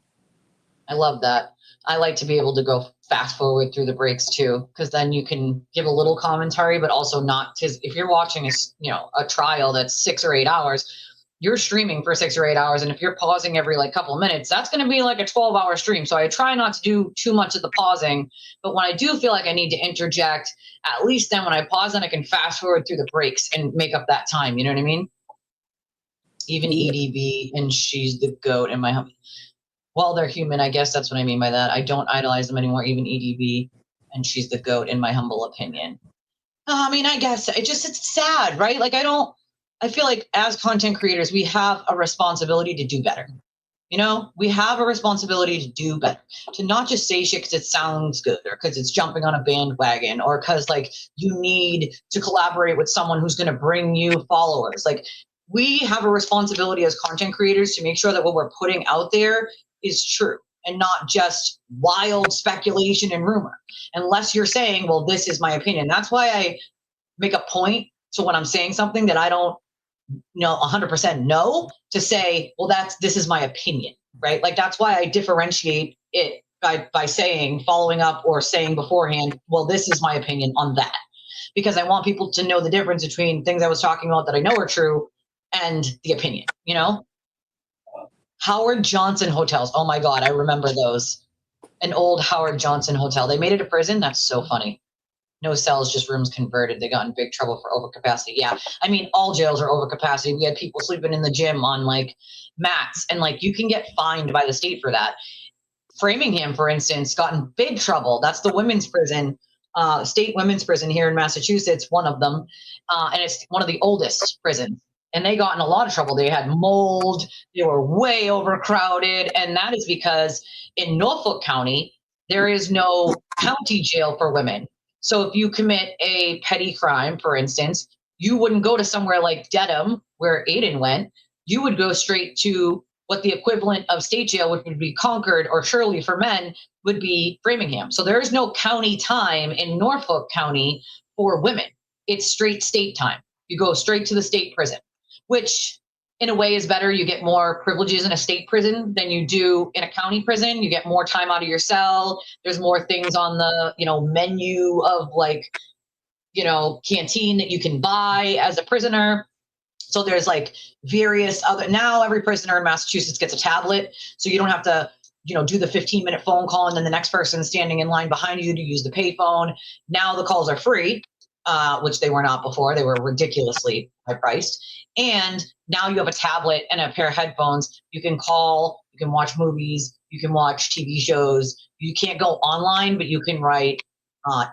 I love that. I like to be able to go fast forward through the breaks too, because then you can give a little commentary, but also not, because if you're watching a trial that's 6 or 8 hours, you're streaming for 6 or 8 hours. And if you're pausing every like couple of minutes, that's going to be like a 12-hour stream. So I try not to do too much of the pausing, but when I do feel like I need to interject, at least then when I pause, then I can fast forward through the breaks and make up that time. You know what I mean? Even EDB, and she's the goat in my home. Well, they're human. I guess that's what I mean by that. I don't idolize them anymore, even EDB, and she's the goat in my humble opinion. I mean, I guess it's sad, right? Like, I feel like as content creators, we have a responsibility to do better. You know, we have a responsibility to do better, to not just say shit because it sounds good or because it's jumping on a bandwagon or because like you need to collaborate with someone who's going to bring you followers. Like, we have a responsibility as content creators to make sure that what we're putting out there is true and not just wild speculation and rumor, unless you're saying, well, this is my opinion. That's why I make a point to when I'm saying something that I don't 100% know, to say, well, this is my opinion, right? Like, that's why I differentiate it by saying, following up or saying beforehand, well, this is my opinion on that, because I want people to know the difference between things I was talking about that I know are true and the opinion, you know? Howard Johnson hotels. Oh my God, I remember those. An old Howard Johnson hotel. They made it a prison. That's so funny. No cells, just rooms converted. They got in big trouble for overcapacity. Yeah. I mean, all jails are overcapacity. We had people sleeping in the gym on like mats, and like you can get fined by the state for that. Framingham, for instance, got in big trouble. That's the women's prison, state women's prison here in Massachusetts, one of them. And it's one of the oldest prisons. And they got in a lot of trouble. They had mold. They were way overcrowded. And that is because in Norfolk County, there is no county jail for women. So if you commit a petty crime, for instance, you wouldn't go to somewhere like Dedham, where Aiden went. You would go straight to what the equivalent of state jail, which would be Concord or Shirley for men, would be Framingham. So there is no county time in Norfolk County for women. It's straight state time. You go straight to the state prison, which in a way is better. You get more privileges in a state prison than you do in a county prison. You get more time out of your cell. There's more things on the, menu of like, canteen that you can buy as a prisoner. So there's like various other, now every prisoner in Massachusetts gets a tablet. So you don't have to, do the 15-minute phone call and then the next person standing in line behind you to use the payphone. Now the calls are free, which they were not before. They were ridiculously high priced. And now you have a tablet and a pair of headphones. You can call, you can watch movies, you can watch TV shows. You can't go online, but you can write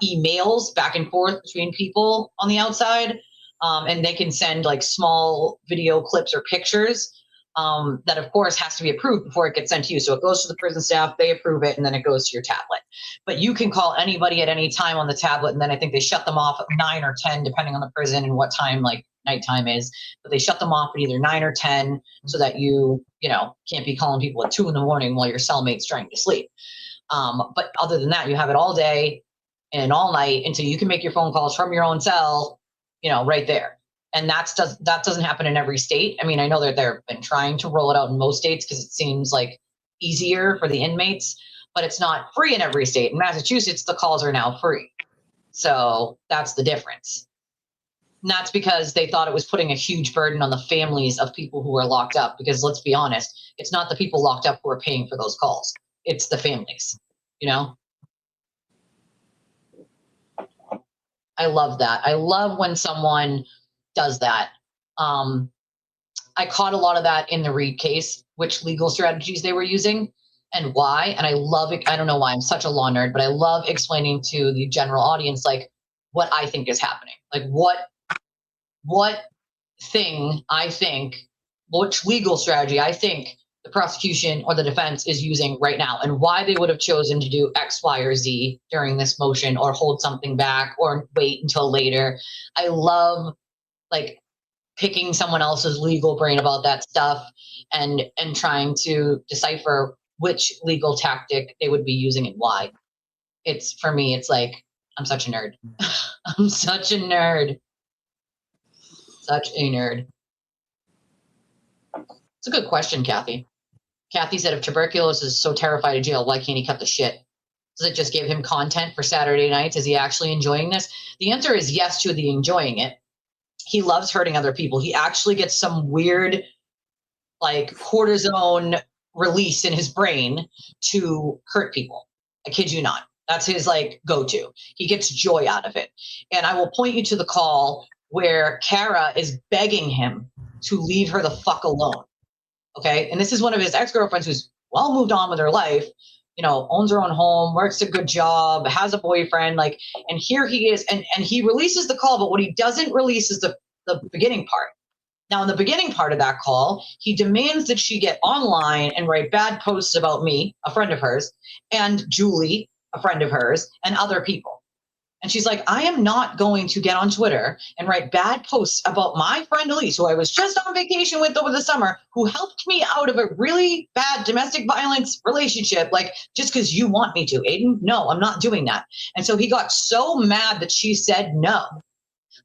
emails back and forth between people on the outside. And they can send like small video clips or pictures that, of course, has to be approved before it gets sent to you. So it goes to the prison staff, they approve it, and then it goes to your tablet. But you can call anybody at any time on the tablet, and then I think they shut them off at 9 or 10, depending on the prison and what time like nighttime is. But they shut them off at either 9 or 10 so that you can't be calling people at 2 in the morning while your cellmate's trying to sleep. But other than that, you have it all day and all night until you can make your phone calls from your own cell, right there. And that doesn't happen in every state. I mean, I know that they've been trying to roll it out in most states because it seems like easier for the inmates, but it's not free in every state. In Massachusetts, the calls are now free. So that's the difference. And that's because they thought it was putting a huge burden on the families of people who are locked up. Because let's be honest, it's not the people locked up who are paying for those calls. It's the families, I love that. I love when someone does that. I caught a lot of that in the Reed case, which legal strategies they were using and why. And I love it. I don't know why I'm such a law nerd, but I love explaining to the general audience, like what I think is happening, like what thing I think, which legal strategy I think the prosecution or the defense is using right now and why they would have chosen to do X, Y, or Z during this motion or hold something back or wait until later. I love like picking someone else's legal brain about that stuff and trying to decipher which legal tactic they would be using and why. It's for me, it's like, I'm such a nerd. I'm such a nerd. Such a nerd. It's a good question, Kathy. Kathy said, if Tuberculosis is so terrified of jail, why can't he cut the shit? Does it just give him content for Saturday nights? Is he actually enjoying this? The answer is yes to the enjoying it. He loves hurting other people. He actually gets some weird, like, cortisone release in his brain to hurt people. I kid you not. That's his, like, go-to. He gets joy out of it. And I will point you to the call where Kara is begging him to leave her the fuck alone. Okay? And this is one of his ex-girlfriends who's well moved on with her life, owns her own home, works a good job, has a boyfriend, like, and here he is, and he releases the call, but what he doesn't release is the beginning part. Now, in the beginning part of that call, he demands that she get online and write bad posts about me, a friend of hers, and Julie, a friend of hers, and other people. And she's like, I am not going to get on Twitter and write bad posts about my friend Elise, who I was just on vacation with over the summer, who helped me out of a really bad domestic violence relationship, like, just because you want me to, Aiden. No, I'm not doing that. And so he got so mad that she said no,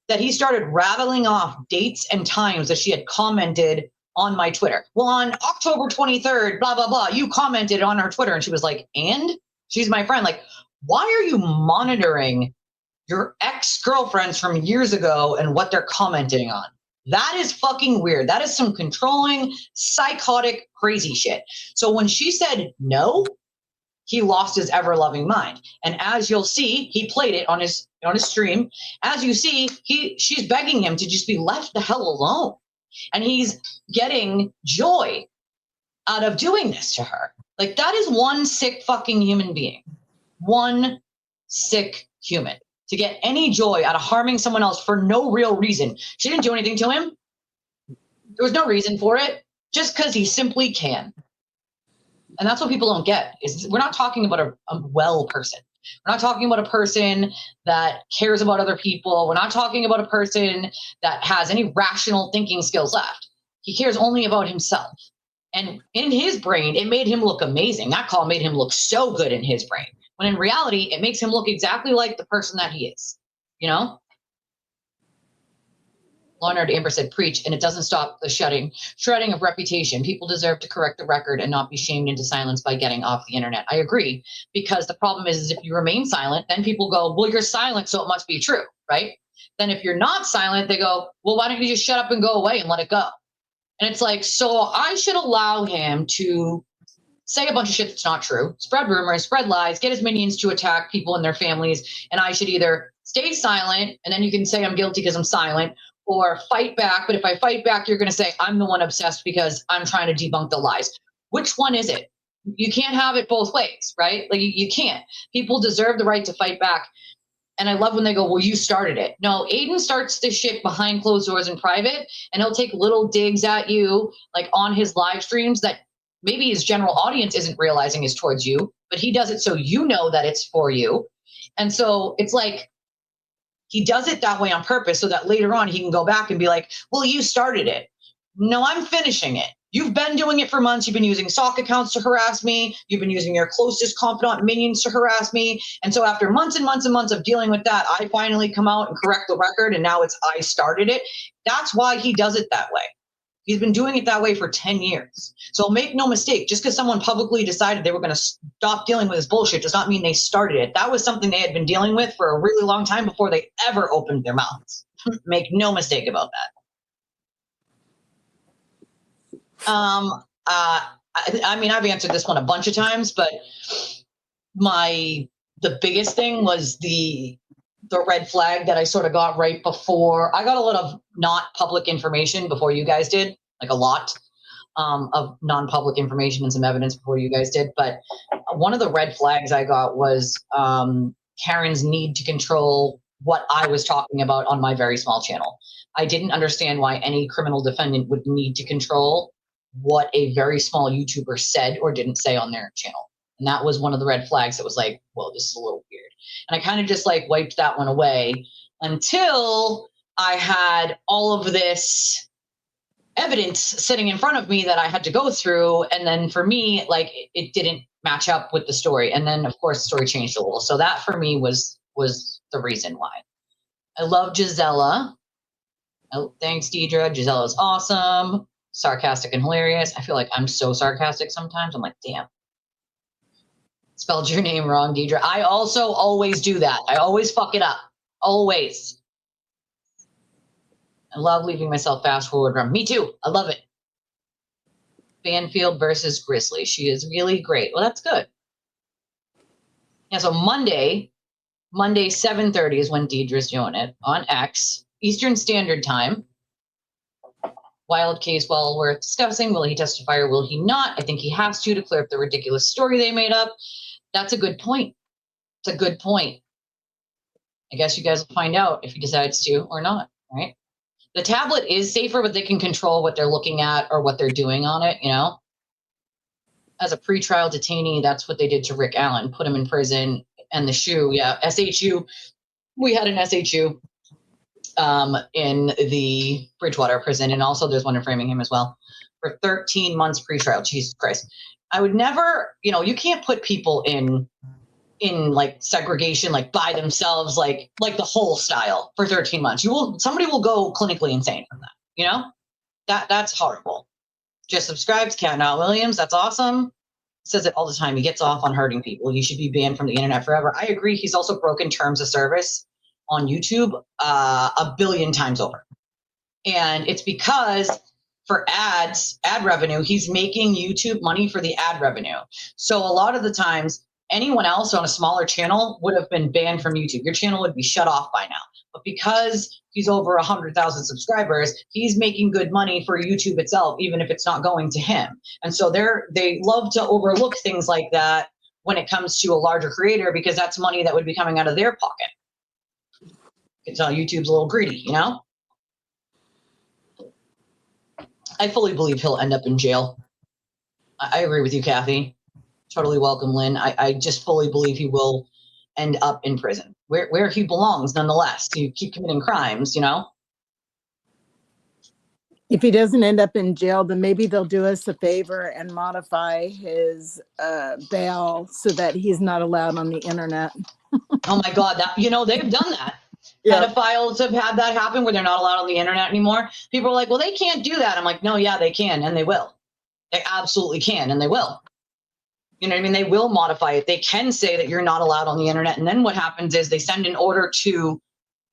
that he started rattling off dates and times that she had commented on my Twitter. Well, on October 23rd, blah, blah, blah, you commented on her Twitter. And she was like, and? She's my friend. Like, why are you monitoring your ex-girlfriends from years ago and what they're commenting on? That is fucking weird. That is some controlling, psychotic, crazy shit. So when she said no, he lost his ever-loving mind. And as you'll see, he played it on his stream. As you see, she's begging him to just be left the hell alone. And he's getting joy out of doing this to her. Like, that is one sick fucking human being. One sick human. To get any joy out of harming someone else for no real reason. She didn't do anything to him. There was no reason for it. Just because he simply can. And that's what people don't get, is we're not talking about a well person. We're not talking about a person that cares about other people. We're not talking about a person that has any rational thinking skills left. He cares only about himself. And in his brain, it made him look amazing. That call made him look so good in his brain. When in reality, it makes him look exactly like the person that he is, you know? Leonard Amber said, preach, and it doesn't stop the shredding of reputation. People deserve to correct the record and not be shamed into silence by getting off the internet. I agree, because the problem is if you remain silent, then people go, well, you're silent, so it must be true, right? Then if you're not silent, they go, well, why don't you just shut up and go away and let it go? And it's like, so I should allow him to say a bunch of shit that's not true, spread rumors, spread lies, get his minions to attack people and their families, and I should either stay silent, and then you can say I'm guilty because I'm silent, or fight back. But if I fight back, you're going to say I'm the one obsessed because I'm trying to debunk the lies. Which one is it? You can't have it both ways, right? Like, you can't. People deserve the right to fight back. And I love when they go, well, you started it. No, Aiden starts this shit behind closed doors in private, and he'll take little digs at you, like on his live streams that maybe his general audience isn't realizing is towards you, but he does it so you know that it's for you. And so it's like, he does it that way on purpose so that later on he can go back and be like, well, you started it. No, I'm finishing it. You've been doing it for months. You've been using sock accounts to harass me. You've been using your closest confidant minions to harass me. And so after months and months and months of dealing with that, I finally come out and correct the record, and now it's I started it. That's why he does it that way. He's been doing it that way for 10 years. So make no mistake, just because someone publicly decided they were going to stop dealing with this bullshit does not mean they started it. That was something they had been dealing with for a really long time before they ever opened their mouths. Make no mistake about that. I mean, I've answered this one a bunch of times, but the biggest thing was the red flag that I sort of got right before. I got a lot of not public information before you guys did, like a lot of non-public information and some evidence before you guys did. But one of the red flags I got was Karen's need to control what I was talking about on my very small channel. I didn't understand why any criminal defendant would need to control what a very small YouTuber said or didn't say on their channel. And that was one of the red flags that was like, well, this is a little weird. And I kind of just like wiped that one away until I had all of this evidence sitting in front of me that I had to go through. And then for me, like, it didn't match up with the story. And then of course the story changed a little. So that for me was the reason why. I love Gisela. Oh, thanks, Deidre. Gisella's awesome. Sarcastic and hilarious. I feel like I'm so sarcastic sometimes. I'm like, damn. Spelled your name wrong, Deidre. I also always do that. I always fuck it up. Always. I love leaving myself fast forward from. Me too. I love it. Banfield versus Grizzly. She is really great. Well, that's good. Yeah, so Monday 7:30 is when Deidre's doing it on X, Eastern Standard Time. Wild case, well worth discussing. Will he testify or will he not? I think he has to clear up the ridiculous story they made up. That's a good point. It's a good point. I guess you guys will find out if he decides to or not, right? The tablet is safer, but they can control what they're looking at or what they're doing on it, you know? As a pretrial detainee, that's what they did to Rick Allen, put him in prison. And the shoe, yeah, SHU. We had an SHU in the Bridgewater prison, and also there's one in Framingham as well, for 13 months pretrial. Jesus Christ. I would never, you can't put people in like segregation, like by themselves, like the whole style for 13 months. Somebody will go clinically insane from that, that's horrible. Just subscribe to Cat Not Williams. That's awesome. Says it all the time. He gets off on hurting people. He should be banned from the internet forever. I agree. He's also broken terms of service on YouTube a billion times over. And it's because for ad revenue, he's making YouTube money for the ad revenue. So a lot of the times, anyone else on a smaller channel would have been banned from YouTube. Your channel would be shut off by now. But because he's over 100,000 subscribers, he's making good money for YouTube itself, even if it's not going to him. And so they love to overlook things like that when it comes to a larger creator, because that's money that would be coming out of their pocket. You can tell YouTube's a little greedy, you know? I fully believe he'll end up in jail. I agree with you, Kathy. Totally welcome, Lynn. I just fully believe he will end up in prison, where he belongs, nonetheless. You keep committing crimes, you know? If he doesn't end up in jail, then maybe they'll do us a favor and modify his bail so that he's not allowed on the internet. Oh my God, they've done that. Yep. Pedophiles have had that happen where they're not allowed on the internet anymore. People are like, well, they can't do that. I'm like, no, yeah, they can, and they will. They absolutely can, and they will. You know what I mean? They will modify it. They can say that you're not allowed on the internet. And then what happens is they send an order to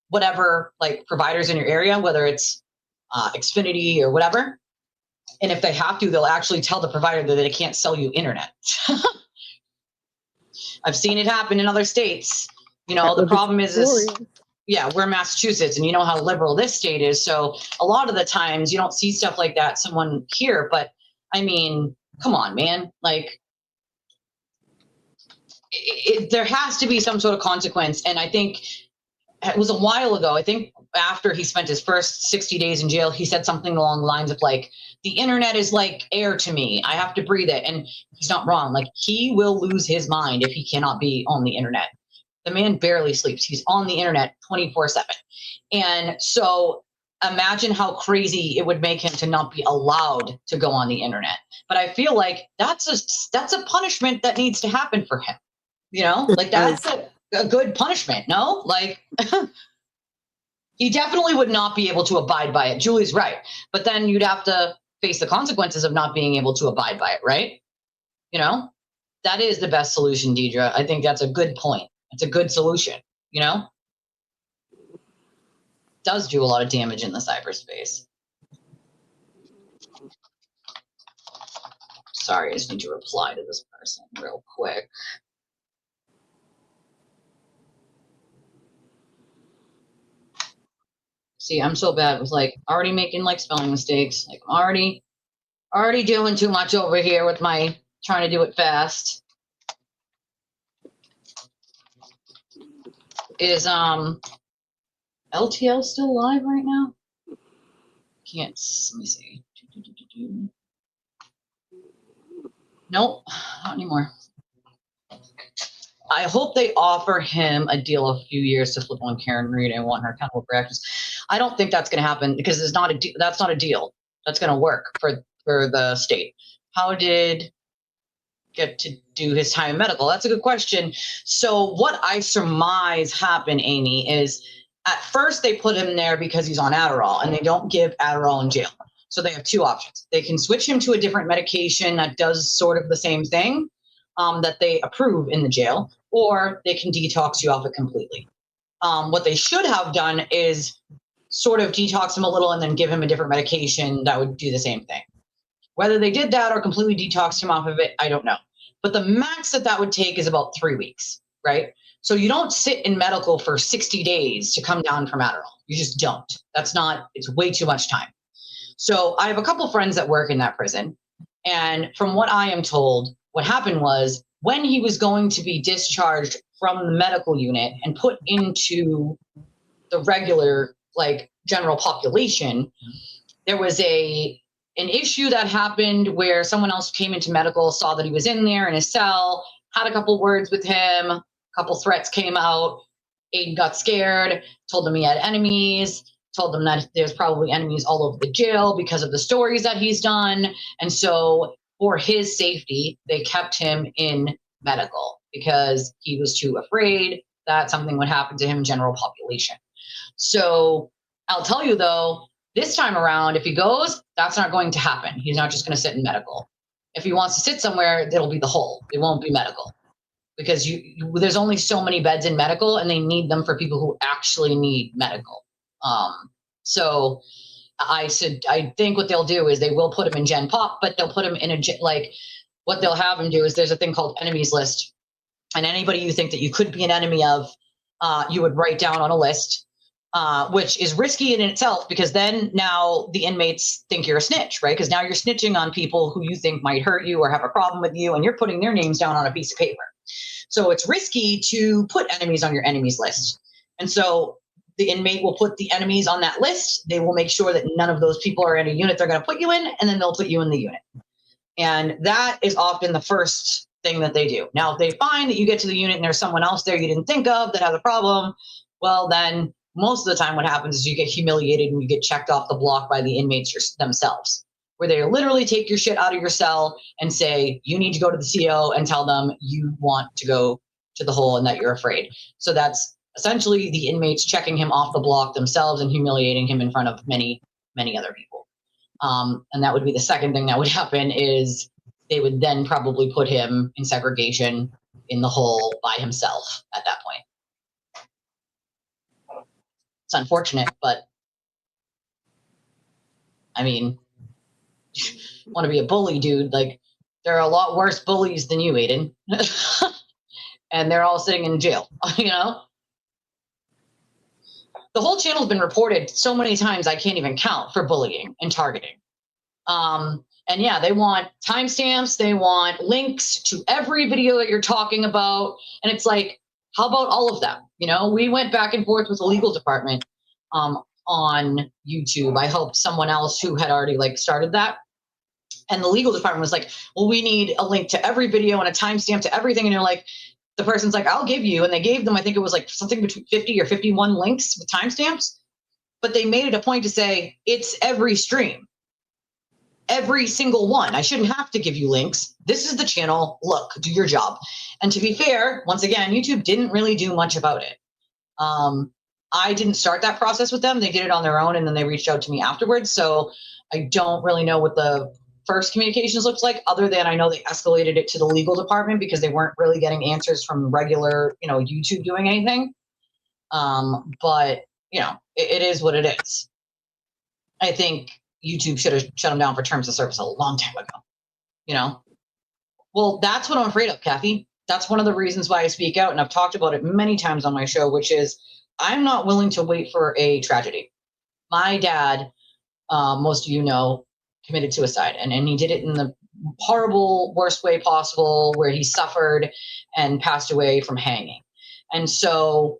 whatever like providers in your area, whether it's Xfinity or whatever. And if they have to, they'll actually tell the provider that they can't sell you internet. I've seen it happen in other states. You know, the problem is we're Massachusetts, and you know how liberal this state is. So a lot of the times you don't see stuff like that someone here. But I mean, come on, man. Like, there has to be some sort of consequence. And I think it was a while ago, I think after he spent his first 60 days in jail, he said something along the lines of like, the internet is like air to me. I have to breathe it. And he's not wrong. Like, he will lose his mind if he cannot be on the internet. The man barely sleeps. He's on the internet 24/7. And so imagine how crazy it would make him to not be allowed to go on the internet. But I feel like that's a punishment that needs to happen for him. You know, like that's a good punishment. No, like he definitely would not be able to abide by it. Julie's right. But then you'd have to face the consequences of not being able to abide by it. Right. You know, that is the best solution, Deidre. I think that's a good point. It's a good solution. You know, does do a lot of damage in the cyberspace. Sorry, I just need to reply to this person real quick. See, I'm so bad with like already making like spelling mistakes. Like I'm already doing too much over here with my trying to do it fast. Is LTL still live right now? Can't. Let me see. Nope, not anymore. I hope they offer him a deal of a few years to flip on Karen Reed and want her accountable for actions. I don't think that's going to happen because that's not a deal that's going to work for the state. How did get to do his time in medical? That's a good question. So what I surmise happened, Amy, is at first they put him there because he's on Adderall, and they don't give Adderall in jail. So they have two options. They can switch him to a different medication that does sort of the same thing that they approve in the jail, or they can detox you off it completely. What they should have done is sort of detox him a little and then give him a different medication that would do the same thing. Whether they did that or completely detoxed him off of it, I don't know. But the max that would take is about 3 weeks, right? So you don't sit in medical for 60 days to come down from Adderall. You just don't. It's way too much time. So I have a couple friends that work in that prison. And from what I am told, what happened was when he was going to be discharged from the medical unit and put into the regular, like, general population, there was an issue that happened where someone else came into medical, saw that he was in there in his cell, had a couple words with him, a couple threats came out. Aiden got scared, told them he had enemies, told them that there's probably enemies all over the jail because of the stories that he's done. And so for his safety, they kept him in medical because he was too afraid that something would happen to him, general population. So I'll tell you, though, this time around, if he goes, that's not going to happen. He's not just going to sit in medical. If he wants to sit somewhere, it'll be the whole. It won't be medical because there's only so many beds in medical, and they need them for people who actually need medical. So I think what they'll do is they will put him in Gen Pop, but they'll put him in what they'll have him do is there's a thing called enemies list. And anybody you think that you could be an enemy of, you would write down on a list, which is risky in itself, because then now the inmates think you're a snitch, right? Because now you're snitching on people who you think might hurt you or have a problem with you, and you're putting their names down on a piece of paper. So it's risky to put enemies on your enemies list. And so the inmate will put the enemies on that list. They will make sure that none of those people are in a unit they're going to put you in, and then they'll put you in the unit. And that is often the first thing that they do. Now, if they find that you get to the unit and there's someone else there you didn't think of that has a problem, well, then most of the time what happens is you get humiliated and you get checked off the block by the inmates themselves, where they literally take your shit out of your cell and say, you need to go to the CO and tell them you want to go to the hole and that you're afraid. So that's essentially the inmates checking him off the block themselves and humiliating him in front of many, many other people. And that would be the second thing that would happen, is they would then probably put him in segregation in the hole by himself at that point. It's unfortunate, but I mean, want to be a bully, dude. Like, there are a lot worse bullies than you, Aiden. And they're all sitting in jail, you know? The whole channel's been reported so many times I can't even count for bullying and targeting. And yeah, they want timestamps, they want links to every video that you're talking about. And it's like, how about all of them? You know, we went back and forth with the legal department on YouTube. I helped someone else who had already started that. And the legal department was like, well, we need a link to every video and a timestamp to everything. And you're like, the person's like, I'll give you. And they gave them, I think it was something between 50 or 51 links with timestamps. But they made it a point to say, it's every stream. Every single one. I shouldn't have to give you links. This is the channel. Look, do your job. And to be fair, once again, YouTube didn't really do much about it. I didn't start that process with them. They did it on their own, and then they reached out to me afterwards. So I don't really know what the first communications looks like, other than I know they escalated it to the legal department because they weren't really getting answers from regular, YouTube doing anything. But it is what it is. I think YouTube should have shut them down for terms of service a long time ago, Well, that's what I'm afraid of, Kathy. That's one of the reasons why I speak out, and I've talked about it many times on my show, which is I'm not willing to wait for a tragedy. My dad, most of you know, committed suicide, and he did it in the horrible, worst way possible, where he suffered and passed away from hanging. And so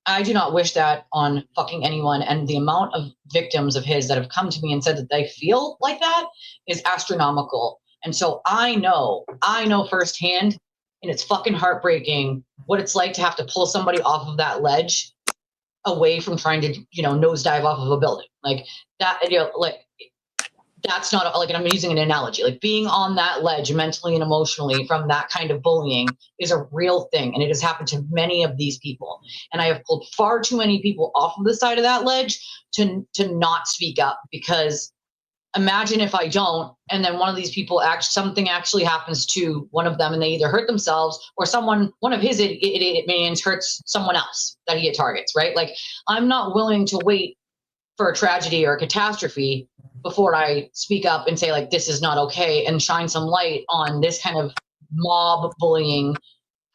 I do not wish that on fucking anyone. And the amount of victims of his that have come to me and said that they feel like that is astronomical. And so I know firsthand, and it's fucking heartbreaking what it's like to have to pull somebody off of that ledge away from trying to, nosedive off of a building. Like that, that's not and I'm using an analogy, like being on that ledge mentally and emotionally from that kind of bullying is a real thing. And it has happened to many of these people. And I have pulled far too many people off of the side of that ledge to not speak up, because imagine if I don't, and then one of these people something actually happens to one of them, and they either hurt themselves or one of his idiot minions hurts someone else that he targets, right? Like, I'm not willing to wait for a tragedy or a catastrophe before I speak up and say, like, this is not okay, and shine some light on this kind of mob bullying,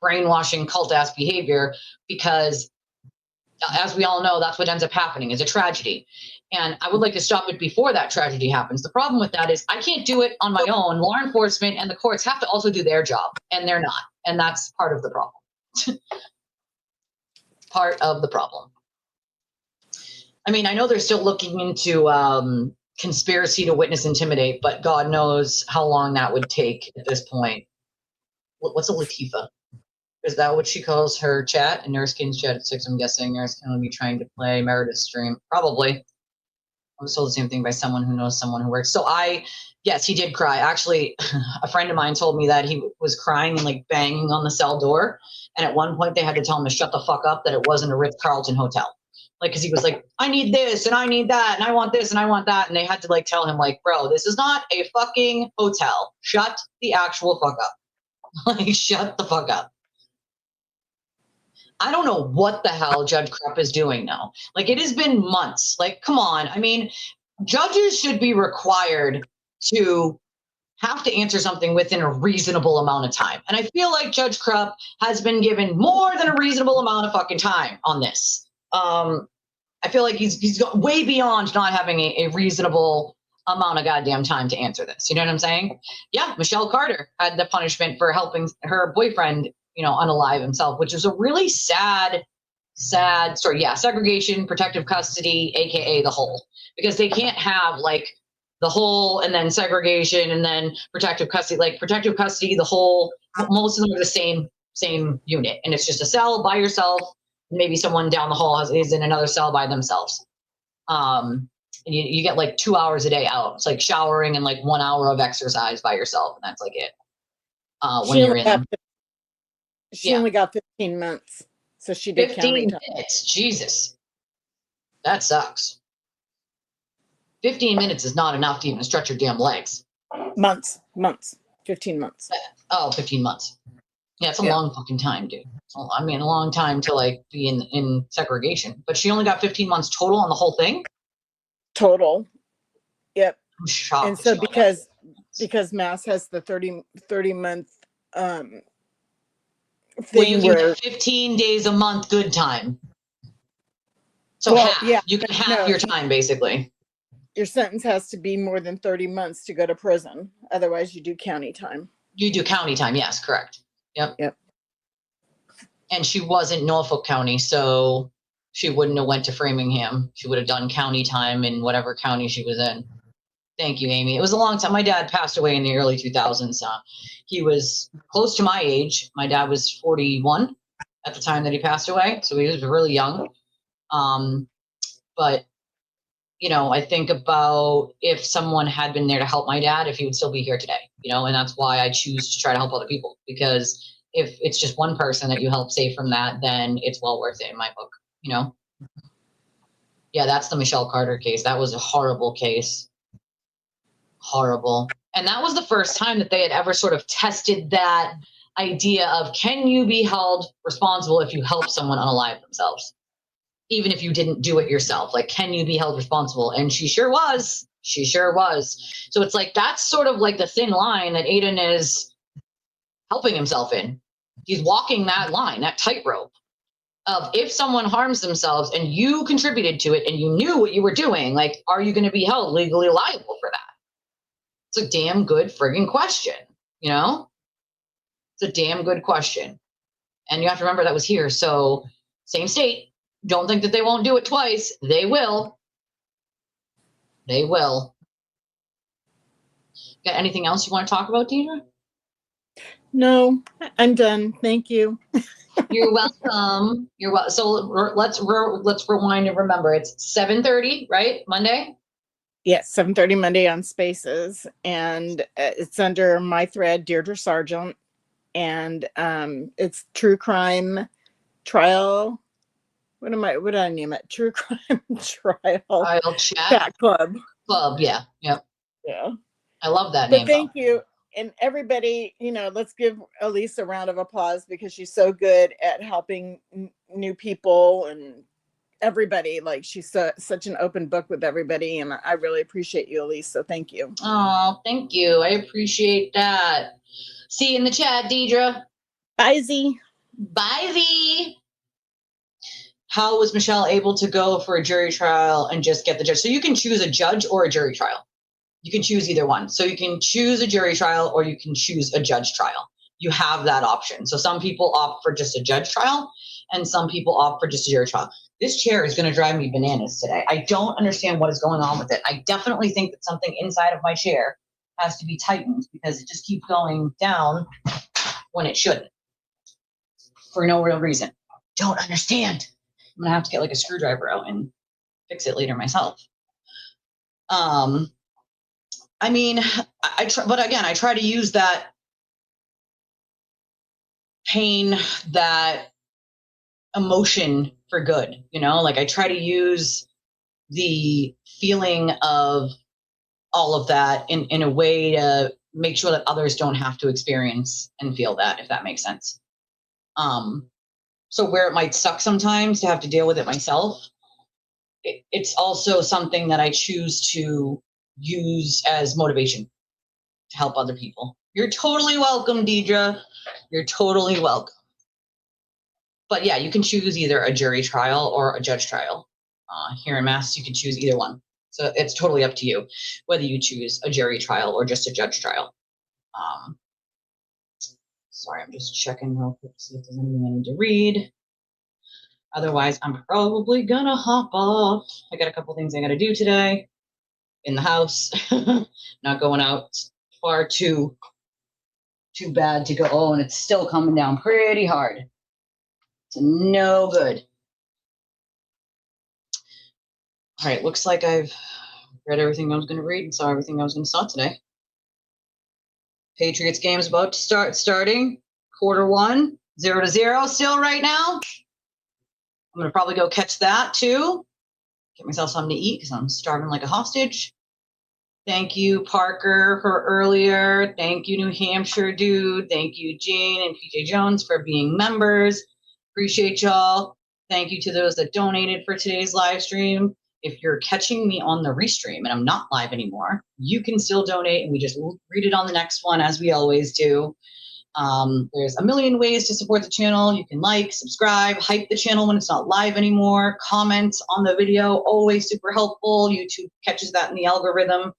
brainwashing, cult-ass behavior, because as we all know, that's what ends up happening, is a tragedy. And I would like to stop it before that tragedy happens. The problem with that is I can't do it on my own. Law enforcement and the courts have to also do their job, and they're not. And that's part of the problem. Part of the problem. I mean, I know they're still looking into conspiracy to witness intimidate, but God knows how long that would take at this point. What's a Latifah? Is that what she calls her chat? And Nurse King's chat at 6, I'm guessing. Nurse King will be trying to play Meredith's stream. Probably. I was told the same thing by someone who knows someone who works. So yes, he did cry. Actually, a friend of mine told me that he was crying and banging on the cell door. And at one point they had to tell him to shut the fuck up, that it wasn't a Ritz-Carlton hotel. Because he was like, I need this and I need that and I want this and I want that. And they had to tell him, bro, this is not a fucking hotel. Shut the actual fuck up. Shut the fuck up. I don't know what the hell Judge Krupp is doing now. It has been months. Come on. I mean, judges should be required to have to answer something within a reasonable amount of time. And I feel like Judge Krupp has been given more than a reasonable amount of fucking time on this. I feel like he's got way beyond not having a reasonable amount of goddamn time to answer this. You know what I'm saying? Yeah, Michelle Carter had the punishment for helping her boyfriend, unalive himself, which is a really sad story. Yeah, segregation, protective custody, aka the whole, because they can't have like the whole and then segregation and then protective custody. Like protective custody, the whole, most of them are the same unit, and it's just a cell by yourself. Maybe someone down the hall is in another cell by themselves. And you get like 2 hours a day out. It's like showering and like 1 hour of exercise by yourself, and that's like it. When you're in them. She only got 15 months, so she did 15 minutes. Jesus, that sucks. 15 minutes is not enough to even stretch your damn legs. Months. 15 months. Oh, 15 months. Yeah, it's a long fucking time, dude. I mean, a long time to like be in segregation. But she only got 15 months total on the whole thing? Total. Yep. I'm shocked. And so because Mass has the 30 month thing, well, you can get 15 days a month good time. So half. Yeah, you can half your time basically. Your sentence has to be more than 30 months to go to prison. Otherwise, you do county time. You do county time. Yes, correct. Yep. And she wasn't Norfolk County, so she wouldn't have went to Framingham. She would have done county time in whatever county she was in. Thank you, Amy. It was a long time. My dad passed away in the early 2000s. He was close to my age. My dad was 41 at the time that he passed away, so he was really young. But I think about if someone had been there to help my dad, if he would still be here today, and that's why I choose to try to help other people, because if it's just one person that you help save from that, then it's well worth it in my book, Yeah, that's the Michelle Carter case. That was a horrible case. Horrible. And that was the first time that they had ever sort of tested that idea of, can you be held responsible if you help someone unalive themselves? Even if you didn't do it yourself, like, can you be held responsible? And she sure was. So it's like, that's sort of like the thin line that Aiden is helping himself in. He's walking that line, that tightrope of, if someone harms themselves and you contributed to it and you knew what you were doing, like, are you going to be held legally liable for that? It's a damn good friggin' question, It's a damn good question. And you have to remember that was here. So same state. Don't think that they won't do it twice. They will. Got anything else you want to talk about, Deidre? No, I'm done. Thank you. You're welcome. So let's rewind and remember, it's 7:30, right? Monday? Yes, 7:30 Monday on Spaces, and it's under my thread, Deirdre Sargent, and it's true crime trial. What did I name it? True crime trial chat club. Yeah. Yep. Yeah. I love that name. Thank you. And everybody, let's give Elise a round of applause, because she's so good at helping new people and everybody. Like, she's such an open book with everybody, and I really appreciate you, Elise. So thank you. Oh, thank you. I appreciate that. See you in the chat, Deidre. Bye, Z. Bye, Z. How was Michelle able to go for a jury trial and just get the judge? So you can choose a judge or a jury trial. You can choose either one. So you can choose a jury trial or you can choose a judge trial. You have that option. So some people opt for just a judge trial and some people opt for just a jury trial. This chair is going to drive me bananas today. I don't understand what is going on with it. I definitely think that something inside of my chair has to be tightened, because it just keeps going down when it shouldn't, for no real reason. Don't understand. I'm going to have to get like a screwdriver out and fix it later myself. I mean, I try to use that pain, that emotion for good, like I try to use the feeling of all of that in a way to make sure that others don't have to experience and feel that, if that makes sense. So where it might suck sometimes to have to deal with it myself, it's also something that I choose to use as motivation to help other people. You're totally welcome, Deidre. You're totally welcome. But yeah, you can choose either a jury trial or a judge trial. Here in Mass, you can choose either one. So it's totally up to you whether you choose a jury trial or just a judge trial. Sorry, I'm just checking real quick to see if there's anything I need to read. Otherwise, I'm probably gonna hop off. I got a couple things I gotta do today in the house. Not going out. It's far too bad to go. Oh, and it's still coming down pretty hard. It's no good. All right, looks like I've read everything I was going to read and saw everything I was going to saw today. Patriots game is about to starting. Quarter 1, 0-0 still right now. I'm going to probably go catch that too. Get myself something to eat because I'm starving like a hostage. Thank you, Parker, for earlier. Thank you, New Hampshire dude. Thank you, Jane and PJ Jones, for being members. Appreciate y'all. Thank you to those that donated for today's live stream. If you're catching me on the restream and I'm not live anymore, you can still donate and we just read it on the next one as we always do. There's a million ways to support the channel. You can like, subscribe, hype the channel when it's not live anymore, comment on the video, always super helpful. YouTube catches that in the algorithm.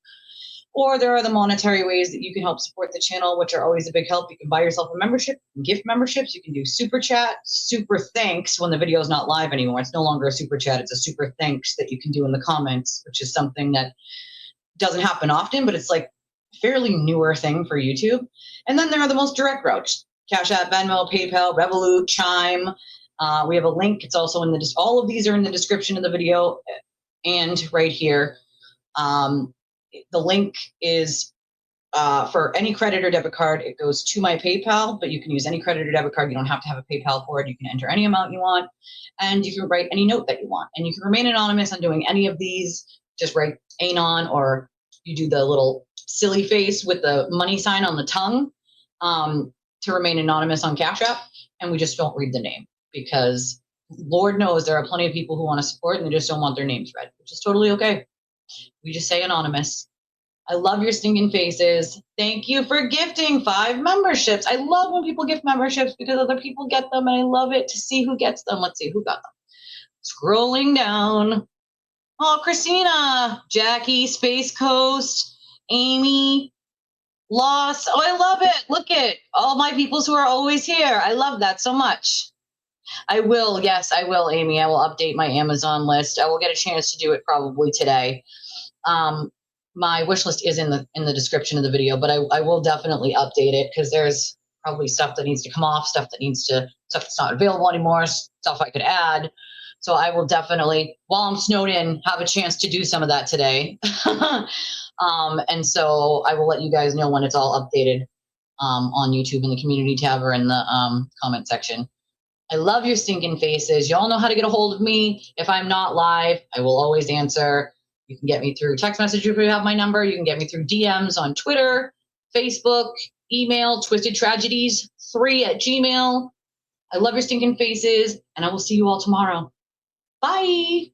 Or there are the monetary ways that you can help support the channel, which are always a big help. You can buy yourself a membership, you can gift memberships, you can do super chat, super thanks when the video is not live anymore. It's no longer a super chat, it's a super thanks that you can do in the comments, which is something that doesn't happen often, but it's like a fairly newer thing for YouTube. And then there are the most direct routes: Cash App, Venmo, PayPal, Revolut, Chime. We have a link. It's also in the all of these are in the description of the video and right here. The link is for any credit or debit card. It goes to my PayPal, but you can use any credit or debit card. You don't have to have a PayPal for it. You can enter any amount you want, and you can write any note that you want. And you can remain anonymous on doing any of these. Just write anon, or you do the little silly face with the money sign on the tongue to remain anonymous on Cash App. And we just don't read the name because Lord knows there are plenty of people who want to support and they just don't want their names read, which is totally okay. We just say anonymous. I love your stinking faces. Thank you for gifting 5 memberships. I love when people gift memberships because other people get them, and I love it to see who gets them. Let's see who got them. Scrolling down. Oh, Christina, Jackie, Space Coast, Amy, Loss. Oh, I love it. Look at all my peoples who are always here. I love that so much. I will. Yes, I will, Amy. I will update my Amazon list. I will get a chance to do it probably today. My wish list is in the description of the video, but I will definitely update it because there's probably stuff that needs to come off, stuff that's not available anymore, stuff I could add. So I will definitely, while I'm snowed in, have a chance to do some of that today. And so I will let you guys know when it's all updated on YouTube in the community tab or in the comment section. I love your stinking faces. Y'all know how to get a hold of me. If I'm not live, I will always answer. You can get me through text message if you have my number. You can get me through DMs on Twitter, Facebook, email, twistedtragedies3@gmail.com. I love your stinking faces, and I will see you all tomorrow. Bye.